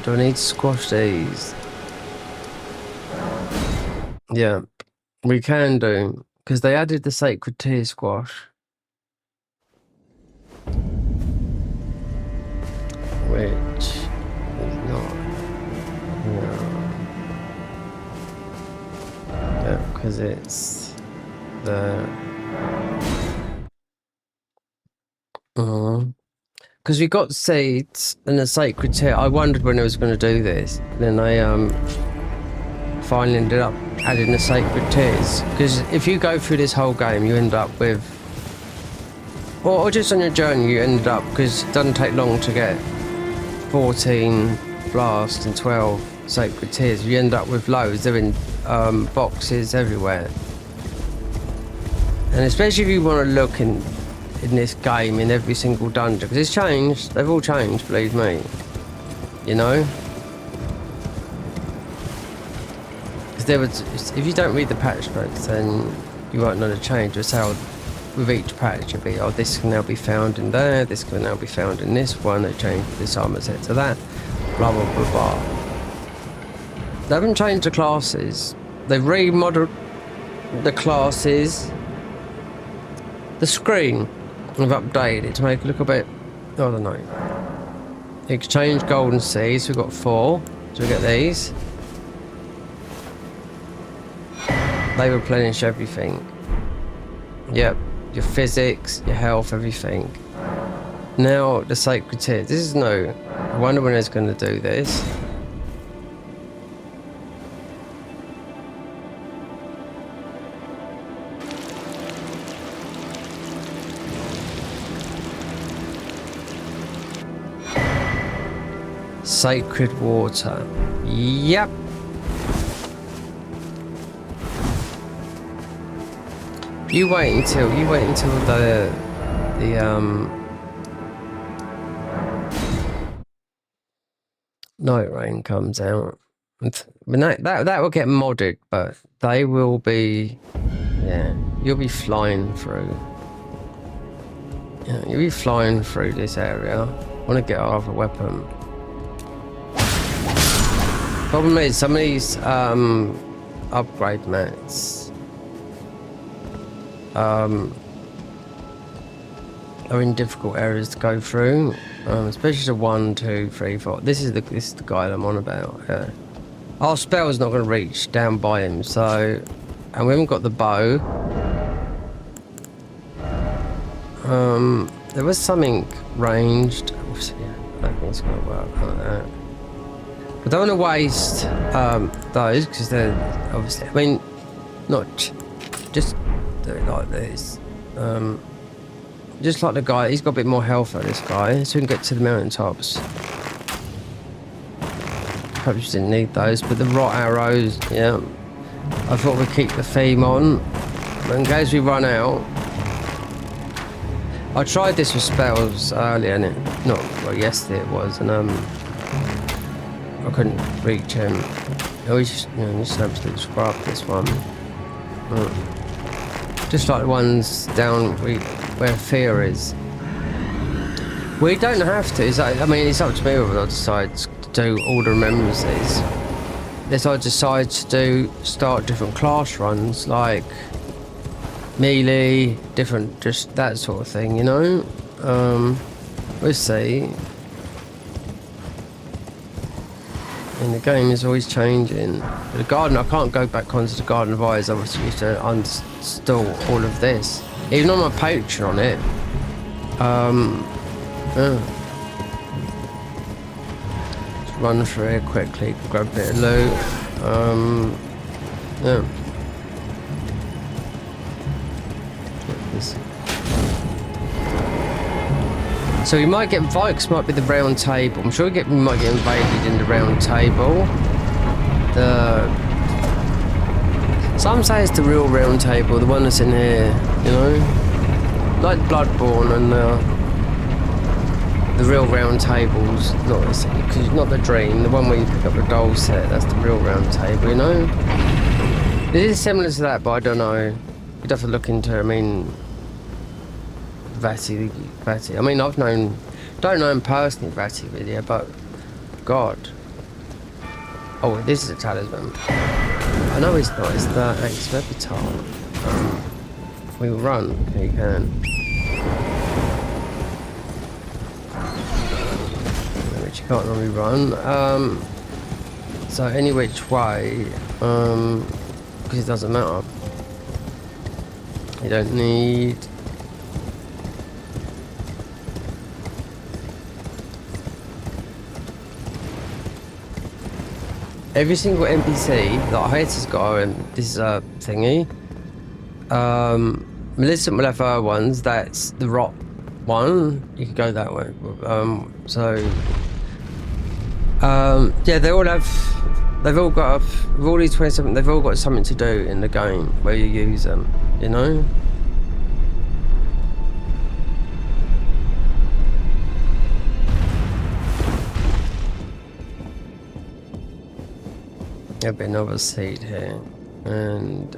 do I need to squash these? Yeah, we can do, because they added the sacred tear squash. Which is not, yeah, because it's the because we got seeds and the sacred tear. I wondered when I was going to do this, then I finally ended up adding the sacred tears, because if you go through this whole game you end up with, or just on your journey you end up, because it doesn't take long to get 14 blast and 12 sacred tears, you end up with loads. They're in boxes everywhere, and especially if you want to look in this game in every single dungeon, because it's changed. They've all changed, believe me, you know, because there was, if you don't read the patch notes, then you won't know the change. It's how with each patch it'll be, oh, this can now be found in there, this can now be found in this one, they change this armor set to that, blah blah blah blah. They haven't changed the classes. They've remodeled the classes. The screen, I've updated it to make it look a bit, I don't know. Exchange golden seeds, we've got 4, so we get these. They replenish everything. Yep, your physics, your health, everything. Now the sacred tears. This is new. I wonder when it's going to do this. Sacred water. Yep. You wait until the night rain comes out. But that will get modded, but they will be, yeah, you'll be flying through. Yeah, you'll be flying through this area. I want to get out of a weapon. Problem is, some of these upgrade mats are in difficult areas to go through, especially the 1, 2, 3, 4. This is the guy I'm on about. Yeah. Our spell's not going to reach down by him, so, and we haven't got the bow. There was something ranged. Obviously, I don't think it's going to work like that. I don't want to waste those because they're obviously, I mean, not just do it like this. Just like the guy, he's got a bit more health than this guy, so we can get to the mountaintops. Perhaps you didn't need those, but the rot arrows, yeah. I thought we'd keep the theme on, but in case we run out. I tried this with spells earlier, and yesterday it was, and I couldn't reach him. Oh, he's just, just an absolute scrub, this one. Just like the ones down where fear is. We don't have to. I mean, it's up to me whether I decide to do all the remembrances. If I decide to start different class runs, like melee, different, just that sort of thing, you know? We'll see. And the game is always changing. The garden, I can't go back onto the Garden of Eyes. I was used to uninstall all of this. Even on my Patreon on it. Just run through here quickly, grab a bit of loot. Yeah. So we might get Vikes, might be the round table. I'm sure we might get invaded in the round table. Some say it's the real round table, the one that's in here, you know? Like Bloodborne and the real round tables, not the dream, the one where you pick up the doll set, that's the real round table, you know? It is similar to that, but I don't know. You'd have to look into it. I mean, Vati. I mean, don't know him personally, Vati video, but God. Oh, this is a talisman. I know it's not. It's the Axe of Epitaph. We will run. Okay, you can. Which you can't normally run. So any which way, because it doesn't matter. You don't need. Every single NPC that Hayes has got, this is a thingy. Millicent will have her ones. That's the rot one. You can go that way. Yeah, they all have. They've all got. With all these 27, they've all got something to do in the game where you use them. You know. There'll be another seed here, and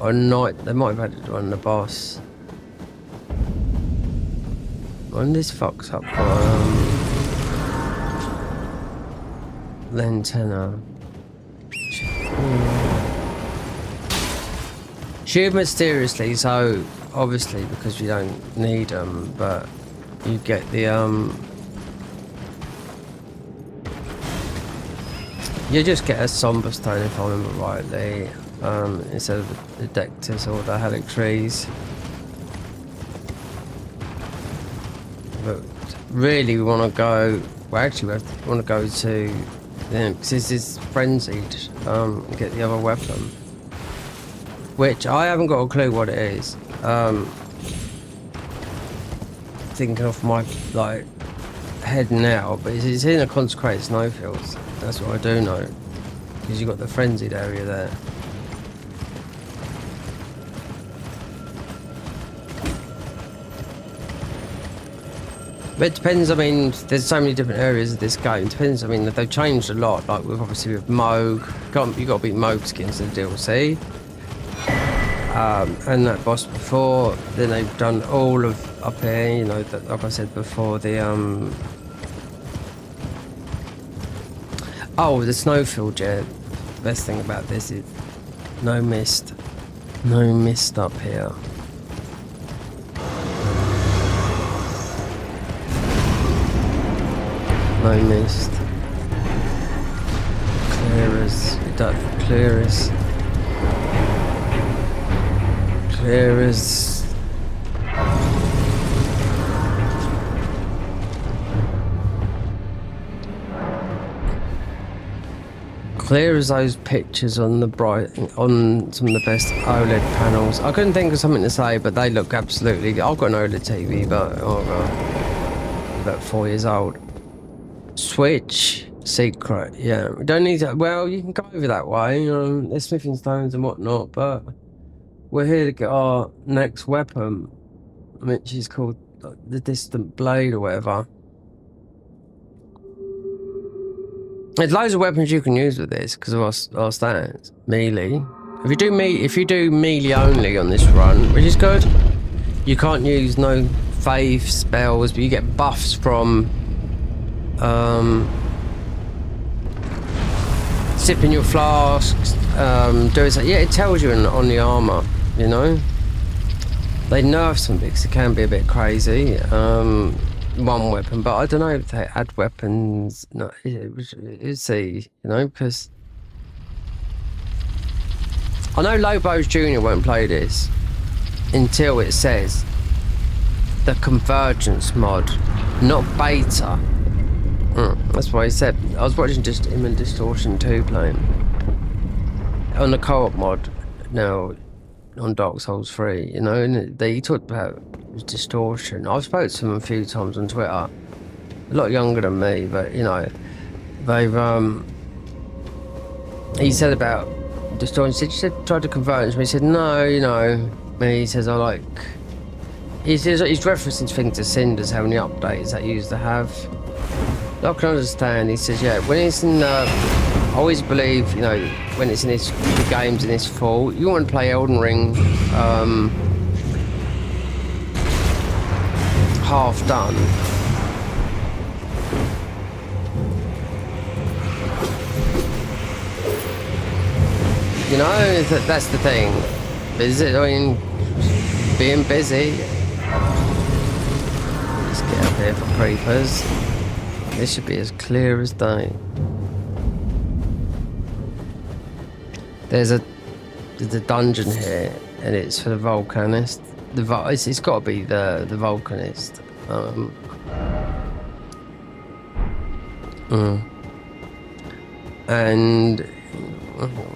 or night. They might have added on the boss. When this fucks up the antenna. Shoot mysteriously, so obviously because you don't need them, but you get the you just get a somber stone if I remember rightly, instead of the Dectus or the Helix trees. But really we want to go, well actually we want to go to, because this is frenzied, get the other weapon. Which I haven't got a clue what it is. Thinking off my like head now, but it's in a consecrated snowfields. That's what I do know. Because you've got the frenzied area there. But it depends, I mean, there's so many different areas of this game. It depends, I mean, they've changed a lot. Like with obviously with Moog, you got to beat Moog skins in the DLC. And that boss before, then they've done all of up here, you know, like I said before, the oh, the snowfield, yeah. The best thing about this is no mist up here. No mist. Clear as clear as those pictures on on some of the best OLED panels. I couldn't think of something to say, but they look absolutely. I've got an OLED TV, but oh god, about 4 years old. Switch secret, yeah. We don't need to. Well, you can go over that way. There's smithing stones and whatnot, but we're here to get our next weapon, which is called the Distant Blade or whatever. There's loads of weapons you can use with this because of our stats. Melee. If you do melee only on this run, which is good, you can't use no faith spells, but you get buffs from sipping your flasks, doing so. Yeah, it tells you on the armor, you know. They nerf some because it can be a bit crazy. One weapon, but I don't know if they add weapons. No, it's see, you know, because I know Lobos Jr. won't play this until it says the Convergence mod, not beta. That's what he said. I was watching just him and Distortion 2 playing on the co-op mod now on Dark Souls 3, you know, and he talked about Distortion. I've spoken to him a few times on Twitter. A lot younger than me, but you know, they've he said about Distortion, he said tried to convert him. He said no, you know, and he says he's referencing things to Cinders, how many updates that used to have. I can understand. He says, yeah, when it's in I always believe, you know, when it's in the game's in its full, you want to play Elden Ring half done. You know, that's the thing. Being busy. Let's get up here for creepers. This should be as clear as day. There's a dungeon here, and it's for the Volcanist. It's got to be the Volcanist. And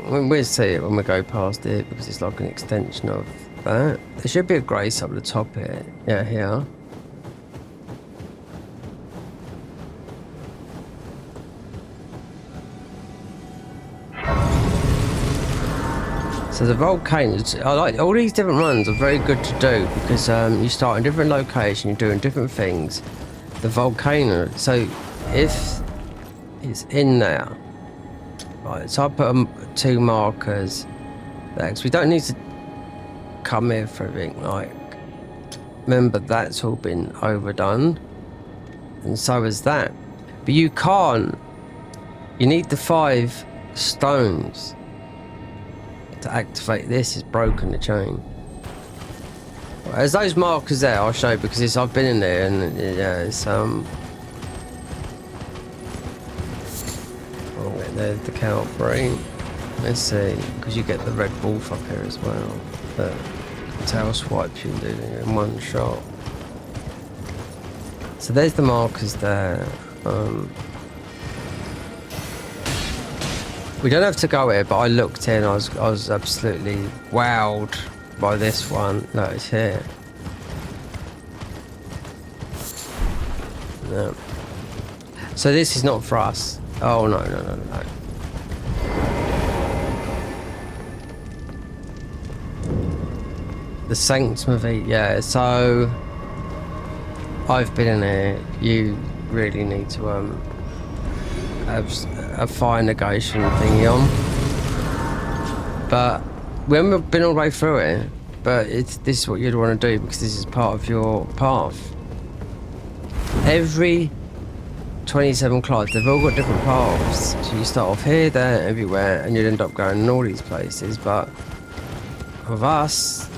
we'll see it when we go past it because it's like an extension of that. There should be a grace up the top here. Yeah, here. So the volcanoes, I like all these different runs are very good to do because you start in different locations, you're doing different things. The volcano, so if it's in there, right? So I put 2 markers there because we don't need to come here for everything. Like, remember, that's all been overdone, and so is that. But you can't. You need the 5 stones to activate this. It's broken the chain. There's those markers there. I'll show you because I've been in there, and yeah, it's Oh, wait, there's the count 3. Let's see, because you get the red wolf up here as well. The tail swipes you do in one shot. So there's the markers there. We don't have to go here, but I looked in. I was absolutely wowed by this one. No, it's here. No. So this is not for us. Oh no. The Sanctum of Heat, yeah. So I've been in here. You really need to have a fire negation thingy on. But we haven't been all the way through it. But this is what you'd want to do because this is part of your path. Every 27 climbs, they've all got different paths. So you start off here, there, everywhere, and you'd end up going in all these places. But with us,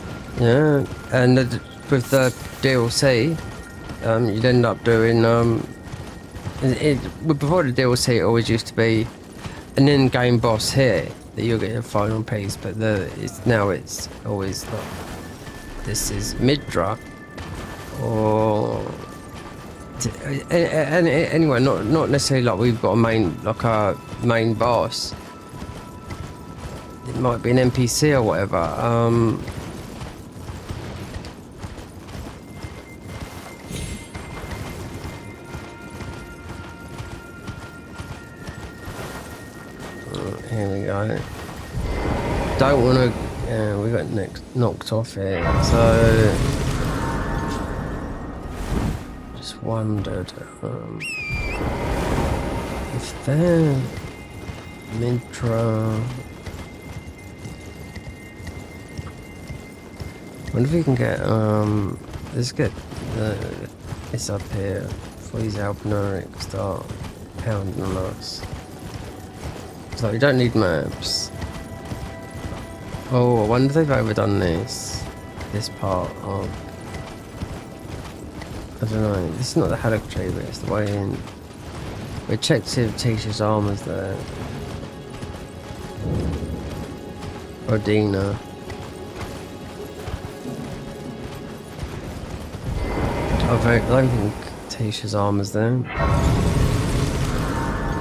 yeah, and with the DLC, you'd end up doing before the DLC, it always used to be an in-game boss here that you'll get your final piece, but now it's always like this is Midra or anyway, not necessarily like we've got a main boss. It might be an NPC or whatever. Here we go. Don't want to. Yeah, we got knocked off here. So just wondered if they're Mintra. Wonder if we can get let's get this up here before these Albinarics start pounding on us. So we don't need maps. Oh, I wonder if they've overdone this part of. I don't know. This is not the Haddock tree, but it's the way in. We checked to see if Tisha's armor's there. Or Dina. I don't think Tisha's armor's there.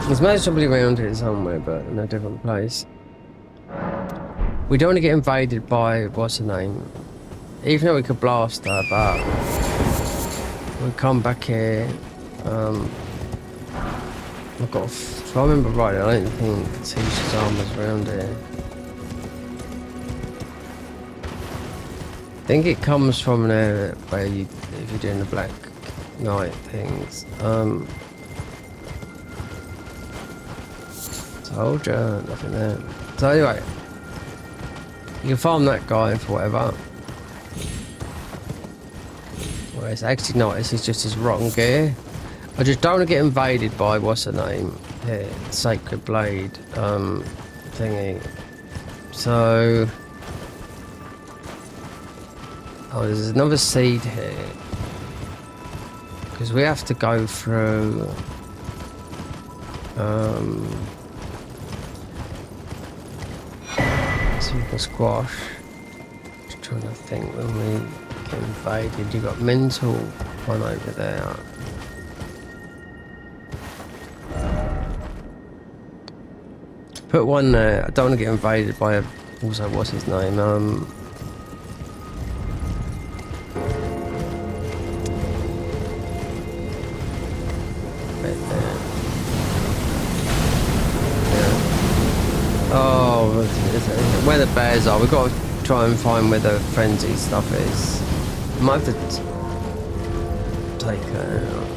There's most probably around here somewhere, but in a different place. We don't want to get invaded by what's her name. Even though we could blast her, but we'll come back here. I've got. If I remember right, I don't think Tisha's armor's around here. I think it comes from an area where if you're doing the Black Knight things. Soldier, nothing there. So anyway, you can farm that guy for whatever. Well, it's actually not. This is just his rotten gear. I just don't want to get invaded by what's her name here, Sacred Blade thingy. So there's another seed here because we have to go through. Super squash. Just trying to think when we get invaded. You got mental one over there. Put one there. I don't want to get invaded by a. Also, what's his name? Right there. Oh, where the bears are. We've got to try and find where the frenzy stuff is. Might have to take that out.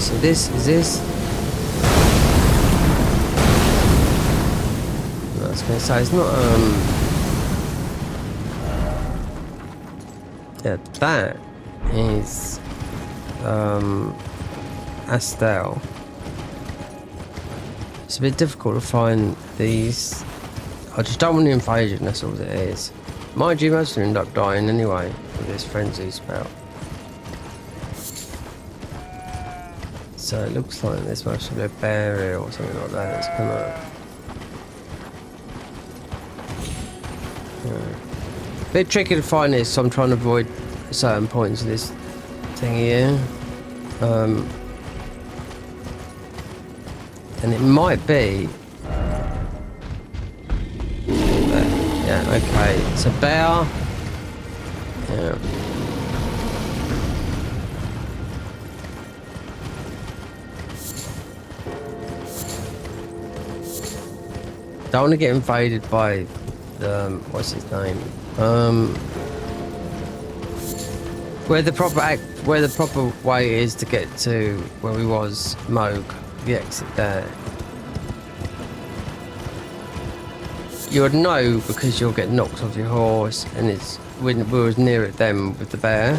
So this is this. No, was going to say, it's not, yeah, that is, Astel. It's a bit difficult to find these. I just don't want to invade it, and that's all it is. Mind you, most of them end up dying anyway with this frenzy spell. So it looks like there's must be a bear here or something like that. It's gonna. Yeah. Bit tricky to find this, so I'm trying to avoid certain points of this thing here. And it might be. Yeah, okay. It's a bear. Yeah. Don't want to get invaded by the what's his name? Where the proper way is to get to where we was Moog, the exit there. You would know because you'll get knocked off your horse, and it's when we was near it then with the bear.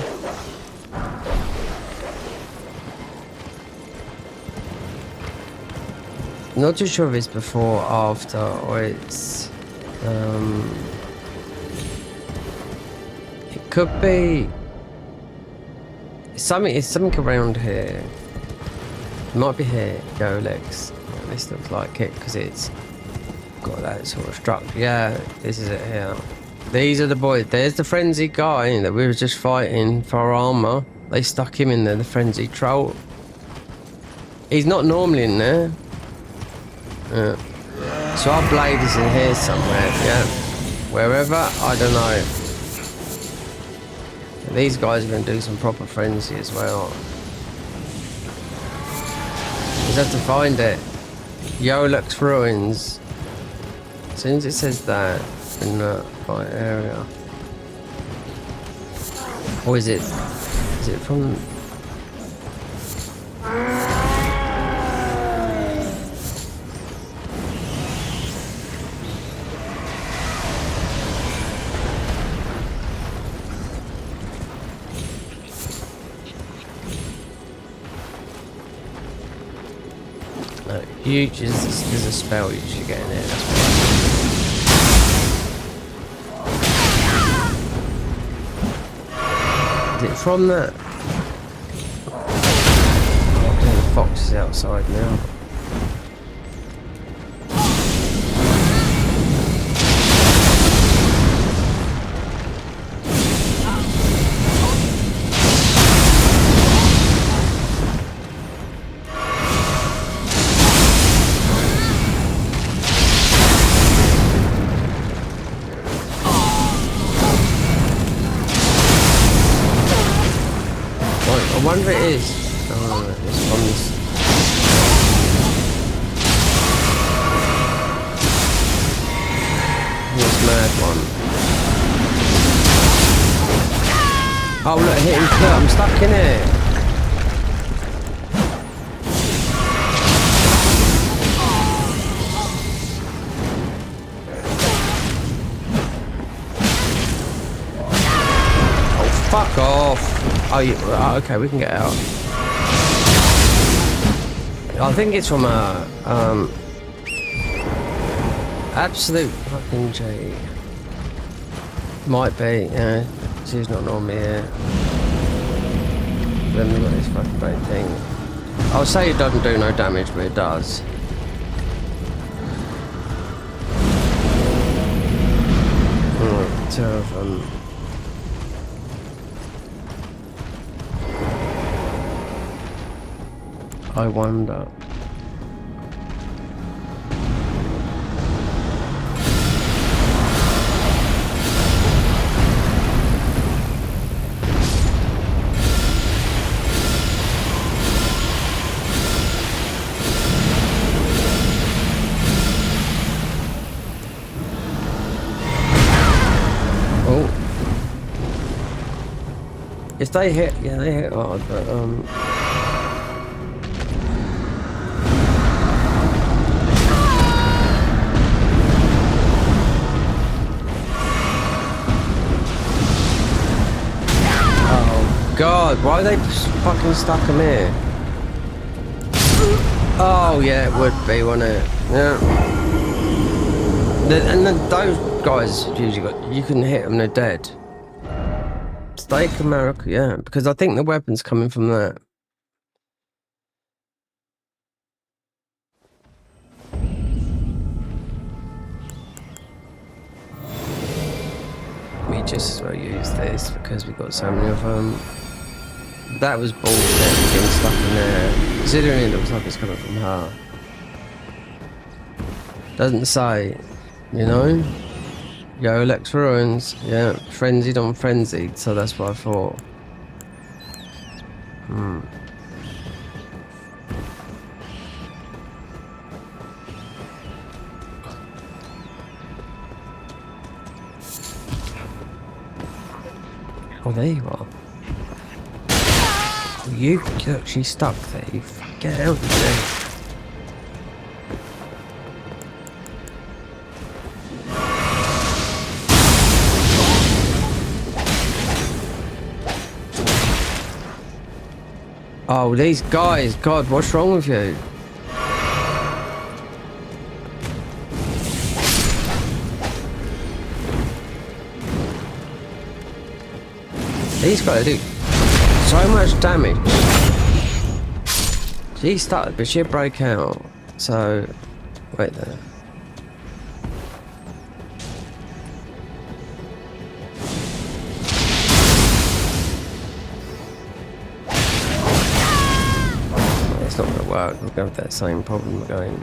Not too sure if it's before, after, or it's it could be something. It's something around here. It might be here. Go Lex. This looks like it because it's got that sort of structure. Yeah, this is it here. These are the boys. There's the frenzied guy that we were just fighting for our armor. They stuck him in there, the frenzied troll. He's not normally in there. So our blade is in here somewhere, yeah. Wherever, I don't know. These guys are going to do some proper frenzy as well. Just have to find it. Yoluk's Ruins. As soon as it says that, in the right area. Or is it from... There's a spell you should get in there. That's is it from that? Oh, the fox is outside now. I wonder if it is. Oh, it's from this. This mad one. Oh look, hit him. Look, I'm stuck in it. Oh, fuck off. Oh, okay, we can get out. I think it's from a absolute fucking G. Might be, yeah. She's not normally here. Then we've got this fucking great thing. I'll say it doesn't do no damage, but it does. Two of them. I wonder. Oh. If they hit, yeah, they hit hard, but God, why are they fucking stuck him here? Oh yeah, it would be, wouldn't it? Yeah. And then those guys usually you can hit them, they're dead. Steak America, yeah, because I think the weapon's coming from that. We just use this because we've got so many of them. That was bullshit, getting stuck in there. Considering it looks like it's coming from her. Doesn't say, you know? Yo, Lex Ruins, yeah, frenzied on frenzied, so that's what I thought. Oh, there you are. Oh, you, look, she's stuck there. You get out of there. Oh, these guys, God, what's wrong with you? These guys do so much damage. She started, but she'll break out. So, wait there. It's not going to work. We're going to have that same problem again.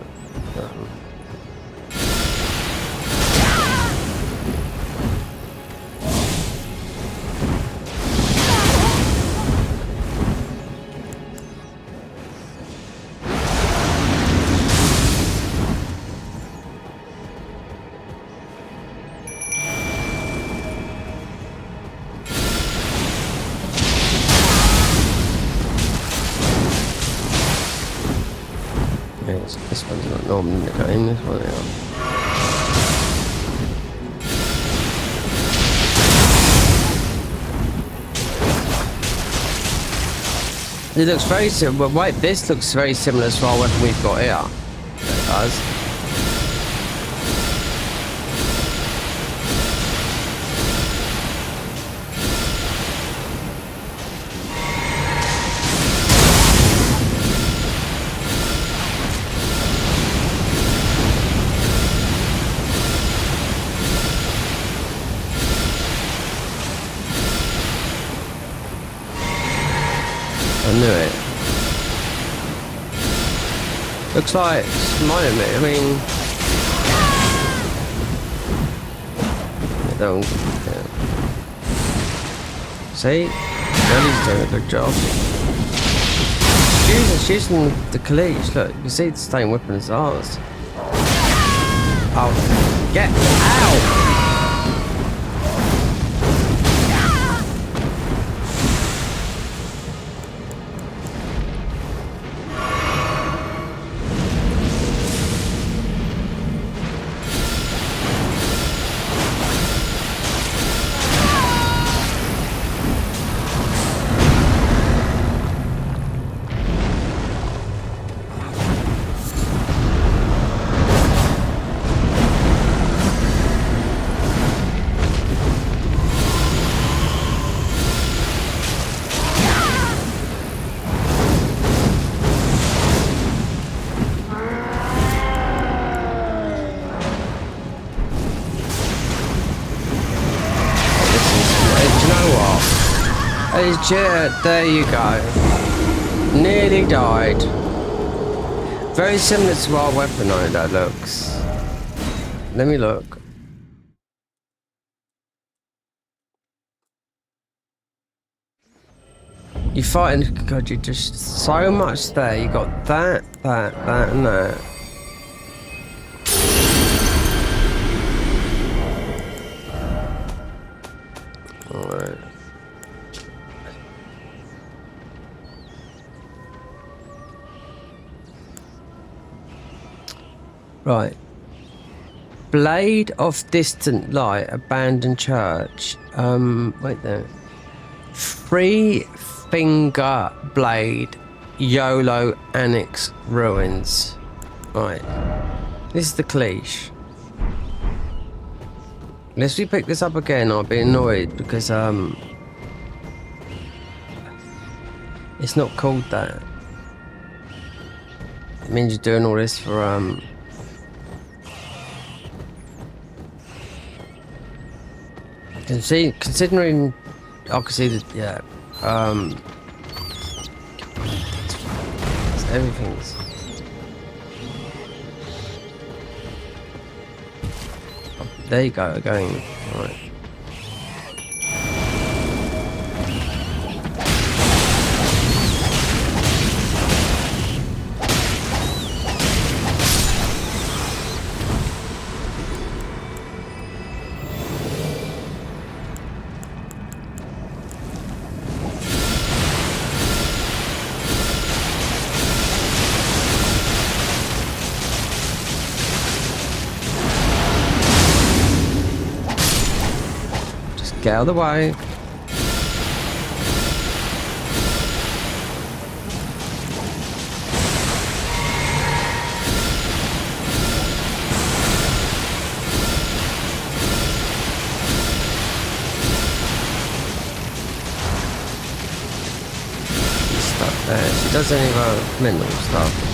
This one's not normal in the game, this one, yeah. It looks very similar, but wait, this looks very similar to our weapon we've got here. It does. I knew it. Looks like it's reminding me. I mean, don't. Yeah. See, Ellie's doing a good job. She's using the collision. Look, you can see the same weapon as ours. Oh, get out! There you go. Nearly died. Very similar to our weapon, though, that looks. Let me look. You fighting, God, you just so much there. You got that, and that. Alright. Right. Blade of Distant Light, Abandoned Church. Wait there. Free Finger Blade YOLO Annex Ruins. Right. This is the cliche. Unless we pick this up again, I'll be annoyed because it's not called that. It means you're doing all this for considering I can see that, yeah, everything's there you go again. Right. Get out of the way. She's stuck there. She does any of her mental stuff.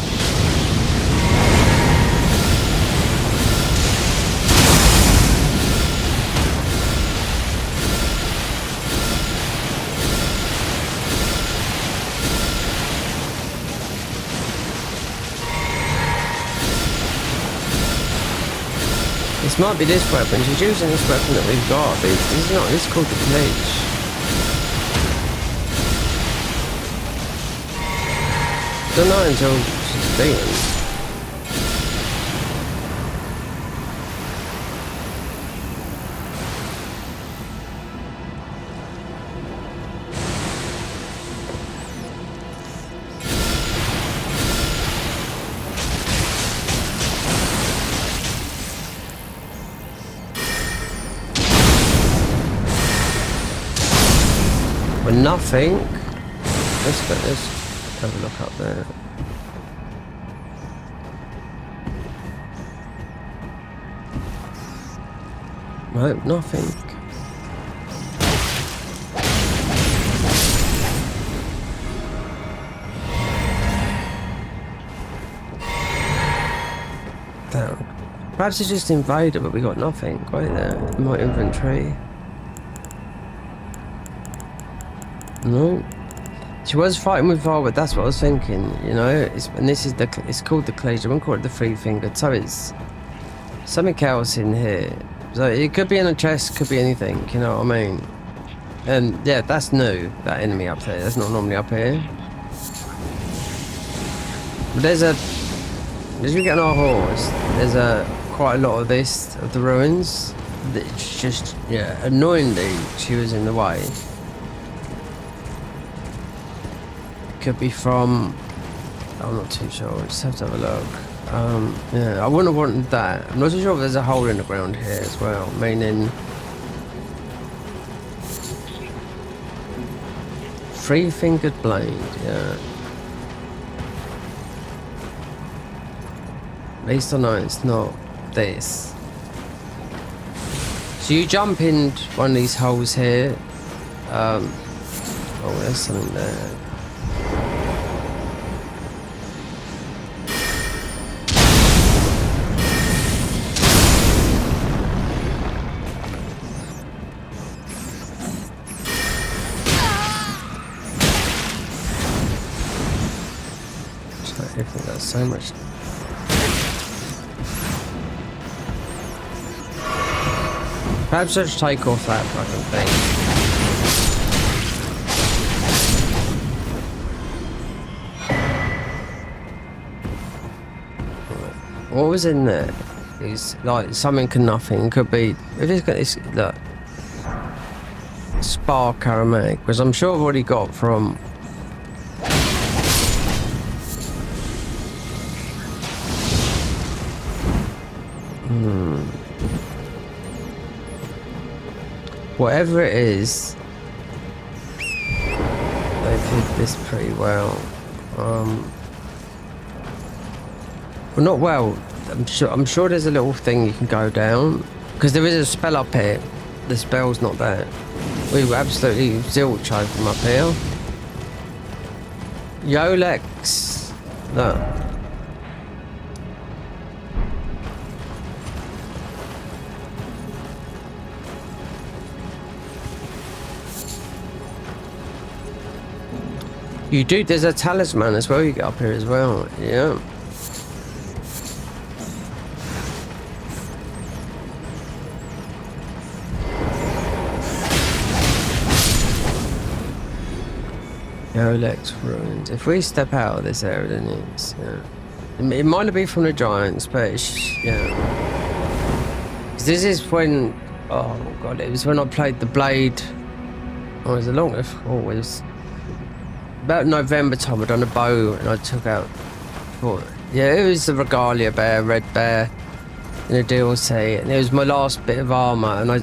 This might be this weapon. She's using this weapon that we've got, but this is not. This is called the Bleach. Don't know until she's beaten. Nothing. Let's have a look up there. Nope, nothing. Down. Perhaps it's just invaded, but we got nothing right there in my inventory. No, she was fighting with Violet. That's what I was thinking. You know, and this is it's called the Cleaver. I wouldn't call it the three-fingered. So it's something else in here. So it could be in a chest, could be anything. You know what I mean? And yeah, that's new. That enemy up there. That's not normally up here. But as we get on our horse, there's quite a lot of this of the ruins. It's just annoyingly she was in the way. Could be from, I'm not too sure, I just have to have a look. Yeah, I wouldn't have wanted that. I'm not too sure if there's a hole in the ground here as well, meaning three-fingered blade, yeah. At least I know it's not this. So you jump in one of these holes here. Oh, there's something there. I think that's so much. Perhaps let's take off that fucking thing. What was in there? Is like something and nothing. Could be if it's got this look. Spark aromatic, because I'm sure I've already got from. Whatever it is, they've did this pretty well. Well, not well. I'm sure there's a little thing you can go down because there is a spell up here. The spell's not there. We were absolutely zilch over them up here. Yolex. No. You do, there's a talisman as well you get up here as well, yeah. Yolex ruins. If we step out of this area, then it's, yeah. It might not be from the giants, but it's, yeah. 'Cause this is when, oh god, it was when I played the Blade. Oh, it was a long, it was about November time. I'd done a bow and I took out, yeah, it was the Regalia bear, red bear in a DLC, and it was my last bit of armor, and I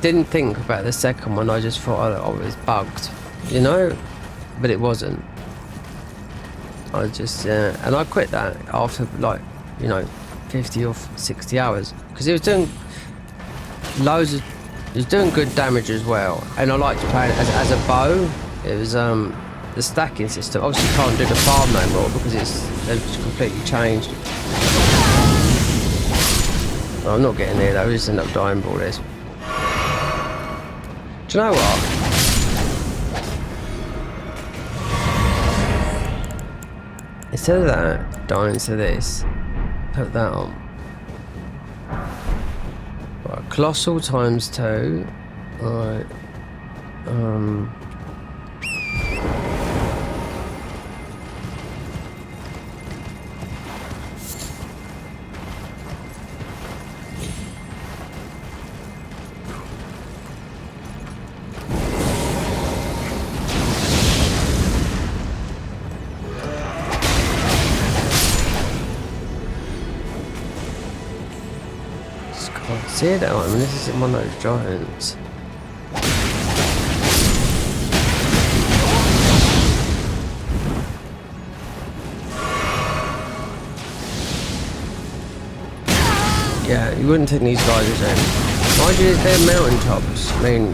didn't think about the second one. I just thought, oh, it was bugged, you know, but it wasn't. I just, and I quit that after like, you know, 50 or 60 hours because it was doing loads of, it was doing good damage as well, and I liked playing it as a bow. It was the stacking system. Obviously, you can't do the farm no more because they've completely changed. Oh, I'm not getting there though. I just end up dying for all this. Do you know what? Instead of that, dying to this, put that on. Right, colossal times 2. Right. See it out. I mean, this isn't one of those giants. Yeah, you wouldn't think these guys are in. Mind you, they're mountain tops. I mean,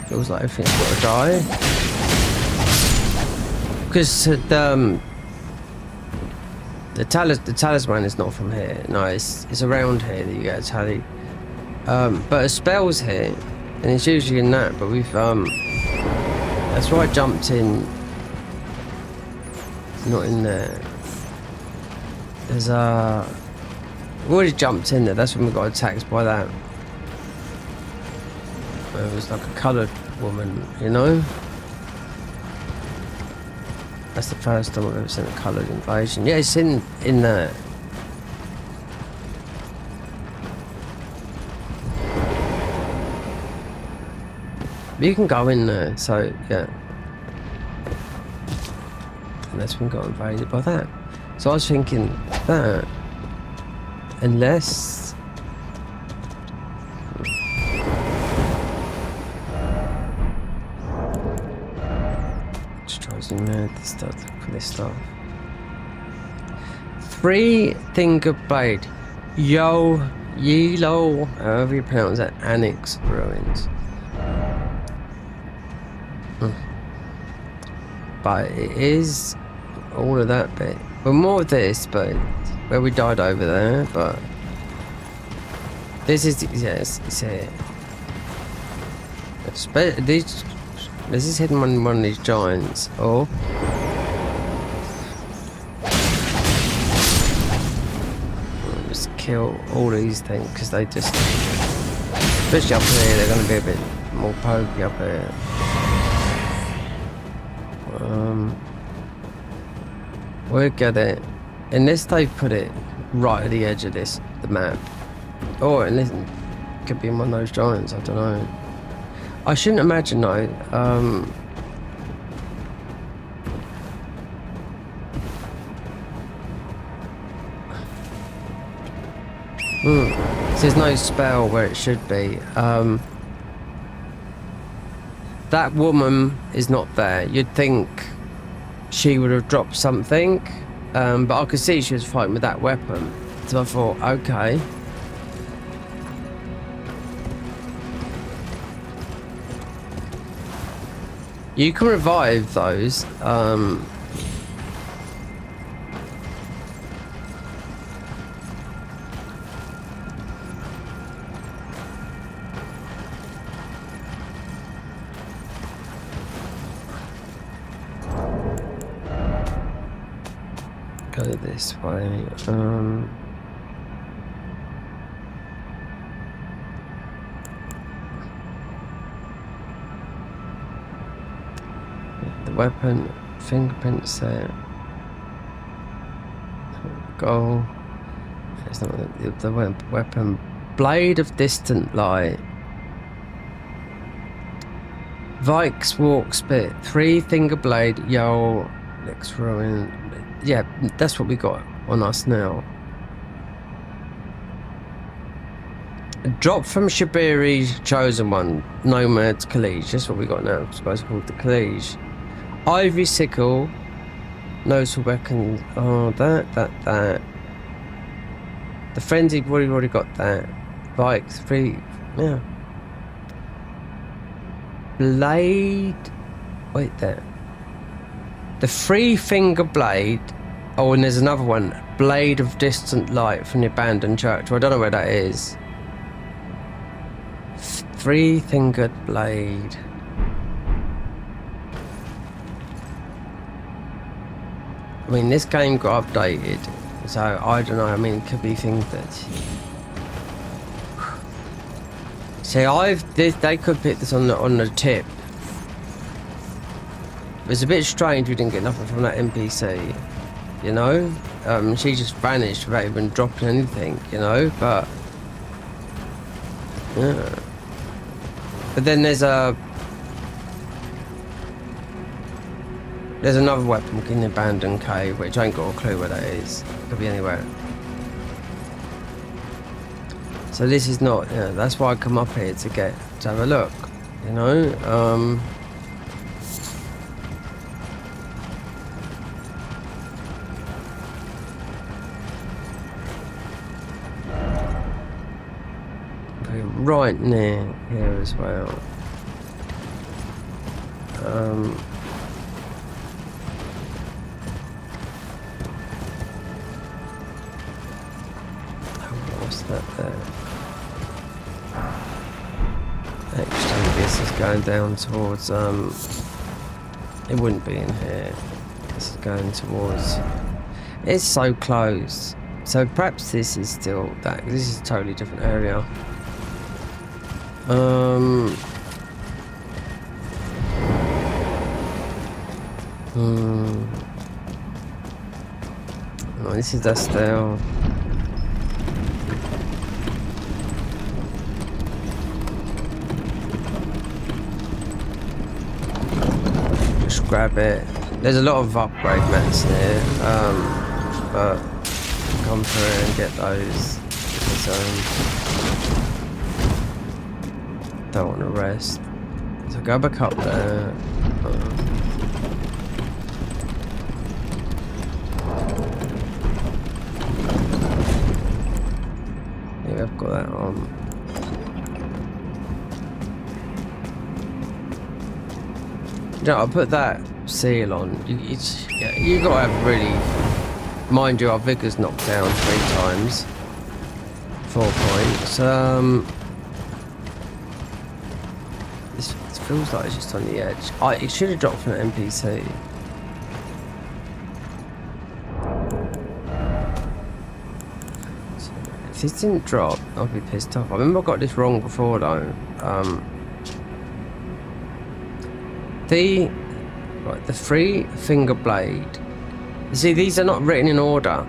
feels like everything's got to die. Because the talisman is not from here. No, it's around here that you get a tally. But a spell's here, and it's usually in that. But we've that's why I jumped in. Not in there. There's we've already jumped in there. That's when we got attacked by that. It was like a coloured woman, you know. That's the first time I've ever seen a coloured invasion. Yeah, it's in there. You can go in there, so yeah. And that's when we got invaded by that. So I was thinking that, unless. This stuff. 3-finger blade. Yelo, however you pronounce that, Annex ruins. But it is all of that bit. Well, more of this, but where we died over there. But this is, yes, it's here. This is hidden on one of these giants. Oh. Just kill all these things because they just, especially up here, they're going to be a bit more pokey up here. We'll get it. Unless they put it right at the edge of the map. Or it could be one of those giants, I don't know. I shouldn't imagine though. There's no spell where it should be. That woman is not there. You'd think she would have dropped something, but I could see she was fighting with that weapon. So I thought, okay. You can revive those. Go this way. The weapon, fingerprints there. Goal. It's not the weapon. Blade of distant light. Vikes walk spit. 3-finger blade. Yo, let's throw in. Yeah, that's what we got on us now. Drop from Shabiri's chosen one. Nomad's College. That's what we got now. It's supposed to be called the College. Ivory sickle. Nose weapon. Oh, that. The frenzied. We've already got that. Vikes 3. Yeah. Blade. Wait there. The 3-finger blade. Oh, and there's another one. Blade of distant light from the abandoned church. Well, I don't know where that is. 3-fingered blade. I mean, this game got updated, so I don't know. I mean, it could be things that. See, they could put this on the tip. It was a bit strange we didn't get nothing from that NPC, you know? She just vanished without even dropping anything, you know? But, yeah. But then there's another weapon in the abandoned cave, which I ain't got a clue where that is. It could be anywhere. So this is not, you know, that's why I come up here to have a look, you know? Right near here as well. What's that there? Actually, this is going down towards, it wouldn't be in here. This is going towards, it's so close. So perhaps this is still that, this is a totally different area. Oh, this is that still. Just grab it. There's a lot of upgrade mats here, but come through and get those. Don't want to rest, so go back up there. Yeah, I've got that on. Yeah, I'll put that seal on. You gotta have really, mind you, our vigor's knocked down 3 times. 4 points. This feels like it's just on the edge. It should have dropped from an NPC. So if this didn't drop, I'll be pissed off. I remember I got this wrong before though. The 3-finger blade. You see, these are not written in order.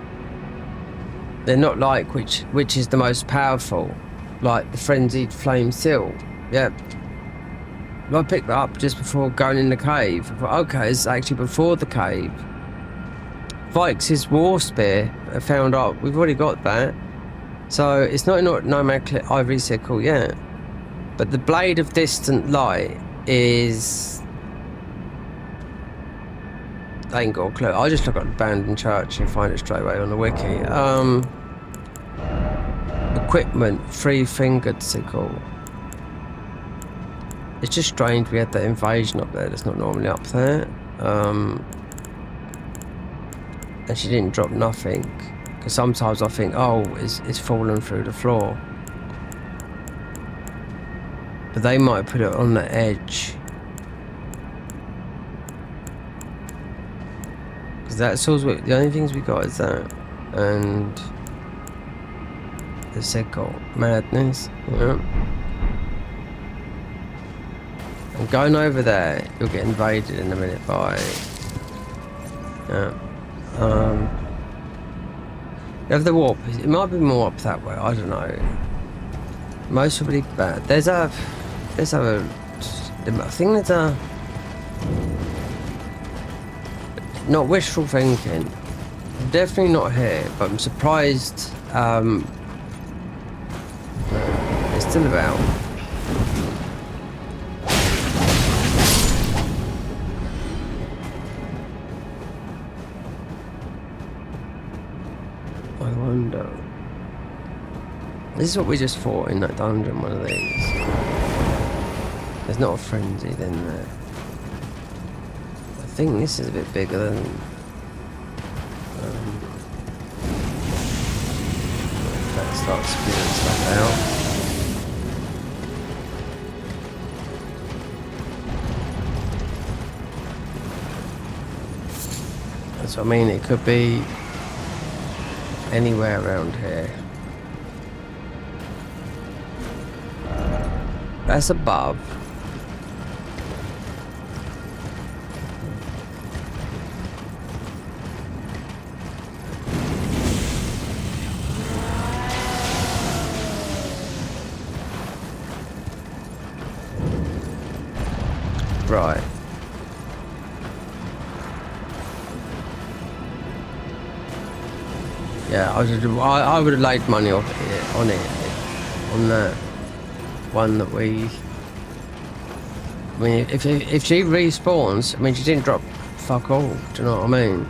They're not like which is the most powerful, like the frenzied flame seal. Yeah. I picked that up just before going in the cave. I thought, okay, it's actually before the cave. Vikes' war spear. I found out we've already got that. So it's not in nomadic ivory sickle yet. But the blade of distant light is... I ain't got a clue. I'll just look up abandoned church and find it straight away on the wiki. Equipment, 3-fingered sickle. It's just strange we had that invasion up there that's not normally up there. And she didn't drop nothing. Because sometimes I think, oh, it's fallen through the floor. But they might put it on the edge. Because that's all the only things we got is that. And the sickle. Madness. Yeah. And going over there, you'll get invaded in a minute by... Yeah. You have the warp. It might be more up that way. I don't know. Most probably bad. There's a... I think there's a... Not wishful thinking. Definitely not here, but I'm surprised it's still about. I wonder. This is what we just fought in that dungeon, one of these. There's not a frenzy in there. I think this is a bit bigger than... let's start spewing stuff out. That's what I mean, it could be anywhere around here. That's above. Right. Yeah, I would have laid money on that one that we... I mean, if she respawns, I mean, she didn't drop fuck all, do you know what I mean?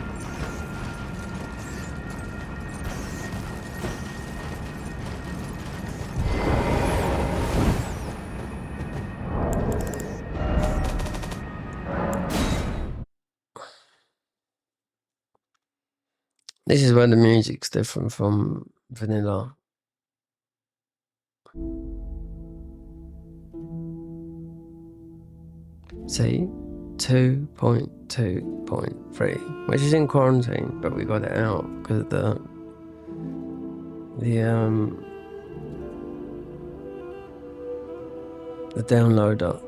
This is where the music's different from vanilla. See? 2.2.3, which is in quarantine, but we got it out because of the downloader.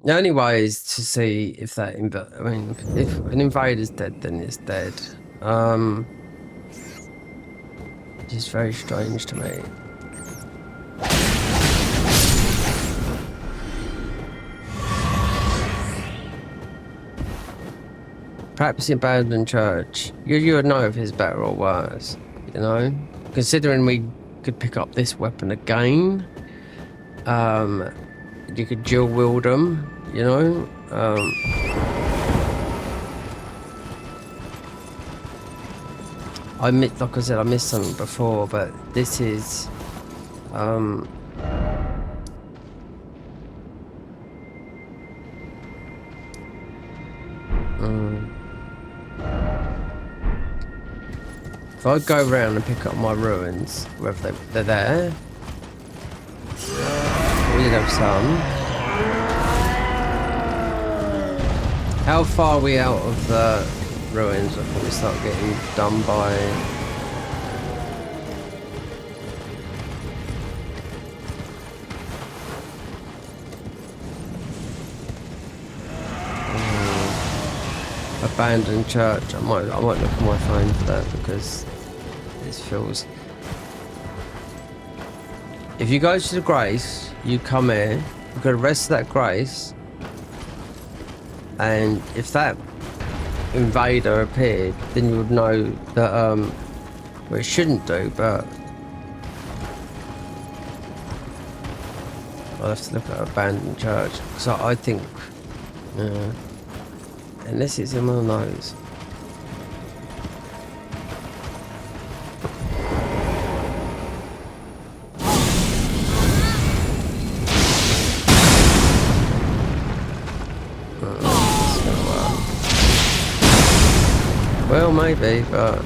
The only way is to see if that I mean, if an invader's dead, then it's dead. Which is very strange to me. Perhaps the abandoned church. You would know if it's better or worse, you know? Considering we could pick up this weapon again, you could dual wield them, you know? Like I said, I missed something before, but this is, if I go around and pick up my ruins, whether they're there, we did have some. How far are we out of the ruins before we start getting done by... abandoned church. I might look at my phone for that because this feels... If you go to the Grace, you come here, you go to the rest of that Grace, and if that invader appeared, then you would know that well, it shouldn't do, but I'll have to look at abandoned church. So I think unless it's in one of those. Well, maybe, but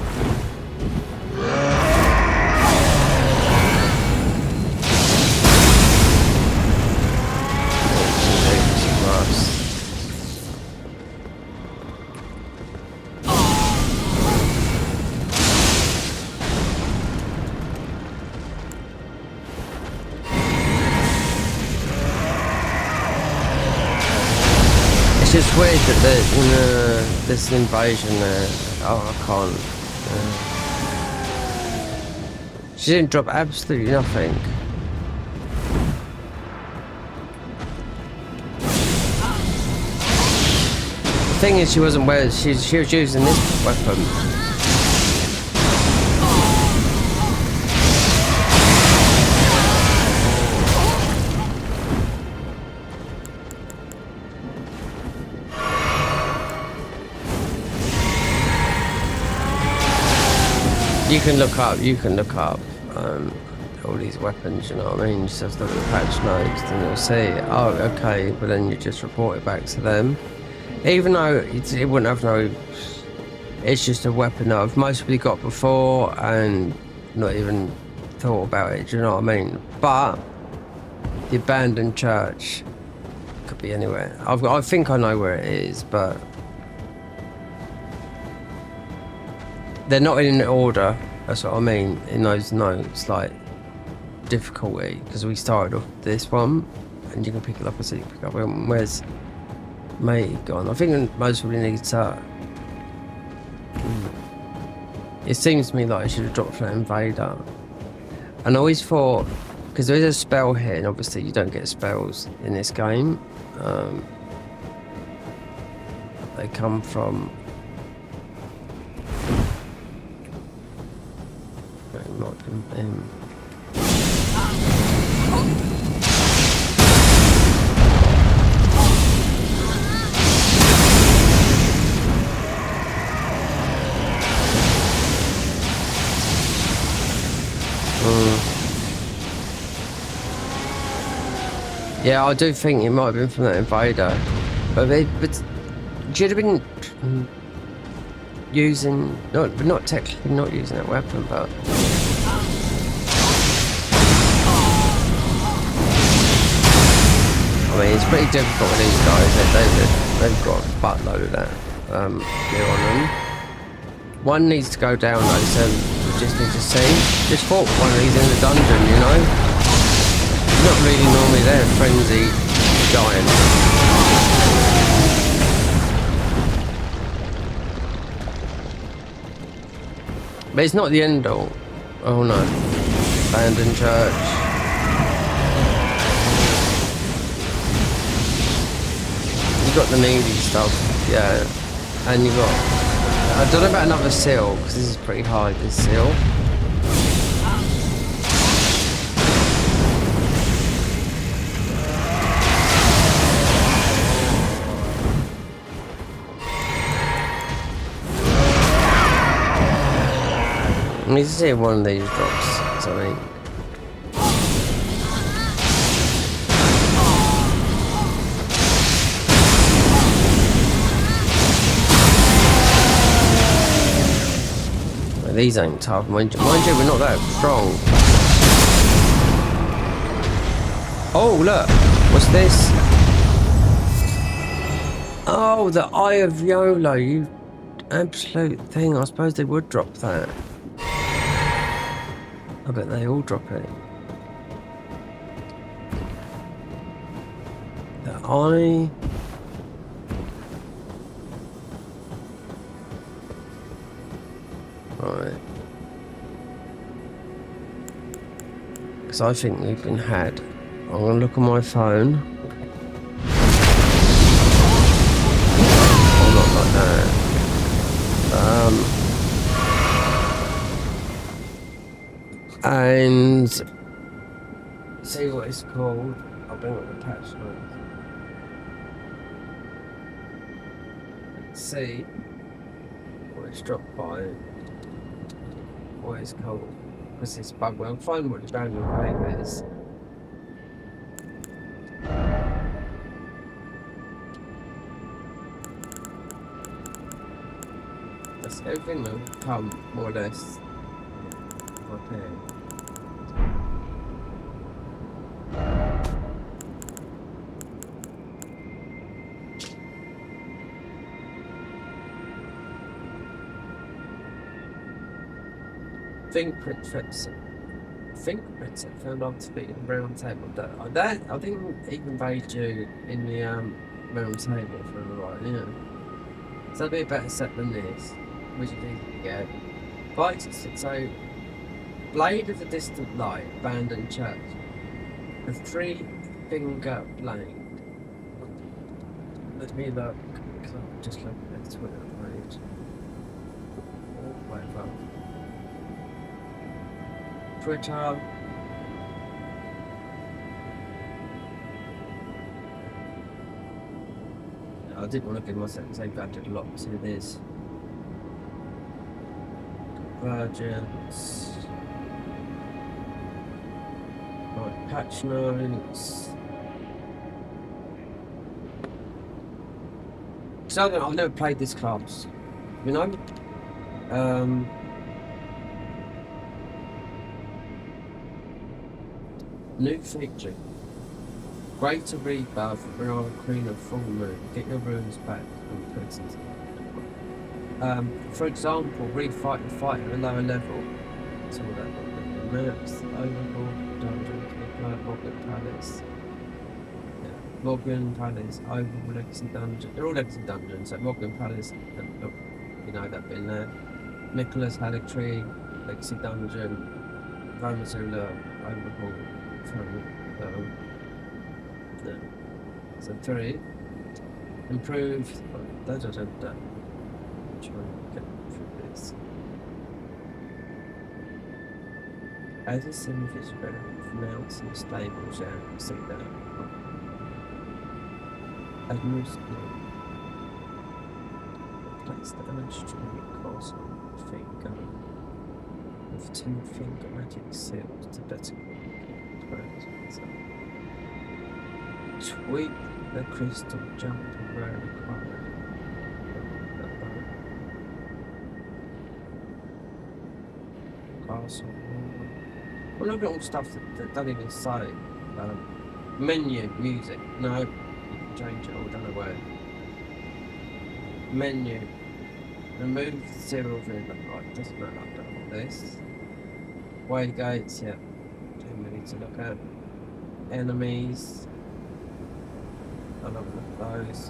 it's just weird that there's an invasion there. Oh, I can't. She didn't drop absolutely nothing. The thing is, she wasn't wearing. She was using this weapon. You can look up all these weapons, you know what I mean? Just have to look at the patch notes and you'll see, oh, okay, but then you just report it back to them. Even though it wouldn't have no, it's just a weapon that I've mostly got before and not even thought about it, do you know what I mean? But the abandoned church could be anywhere. I think I know where it is, but they're not in order, that's what I mean, in those notes, like difficulty, because we started off this one, and you can pick it up, I said you can pick up, where's mate gone? I think most probably needs to, it seems to me like I should have dropped for that invader, and I always thought, because there is a spell here, and obviously you don't get spells in this game, they come from yeah, I do think it might have been from that invader, but should have been using, not technically not using that weapon, but I mean, it's pretty difficult with these guys. They've got a buttload of that gear on them. One needs to go down though, so we just need to see. Just fought one of these in the dungeon, you know? Not really normally there, frenzy giant. But it's not the end all. Oh no. Abandoned church. You got the needy stuff, yeah. And you got, I don't know about another seal, because this is pretty hard, this seal. I need to see if one of these drops something. Well, these ain't tough, mind you, we're not that strong. Oh, look, what's this? Oh, the Eye of YOLO, you absolute thing. I suppose they would drop that. I bet they all drop it. The eye. Right. Because I think we've been had. I'm going to look on my phone. Oh, not like that. And see what it's called. I'll bring up the patch notes. See what it's dropped by. What it's called. Because it's bug. Well, find what the brand new game is. That's everything will come more or less up here. Fingerprints are found on to be in the round table. That I didn't even invade you in the round table for a while, yeah. So that'd be a better set than this, which is easy to get. Right, so Blade of the Distant Light, Abandoned Church. The 3-finger blade. Let me look, because I'm just looking at the Twitter page. Or whatever. Twitter. I didn't want to give myself they've added a lot to this. Convergence. Right, patch notes. So I've never played this class, you know. New feature. Greater rebirth around the Queen of Full Moon. Get your runes back from prisons. For example, refight the fight at a lower level. So all that maps, Overhaul, Dungeon, Morgan Palace. Yeah. Morgan Palace, Overhaul, Legacy Dungeon. They're all Legacy Dungeons, so Morgan Palace, look, you know that been there. Nicholas Halletree, Legacy Dungeon, Romazula, Overhaul, from yeah. So 3. Improved. Try and get through this. As a semi-fish from mounts and stables, yeah, see that. Administrative. Place the administrative course on the finger with 2-finger magic seals to better tweak the crystal jump where required. Castle. Well, look at all stuff that don't even say. Menu, music. No, you can change it all, don't know where. Menu. Remove the cereal vinegar. Right, doesn't matter, I've done all this. Waygates, yeah. Too many to look at. Enemies. I don't look at those.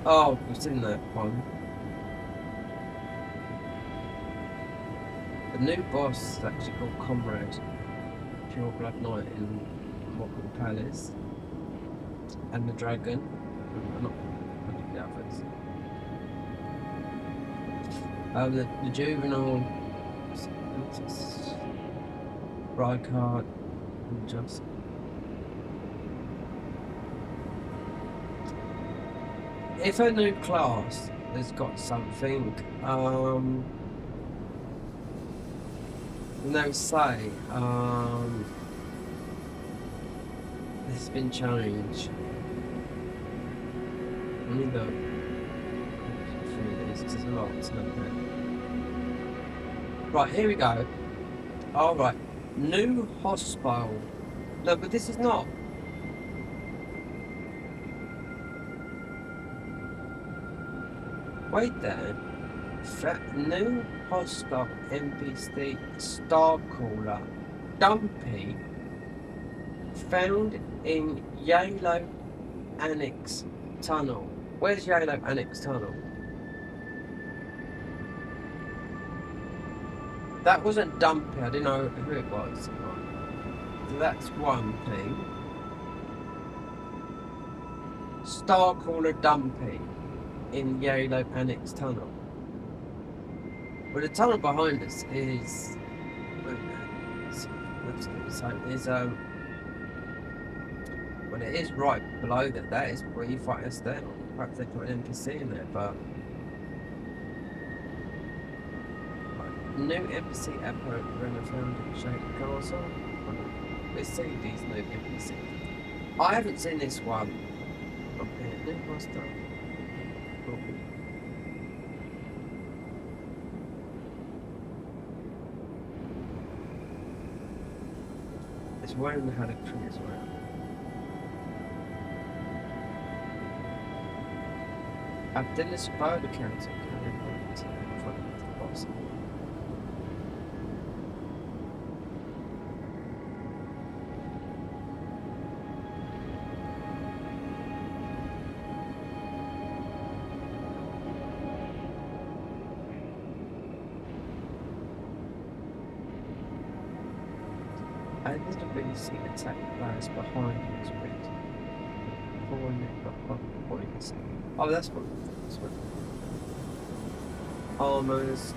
Oh, we've seen that one. The new boss is actually called Comrade. Pure Blood Knight in Morgan Palace. And the Dragon. Not the others. The Juvenile. Rykard. And just. If a new class has got something, no say, it's been changed. Let me look through this, there's a lot to look at. Right, here we go. Alright, new hostile. No, but this is not. Wait there. New hostile NPC Starcaller Dumpy found in Yellow Annex Tunnel. Where's Yellow Annex Tunnel? That wasn't Dumpy, I didn't know who it was. So that's one thing. Starcaller Dumpy in Yellow Annex Tunnel. Well, the tunnel behind us is well, it is right below that. That is where you fight us down. Perhaps they put an NPC in there, but new NPC ever when I found in Shady Castle. Let's see these new NPC. I haven't seen this one. Okay, new master. It's wearing the haddock tree as well. Abdullah Bird account carrying on to in front of the boss. I didn't really see attack players behind this bit. Forward behind points. Oh, that's what. That's what. Armors.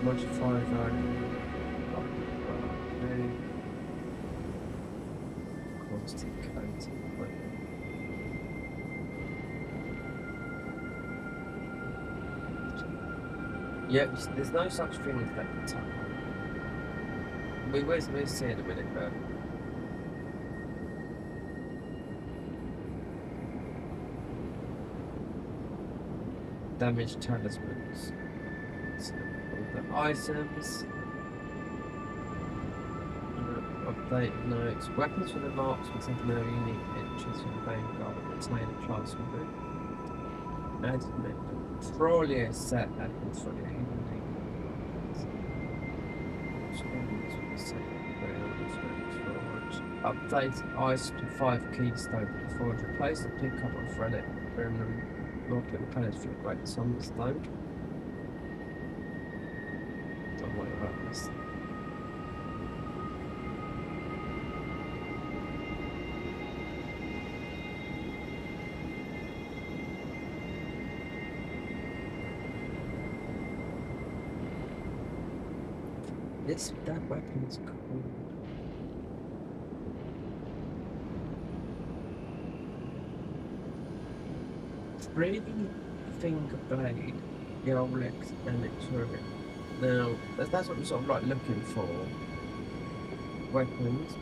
Modify constant coating. Yeah, there's no such thing as that attack. We'll see in a minute, but damaged talismans. So, all the items. Update notes. Weapons for the marksmen have no unique entries from the vanguard and retain a class with it. Added method. Probably a set happens for the evening. Update ice to 5 keystone before it replace the pickup of relic and lock in the players for a great sunstone. Don't worry about this. That weapon's cool. Three finger blade, Yolex and Exuric. Now, that's what we're sort of like looking for. Weapons.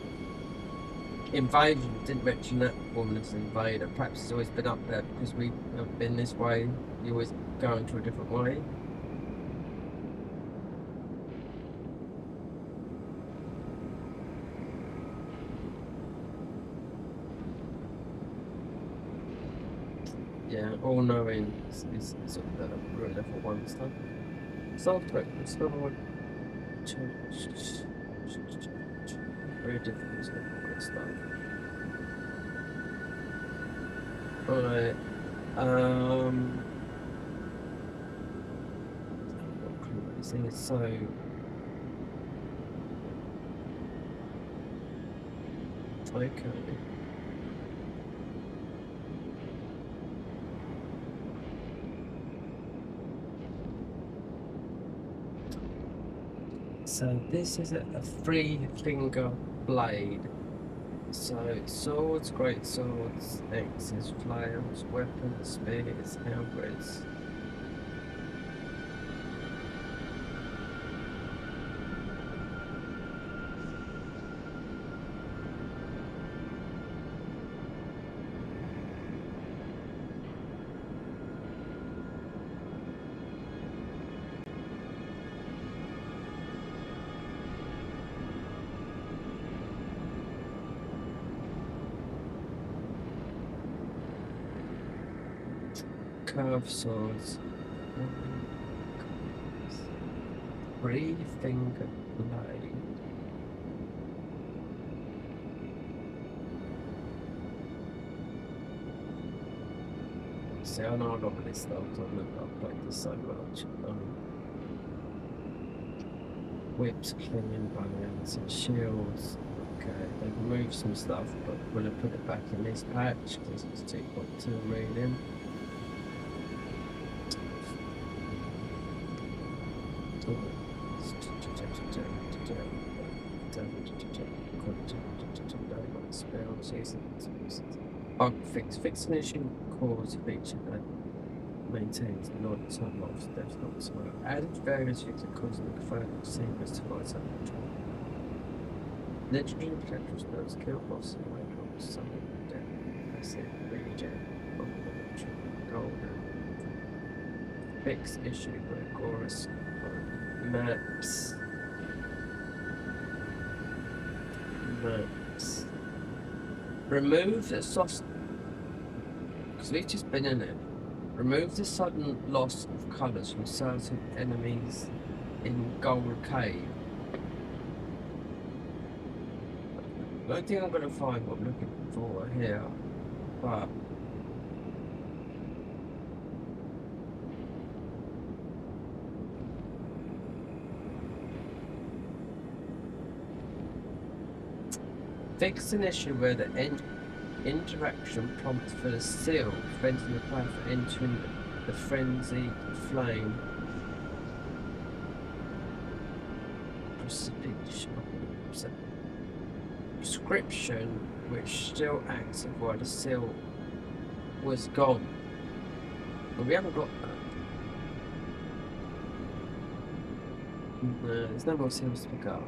Invasion, didn't mention that woman as an invader. Perhaps it's always been up there because we haven't been this way. You always go into a different way. Yeah, all knowing is sort of the real level 1 stuff. Software, restored, very difficult to look at stuff. Alright, what is it? So okay. So this is a 3-finger blade. So swords, great swords, axes, flails, weapons, spears, halberds. Curved swords. 3-finger blade. See, I know I got this stuff. I've played this so much. Whips, clinging bones, and shields. Okay. they've removed some stuff, but we'll have put it back in this patch because it's 2.2 reading. Fix an issue cause feature that maintains non-time loss, that's not smart. Added various things that cause the phone seamless to my time control. Legendary protectors notes kill boss and away from summon death. Passive regen of the golden. Fix issue where chorus maps. Remove the soft. Because we've just been in it. Remove the sudden loss of colours from certain enemies in Gold Cave. I don't think I'm going to find what I'm looking for here, but fix an issue where the interaction prompts for the seal, preventing the player from entering the frenzied flame. Prescription, which still active while the seal was gone. But we haven't got that. No, there's no more seals to pick up.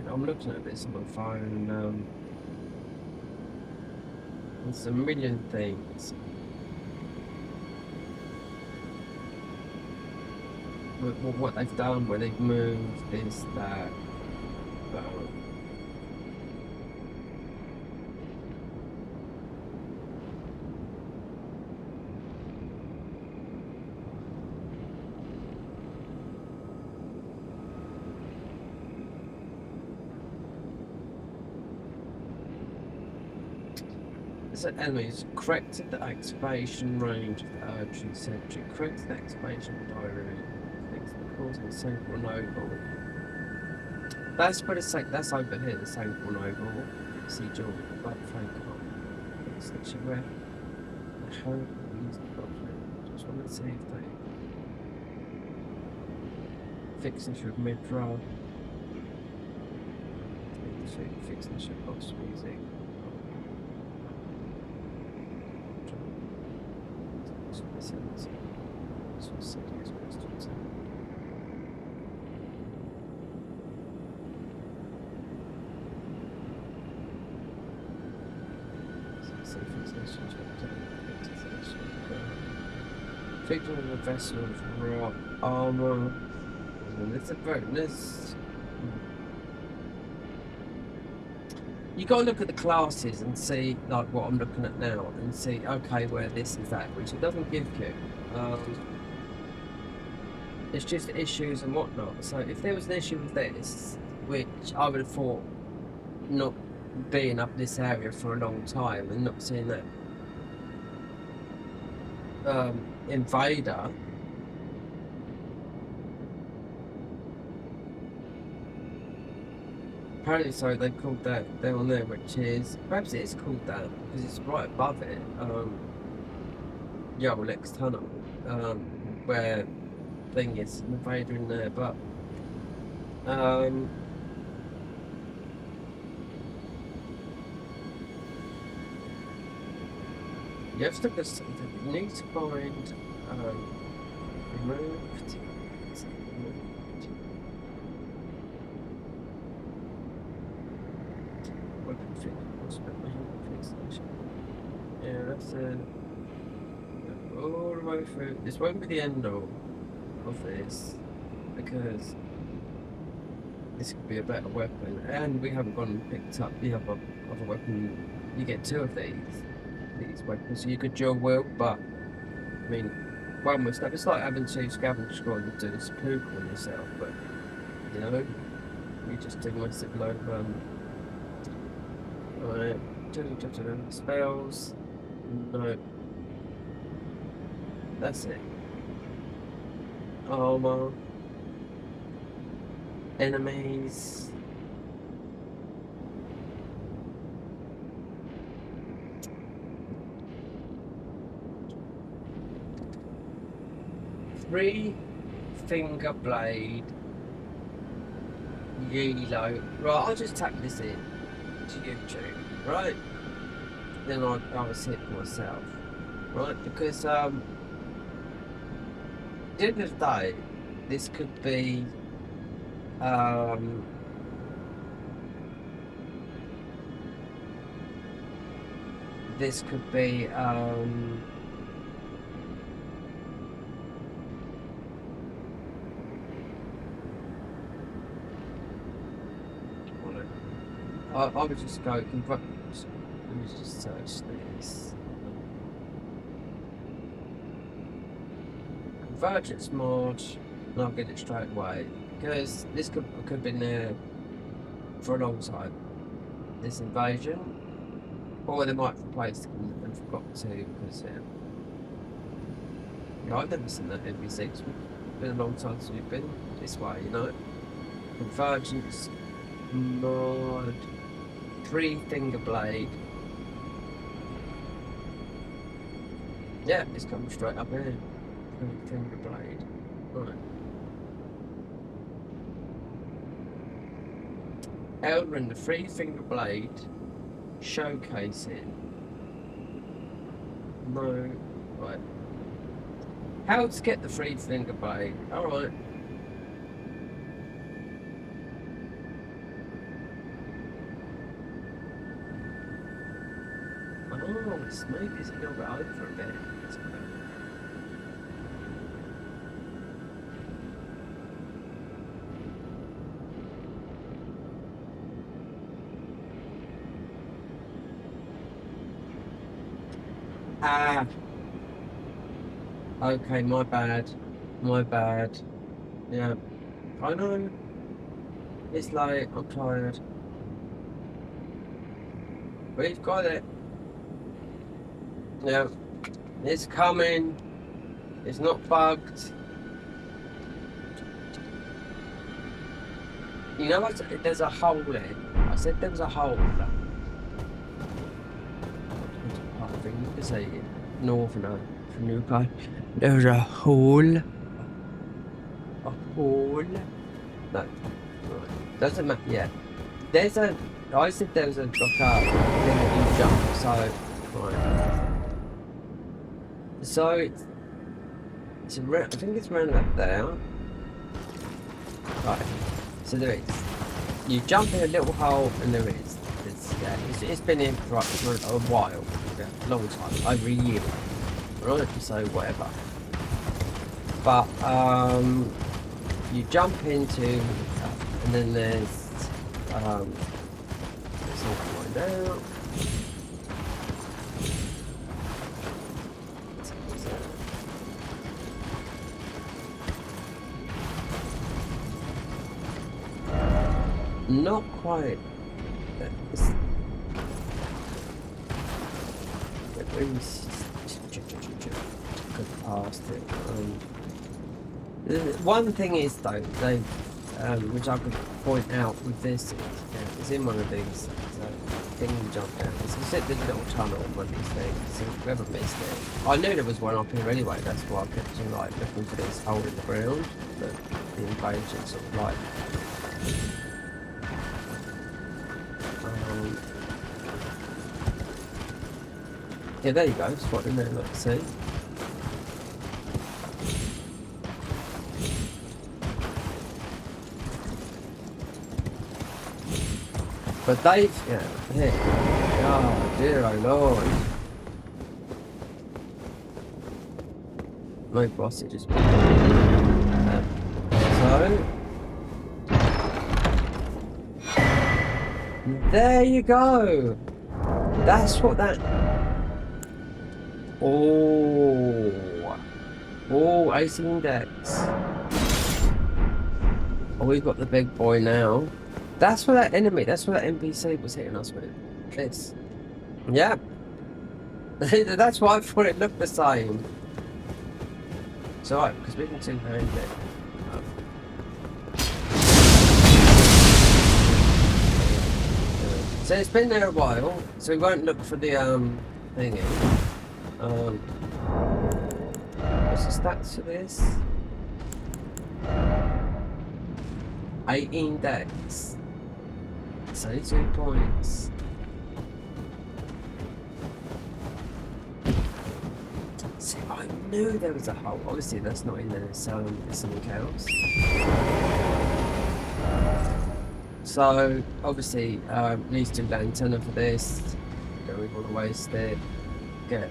I'm looking at this on my phone. There's a million things. What they've done, where they've moved this, that. Enemies corrected the activation range of the urgent sentry, corrected the activation diary, things that causing Sanctuary Noble. That's what it's like, that's over here, the Sanctuary Noble. See Joel, but Frank it's such a rare. I hope we use the problem. Just want to see if they fix this with mid-roll. Fix this with boss music. Fixing the vessel of raw armor. It's a bonus. You gotta look at the classes and see like what I'm looking at now and see okay where this is at, which it doesn't give you. It's just issues and whatnot. So if there was an issue with this, which I would have thought not being up this area for a long time and not seeing that invader. Apparently, so they called that down there, which is perhaps it is called that because it's right above it. Yolex Tunnel, where thing is an invader in there, but you have to look at something. You need to find removed. Yeah, that's all the way through. This won't be the end of this because this could be a better weapon, and we haven't gone and picked up the other weapon. You get two of these weapons, so you could dual wield, but I mean, one was it's like having two scavenger squads doing spook on yourself, but you know, you just do massive load run. Right, spells. No, that's it. Armor, enemies. Three finger blade. Yelo. Right, I'll just tap this in to YouTube, right? Then I'll sit myself, right? Because at the end of the day, this could be I would just go Convergence. Let me just search this. Convergence mod, and I'll get it straight away. Because this could have been there for a long time. This invasion. Or they might have replaced it and forgot to, because I've never seen that NPC. It's been a long time since we've been this way, you know. Convergence mod. Three finger blade. Yeah, it's coming straight up here. Three finger blade. Right. Elden, the three finger blade. Showcasing. No. Right. How to get the three finger blade. Alright. Oh, maybe it's a little bit over a bit. That's okay. Ah. Okay, my bad. My bad. Yeah. I know. It's late. I'm tired. We've got it. Yeah, it's coming. It's not bugged. You know what? There's a hole there. I said there was a hole. I think you could say Northerner from Newcastle. There's a hole. A hole. No. Right. Doesn't matter. Yeah. There's a. I said there was a like a thing that you jump. So. Right. So it's I think it's around about there. Right. So there is. You jump in a little hole, and there is. It's been in for a while, yeah, a long time, over a year, right? So whatever. But you jump into, and then there's all find out. Not quite. Go past it. One thing is though, they, which I could point out with this, it's in one of these things you jump down. It's a little tunnel on one of these things. So whoever missed it, I knew there was one up here anyway. That's why I kept on like looking for this hole in the ground. But the invasion sort of like. Yeah, there you go, it's right in there, let's see. But they, oh dear, oh lord. My boss is just... So... There you go! That's what that... Oh, Oh, 18 decks. Oh, we've got the big boy now. That's where that enemy, that's where that NPC was hitting us with. This. Yeah. That's why I thought it looked the same. It's alright, because we can two-hand it. So it's been there a while, so we won't look for the thingy. What's the stats for this? 18 decks. 32 points. See, I knew there was a hole. Obviously, that's not in there, so it's something else. So, obviously, needs to do antenna for this. Don't really want to waste it. Get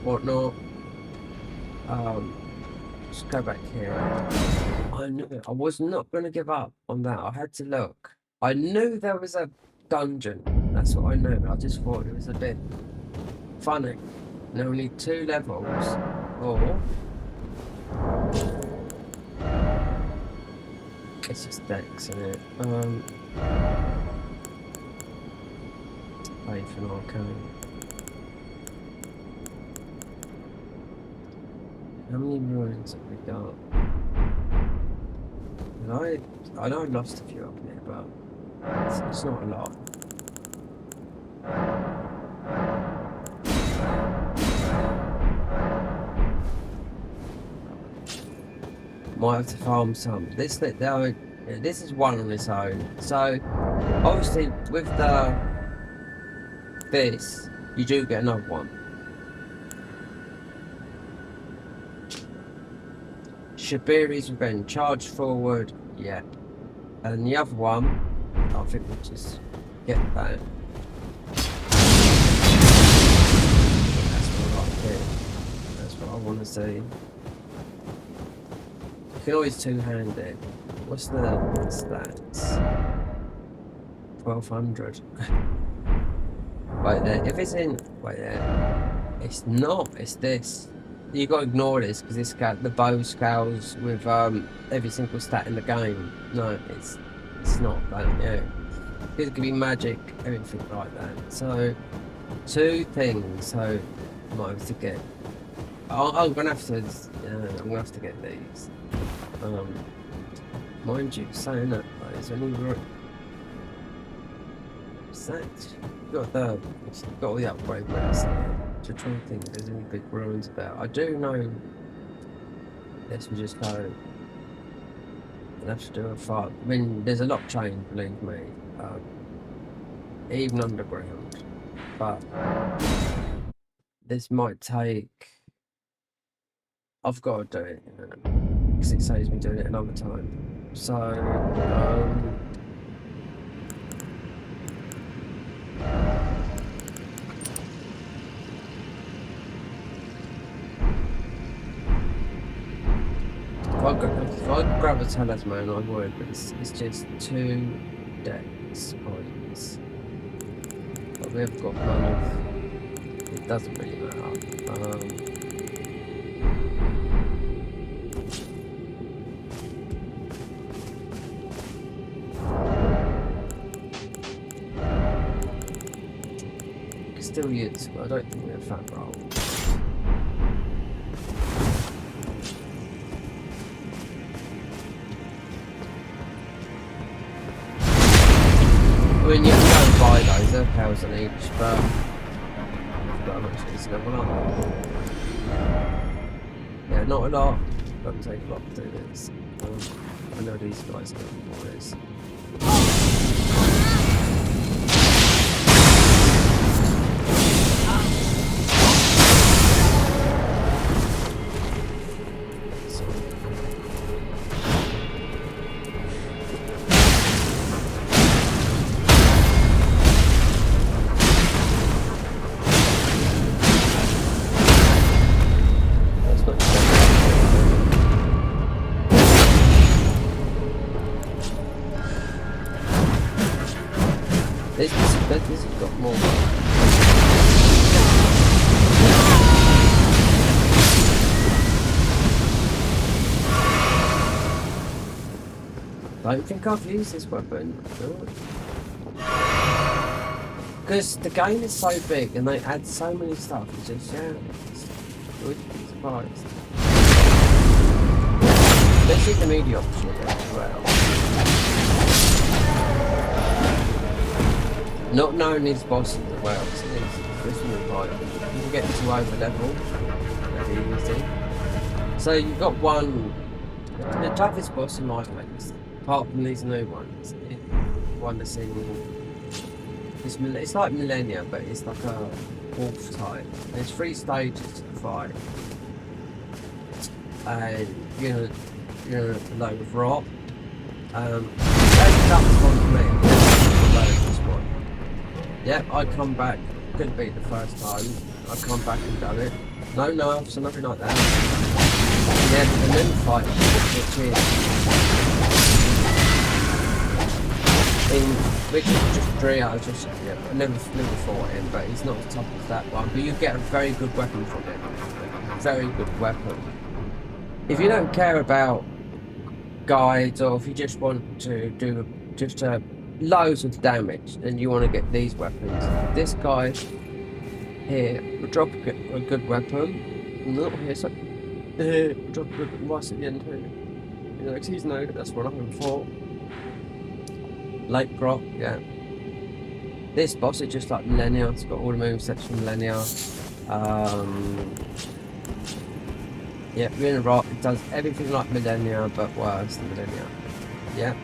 whatnot. Just go back here. I knew it. I was not going to give up on that. I had to look. I knew there was a dungeon. That's what I knew. I just thought it was a bit funny. And only 2 levels. Or it's just decks, isn't it? Play for an arcane. How many ruins have we got? And I know I lost a few up here, but it's not a lot. Might have to farm some. This is one on its own. So obviously with this, you do get another one. Shabiri's Revenge, charge forward, yeah. And the other one, I think we'll just get that. That's what I like here. That's what I want to see. You can always two-hand it. What's the stats? 1200. Wait there, if it's in, wait there. It's not, it's this. You got to ignore this because this the bow scales with every single stat in the game. No, it's not that. Yeah, it could be magic, everything like that. So 2 things. So I might have to get. I'm gonna have to get these. Mind you, saying that, is there any got all the upgrade maps here. To try and think if there's any big ruins about. I do know this will just go. I'll have to do a fight. I mean, there's a lock chain, believe me, even underground. But this might take. I've got to do it, because it saves me doing it another time. So. If I grab a talisman, I would, but it's just 2 decks points. But we've got none of. It doesn't really matter. You can still use, but I don't think we have fat roll. I mean, you can go and buy those, they're powers on each, but how much is level up? Yeah, not a lot. Doesn't take a lot to do this. I know these guys are more this. This has got more. don't think I've used this weapon. Because the game is so big and they add so many stuff. It's just, yeah, it's surprised. Especially the media option as well. Not knowing these bosses as well, so it's really hard. You can get to over level very easy. So you've got the toughest boss in my place, apart from these new ones. One that's it's like Millennia, but it's like a wolf type. There's 3 stages to the fight. And you're in a load of rock. That's the toughest one for me. This one. Yep, I come back. Couldn't beat the first time. I come back and done it. No nerfs or nothing like that. Yeah, and then fight, which is just 3 hours. I never fought him, but he's not as tough as that one. But you get a very good weapon from him. Very good weapon. If you don't care about guides, or if you just want to do loads of damage, then you want to get these weapons. This guy here will drop a good weapon. No, here's a drop a good right at the end too. You know, he's no, that's what I'm going for. Late prop, yeah. This boss is just like Millennia. It's got all the movesets from Millennia. Yeah, you're in a rock. It does everything like Millennia, but worse than Millennia. Yeah,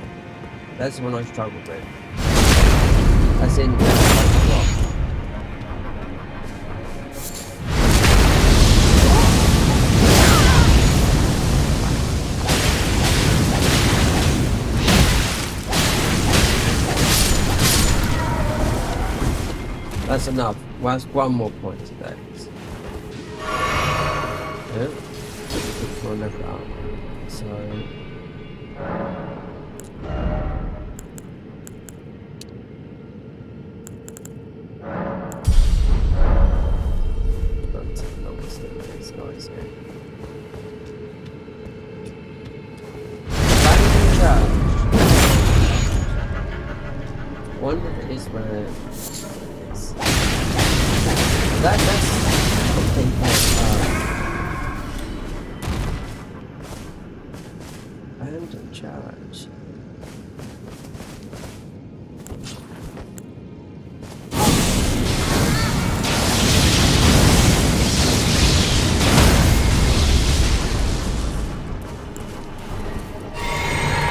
that's the one I struggled with. That's in rock. That's enough. Well, that's 1 more point today. Yeah. We'll level up. So don't take long to step these guys here. One is where that's something abandoned charge.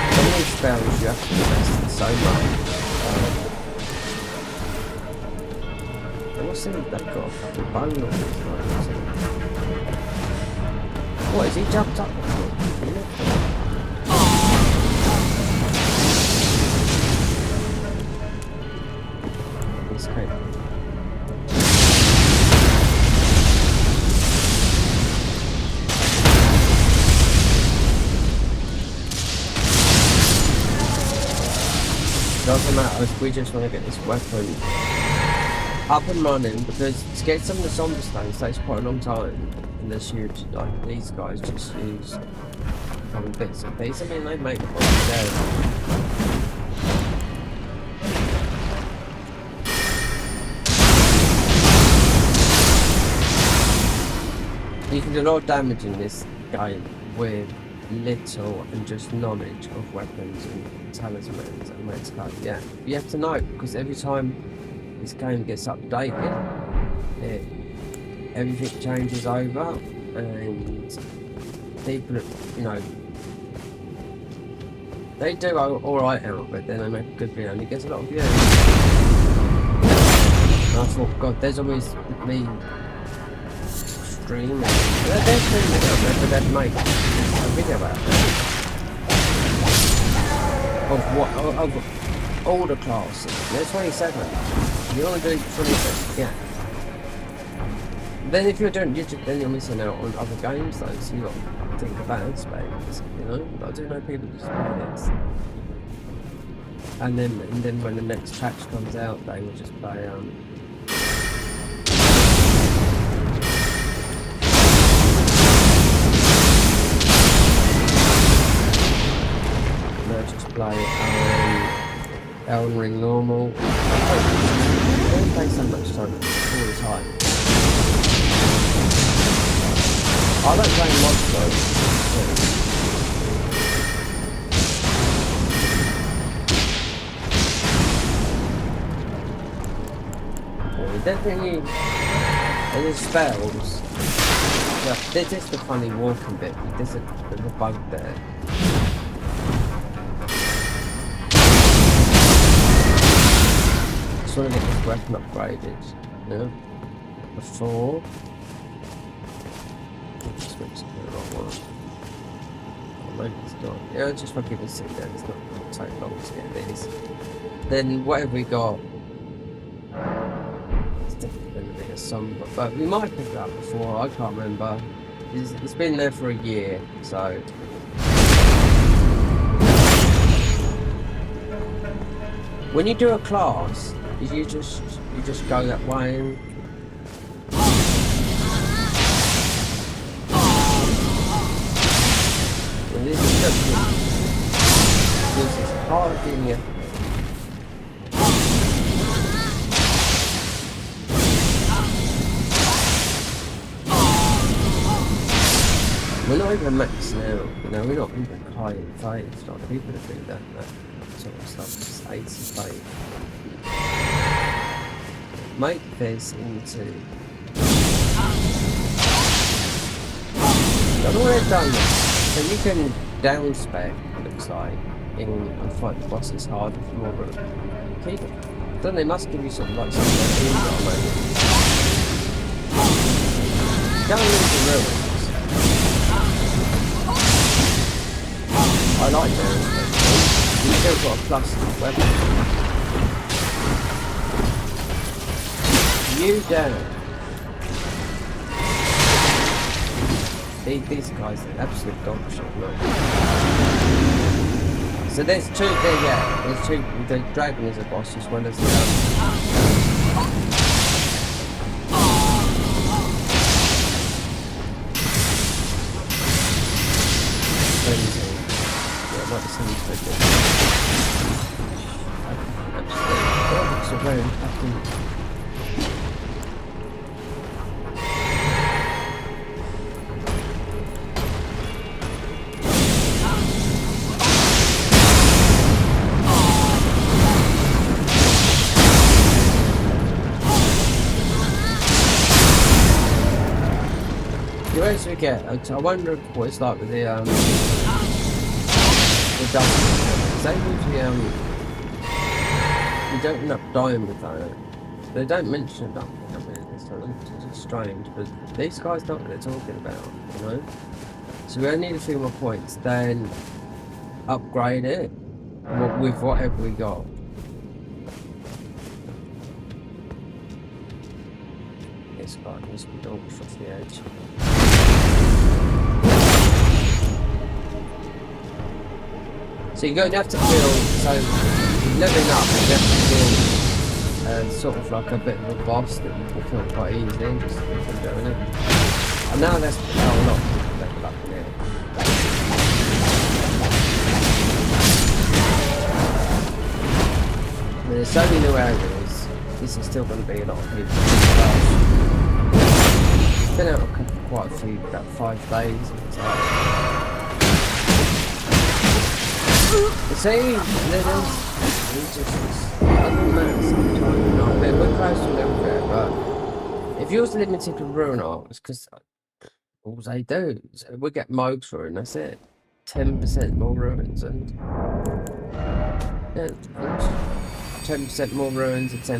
Some of these spells you have to invest in so much. What's in that got a fucking bone on it? What, is he jumped up? He's great. Doesn't matter if we just want to get this weapon up and running, because to get some of the Somber Stones takes quite a long time, unless you, like these guys, just use common bits and pieces. I mean, they make them all today. You can do a lot of damage in this game with little and just knowledge of weapons and talismans and max card. Yeah, you have to know, because every time this game gets updated, everything changes over, and people, you know, they do alright out of it, then they make a good video and it gets a lot of views. And I thought, God, there's always me streaming. They're streaming out there, but they'd make a video about it. Of all the classes. There's 27. You want to do 26, yeah. Then if you're doing YouTube, then you're missing out on other games though, so you got to think about space, you know? But I do know people just play this. And then when the next patch comes out, they will just play they'll just like Elden Ring normal. I don't play so much time all the time. I like playing mods though. Definitely, there's spells. Yeah, there's just the funny walking bit. There's a bug there. Just want to get this weapon upgraded, you know, before. Just make it the wrong one. Oh, maybe it's not. Yeah, just fucking it sit there. It's not going to take long to get these. Then whatever we got. Some, but we might have picked it up before, I can't remember. It's been there for a year, so when you do a class, you just go that way and this is hard in you. We're not even max now, you know, we're not even high in fights, like people that do that sort of stuff, just 80 fight. Make this into... I don't know what they've done, so you can down spec, it looks like, and fight the bosses harder for more room. Keep it. Then they must give you something like something like Don't lose the ruins. I like that. You still got a plus weapon. You don't. These guys are absolute dog shit, look. So there's two there, yeah. There's two. The dragon is a boss as well as the other. Whereas we get, I wonder what it's like with the dust. They usually you don't end up dying with that. They don't mention it. I mean, it's just strange, but these guys know what they're talking about, you know. So we only need a few more points, then upgrade it with whatever we got. This guy must be launched off the edge. So you're going to have to build, so leveling up, you have to build sort of like a bit of a boss that you can kill quite easily, just from doing it. And now there's a lot of level up in here. And there's so many new areas, this is still going to be a lot of people. It's been out quite a few, about 5 days. See, it's just doesn't matter sometimes. No, we're close to a little bit, but if you was limited to rune arcs, because all they do is we get mogs for it, and that's it. 10% more ruins, and yeah, 10% more ruins and 10%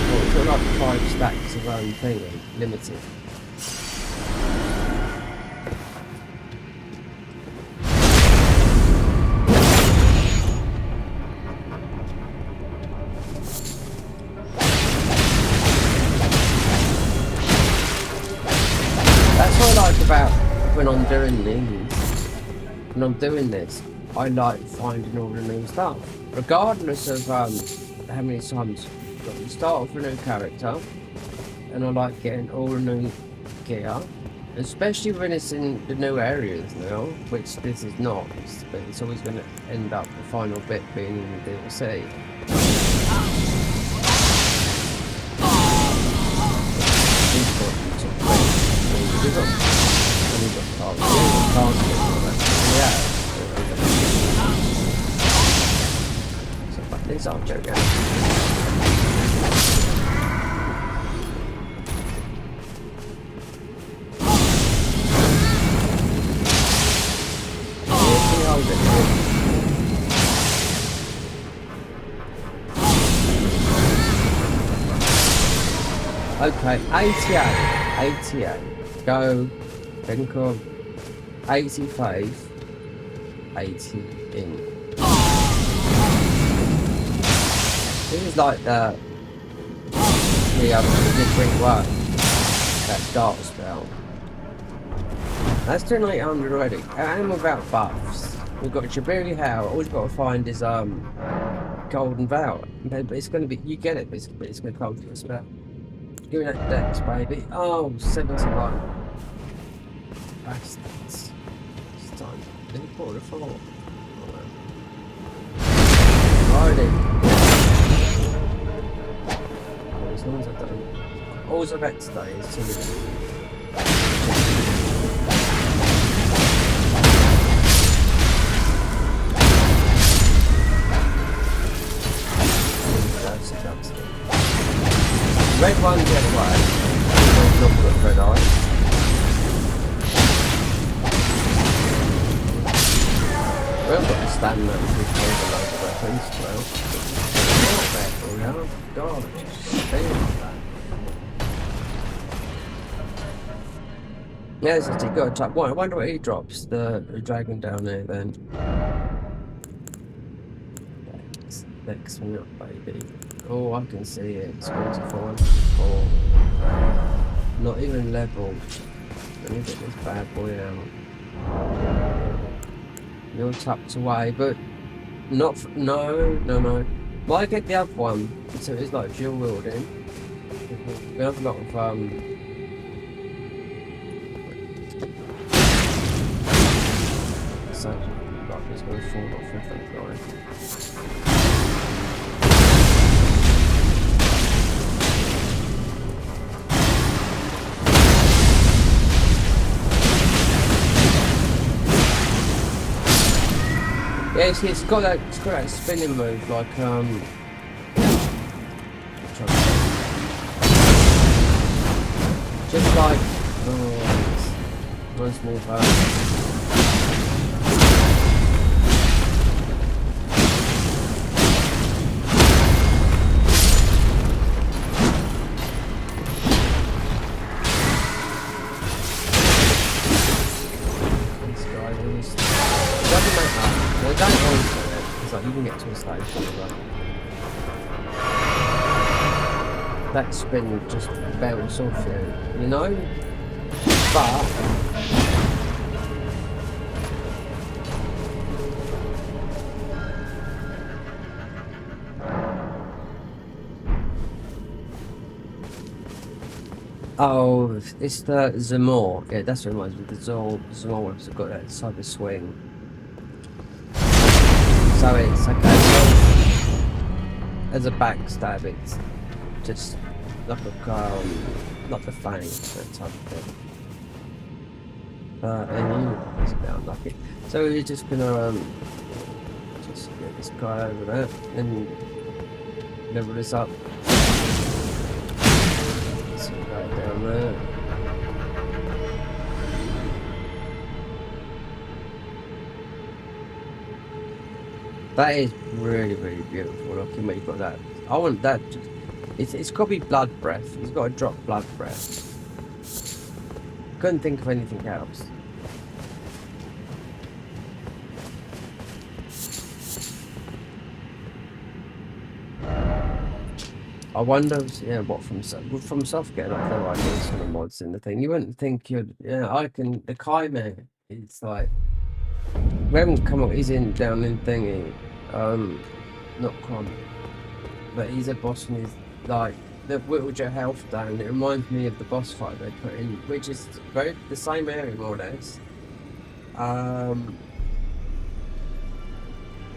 more. It's got like 5 stacks of thing, limited. About when I'm doing this, I like finding all the new stuff, regardless of how many times you start off with a new character, and I like getting all the new gear, Especially when it's in the new areas now, which this is not, but it's always going to end up the final bit being in the DLC. So fuck this up, Joker. Okay, 88. Go. Think of 85. 80 in. This is like the different one. That dark spell. That's doing 800 already. And without buffs. We've got Jabiri Howe. All we've got to find is Golden Vow. But it's gonna be, you get it, but it's gonna cost you a spell. Give me that dex, baby. Oh, 71. Bastards. It's time. Import the floor. Alrighty. As long as I don't. All I've got today is 2 minutes. Red one, the other way. Not got red eye. We've got to stand there with a load of weapons as well. Not careful now. God, just stay like that. Yeah, so you got to type. I wonder what he drops. The dragon down there then. Next one up, baby. Oh, I can see it. It's going to fall. Oh, not even leveled. Let me get this bad boy out. You're tucked away, but not. No. Well, I get the other one, so it's like dual wielding. We have a lot of so like it's going to fall off if I try. Yeah, it's got that spinning move like just like one small part. You can get to a stage where that spin would just bounce off you know? But oh, it's the Zamor. Yeah, that's what it reminds me. The Zamor ones have got that type of swing. So it's okay, so as a backstab, it's just like a like the fang, that type of thing. And it's a bit unlucky. So we're just gonna just get this guy over there and level this up. So right down there. That is really, really beautiful. Look, you've got that. I want that. It's got to be blood breath. He's got to drop blood breath. Couldn't think of anything else. I wonder, yeah, what from Soft getting up their ideas for the mods in the thing. You wouldn't think you'd, yeah, I can. The Kaiman, it's like we haven't come up. He's in down in thingy. Not Con, but he's a boss and he's like that whittled your health down. It reminds me of the boss fight they put in, which is very the same area more or less.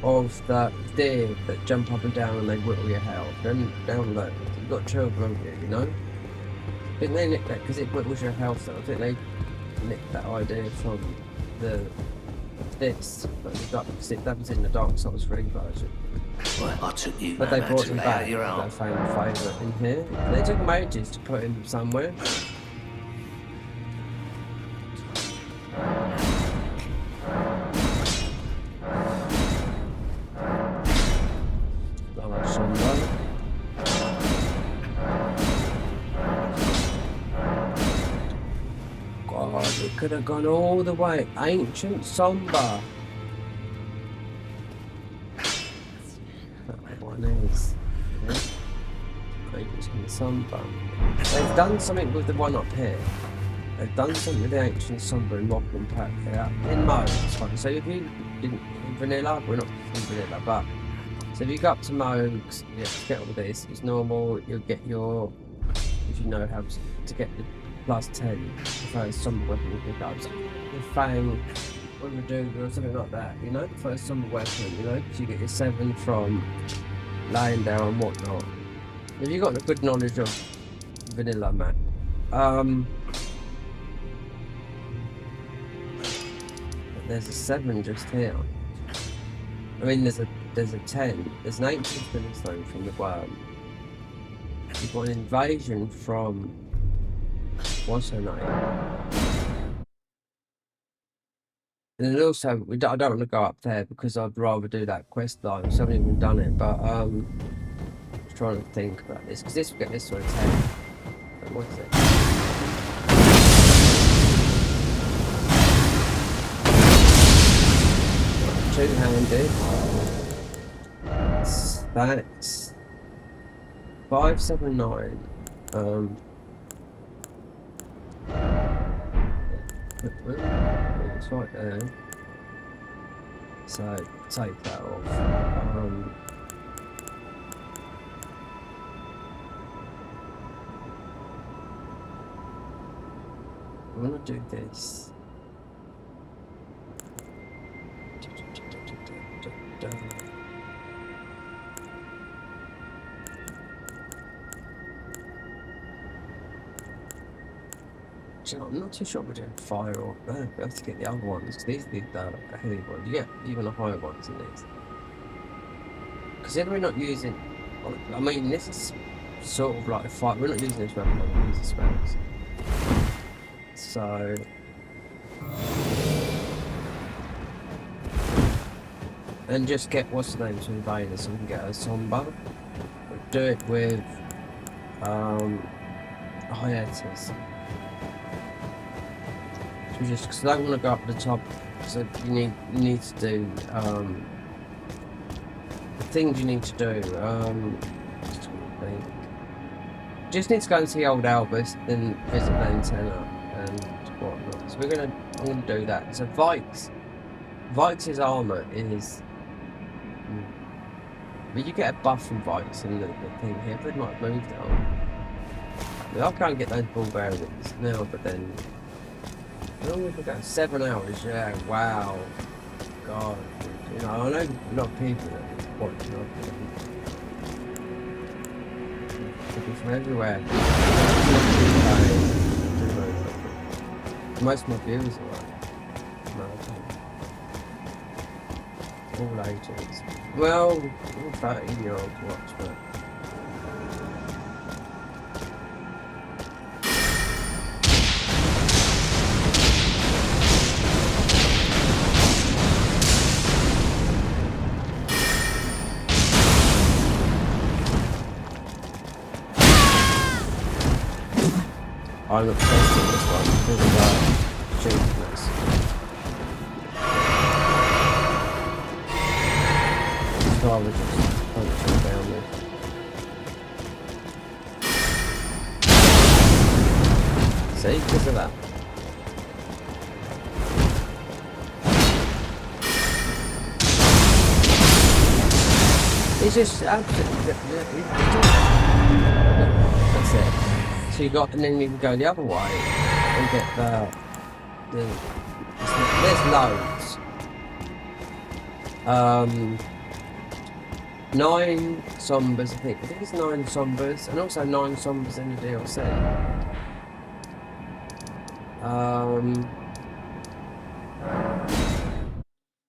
Of the deer that jump up and down and they whittle your health. Then down low, you've got two of them here, you know. I think they nicked that because it whittles your health. So I think they nicked that idea from this, but because that was in the Dark Souls 3 version. Well, I took you. But they brought him back as their fan favourite in here. They took mages to put him somewhere. God, it could have gone all the way. Ancient Somber. Is Ancient Somber. They've done something with the one up here. They've done something with the Ancient Somber in Moblin Pack here. In mode, it's fine. So if you didn't in vanilla, we're not in vanilla, but so if you go up to Mogs, you have to get all this. It's normal, you'll get your, if you know how to get the +10 the first Somber weapon you pick up. So the Fang or Redover or something like that, you know, the first Somber weapon, you know, because you get your 7 from laying down and whatnot. If you got a good knowledge of vanilla, man. There's a 7 just here. I mean, there's a 10. There's an ancient Philistine from the worm. You've got an invasion from what's her name? And then also, I don't want to go up there because I'd rather do that quest line. So I haven't even done it, but I was trying to think about this because this will get this sort of 10. What is it? Two-handed. That's 579. It's right there. So take that off. I'm gonna do this. I'm not too sure we're doing fire or we have to get the other ones because these are the heavy ones. You get even the higher ones in these. Because then we're not using. I mean, this is sort of like a fight. We're not using this weapon, we're using spells. So. And just get what's the name to invade us so we can get a Somber. We'll do it with hiatus. Just because I don't want to go up the top, so you need to do the things you need to do. Just need to go and see old Albus, then visit the antenna and whatnot. So I'm gonna do that. So Vikes' armor is, but you get a buff from Vikes in the thing here. They might have moved it on. I mean, I'll go and get those ball bearings now, but then. How long have we got? 7 hours, yeah, wow. God. You know, I know a lot of people that watch people from everywhere. Most of my viewers are like American. All ages. Well, all 13-year-olds watch, but I'm obsessed with this one because of cheapness. So I would just punch him down there. See, because of that. It's just absolutely. So you got, and then you can go the other way and get there's loads. 9 Sombers, I think it's 9 Sombers, and also 9 Sombers in the DLC.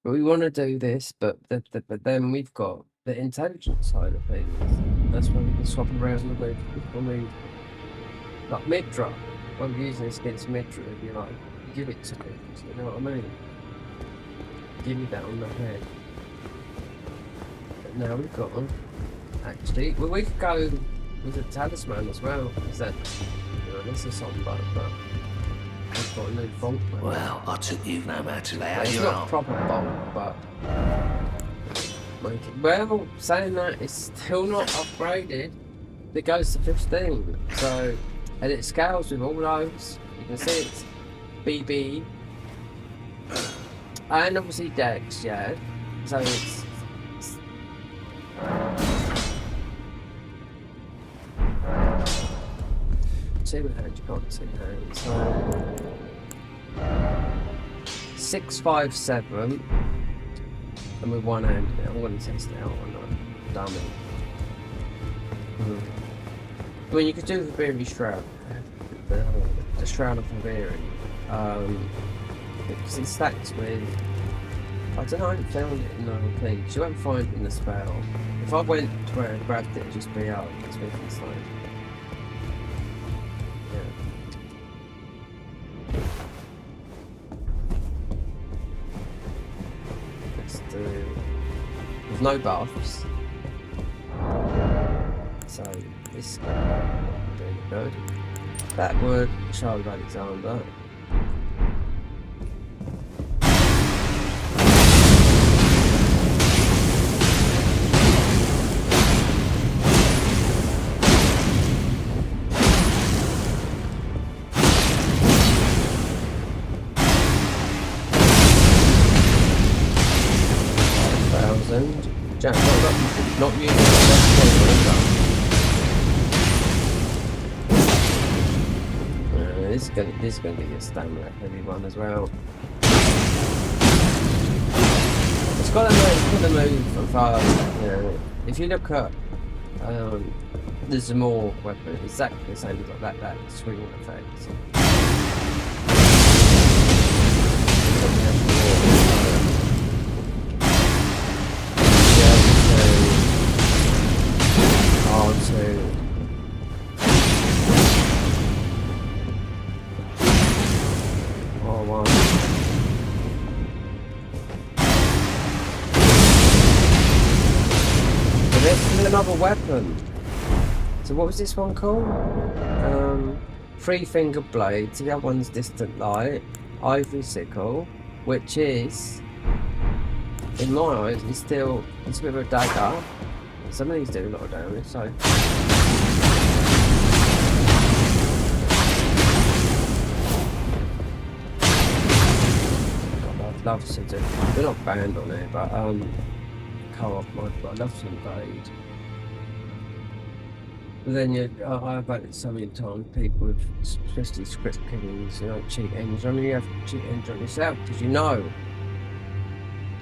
But we want to do this, but then we've got the intelligence side of things. That's when we can swap around the way. I mean, like Midra, when we're using this against Midra, you like, give it to me, you know what I mean? Give me that on the head. But now we've got them. Actually, well, we could go with a talisman as well, because that, you know, this is something but we've got a new bolt. Well, I took you no matter how It's you not are. proper bolt, but well, saying that, it's still not upgraded. It goes to 15, so, and it scales with all those. You can see it's BB and obviously Dex, yeah. So it's two hands, you can't see hands. So 6, 5, 7, and with one hand. I'm going to test it out on a dummy. I mean, you could do the Veery Shroud, the Shroud of Veery, because it stacks with. I don't know, I haven't found it in the other thing. You won't find it in the spell. If I went to where I grabbed it, it'd just be out. It's making it slow. Let's do. With no buffs. So, this is doing good. Backward, Child of Alexander. Jack, not using the this is gonna be a stamina heavy one as well. It's got to move from far. You know, if you look at the Zamor weapon, exactly the same as like that swing effect. Oh wow. So this is another weapon. So what was this one called? 3-finger blade. So the other one's distant light. Ivory sickle, which is, in my eyes, it's a bit of a dagger. Some of these do a lot of damage, so. I'd love to do. We're not banned on it, but co-op mod. But I'd love to invade. But then I've had it so many times. People with especially script killings, you know, cheat engines. I mean, you have to cheat engine on yourself because you know.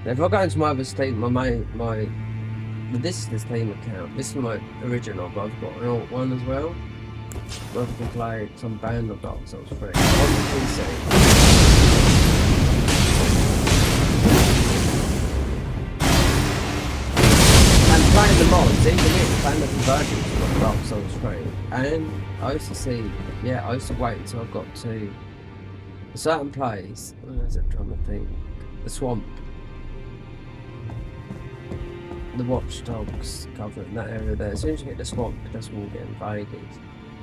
Now, if I go into my other Steam, this is the Steam account. This is my original, but I've got an alt one as well. Where we can play some band of Dark Souls 3 on the PC. And playing the mods, even if playing the Convergence of Dark Souls 3. And I used to see, I used to wait until I got to a certain place. Where is it? I'm trying to think. The swamp. The watchdogs covering that area there. As soon as you get the swamp, that's when you get invaded.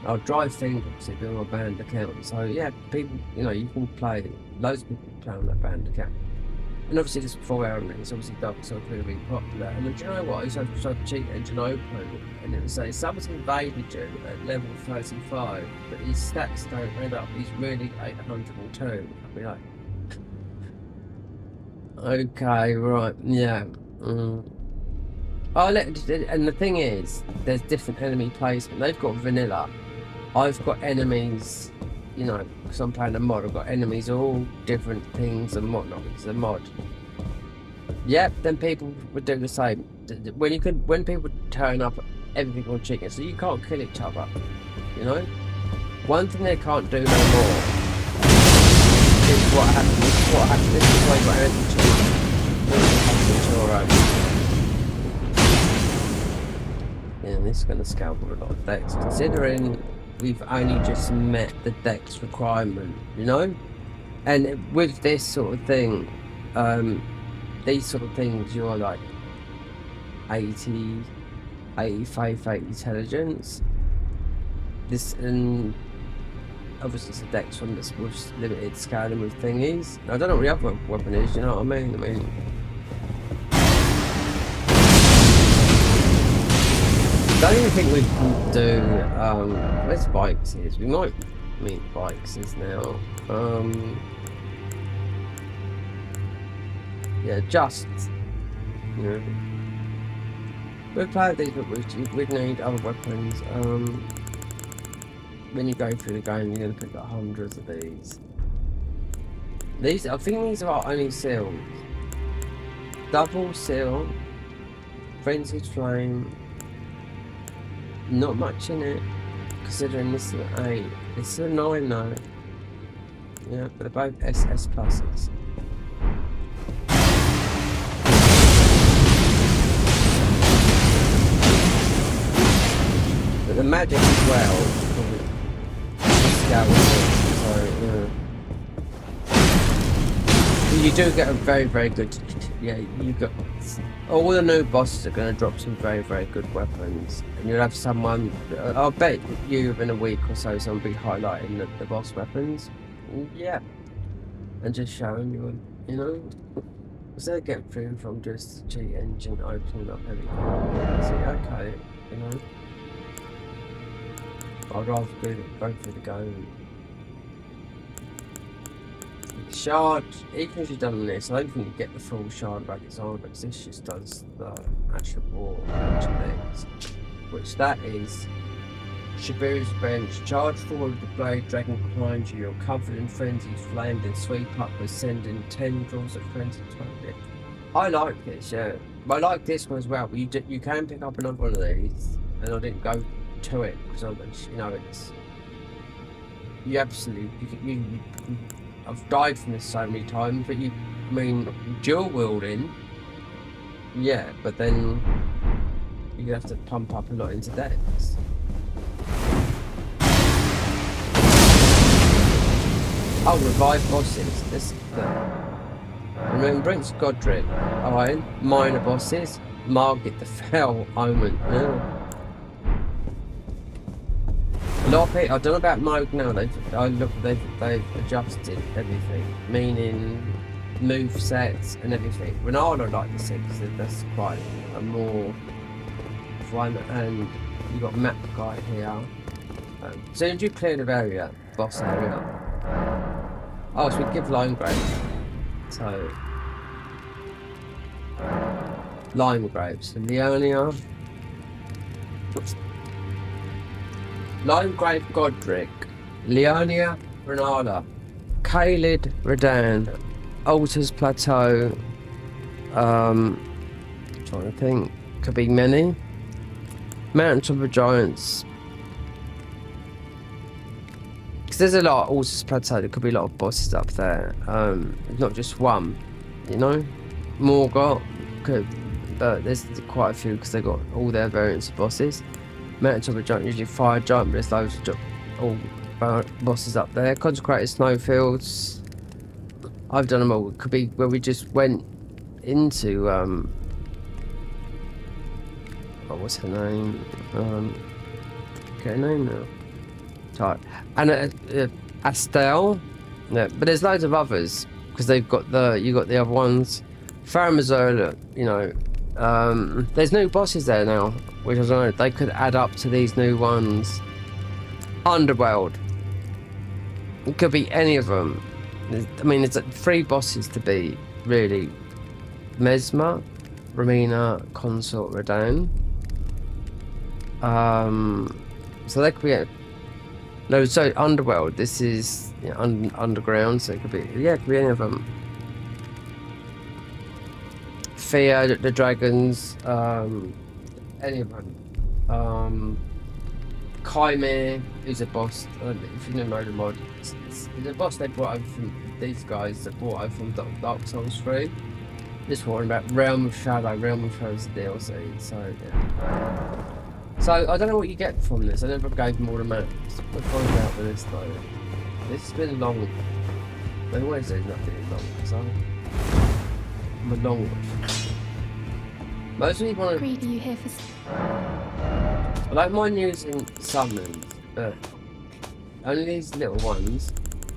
I'll drive things, obviously, be on my band account. So yeah, people, you know, you can play. Loads of people play on that band account. And obviously, this before Elden, it's obviously Dark Souls really popular. And do you know what? I used to have cheat engine open, and it would say someone's invaded you at level 35, but his stats don't add up. He's really 802. I'd be like, okay, right, yeah. Oh, and the thing is, there's different enemy placement. They've got vanilla, I've got enemies, you know, because I'm playing a mod, I've got enemies, all different things and whatnot. It's a mod. Yep, then people would do the same. When people turn up, everything will chicken, so you can't kill each other, you know? One thing they can't do no more is what happened. This is why you got everything. Yeah, this is going to scalp a lot of decks, considering we've only just met the dex requirement, you know? And with this sort of thing, these sort of things, you're like 80, 85 intelligence. This, and obviously it's a dex one that's with limited scaling with thingies. I don't know what the other weapon is, you know what I mean? I don't even think we can do, where's bikes is? We might meet bikes is now. Yeah, just, you know, we've played these, but we'd need other weapons. When you go through the game, you're going to pick up hundreds of these. I think these are our only seals. Double seal, frenzied flame. Not much in it, considering this is an 8. This is a 9 though. Yeah, but they're both SS pluses. But the magic as well, so yeah. You do get a very, very good, yeah, you got, all the new bosses are going to drop some very, very good weapons, and you'll have someone, I'll bet you in a week or so, someone will be highlighting the boss weapons, yeah, and just showing you, you know, instead of getting through from just the cheat engine opening up everything, see, okay, you know, I'd rather go through the game. Shard, even if you've done this, I don't think you get the full shard rackets on, but this just does the actual war things. Which that is Shabu's bench. Charge forward with the blade, dragging behind you. You're covered in frenzied flame, then sweep up with sending tendrils of frenzied flame. I like this, yeah. I like this one as well, but you can pick up another one of these, and I didn't go to it because you know, it's you absolutely I've died from this so many times, but I mean, dual wielding, yeah, but then you have to pump up a lot into decks. Oh, revive bosses. This is the Remembrance, Godric. Alright, minor bosses. Margit the Fell Omen. Yeah. A lot of people, I don't know about Moog now, they've adjusted everything, meaning move sets and everything. Renala like the 6, that's quite a more fun, and you've got map guide here. So did you clear the area, boss area? Oh, so we give Lime Graves. So Lime Graves, so Leonia. Limegrave Godric, Leonia Renala, Kaled Redan, Altars Plateau, trying to think, could be many. Mountain of Giants. Because there's a lot of Altars Plateau, there could be a lot of bosses up there. Not just one, you know? Morgoth, but there's quite a few because they got all their variants of bosses. Mountain of Giant, usually fire giant, but there's loads of all bosses up there. Consecrated Snowfields. I've done them all. It could be where we just went into oh, what's her name? Get her name now. Sorry. And Astel. Yeah, but there's loads of others because they've got you got the other ones. Faramazola, you know. There's new bosses there now, which I don't know, they could add up to these new ones. Underworld. It could be any of them. I mean, it's 3 bosses to be, really. Mesmer, Ramina, Consort, Redan. So they could be No, so Underworld. This is underground, so it could be it could be any of them. Fear the dragons, any of them. Chimera is a boss. If you don't know the mod, it's a boss they brought over from these guys that brought over from Dark Souls 3. This one about Realm of Shadow. Realm of Shadow's DLC. So yeah. So I don't know what you get from this. I never gave more than maps. We'll find out with this though. This has been long. They always say nothing long, so I'm a long one. Mostly want to. Greedy, you here for? I don't mind using summons, but only these little ones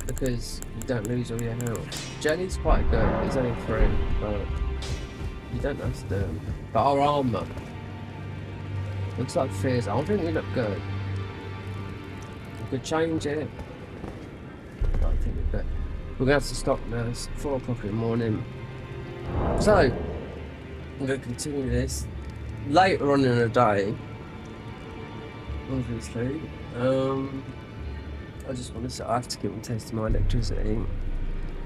because you don't lose all your health. Jelly's quite good. It's only 3, but you don't have to do them. But our armor looks like Fear's. I think we look good. We could change it. I don't think we're good. We're gonna have to stop now. It's 4 o'clock in the morning. So I'm gonna continue this later on in the day. Obviously, I just want to. I have to keep on testing my electricity.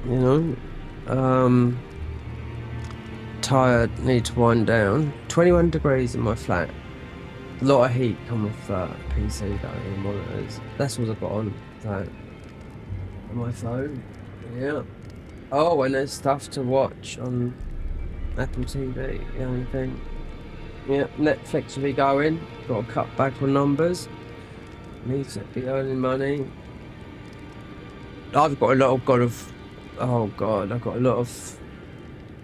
You know, tired. Need to wind down. 21 degrees in my flat. A lot of heat coming off that PC though, and monitors. That's what I've got on. So, on my phone. Yeah. Oh, and there's stuff to watch on Apple TV. The only thing. Yeah, Netflix will be going. Got to cut back on numbers. Need to be earning money. I've got a lot of I've got a lot of.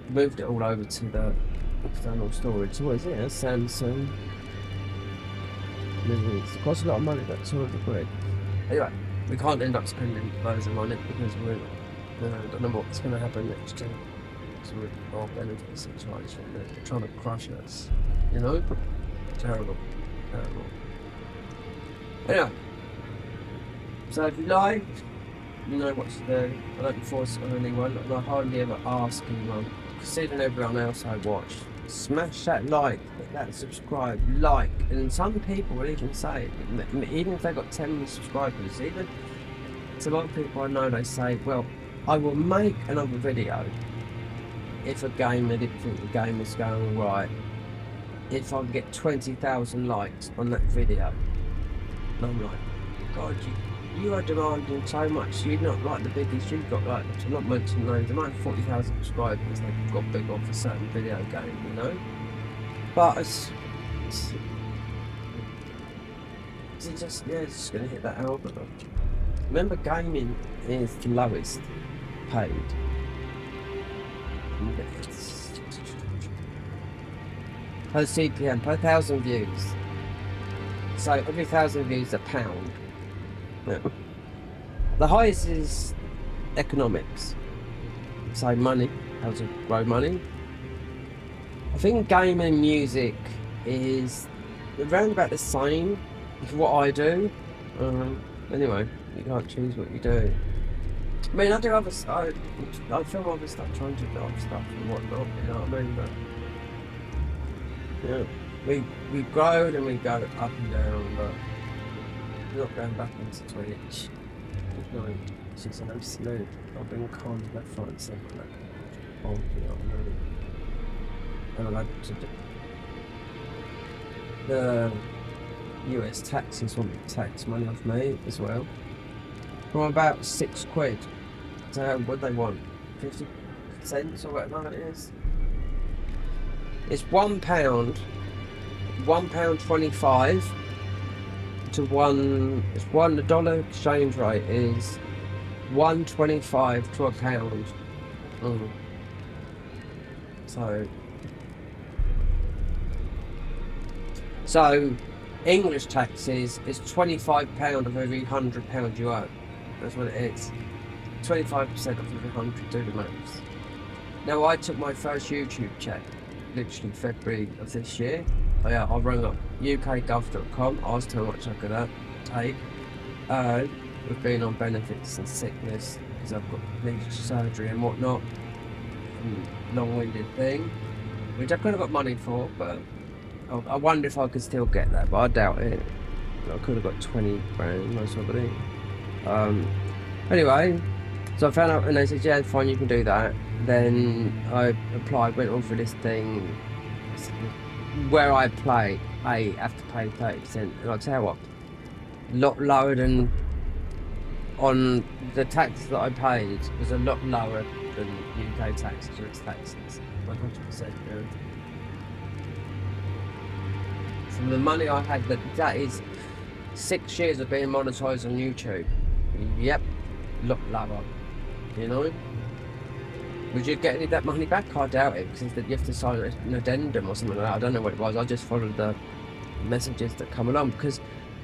Moved it all over to the external storage. So what is it? A Samsung. It costs a lot of money, but 200 quid. Anyway, we can't end up spending loads of money because we don't know what's going to happen next year. So we're all benefit situation. They're trying to crush us. You know? Terrible. Terrible. Anyway. So if you like, you know what to do. I don't force it on anyone, and I hardly ever ask anyone. Considering everyone else I watch. Smash that like, hit that subscribe, like, and some people will even say, even if they've got 10 subscribers, even to a lot of people I know, they say, well, I will make another video if I didn't think the game was going right, if I can get 20,000 likes on that video. And I'm like, God, you are demanding so much. You're not like the biggest. You've got like, I'm not mentioning names, they might have 40,000 subscribers. They've got big off a certain video game, you know. But it's just gonna hit that algorithm. Remember, gaming is the lowest paid. Per CPM, per 1,000 views. So every 1,000 views a £1. Yeah. The highest is economics. So money, how to grow money. I think gaming and music is around about the same as what I do. Anyway, you can't choose what you do. I mean, I do other stuff. I film other stuff, trying to do other stuff and whatnot. You know what I mean? But yeah, we grow and we go up and down, but we're not going back into Twitch. It's just an absolute. I've been conned left, right, and centre. You know what I mean? And I like to do. The US taxes want to tax money off me as well. From about £6. So what they want? 50 cents or whatever it is. It's £1, £1.25 to one. It's the dollar exchange rate is 1.25 to £1. So English taxes is £25 of every £100 you owe. That's what it is. 25% of every 100, do the maths. Now I took my first YouTube check literally February of this year. I rang up ukgov.com, asked how much I could take. We've been on benefits and sickness because I've got knee surgery and whatnot. Long-winded thing, which I could have got money for, but I wonder if I could still get that, but I doubt it. I could have got 20 grand, most probably. Anyway, so I found out, and they said, yeah, fine, you can do that. Then I applied, went on for this thing. Where I play, I have to pay 30%. And I'll tell you what, a lot lower than on the tax that I paid was a lot lower than UK taxes or its taxes. 100%. From the money I had, that is 6 years of being monetized on YouTube. Yep, a lot lower. You know? Would you get any of that money back? I doubt it, because you have to sign an addendum or something like that. I don't know what it was. I just followed the messages that come along, because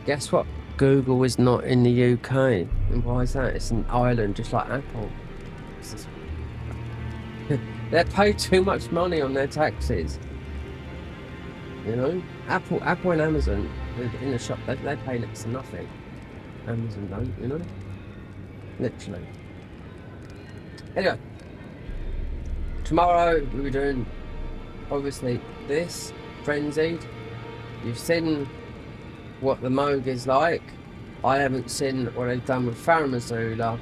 guess what? Google is not in the UK. And why is that? It's an island, just like Apple. They pay too much money on their taxes. You know? Apple and Amazon, in the shop, they pay next to nothing. Amazon don't, you know? Literally. Anyway. Tomorrow we were doing, obviously, this, Frenzied. You've seen what the Moog is like. I haven't seen what they've done with Faramazula.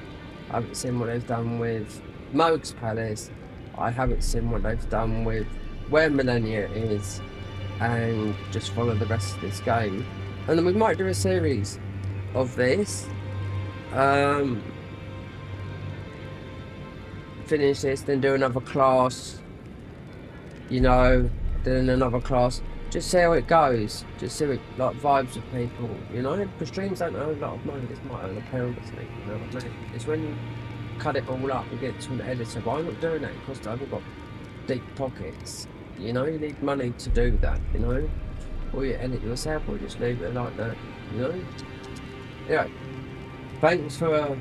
I haven't seen what they've done with Moog's Palace. I haven't seen what they've done with where Millennia is. And just follow the rest of this game. And then we might do a series of this. Finish this, then do another class, you know, then another class, just see how it goes, just see what, like, vibes of people, you know, because streams don't earn a lot of money. This might earn £1 or something, you know what I mean? It's when you cut it all up and get it to an editor, but I'm not doing that because I haven't got deep pockets, you know. You need money to do that, you know, or you edit yourself or just leave it like that, you know. Anyway, thanks for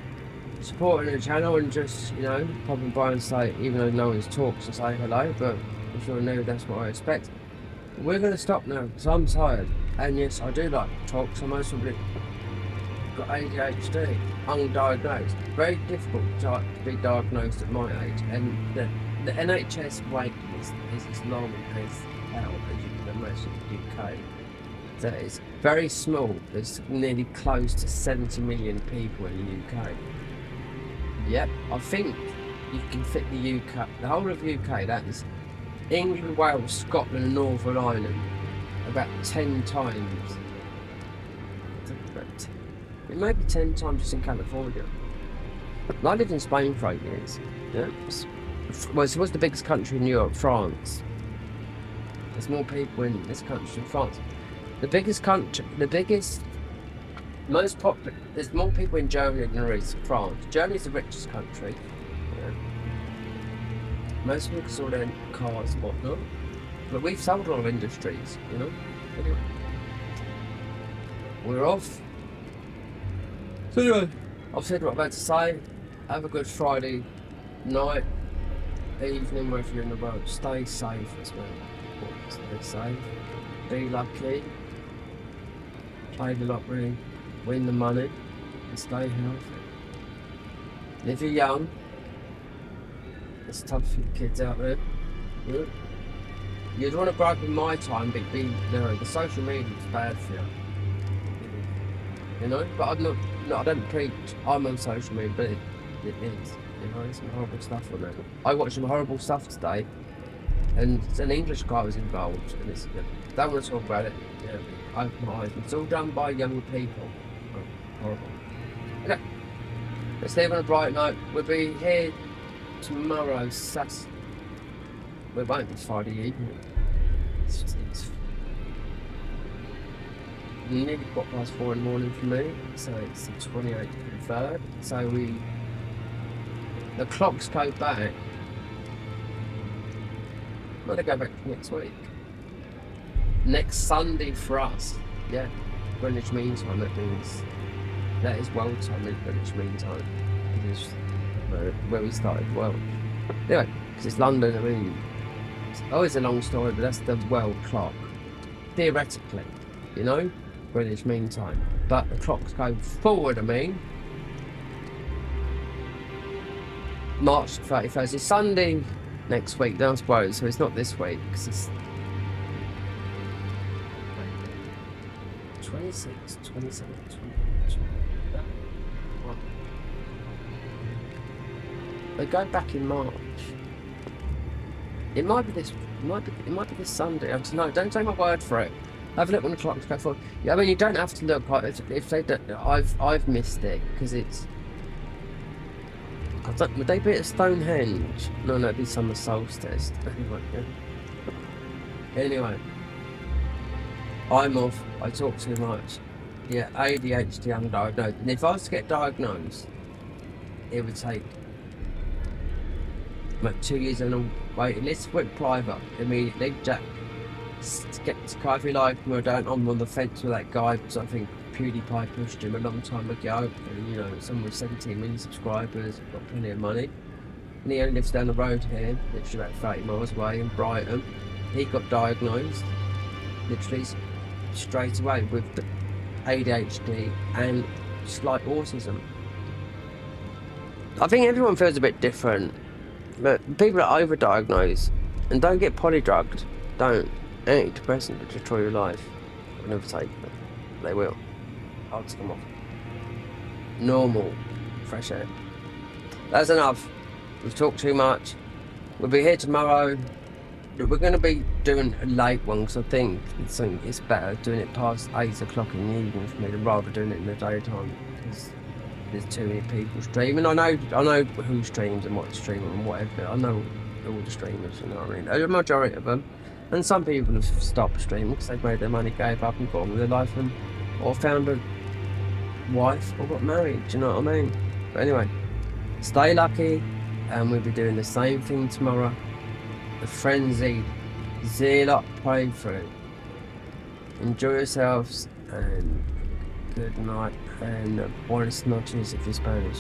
supporting the channel and just, you know, popping by and say, even though no one's talked, to say hello, but if you're new, that's what I expect. We're going to stop now because I'm tired, and yes, I do like to talk, so most probably got ADHD, undiagnosed. Very difficult to be diagnosed at my age, and the NHS wait is as long as hell, as you can imagine, in the UK. That is very small. There's nearly close to 70 million people in the UK. Yep, I think you can fit the UK, the whole of the UK, that is England, Wales, Scotland and Northern Ireland, about 10 times. It may be 10 times just in California. I lived in Spain for 8 years. Yeah, well, it was the biggest country in Europe, France. There's more people in this country than France. The biggest country, most popular, there's more people in Germany than there is France. Germany's the richest country. Yeah. Most people saw their cars and whatnot. But we've sold a lot of industries, you know. Anyway. We're off. So anyway, I've said what I'm about to say. Have a good Friday night, evening, wherever you're in the world. Stay safe as well. Stay safe. Be lucky. Play the lottery. Win the money and stay healthy. And if you're young, it's tough for the kids out there. Yeah. You'd want to grow up in my time, but you know, the social media is bad for you. You know, but I don't preach. I'm on social media, but it is. You know, there's some horrible stuff on there. I watched some horrible stuff today, and an English guy was involved, and it's, don't want to talk about it. Yeah, open my eyes. It's all done by young people. Horrible. Okay, let's leave on a bright note. We'll be here tomorrow, Saturday. We won't be Friday evening. It's nearly 4:15 in the morning for me, so it's the 28th of the 3rd. So the clocks go back. I'm gonna go back next week. Next Sunday for us. Yeah, Greenwich Mean Time, that is world time in Greenwich Mean Time. It is where we started world. Anyway, because it's London, I mean, it's always a long story, but that's the world clock. Theoretically, you know, Greenwich Mean Time. But the clocks go forward, I mean. March 31st. It's Sunday next week, I suppose, so it's not this week, because it's 28th 26, 27, 28. What? They go back in March. It might be this. It might be this Sunday. I don't know. Don't take my word for it. Have a look when the clocks go forward. Yeah, I mean, you don't have to look. If they don't, I've missed it because it's. I don't, would they be at Stonehenge? No, it'd be summer solstice. Anyway, I'm off. I talk too much. Yeah, ADHD undiagnosed. And if I was to get diagnosed, it would take about 2 years and a waiting list. Went private immediately. Jack, get Kyrie like I'm on the fence with that guy because I think PewDiePie pushed him a long time ago. And, you know, someone with 17 million subscribers, got plenty of money. And he only lives down the road here, literally about 30 miles away in Brighton. He got diagnosed literally straight away with ADHD and slight autism. I think everyone feels a bit different, but people are overdiagnosed and don't get polydrugged. Don't. Antidepressants will destroy your life. I'll never take them. They will. I'll take them off. Normal. Fresh air. That's enough. We've talked too much. We'll be here tomorrow. We're going to be doing a late one because I think it's better doing it past 8 o'clock in the evening for me than rather doing it in the daytime because there's too many people streaming. I know who streams and what's streaming and whatever. I know all the streamers, you know what I mean? The majority of them. And some people have stopped streaming because they've made their money, gave up and got on with their life or found a wife or got married, do you know what I mean? But anyway, stay lucky and we'll be doing the same thing tomorrow. The frenzied zealot playthrough. Enjoy yourselves and good night and buenas noches if you're Spanish.